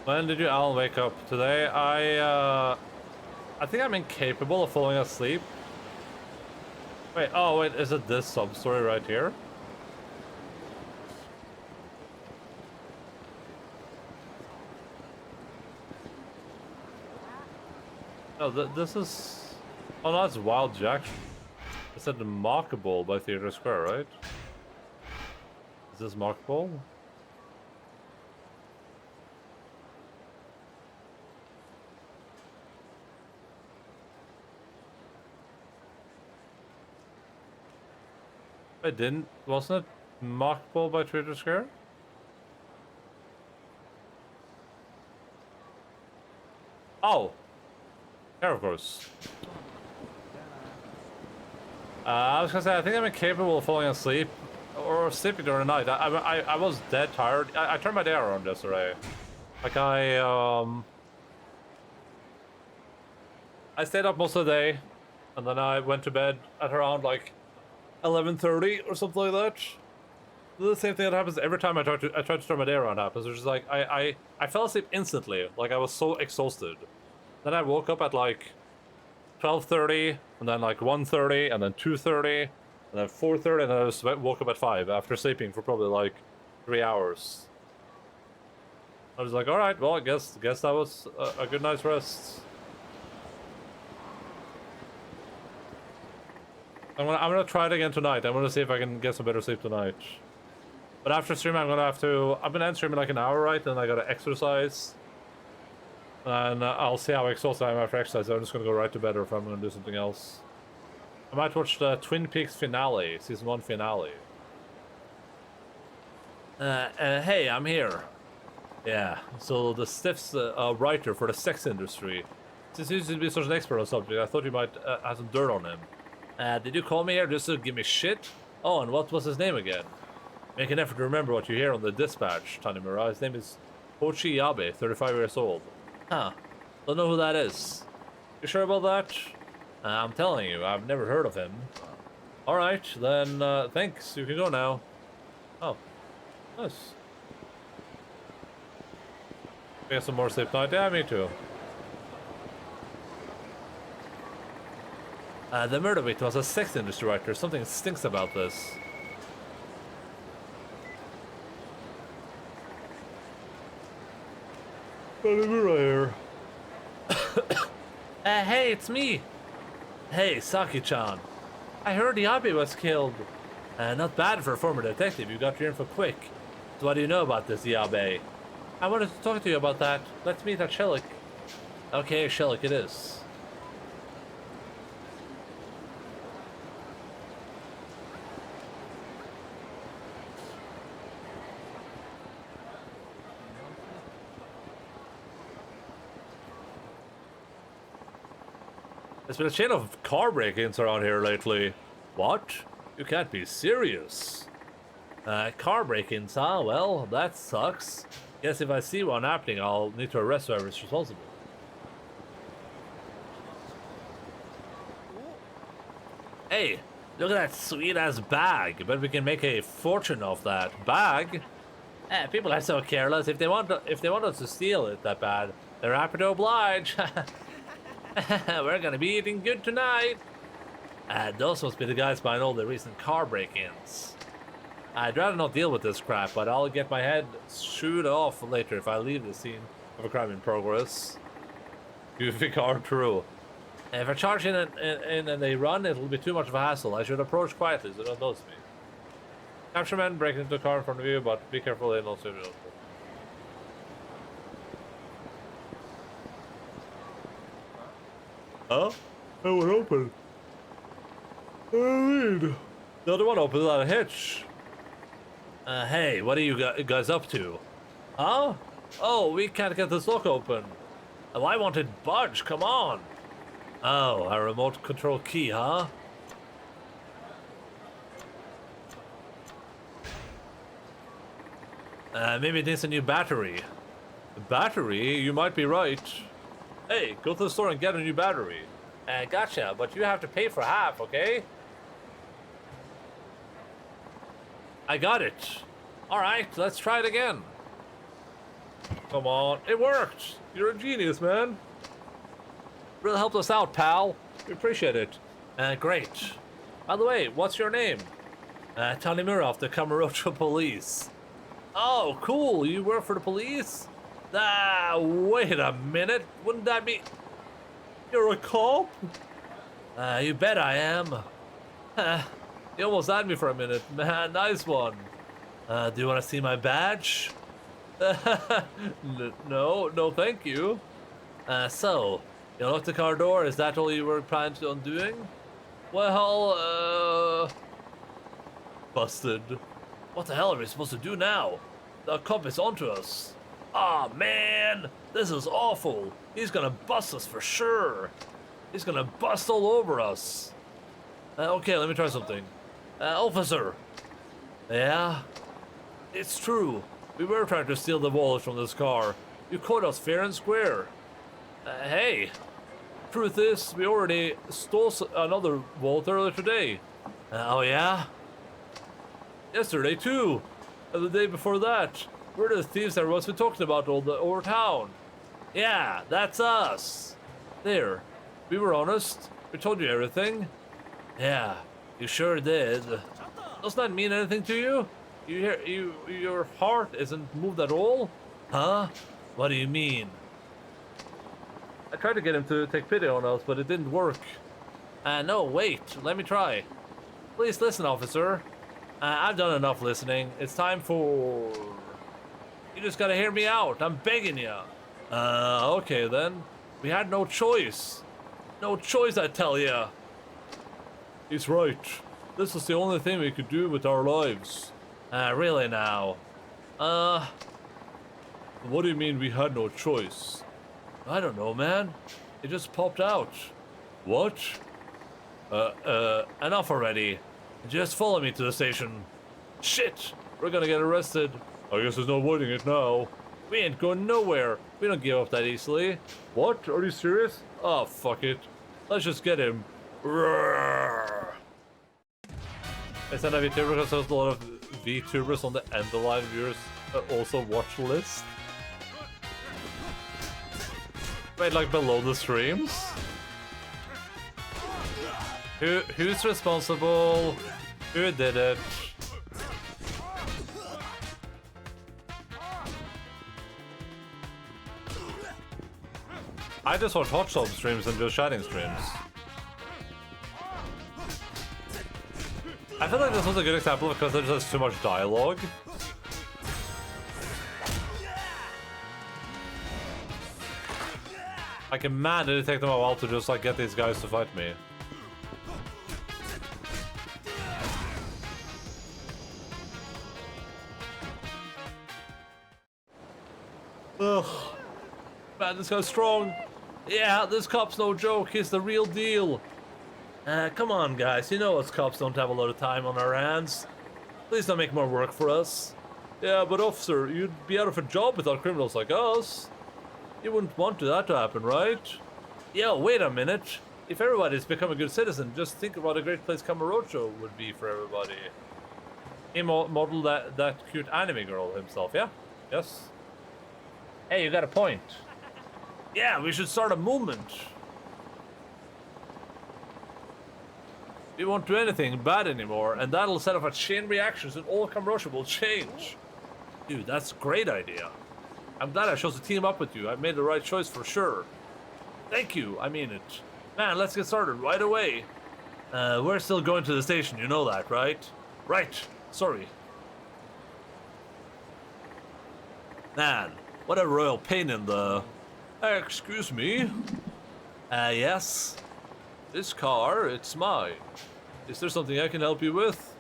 When did you, Alan, wake up today? I think I'm incapable of falling asleep. Wait, oh wait, is it this sub-story right here? No, this is... oh no, it's Wild Jack. It's at the Mockable by Theater Square, right? Is this Mockable? It wasn't it Mockable by Theater Square? Oh! Yeah, of course. I was gonna say, I think I'm incapable of falling asleep or sleeping during the night. I was dead tired. I turned my day around yesterday. Like I stayed up most of the day, and then I went to bed at around like 11:30 or something like that. The same thing that happens every time I try to turn my day around happens, which is like I fell asleep instantly, like I was so exhausted. Then I woke up at like 12:30, and then like 1:30, and then 2:30, and then 4:30, and then I just woke up at 5 after sleeping for probably like 3 hours. I was like, all right, well, I guess that was a good night's rest. I'm gonna try it again tonight. I'm gonna see if I can get some better sleep tonight. But after streaming, I'm gonna have to. I've been end streaming like an hour, right? Then I gotta exercise, and I'll see how exhausted I am after exercise. I'm just gonna go right to bed, or if I'm gonna do something else. I might watch the Twin Peaks finale, season 1 finale. Hey, I'm here. Yeah. So the Stiff's writer for the sex industry. Since he used to be such an expert on the subject, I thought you might have some dirt on him. Did you call me here just to give me shit? Oh, and what was his name again? Make an effort to remember what you hear on the dispatch, Tanimura. His name is Hochi Yabe, 35 years old. Huh. Don't know who that is. You sure about that? I'm telling you, I've never heard of him. Alright, then, thanks. You can go now. Oh. Nice. Get some more sleep tonight. Yeah, me too. The murder victim was a sex industry writer. Something stinks about this. Here. Hey, it's me. Hey, Saki-chan. I heard Yabe was killed. Not bad for a former detective. You got your info quick. So what do you know about this Yabe? I wanted to talk to you about that. Let's meet at Shellick. Okay, Shellick it is. There's been a chain of car break-ins around here lately. What? You can't be serious. Car break-ins, huh? Well, that sucks. Guess if I see one happening, I'll need to arrest whoever's responsible. Hey, look at that sweet-ass bag. Bet we can make a fortune off that. Bag? People are so careless. If they want us to steal it that bad, they're happy to oblige. We're gonna be eating good tonight. Those must be the guys behind all the recent car break-ins. I'd rather not deal with this crap, but I'll get my head chewed off later if I leave the scene of a crime in progress. Goofy car crew. If I charge in and they run, it'll be too much of a hassle. I should approach quietly so they don't notice me. Capture men breaking into the car in front of you, but be careful they don't see you. Huh? That one open. The other one opened without a hitch. Hey, what are you guys up to? Huh? Oh, we can't get this lock open. Oh, I wanted budge, come on. Oh, a remote control key, huh? Maybe it needs a new battery. A battery? You might be right. Hey, go to the store and get a new battery. Gotcha, but you have to pay for half, okay? I got it. Alright, let's try it again. Come on, it worked! You're a genius, man. Really helped us out, pal. We appreciate it. Great. By the way, what's your name? Tanimura of the Kamurocho Police. Oh, cool, you work for the police? Wait a minute, wouldn't that be... You're a cop? You bet I am. You almost had me for a minute. Man, nice one. Do you want to see my badge? No, thank you. So, you unlocked the car door, is that all you were planning on doing? Well, busted. What the hell are we supposed to do now? The cop is onto us. Aw, man, this is awful. He's gonna bust us for sure. He's gonna bust all over us. Okay, let me try something. Officer. Yeah? It's true. We were trying to steal the wallet from this car. You caught us fair and square. Hey. Truth is, we already stole another wallet earlier today. Oh yeah? Yesterday too. And the day before that. We're the thieves that was we talked about all over town. Yeah, that's us. There. We were honest. We told you everything. Yeah, you sure did. Does that mean anything to you? Your heart isn't moved at all? Huh? What do you mean? I tried to get him to take pity on us, but it didn't work. No, wait. Let me try. Please listen, officer. I've done enough listening. It's time for... You just gotta hear me out. I'm begging you. Okay then. We had no choice. No choice, I tell ya. He's right. This was the only thing we could do with our lives. Really now? What do you mean we had no choice? I don't know, man. It just popped out. What? Enough already. Just follow me to the station. Shit! We're gonna get arrested. I guess there's no avoiding it now. We ain't going nowhere. We don't give up that easily. What? Are you serious? Oh, fuck it. Let's just get him. Roar. I sent a VTuber because there's a lot of VTubers on the Endaline viewers also watch list. Wait, like below the streams? Who's responsible? Who did it? I just watch hot tub streams and do chatting streams. I feel like this was a good example because there's just too much dialogue. Like, man, did it take them a while to just like get these guys to fight me. Ugh. Man, this guy's strong. Yeah, this cop's no joke. He's the real deal. Come on, guys. You know us cops don't have a lot of time on our hands. Please don't make more work for us. Yeah, but officer, you'd be out of a job without criminals like us. You wouldn't want that to happen, right? Yo, wait a minute. If everybody's become a good citizen, just think of what a great place Kamurocho would be for everybody. He modeled that cute anime girl himself, yeah? Yes? Hey, you got a point. Yeah, we should start a movement. We won't do anything bad anymore, and that'll set off a chain reactions and all Kamurocho will change. Dude, that's a great idea. I'm glad I chose to team up with you. I made the right choice for sure. Thank you, I mean it. Man, let's get started right away. We're still going to the station, you know that, right? Right, sorry. Man, what a royal pain in the... excuse me? Yes? This car, it's mine. Is there something I can help you with?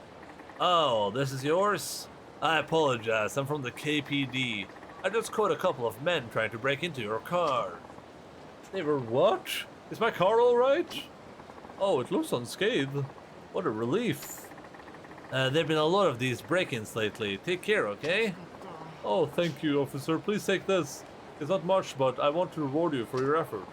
Oh, this is yours? I apologize, I'm from the KPD. I just caught a couple of men trying to break into your car. They were what? Is my car alright? Oh, it looks unscathed. What a relief. There've been a lot of these break-ins lately. Take care, okay? Oh, thank you, officer. Please take this. It's not much, but I want to reward you for your effort.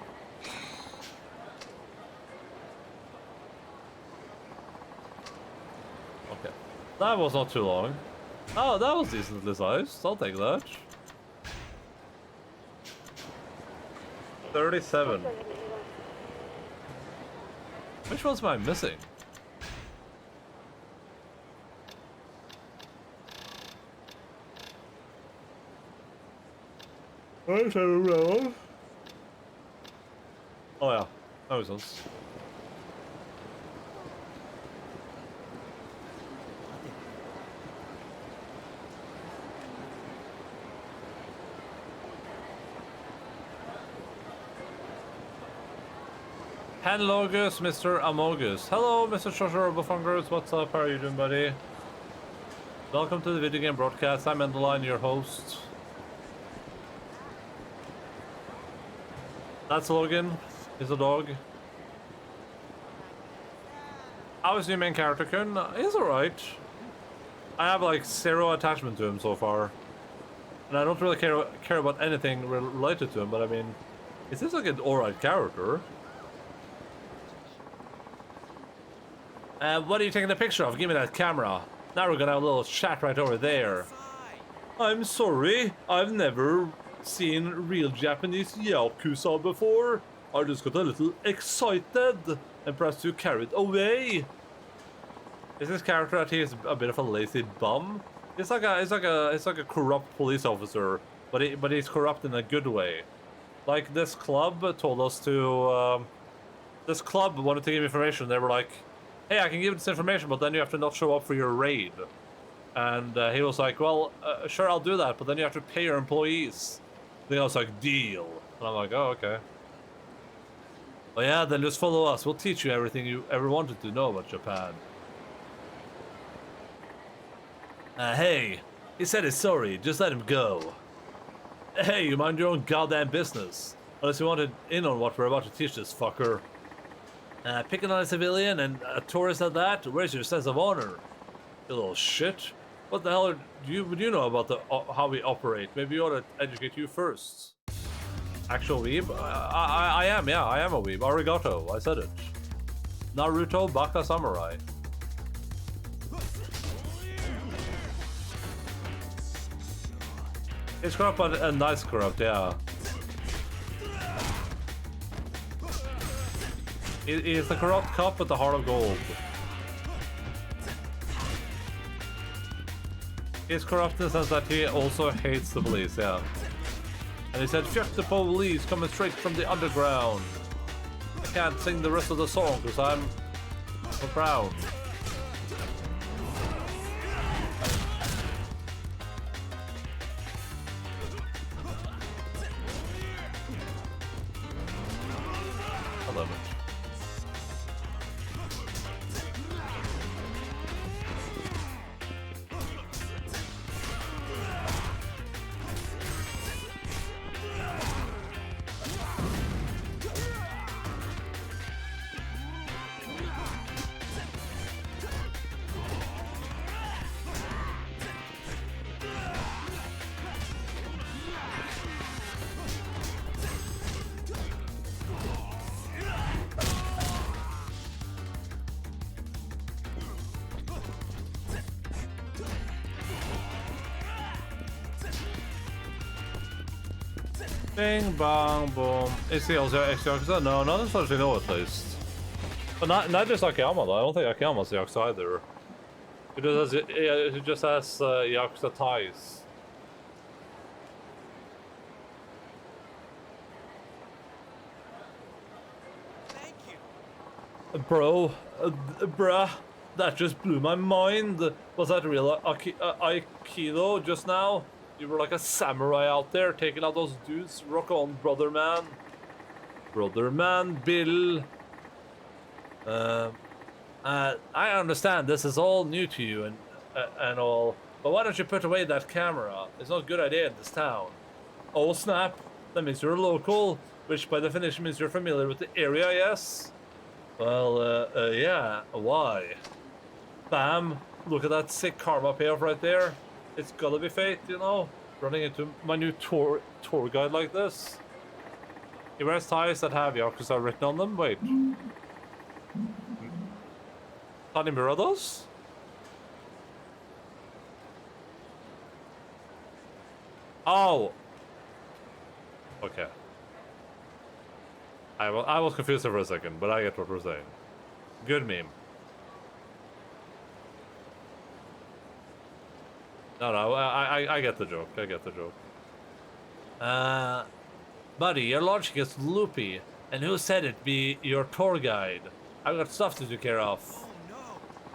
Okay. That was not too long. Oh, that was decently sized. I'll take that. 37. Which ones am I missing? Oh yeah, that makes sense. Hanlogus, Mr. Amogus. Hello, Mr. Shoshorobofungus. What's up? How are you doing, buddy? Welcome to the video game broadcast. I'm Endaline, your host. That's Logan. He's a dog. How is your main character, Kun? He's alright. I have like zero attachment to him so far. And I don't really care about anything related to him, but I mean, he seems like an alright character. What are you taking a picture of? Give me that camera. Now we're gonna have a little chat right over there. I'm sorry, I've never seen real Japanese Yakuza before. I just got a little excited and perhaps too carried away. Is this character that he's a bit of a lazy bum? It's like a corrupt police officer, but he's corrupt in a good way. Like this club told us to. This club wanted to give information. They were like, "Hey, I can give this information, but then you have to not show up for your raid." And he was like, "Well, sure, I'll do that, but then you have to pay your employees." Then I was like, "Deal." And I'm like, "Oh, okay." Oh yeah, then just follow us. We'll teach you everything you ever wanted to know about Japan. Hey, he said he's sorry. Just let him go. Hey, you mind your own goddamn business. Unless you wanted in on what we're about to teach this fucker. Picking on a civilian and a tourist at that? Where's your sense of honor? You little shit. What the hell would you know about how we operate? Maybe you ought to educate you first. Actual weeb? I am, yeah, I am a weeb. Arigato, I said it. Naruto Baka Samurai. It's corrupt, but a nice corrupt, yeah. He's the corrupt cop with the heart of gold. He's corrupt in the sense that he also hates the police, yeah. And he said, "Fuck the police, coming straight from the underground." I can't sing the rest of the song because I'm so proud. I love it. Bing, bang, boom. Is he also ex-Yakuza? No, not as far as we know at least. But not just Akiyama though. I don't think Akiyama's Yakuza either. He just has Yakuza ties. Thank you. Bro, bruh, that just blew my mind. Was that real Aikido just now? You were like a samurai out there, taking out those dudes. Rock on, brother man. Brother man, Bill. I understand this is all new to you and all, but why don't you put away that camera? It's not a good idea in this town. Oh snap, that means you're local, which by definition means you're familiar with the area, yes? Well, yeah, why? Bam, look at that sick karma payoff right there. It's gotta be fate, you know? Running into my new tour guide like this. He wears ties that have Yakuza written on them. Wait. Tanimura does? Oh! Okay. I was confused for a second, but I get what we're saying. Good meme. No, I get the joke. I get the joke. Buddy, your logic is loopy. And who said it be your tour guide? I've got stuff to take care of. Oh, no.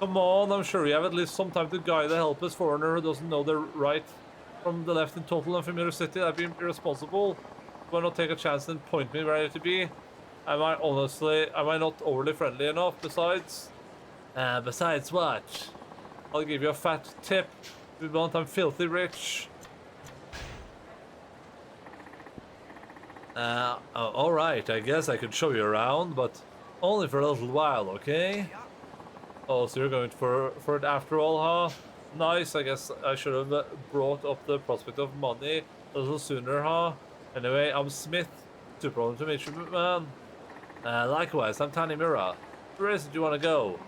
Come on, I'm sure you have at least some time to guide a helpless foreigner who doesn't know the right from the left in total unfamiliar city. That'd be irresponsible. Why not take a chance and point me where I need to be? Am I not overly friendly enough? Besides what? I'll give you a fat tip. If you want, I'm filthy rich. Alright, I guess I could show you around, but only for a little while, okay? Oh, so you're going for it after all, huh? Nice, I guess I should have brought up the prospect of money a little sooner, huh? Anyway, I'm Smith. Super problem to meet you, man. Likewise, I'm Tanimura. Where is it you want to go?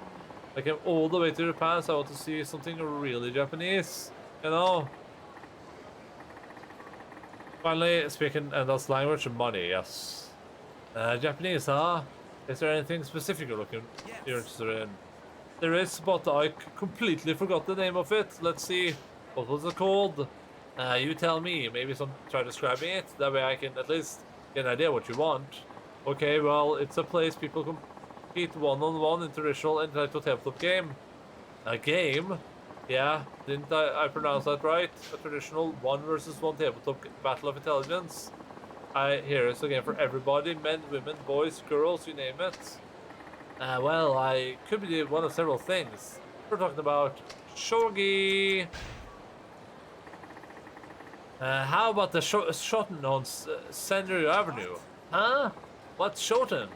I came all the way to Japan, so I want to see something really Japanese, you know? Finally, speaking Enda's language, money, yes. Japanese, huh? Is there anything specific you're interested in? There is, but I completely forgot the name of it. Let's see. What was it called? You tell me. Maybe try describing it. That way I can at least get an idea what you want. Okay, well, it's a place people compete one-on-one in traditional entitled tabletop game. A game? Yeah, didn't I pronounce that right? A traditional 1 versus 1 tabletop battle of intelligence. Here is a game for everybody. Men, women, boys, girls, you name it. Well, I could be one of several things. We're talking about shogi. How about the Shoten on Senryu Avenue? Huh? What's Shoten?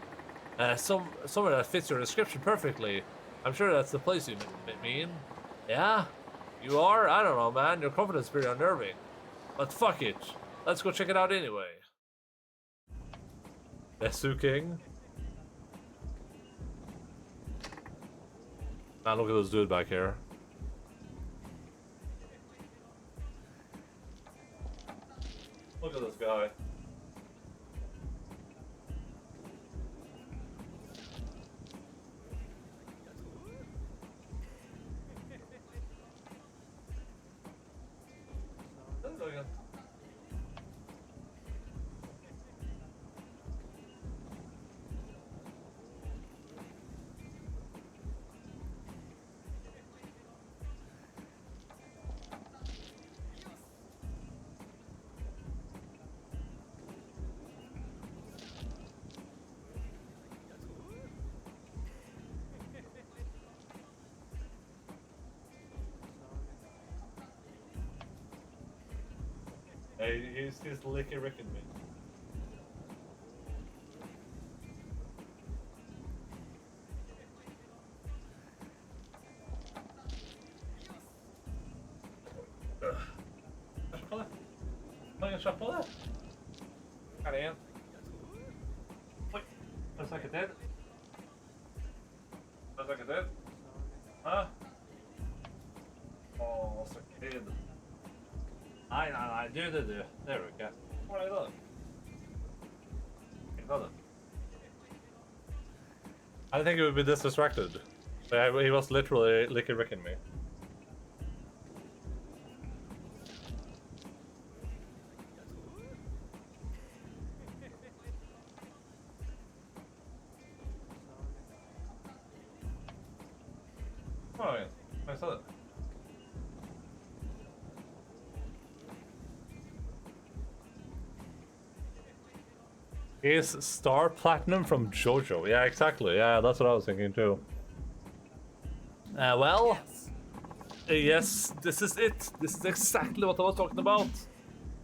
Somewhere that fits your description perfectly. I'm sure that's the place you mean. Yeah? You are? I don't know, man. Your confidence is pretty unnerving. But fuck it. Let's go check it out anyway. Desu King. Man, look at this dude back here. Look at this guy. Hey, he's licky ricking me. Kör på det. Här är en. Oj, är det säkert det? Är det säkert det? Huh? Åh, säkert. Nej, du. There we go. Vad är det? I think he would be this distracted. He was literally licky-ricking me. Oh, yeah. I saw that. Is Star Platinum from JoJo? Yeah, exactly. Yeah, that's what I was thinking too. Well, yes, this is it. This is exactly what I was talking about.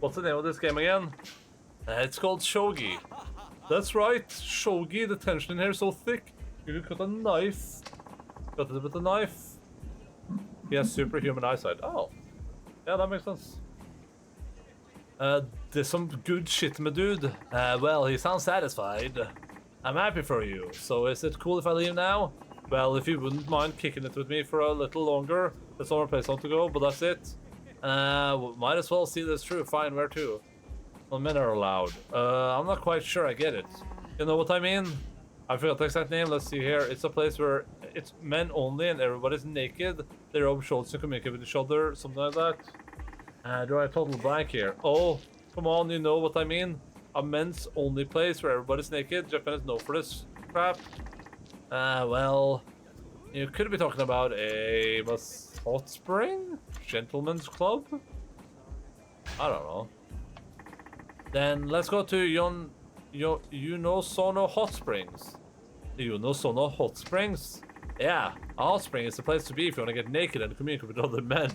What's the name of this game again? It's called Shogi. That's right, Shogi. The tension in here is so thick. You could cut a knife. Cut it with a knife. He has superhuman eyesight. Oh, yeah, that makes sense. There's some good shit, my dude. Well, he sounds satisfied. I'm happy for you. So is it cool if I leave now? Well, if you wouldn't mind kicking it with me for a little longer. There's no more place I want to go, but that's it. Might as well see this through. Fine, where to? Well, men are allowed. I'm not quite sure I get it. You know what I mean? I forgot the exact name. Let's see here. It's a place where it's men only and everybody's naked. They rub shoulders and communicate with each other. Something like that. Do I have total blank here? Oh, come on, you know what I mean? A men's only place where everybody's naked. Japan is known for this crap. Well, you could be talking about a hot spring? Gentleman's club? I don't know. Then let's go to Yunosono Hot Springs. Yunosono Hot Springs? Yeah, a hot spring is the place to be if you want to get naked and communicate with other men.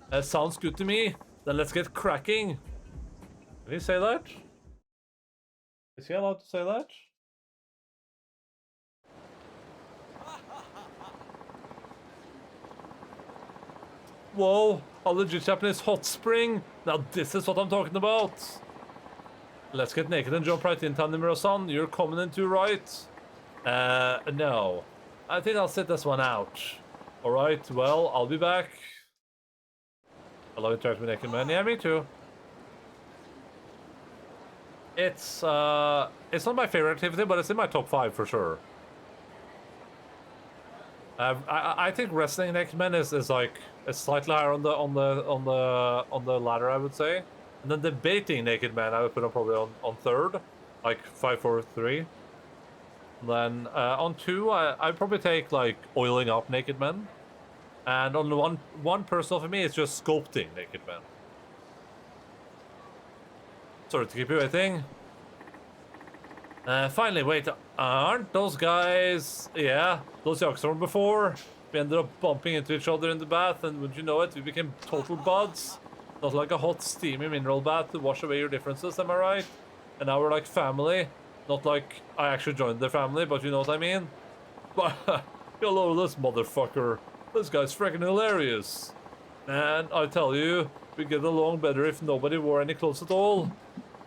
That sounds good to me. Then let's get cracking. Did he say that? Is he allowed to say that? Whoa, a legit Japanese hot spring. Now this is what I'm talking about. Let's get naked and jump right in, Tanimura-san. You're coming in too, right? No. I think I'll sit this one out. Alright, well, I'll be back. I love interacting with naked men. Yeah, me too. It's not my favorite activity, but it's in my top 5 for sure. I think wrestling naked men is like slightly higher on the ladder, I would say. And then debating naked men I would put on probably on 3rd, like 5, 4, 3. And then on 2 I'd probably take like oiling up naked men. And on the one personal for me it's just sculpting naked men. Sorry to keep you waiting. Finally, wait, aren't those guys... Yeah, those Yakuza from before? We ended up bumping into each other in the bath, and would you know it, we became total buds. Not like a hot, steamy mineral bath to wash away your differences, am I right? And now we're like family. Not like I actually joined their family, but you know what I mean? But, hello, this motherfucker. This guy's freaking hilarious. And I tell you, we get along better if nobody wore any clothes at all.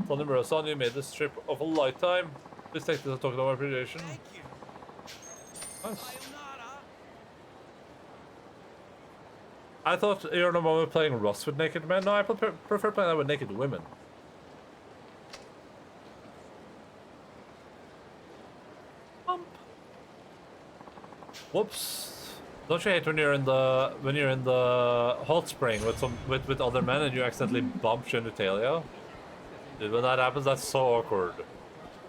Tony Murasan, you made this trip of a lifetime. Please take this token of appreciation. Thank you. Nice. I thought you're the moment playing Rust with naked men. No, I prefer playing that with naked women. Whoops. Don't you hate when you're in the hot spring with other men and you accidentally bump genitalia? Dude, when that happens, that's so awkward.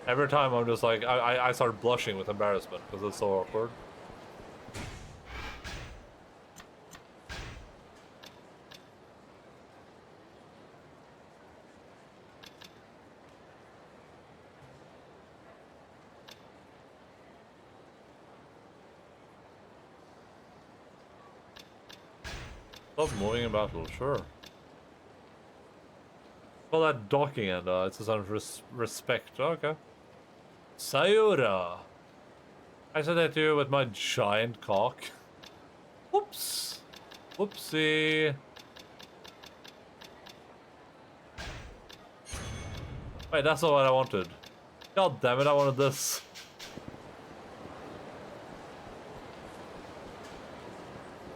Every time I'm just like, I start blushing with embarrassment because it's so awkward. Love moving in battle, sure. Well, that docking and it's a sign of respect. Okay. Sayura. I said that to you with my giant cock. Whoops. Whoopsie. Wait, that's not what I wanted. God damn it, I wanted this.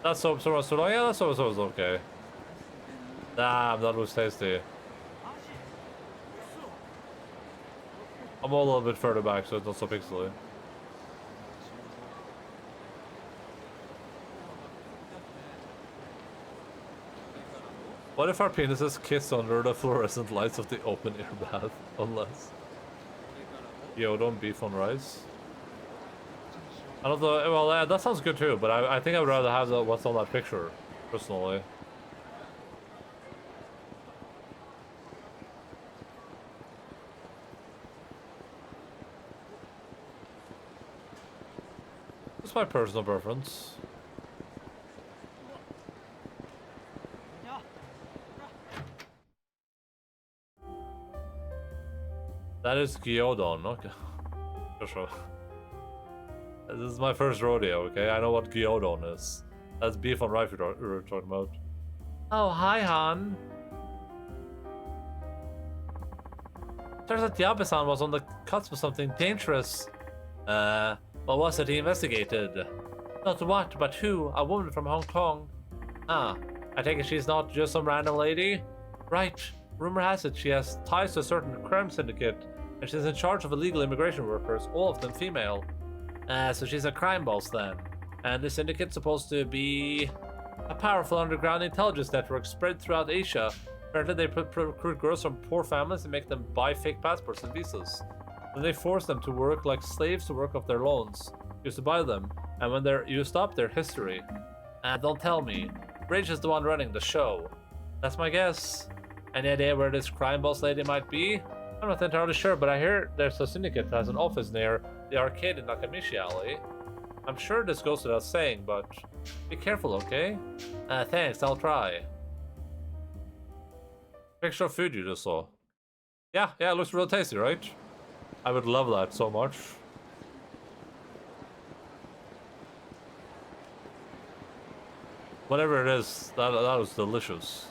That soap was so long. Yeah, that soap was okay. Damn, that was tasty. I'm a little bit further back, so it's not so pixely. What if our penises kiss under the fluorescent lights of the open air bath? Unless... Yo, don't beef on rice. I don't know, well, that sounds good too, but I think I would rather have what's on that picture, personally. It's my personal preference. That is gyudon, okay. Sure. This is my first rodeo, okay? I know what gyudon is. That's beef on rice we were talking about. Oh, hi, Han. Turns out Yabe-san was on the cusp of something dangerous. What was it he investigated? Not what, but who? A woman from Hong Kong. Ah, I take it she's not just some random lady? Right. Rumor has it she has ties to a certain crime syndicate, and she's in charge of illegal immigration workers, all of them female. So she's a crime boss then. And this syndicate's supposed to be a powerful underground intelligence network spread throughout Asia. Apparently they recruit girls from poor families and make them buy fake passports and visas. Then they force them to work like slaves to work off their loans. Used to buy them, and when they're used up, they're history. And don't tell me, Rage is the one running the show. That's my guess. Any idea where this crime boss lady might be? I'm not entirely sure, but I hear there's a syndicate that has an office near the arcade in Nakamichi Alley. I'm sure this goes without saying, but be careful, okay? Thanks, I'll try. Picture of food you just saw. Yeah, it looks real tasty, right? I would love that so much. Whatever it is, that was delicious.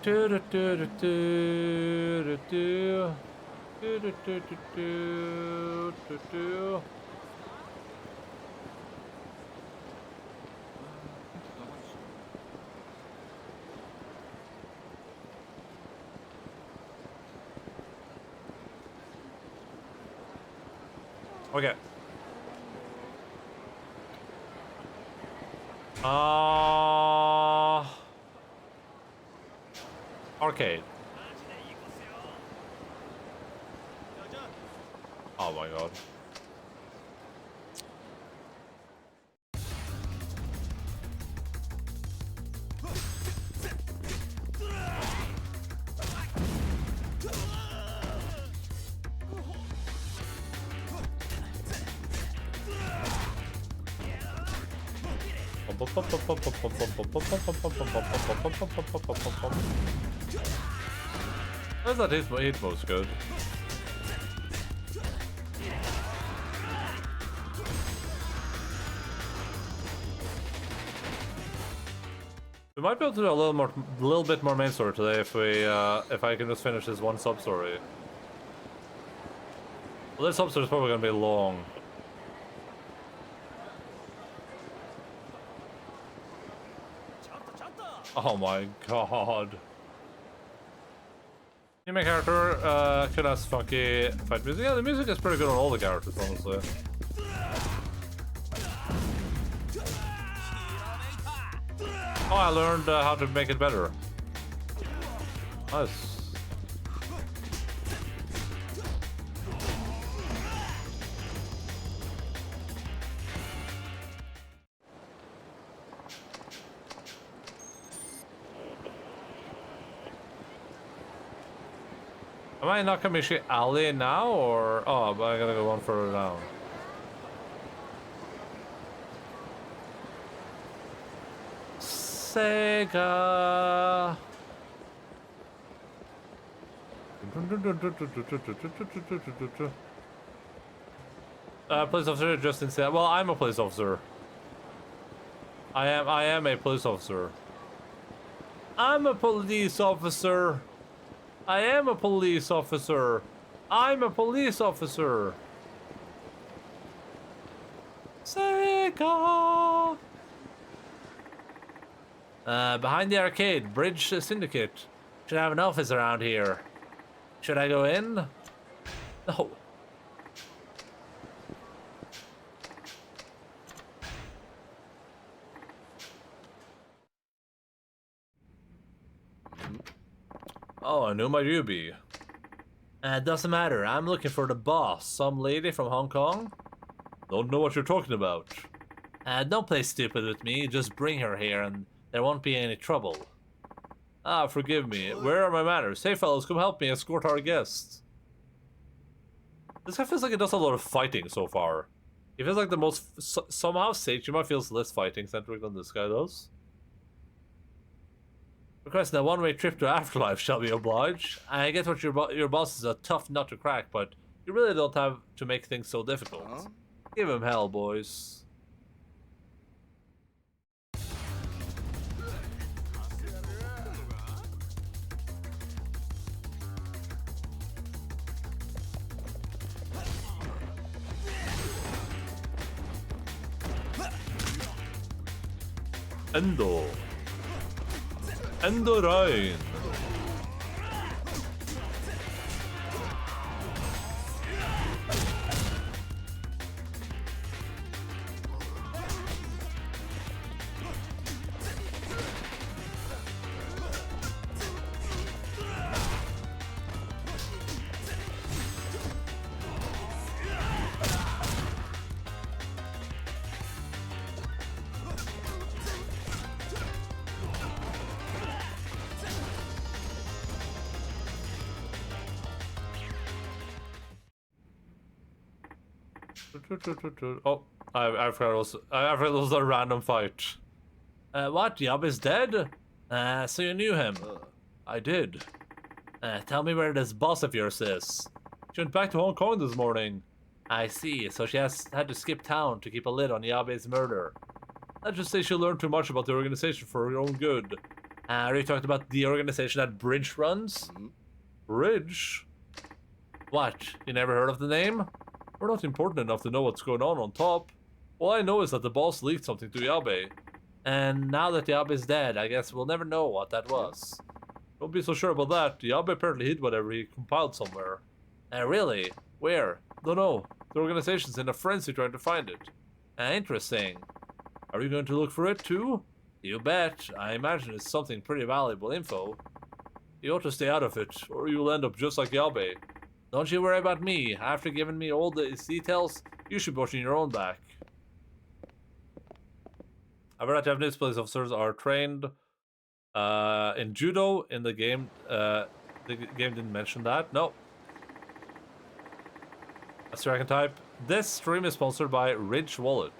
Do do do do do do do do do do do do. Okay. Arcade. Oh my god. How's that hit most good? We might be able to do a little bit more main story today if I can just finish this one sub story. Well, this sub story is probably gonna be long. Oh my god. New main character, could have funky fight music. Yeah, the music is pretty good on all the characters, honestly. Oh, I learned how to make it better. Nice. Am I in Nakamichi Alley now, or... Oh, but I gotta go one further down. Sega... Police officer, Justin said. Well, I'm a police officer. I am a police officer. I'm a police officer. I am a police officer. I'm a police officer. Sega. Behind the arcade, Bridge Syndicate. Should have an office around here. Should I go in? No. Oh, I know my Yubi. Doesn't matter. I'm looking for the boss. Some lady from Hong Kong? Don't know what you're talking about. Don't play stupid with me. Just bring her here and there won't be any trouble. Ah, forgive me. Where are my manners? Hey, fellas, come help me escort our guest. This guy feels like he does a lot of fighting so far. He feels like the most... somehow Seichima feels less fighting-centric than this guy does. Requesting a one-way trip to Afterlife shall be obliged. I get what your boss is a tough nut to crack, but you really don't have to make things so difficult. Huh? Give him hell, boys. Endaline. Oh, I forgot it was a random fight. What? Yab is dead? So you knew him? I did. Tell me where this boss of yours is. She went back to Hong Kong this morning. I see, so she had to skip town to keep a lid on Yabe's murder. Let's just say she learned too much about the organization for her own good. Are you talking about the organization that Bridge runs? Bridge? What? You never heard of the name? We're not important enough to know what's going on top. All I know is that the boss leaked something to Yabe. And now that Yabe is dead, I guess we'll never know what that was. Don't be so sure about that. Yabe apparently hid whatever he compiled somewhere. Really? Where? Don't know. The organization's in a frenzy trying to find it. Interesting. Are you going to look for it too? You bet. I imagine it's something pretty valuable info. You ought to stay out of it, or you'll end up just like Yabe. Don't you worry about me. After giving me all the details, you should watch in your own back. I've heard that Japanese police officers are trained in judo in the game. The game didn't mention that. No. That's where I can type. This stream is sponsored by Ridge Wallet.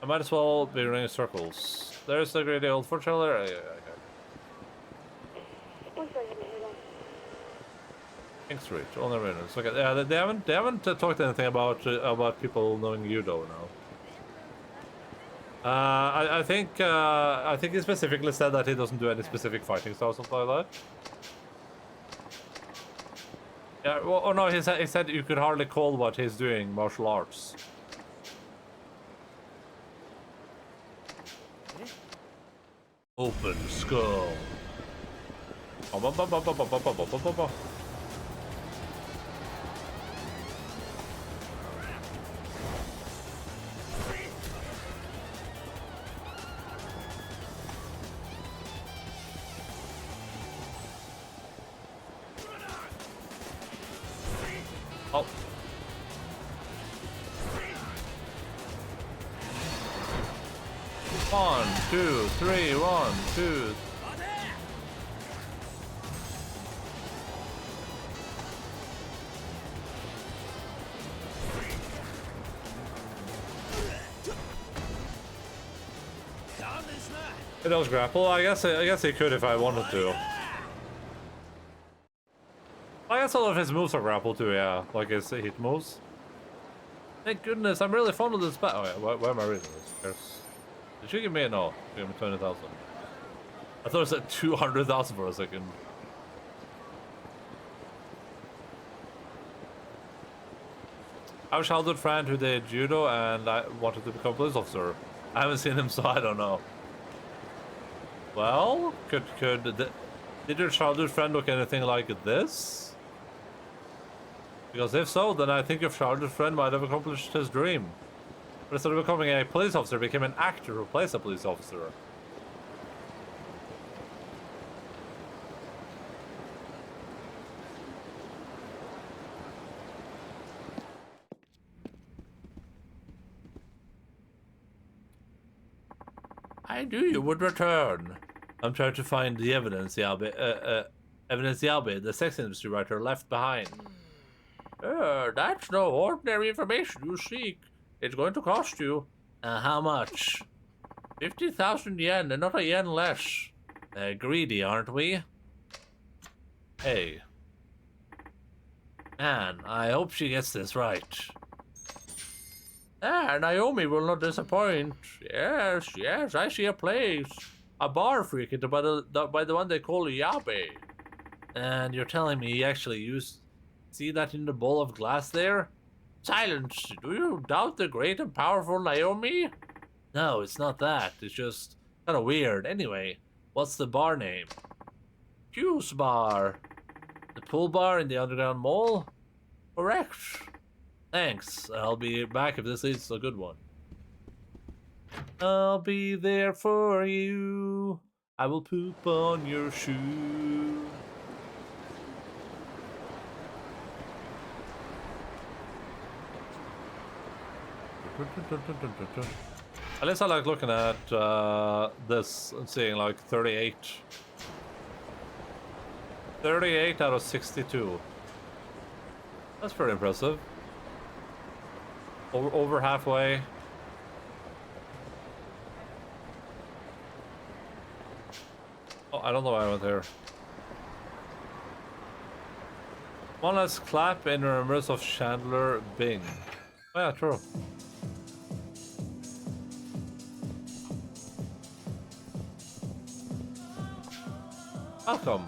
I might as well be running circles. There's the great old fortune teller. King Street, all the minutes. Okay, yeah, they haven't talked anything about people knowing judo now. I think he specifically said that he doesn't do any specific fighting style or something like that. Yeah, well, oh no, he said you could hardly call what he's doing martial arts. Open skull. Oh. One, two, three, 1, 2. It does grapple. I guess he could if I wanted to. I guess all of his moves are grapple too, yeah. Like his hit moves. Thank goodness, I'm really fond of this battle. Oh, yeah, why am I reading this? There's... Did you give me a no? You gave me 20,000. I thought it said 200,000 for a second. I have a childhood friend who did judo and I wanted to become a police officer. I haven't seen him, so I don't know. Well, did your childhood friend look anything like this? Because if so, then I think your childhood friend might have accomplished his dream. But instead of becoming a police officer, became an actor who plays a police officer. I knew you would return. I'm trying to find the evidence Yabe, the sex industry writer, left behind. That's no ordinary information you seek. It's going to cost you. How much? 50,000 yen, and not a yen less. Greedy, aren't we? Hey. Man, I hope she gets this right. Naomi will not disappoint. Yes, I see a place. A bar freaking by the one they call Yabe. And you're telling me he actually used... See that in the bowl of glass there? Silence! Do you doubt the great and powerful Naomi? No, it's not that. It's just kind of weird. Anyway, what's the bar name? Juice Bar. The pool bar in the underground mall? Correct. Thanks. I'll be back if this is a good one. I'll be there for you. I will poop on your shoe. At least I like looking at this and seeing like 38. 38 out of 62. That's pretty impressive. Over halfway. Oh, I don't know why I went there. One last clap in remembrance of Chandler Bing. Oh yeah, true. Welcome.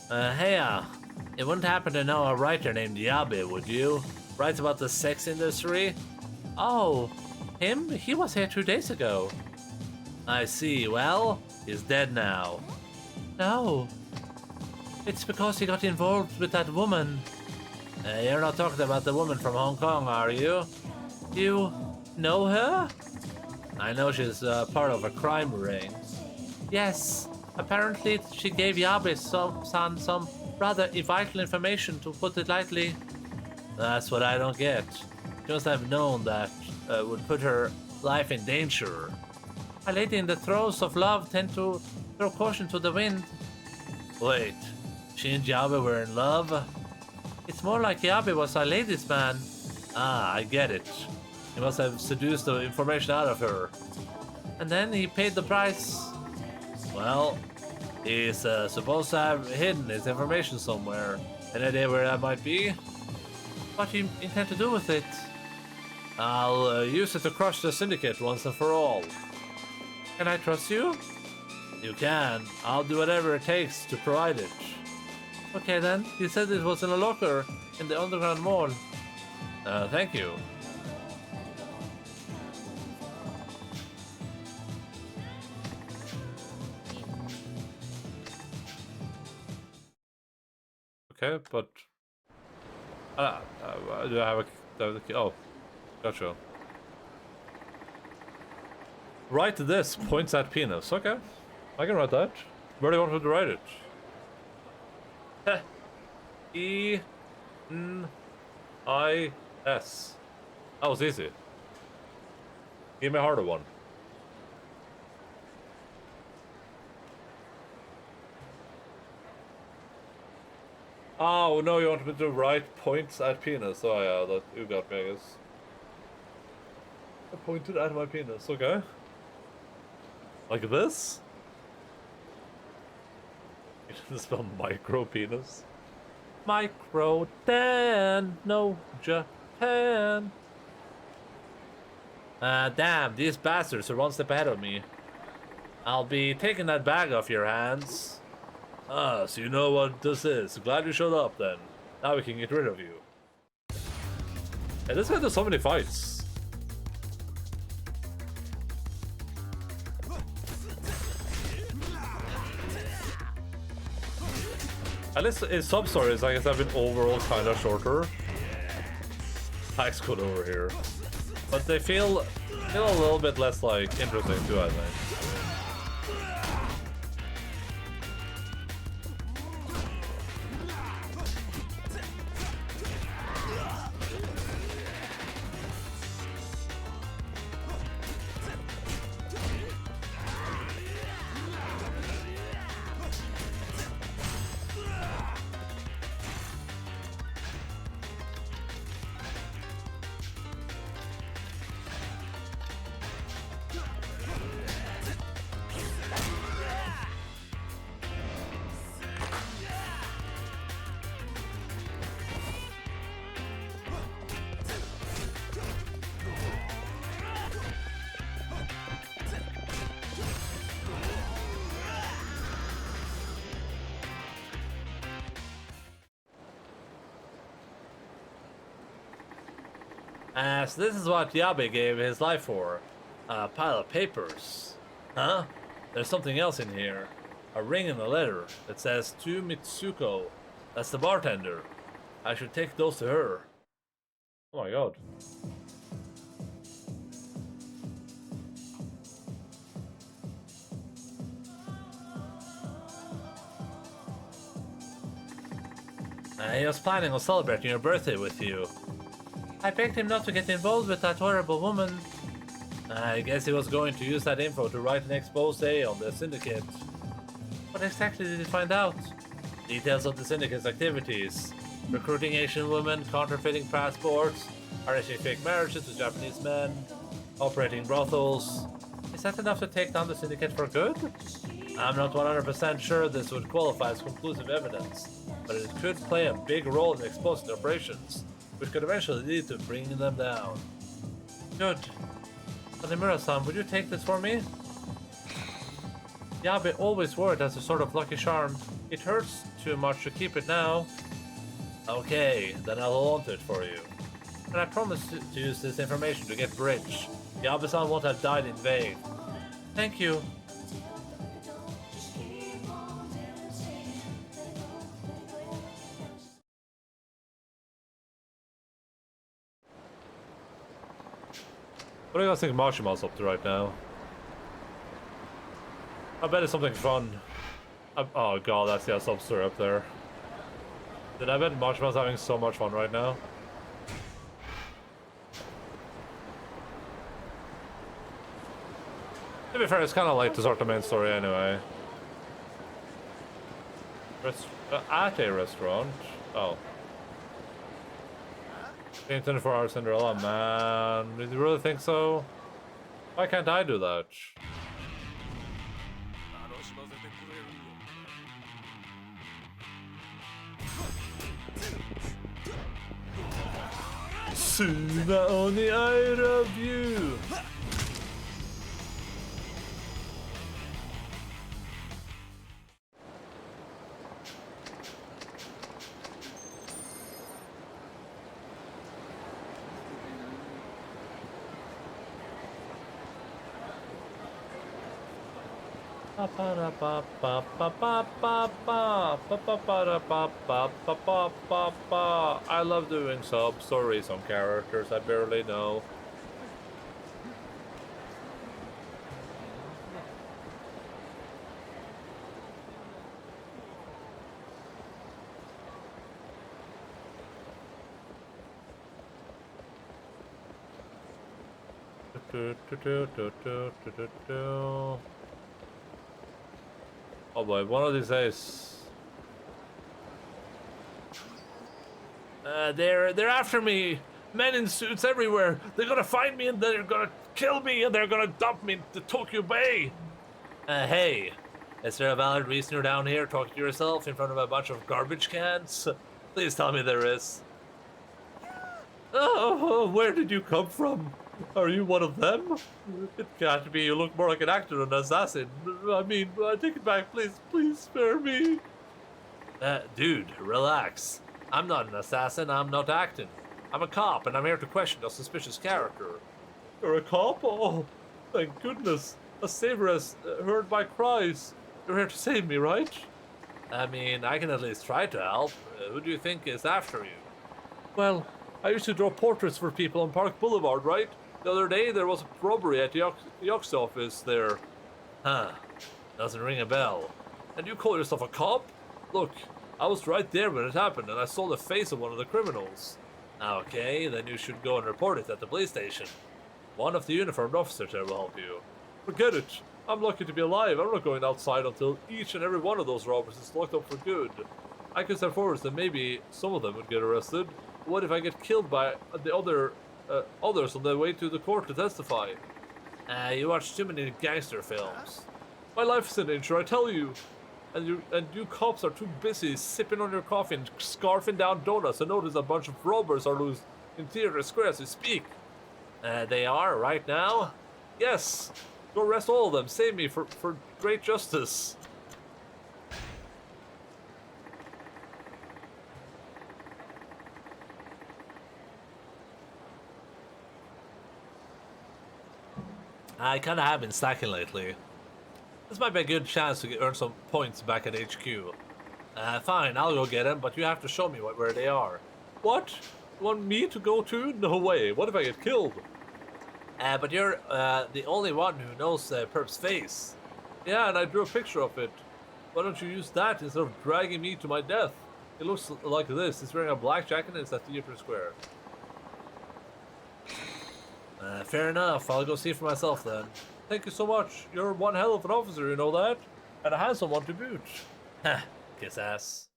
Hey, you wouldn't happen to know a writer named Yabe, would you? Writes about the sex industry? Oh, him? He was here 2 days ago. I see. Well, he's dead now. No. It's because he got involved with that woman. You're not talking about the woman from Hong Kong, are you? You know her? I know she's part of a crime ring. Yes. Apparently, she gave Yabe-san some rather vital information, to put it lightly. That's what I don't get. She must have known that would put her life in danger. A lady in the throes of love tend to throw caution to the wind. Wait, she and Yabe were in love? It's more like Yabe was a ladies' man. Ah, I get it. He must have seduced the information out of her. And then he paid the price. Well, he's supposed to have hidden his information somewhere. Any idea where that might be? What do you intend to do with it? I'll use it to crush the syndicate once and for all. Can I trust you? You can. I'll do whatever it takes to provide it. Okay then, you said it was in a locker in the underground mall. Thank you. Okay, but do I have a key? Oh, gotcha. Write this, points at penis. Okay, I can write that. Where do you want me to write it? E-N-I-S. That was easy. Give me a harder one. Oh no, you want me to write points at penis. Oh yeah, that you got me, I guess. I pointed at my penis, okay. Like this? You didn't spell micro penis? Micro Dan, no Japan. Damn, these bastards are one step ahead of me. I'll be taking that bag off your hands. Ah, so you know what this is. Glad you showed up then. Now we can get rid of you. Hey, this guy does so many fights. At least in some stories, I guess I've been overall kind of shorter. Tax code over here. But they feel a little bit less like interesting too, I think. So this is what Yabe gave his life for. A pile of papers. Huh? There's something else in here. A ring and a letter that says to Mitsuko. That's the bartender. I should take those to her. Oh my god. He was planning on celebrating your birthday with you. I begged him not to get involved with that horrible woman. I guess he was going to use that info to write an expose on the syndicate. What exactly did he find out? Details of the syndicate's activities. Recruiting Asian women, counterfeiting passports, arranging fake marriages to Japanese men, operating brothels. Is that enough to take down the syndicate for good? I'm not 100% sure this would qualify as conclusive evidence, but it could play a big role in exposing operations, which could eventually lead to bringing them down. Good. Tanimura-san, would you take this for me? Yeah, but always wore it as a sort of lucky charm. It hurts too much to keep it now. Okay, then I'll hold it for you. And I promise to use this information to get Bridge. Yakuza won't have died in vain. Thank you. What do you guys think Marshimal's up to right now? I bet it's something fun. Oh god, that's the sub-story up there. Did I bet Marshimal's having so much fun right now? To be fair, it's kind of late to start the main story anyway. At a restaurant? Oh. 24-hour Cinderella, man. Do you really think so? Why can't I do that? Suna only I love you. I love doing sub stories on characters I barely know. Oh boy, one of these days. They're after me. Men in suits everywhere. They're gonna find me and they're gonna kill me and they're gonna dump me to Tokyo Bay. Hey, is there a valid reason you're down here talking to yourself in front of a bunch of garbage cans? Please tell me there is. Oh, where did you come from? Are you one of them? It can't be. You look more like an actor than an assassin. I mean, take it back, please. Please spare me. Dude, relax. I'm not an assassin. I'm not acting. I'm a cop, and I'm here to question a suspicious character. You're a cop? Oh, thank goodness. A savior has heard my cries. You're here to save me, right? I mean, I can at least try to help. Who do you think is after you? Well, I used to draw portraits for people on Park Boulevard, right? The other day, there was a robbery at the Yakuza office there. Huh. Doesn't ring a bell. And you call yourself a cop? Look, I was right there when it happened, and I saw the face of one of the criminals. Okay, then you should go and report it at the police station. One of the uniformed officers there will help you. Forget it. I'm lucky to be alive. I'm not going outside until each and every one of those robbers is locked up for good. I could step forward that maybe some of them would get arrested. What if I get killed by the others on their way to the court to testify? You watch too many gangster films. My life is in danger, I tell you. And you cops are too busy sipping on your coffee and scarfing down donuts and notice a bunch of robbers are loose in Theater Square as we speak. They are, right now? Yes. Go arrest all of them. Save me for great justice. I kinda have been slacking lately. This might be a good chance to earn some points back at HQ. Fine, I'll go get them, but you have to show me where they are. What? You want me to go too? No way. What if I get killed? But you're the only one who knows Perp's face. Yeah, and I drew a picture of it. Why don't you use that instead of dragging me to my death? It looks like this. He's wearing a black jacket and it's at Theater Square. Fair enough. I'll go see for myself then. Thank you so much. You're one hell of an officer, you know that? And a handsome one to boot. Heh, kiss ass.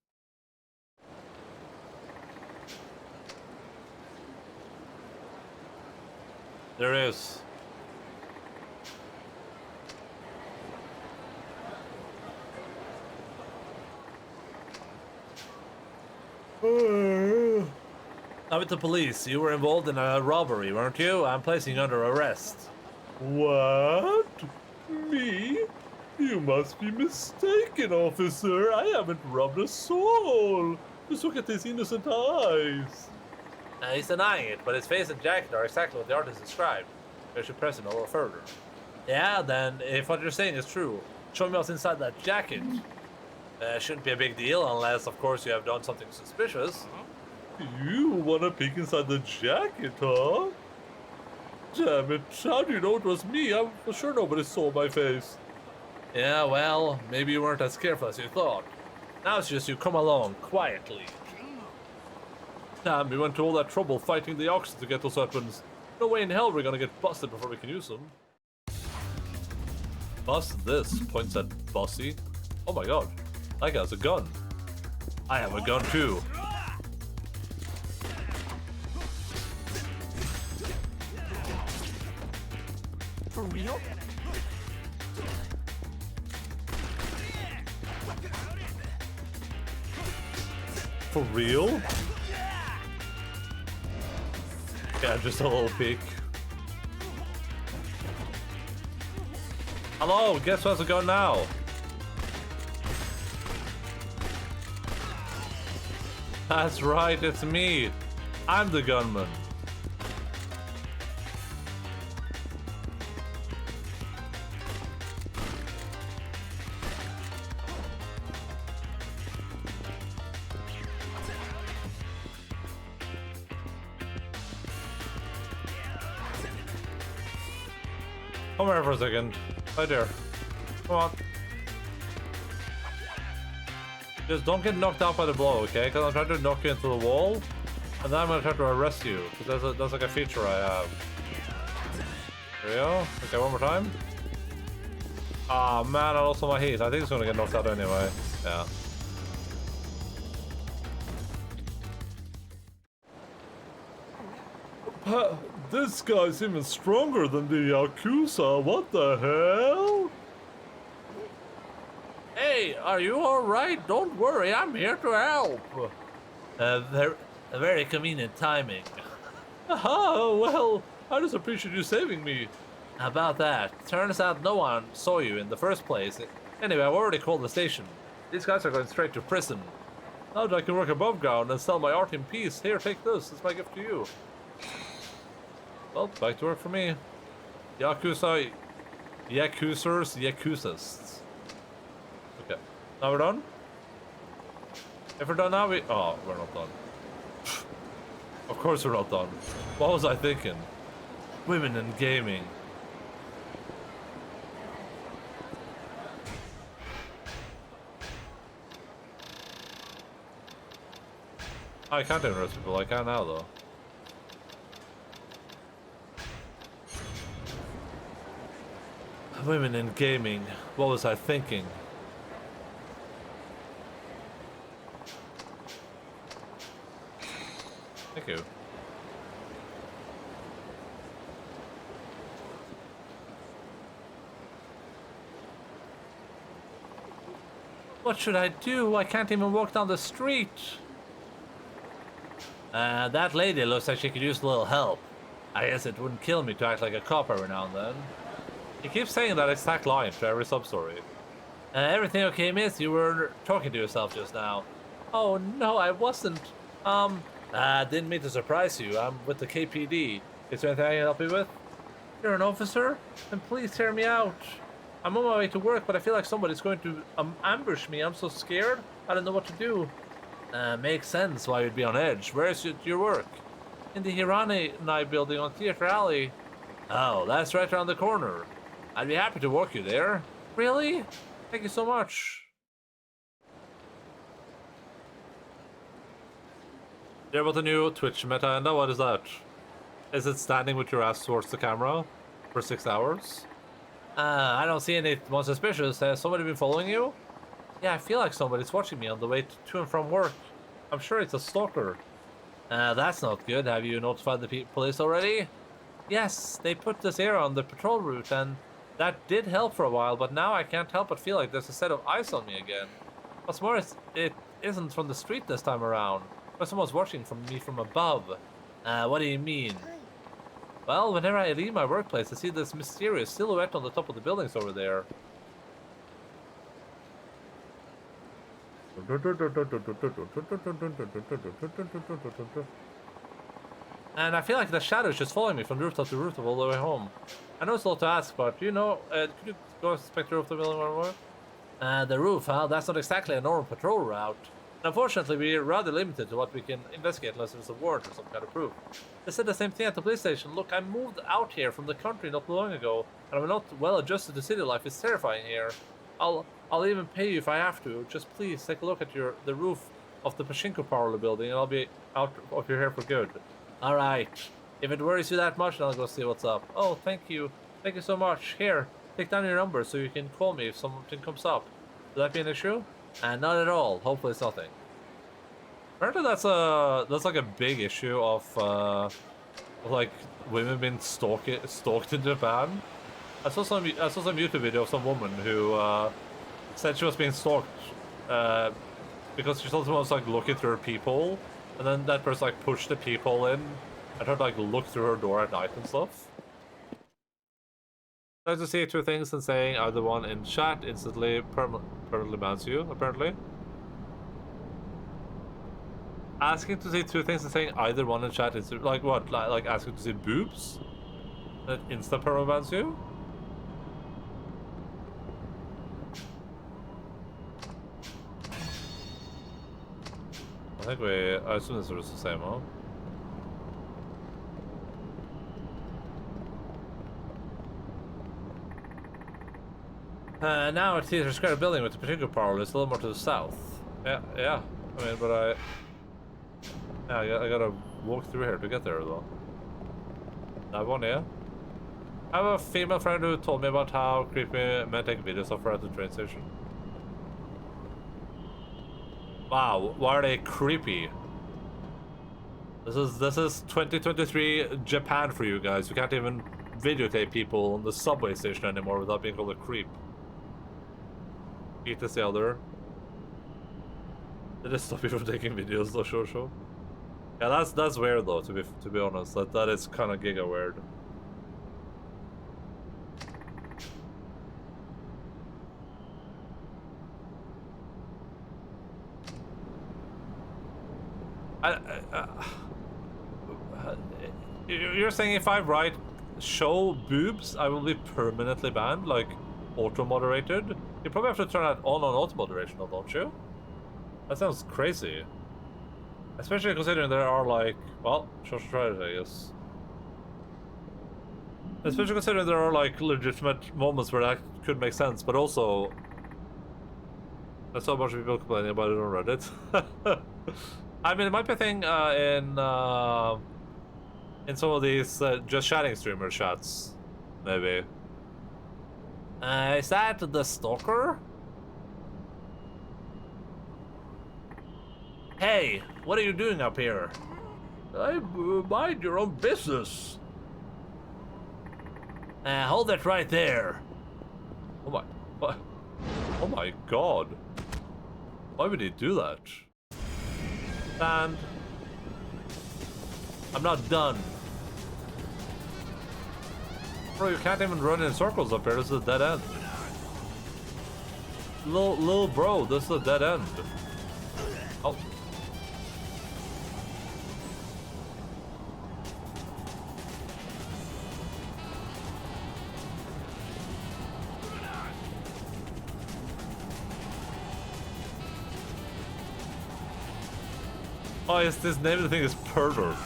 There is. I'm with the police. You were involved in a robbery, weren't you? I'm placing you under arrest. What? Me? You must be mistaken, officer. I haven't robbed a soul. Just look at his innocent eyes. He's denying it, but his face and jacket are exactly what the artist described. I should press him a little further. Yeah, then, if what you're saying is true, show me what's inside that jacket. Shouldn't be a big deal, unless, of course, you have done something suspicious. You want to peek inside the jacket, huh? Damn it, how do you know it was me? I'm for sure nobody saw my face. Yeah, well, maybe you weren't as careful as you thought. Now it's just you come along, quietly. Damn, we went to all that trouble fighting the Yakuza to get those weapons. No way in hell we're gonna get busted before we can use them. Bust this, points at Bossy. Oh my god, that guy has a gun. I have a gun too. For real? For real? Yeah, just a little peek. Hello, guess who has a gun now? That's right, it's me. I'm the gunman. Come here for a second. Right there. Come on. Just don't get knocked out by the blow, okay? Because I'm trying to knock you into the wall, and then I'm gonna try to arrest you. Because that's like a feature I have. There we go. Okay, one more time. Ah, man, I lost all my heat. I think it's gonna get knocked out anyway. Yeah. This guy's even stronger than the Yakuza. What the hell? Hey, are you alright? Don't worry, I'm here to help. Very convenient timing. Aha, well, I just appreciate you saving me. How about that? Turns out no one saw you in the first place. Anyway, I've already called the station. These guys are going straight to prison. Now that I can work above ground and sell my art in peace, here, take this. It's my gift to you. Well, back to work for me. Yakuzas, Yakuzists. Okay, now we're done? If we're done now, oh, we're not done. Of course we're not done. What was I thinking? Women in gaming. I can't interest people, I can now though. Women in gaming. What was I thinking? Thank you. What should I do? I can't even walk down the street. That lady looks like she could use a little help. I guess it wouldn't kill me to act like a cop every now and then. He keeps saying that exact line to every sub-story. Everything okay, miss? You were talking to yourself just now. Oh, no, I wasn't. Didn't mean to surprise you. I'm with the KPD. Is there anything I can help you with? You're an officer? Then please hear me out. I'm on my way to work, but I feel like somebody's going to ambush me. I'm so scared. I don't know what to do. Makes sense why you'd be on edge. Where is your work? In the Hirane building on Theater Alley. Oh, that's right around the corner. I'd be happy to walk you there. Really? Thank you so much. Yeah, about the new Twitch meta, Enda, what is that? Is it standing with your ass towards the camera for 6 hours? I don't see anyone suspicious. Has somebody been following you? Yeah, I feel like somebody's watching me on the way to and from work. I'm sure it's a stalker. That's not good. Have you notified the police already? Yes, they put this here on the patrol route, and that did help for a while, but now I can't help but feel like there's a set of eyes on me again. What's more, it isn't from the street this time around, but someone's watching me from above. What do you mean? Well, whenever I leave my workplace, I see this mysterious silhouette on the top of the buildings over there. And I feel like the shadow is just following me from rooftop to rooftop all the way home. I know it's a lot to ask, but you know, could you go inspect the roof of the building one more? The roof, huh? That's not exactly a normal patrol route. And unfortunately, we're rather limited to what we can investigate unless there's a warrant or some kind of proof. They said the same thing at the police station. Look, I moved out here from the country not long ago, and I'm not well adjusted to city life. It's terrifying here. I'll even pay you if I have to. Just please take a look at the roof of the Pachinko parlor building, and I'll be out of your hair for good. All right. If it worries you that much, then I'll go see what's up. Oh, thank you. Thank you so much. Here, take down your number so you can call me if something comes up. Would that be an issue? Not at all. Hopefully it's nothing. Apparently that's like a big issue of like women being stalked in Japan. I saw some YouTube video of some woman who said she was being stalked because she thought someone was like looking through her peephole, and then that person like pushed the peephole in and tried to like look through her door at night and stuff. Trying to see two things and saying either one in chat instantly permanently bans you, apparently. Asking to see two things and saying either one in chat is like what? Like asking to see boobs? That insta permanently bans you? I assume this is the same, huh? Now at Theatre Square building with the Pachinko parlor is a little more to the south. Yeah. I mean, but I gotta walk through here to get there as well. That one, yeah. I have a female friend who told me about how creepy men take videos of her at the train station. Wow, why are they creepy? This is 2023 Japan for you guys. You can't even videotape people on the subway station anymore without being called a creep. Eat this the other. Did it stop you from taking videos though, sure. Yeah, that's weird though, to be honest. That is kinda giga weird. You're saying if I write show boobs, I will be permanently banned, like auto-moderated? You probably have to turn that on auto-moderation, don't you? That sounds crazy. Especially considering there are like, well, just try it, I guess. Especially considering there are like legitimate moments where that could make sense, but also I saw a bunch of people complaining about it on Reddit. I mean, it might be a thing in some of these just chatting streamer chats, maybe. Is that the stalker? Hey, what are you doing up here? I mind your own business. Hold it right there. Oh my god. Why would he do that? And I'm not done. Bro, you can't even run in circles up here. This is a dead end. Little bro, this is a dead end. Oh. Oh, yes, this name of the thing is Pervert.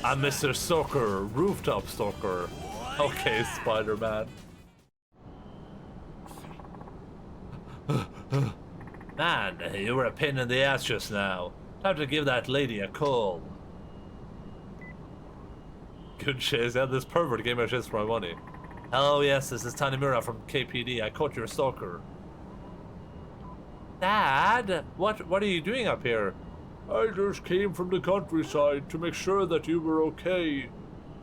I'm Mr. Stalker, Rooftop Stalker. Okay, Spider-Man. Man, you were a pain in the ass just now. Time to give that lady a call. Good chase. Yeah, this pervert gave me a chase for my money. Hello, yes, this is Tanimura from KPD. I caught your stalker. Dad, what are you doing up here? I just came from the countryside to make sure that you were okay.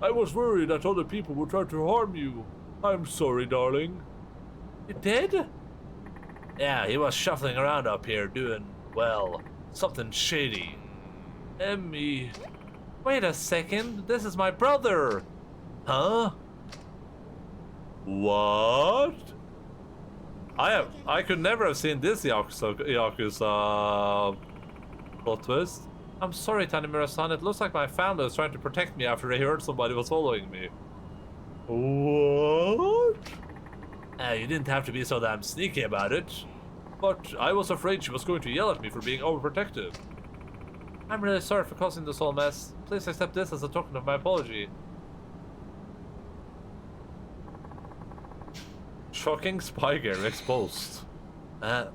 I was worried that other people would try to harm you. I'm sorry, darling. You did? Yeah, he was shuffling around up here doing, well, something shady. Emmy. Wait a second, this is my brother. Huh? What? I could never have seen this Yakuza plot twist. I'm sorry, Tanimura-san. It looks like my family was trying to protect me after they heard somebody was following me. What? You didn't have to be so damn sneaky about it. But I was afraid she was going to yell at me for being overprotective. I'm really sorry for causing this whole mess. Please accept this as a token of my apology. Shocking spy gear exposed. At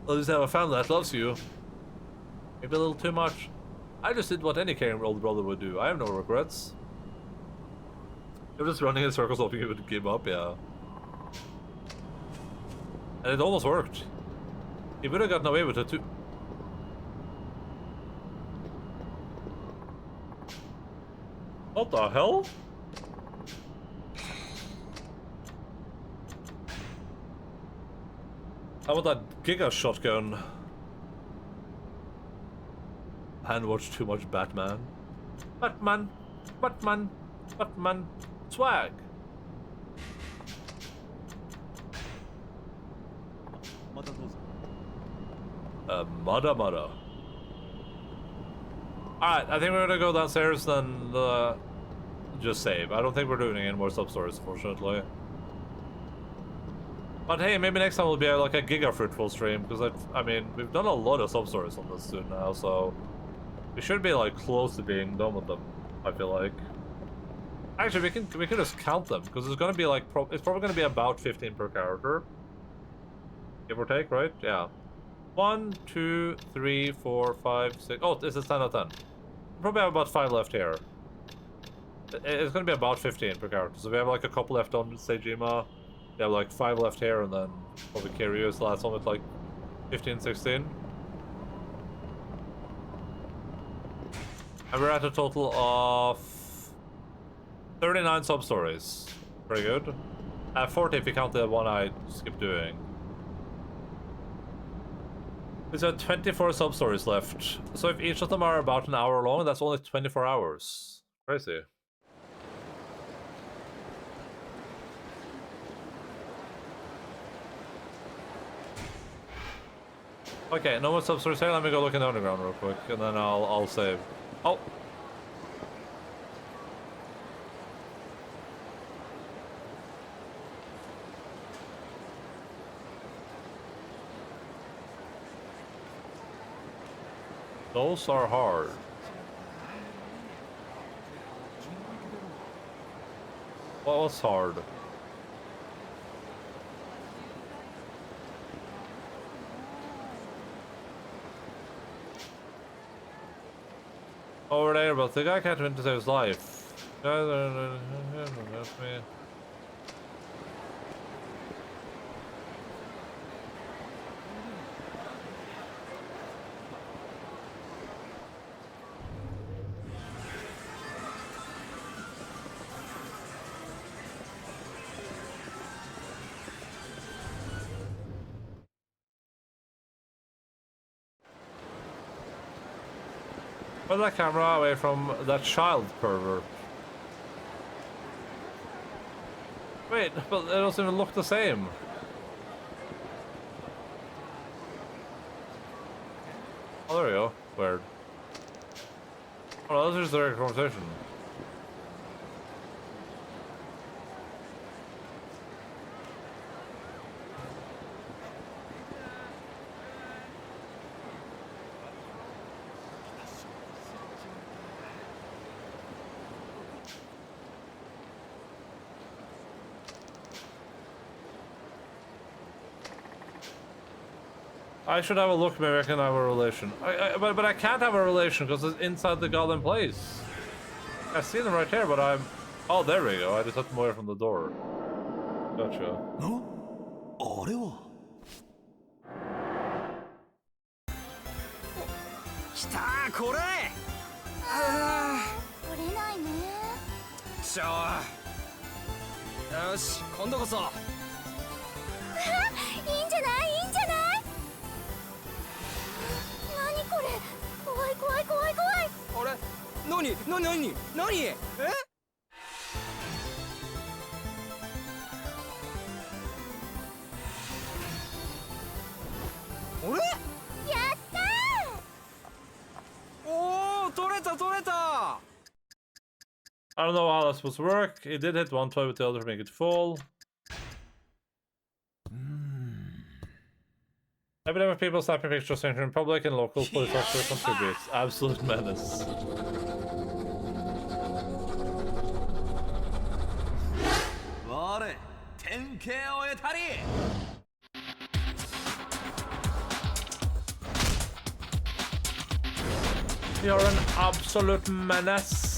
least I have a family that loves you. Maybe a little too much. I just did what any caring older brother would do. I have no regrets. You're just running in circles hoping you would give up, yeah. And it almost worked. He would have gotten away with it too. What the hell? How about that Giga shotgun? And watch too much Batman. Batman, Batman, Batman, swag. Mada. Alright, I think we're gonna go downstairs and just save. I don't think we're doing any more sub-stories, fortunately. But hey, maybe next time will be like a giga fruitful stream, because I mean, we've done a lot of sub-stories on this soon now, so we should be like close to being done with them, I feel like. Actually, we can just count them, because it's gonna be like, it's probably gonna be about 15 per character. Give or take, right? Yeah. 1, 2, 3, 4, 5, 6. Oh, this is 10 out of 10. Probably have about 5 left here. It's gonna be about 15 per character. So we have like a couple left on Seijima. We have like 5 left here, and then probably Kiryu is the last one with like 15, 16. And we're at a total of 39 sub-stories. Pretty good. 40 if you count the one I skipped doing. We've got 24 sub-stories left. So if each of them are about an hour long, that's only 24 hours. Crazy. Okay, no more sub-stories here. Let me go look in the underground real quick, and then I'll save. Oh! Those are hard. What was hard? Over there, but the guy can't win to save his life. Put that camera away from that child pervert. Wait, but it doesn't even look the same. Oh, there we go. Weird. Oh, this is their conversation. I should have a look, maybe I can have a relation. But I can't have a relation because it's inside the goddamn place. I see them right here, but Oh, there we go. I just had more from the door. Gotcha. Oh, 来たーこれ取れないね。しょーよし今度こそいいんじゃないいいんじゃない。何これ、怖い怖い怖い怖い。あれ何えあれやったー。おお取れた I don't know how that's supposed to work. It did hit one toy with the other to make it fall. Epidemic of people snapping pictures in public and local police officers contributes. Absolute menace. You're an absolute menace.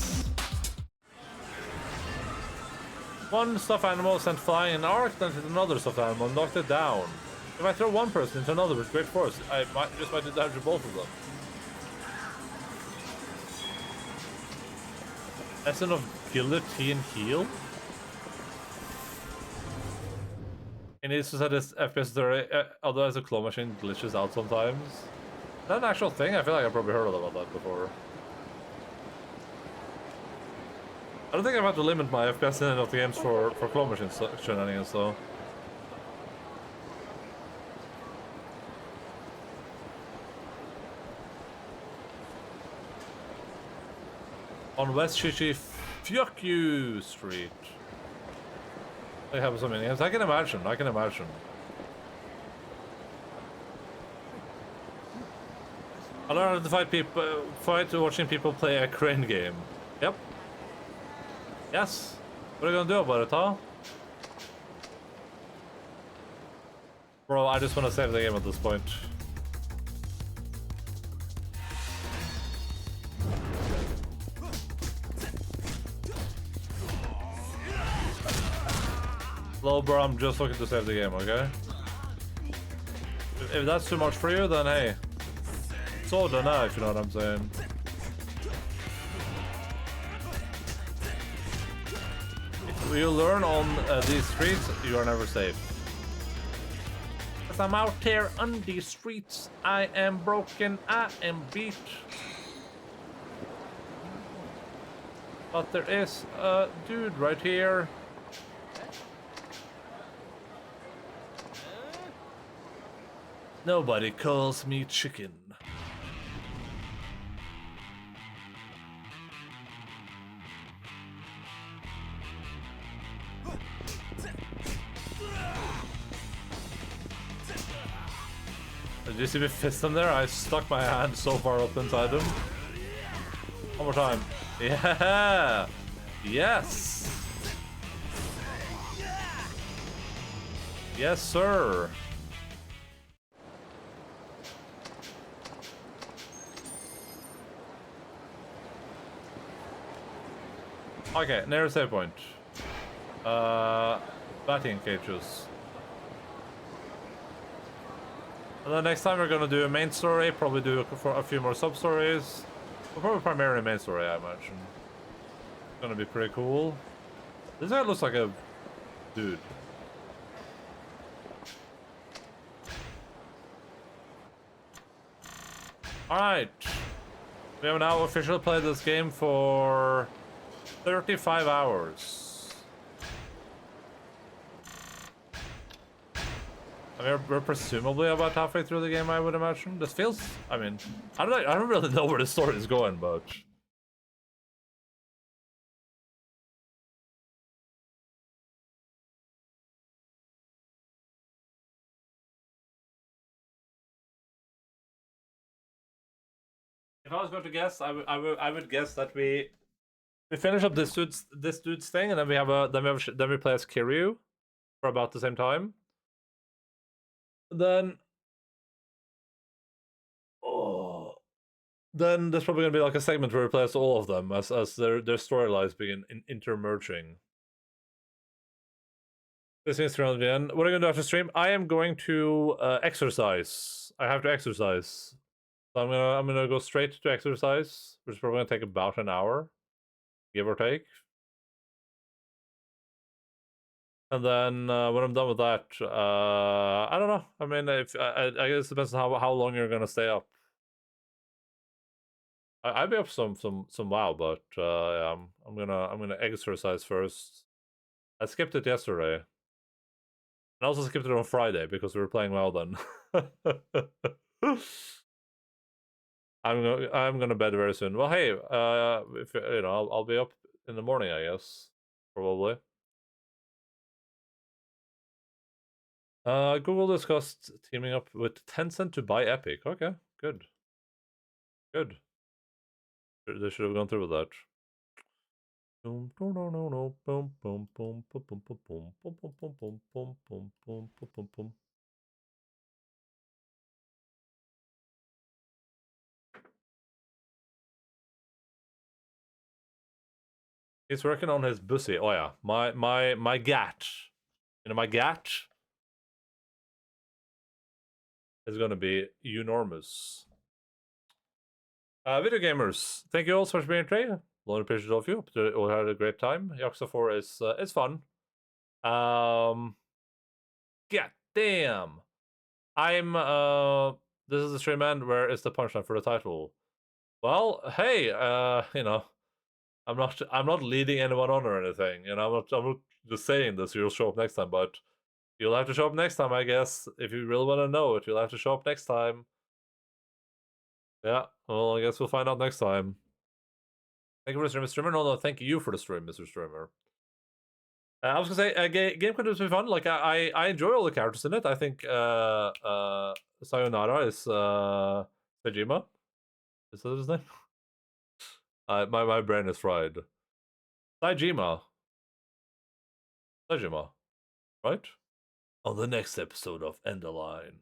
One stuffed animal sent flying an arc, then hit another stuffed animal and knocked it down. If I throw one person into another with great force, I might do damage to both of them. Essence of guillotine heal? It needs to set his FPS 30, otherwise the claw machine glitches out sometimes. Is that an actual thing? I feel like I've probably heard about that before. I don't think I've had to limit my FPS in any of the games for claw machine shenanigans though. On West Shishi Fuck You Street. They have so many games. I can imagine. I learned to fight watching people play a crane game. Yep. Yes. What are you gonna do about it, huh? Bro, I just wanna save the game at this point. Hello, bro, I'm just looking to save the game, okay? If that's too much for you, then hey. It's all done now, if you know what I'm saying. If you learn on these streets, you are never safe. As I'm out here on these streets, I am broken, I am beat. But there is a dude right here. Nobody calls me chicken. Did you see me fist him there? I stuck my hand so far up inside him. One more time. Yeah! Yes! Yes, sir! Okay, near save point. Batting cages. And then next time we're gonna do a main story, probably do a few more sub-stories. We'll probably primarily main story, I imagine. It's gonna be pretty cool. This guy looks like a dude. Alright. We have now officially played this game for 35 hours. I mean, we're presumably about halfway through the game, I would imagine. This feels... I mean, I don't really know where the story is going, but... If I was going to guess, I would guess that we finish up this dude's thing, and then we play as Kiryu for about the same time. Then then there's probably gonna be like a segment where we play as all of them as their storylines begin intermerging. This is around the end. What are you gonna do after stream? I am going to exercise. I have to exercise. So I'm gonna go straight to exercise, which is probably gonna take about an hour, give or take. And then when I'm done with that, I don't know. I mean, if I guess it depends on how long you're gonna stay up. I'd be up some while, but yeah, I'm gonna exercise first. I skipped it yesterday. I also skipped it on Friday because we were playing WoW then. I'm gonna bed very soon. Well, hey, if you know, I'll be up in the morning, I guess, probably. Google discussed teaming up with Tencent to buy Epic. Okay, good. Good. They should have gone through with that. He's working on his bussy. Oh yeah, my gat. You know, my gat is gonna be enormous. Video gamers, thank you all so much for being here today. Long appreciate all of you. We all had a great time. Yakuza 4 is it's fun. God damn. I'm this is the stream end. Where is the punchline for the title? Well, hey, you know, I'm not leading anyone on or anything. You know, I'm not just saying this. You'll show up next time, but you'll have to show up next time, I guess. If you really want to know it, you'll have to show up next time. Yeah, well, I guess we'll find out next time. Thank you for the stream, Mr. Streamer. No, thank you for the stream, Mr. Streamer. I was gonna say, game continues to be fun. Like I enjoy all the characters in it. I think Sayonara is Sejima. Is that his name? My brain is fried. Sejima, right? On the next episode of Endaline.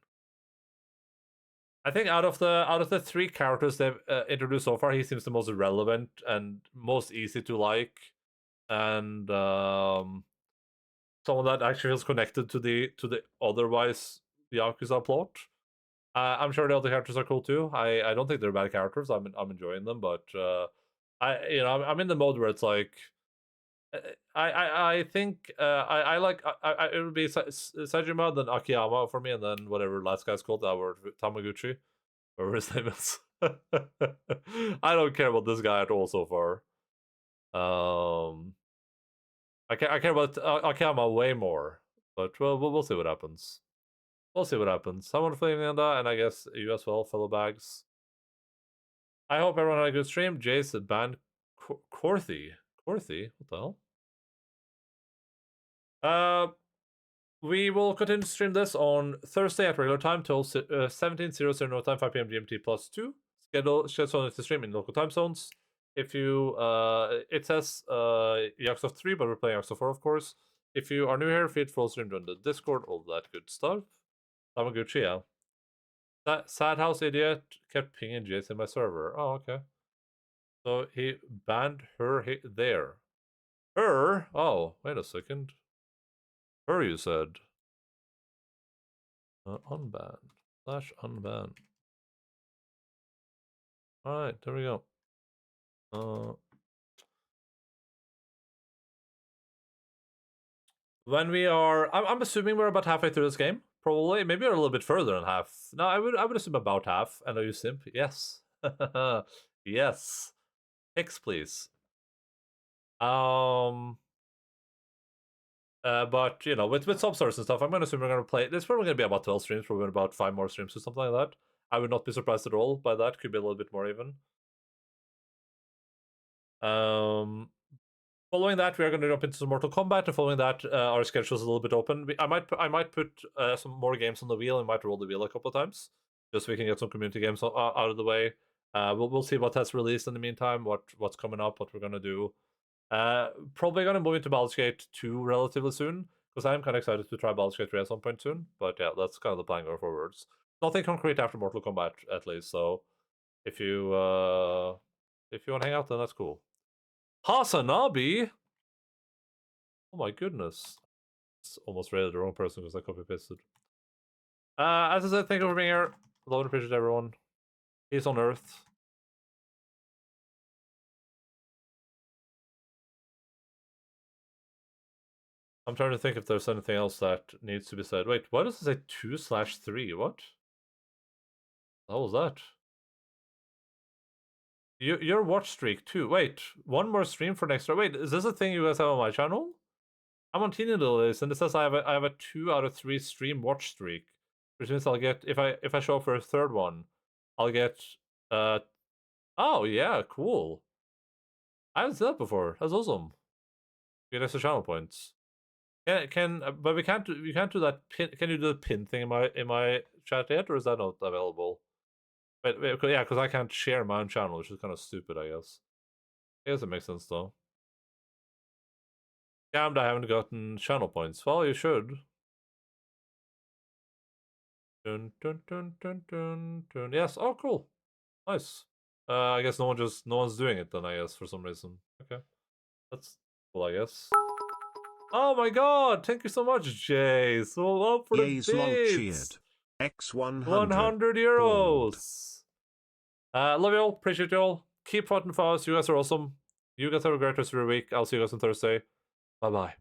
I think out of the three characters they've introduced so far, he seems the most relevant and most easy to like, and someone that actually feels connected to the otherwise Yakuza plot. I'm sure the other characters are cool too. I don't think they're bad characters. I'm enjoying them, but I'm in the mode where it's like I think I like it would be Sejima, then Akiyama for me, and then whatever last guy's called, or Tamaguchi, whatever his name is. I don't care about this guy at all so far. I care about Akiyama way more, but we'll see what happens. We'll see what happens. Someone for leaving that, and I guess you as well, fellow bags. I hope everyone had a good stream. Jace banned Korthy. Korthy? What the hell? We will continue to stream this on Thursday at regular time till 17:00 no time, 5 p.m. GMT +2. Schedule to stream in local time zones. If you, it says Yakuza 3, but we're playing Yakuza 4, of course. If you are new here, feel free to stream on the Discord, all that good stuff. Tamaguchi, yeah. That sad house idiot kept pinging Jace in my server. Oh, okay. So he banned her there. Her? Oh, wait a second. Her, you said. Unbanned. /unbanned. Alright, there we go. When we are, I'm assuming we're about halfway through this game. Probably, maybe we're a little bit further than half. No, I would assume about half. And are you simp? Yes. Yes. X, please. But you know, with substars and stuff, I'm gonna assume we're gonna play. There's probably gonna be about 12 streams, probably about 5 more streams or something like that. I would not be surprised at all by that. Could be a little bit more even. Following that, we are going to jump into some Mortal Kombat, and following that, our schedule is a little bit open. I might put some more games on the wheel, and might roll the wheel a couple of times, just so we can get some community games out of the way. We'll see what has released in the meantime, what's coming up, what we're gonna do. Probably gonna move into Baldur's Gate 2 relatively soon, because I'm kind of excited to try Baldur's Gate 3 at some point soon. But yeah, that's kind of the plan going forwards. Nothing concrete after Mortal Kombat, at least. So If you want to hang out, then that's cool. Hasanabi. Oh my goodness. It's almost rated the wrong person because I copy pasted. As I said, thank you for being here. Love and appreciate everyone. Peace on Earth. I'm trying to think if there's anything else that needs to be said. Wait, why does it say 2/3? What? How was that? Your watch streak too. Wait, one more stream for next. Wait, is this a thing you guys have on my channel? I'm on Teeny Lilies, and it says I have a 2 out of 3 stream watch streak, which means I'll get if I show up for a third one, I'll get oh yeah, cool. I haven't seen that before. That's awesome. Get extra channel points. But we can't do that pin. Can you do the pin thing in my chat yet, or is that not available? Wait, yeah, because I can't share my own channel, which is kind of stupid, I guess. I guess it makes sense though. Damned, I haven't gotten channel points. Well, you should. Dun dun dun dun dun dun. Yes. Oh, cool. Nice. I guess no one's doing it then. I guess for some reason. Okay, that's cool. I guess. Oh my god! Thank you so much, Jay. So up for Ye's the long cheered. bits. X100. 100 euros. Love you all. Appreciate you all. Keep fighting for us. You guys are awesome. You guys have a great rest of your week. I'll see you guys on Thursday. Bye bye.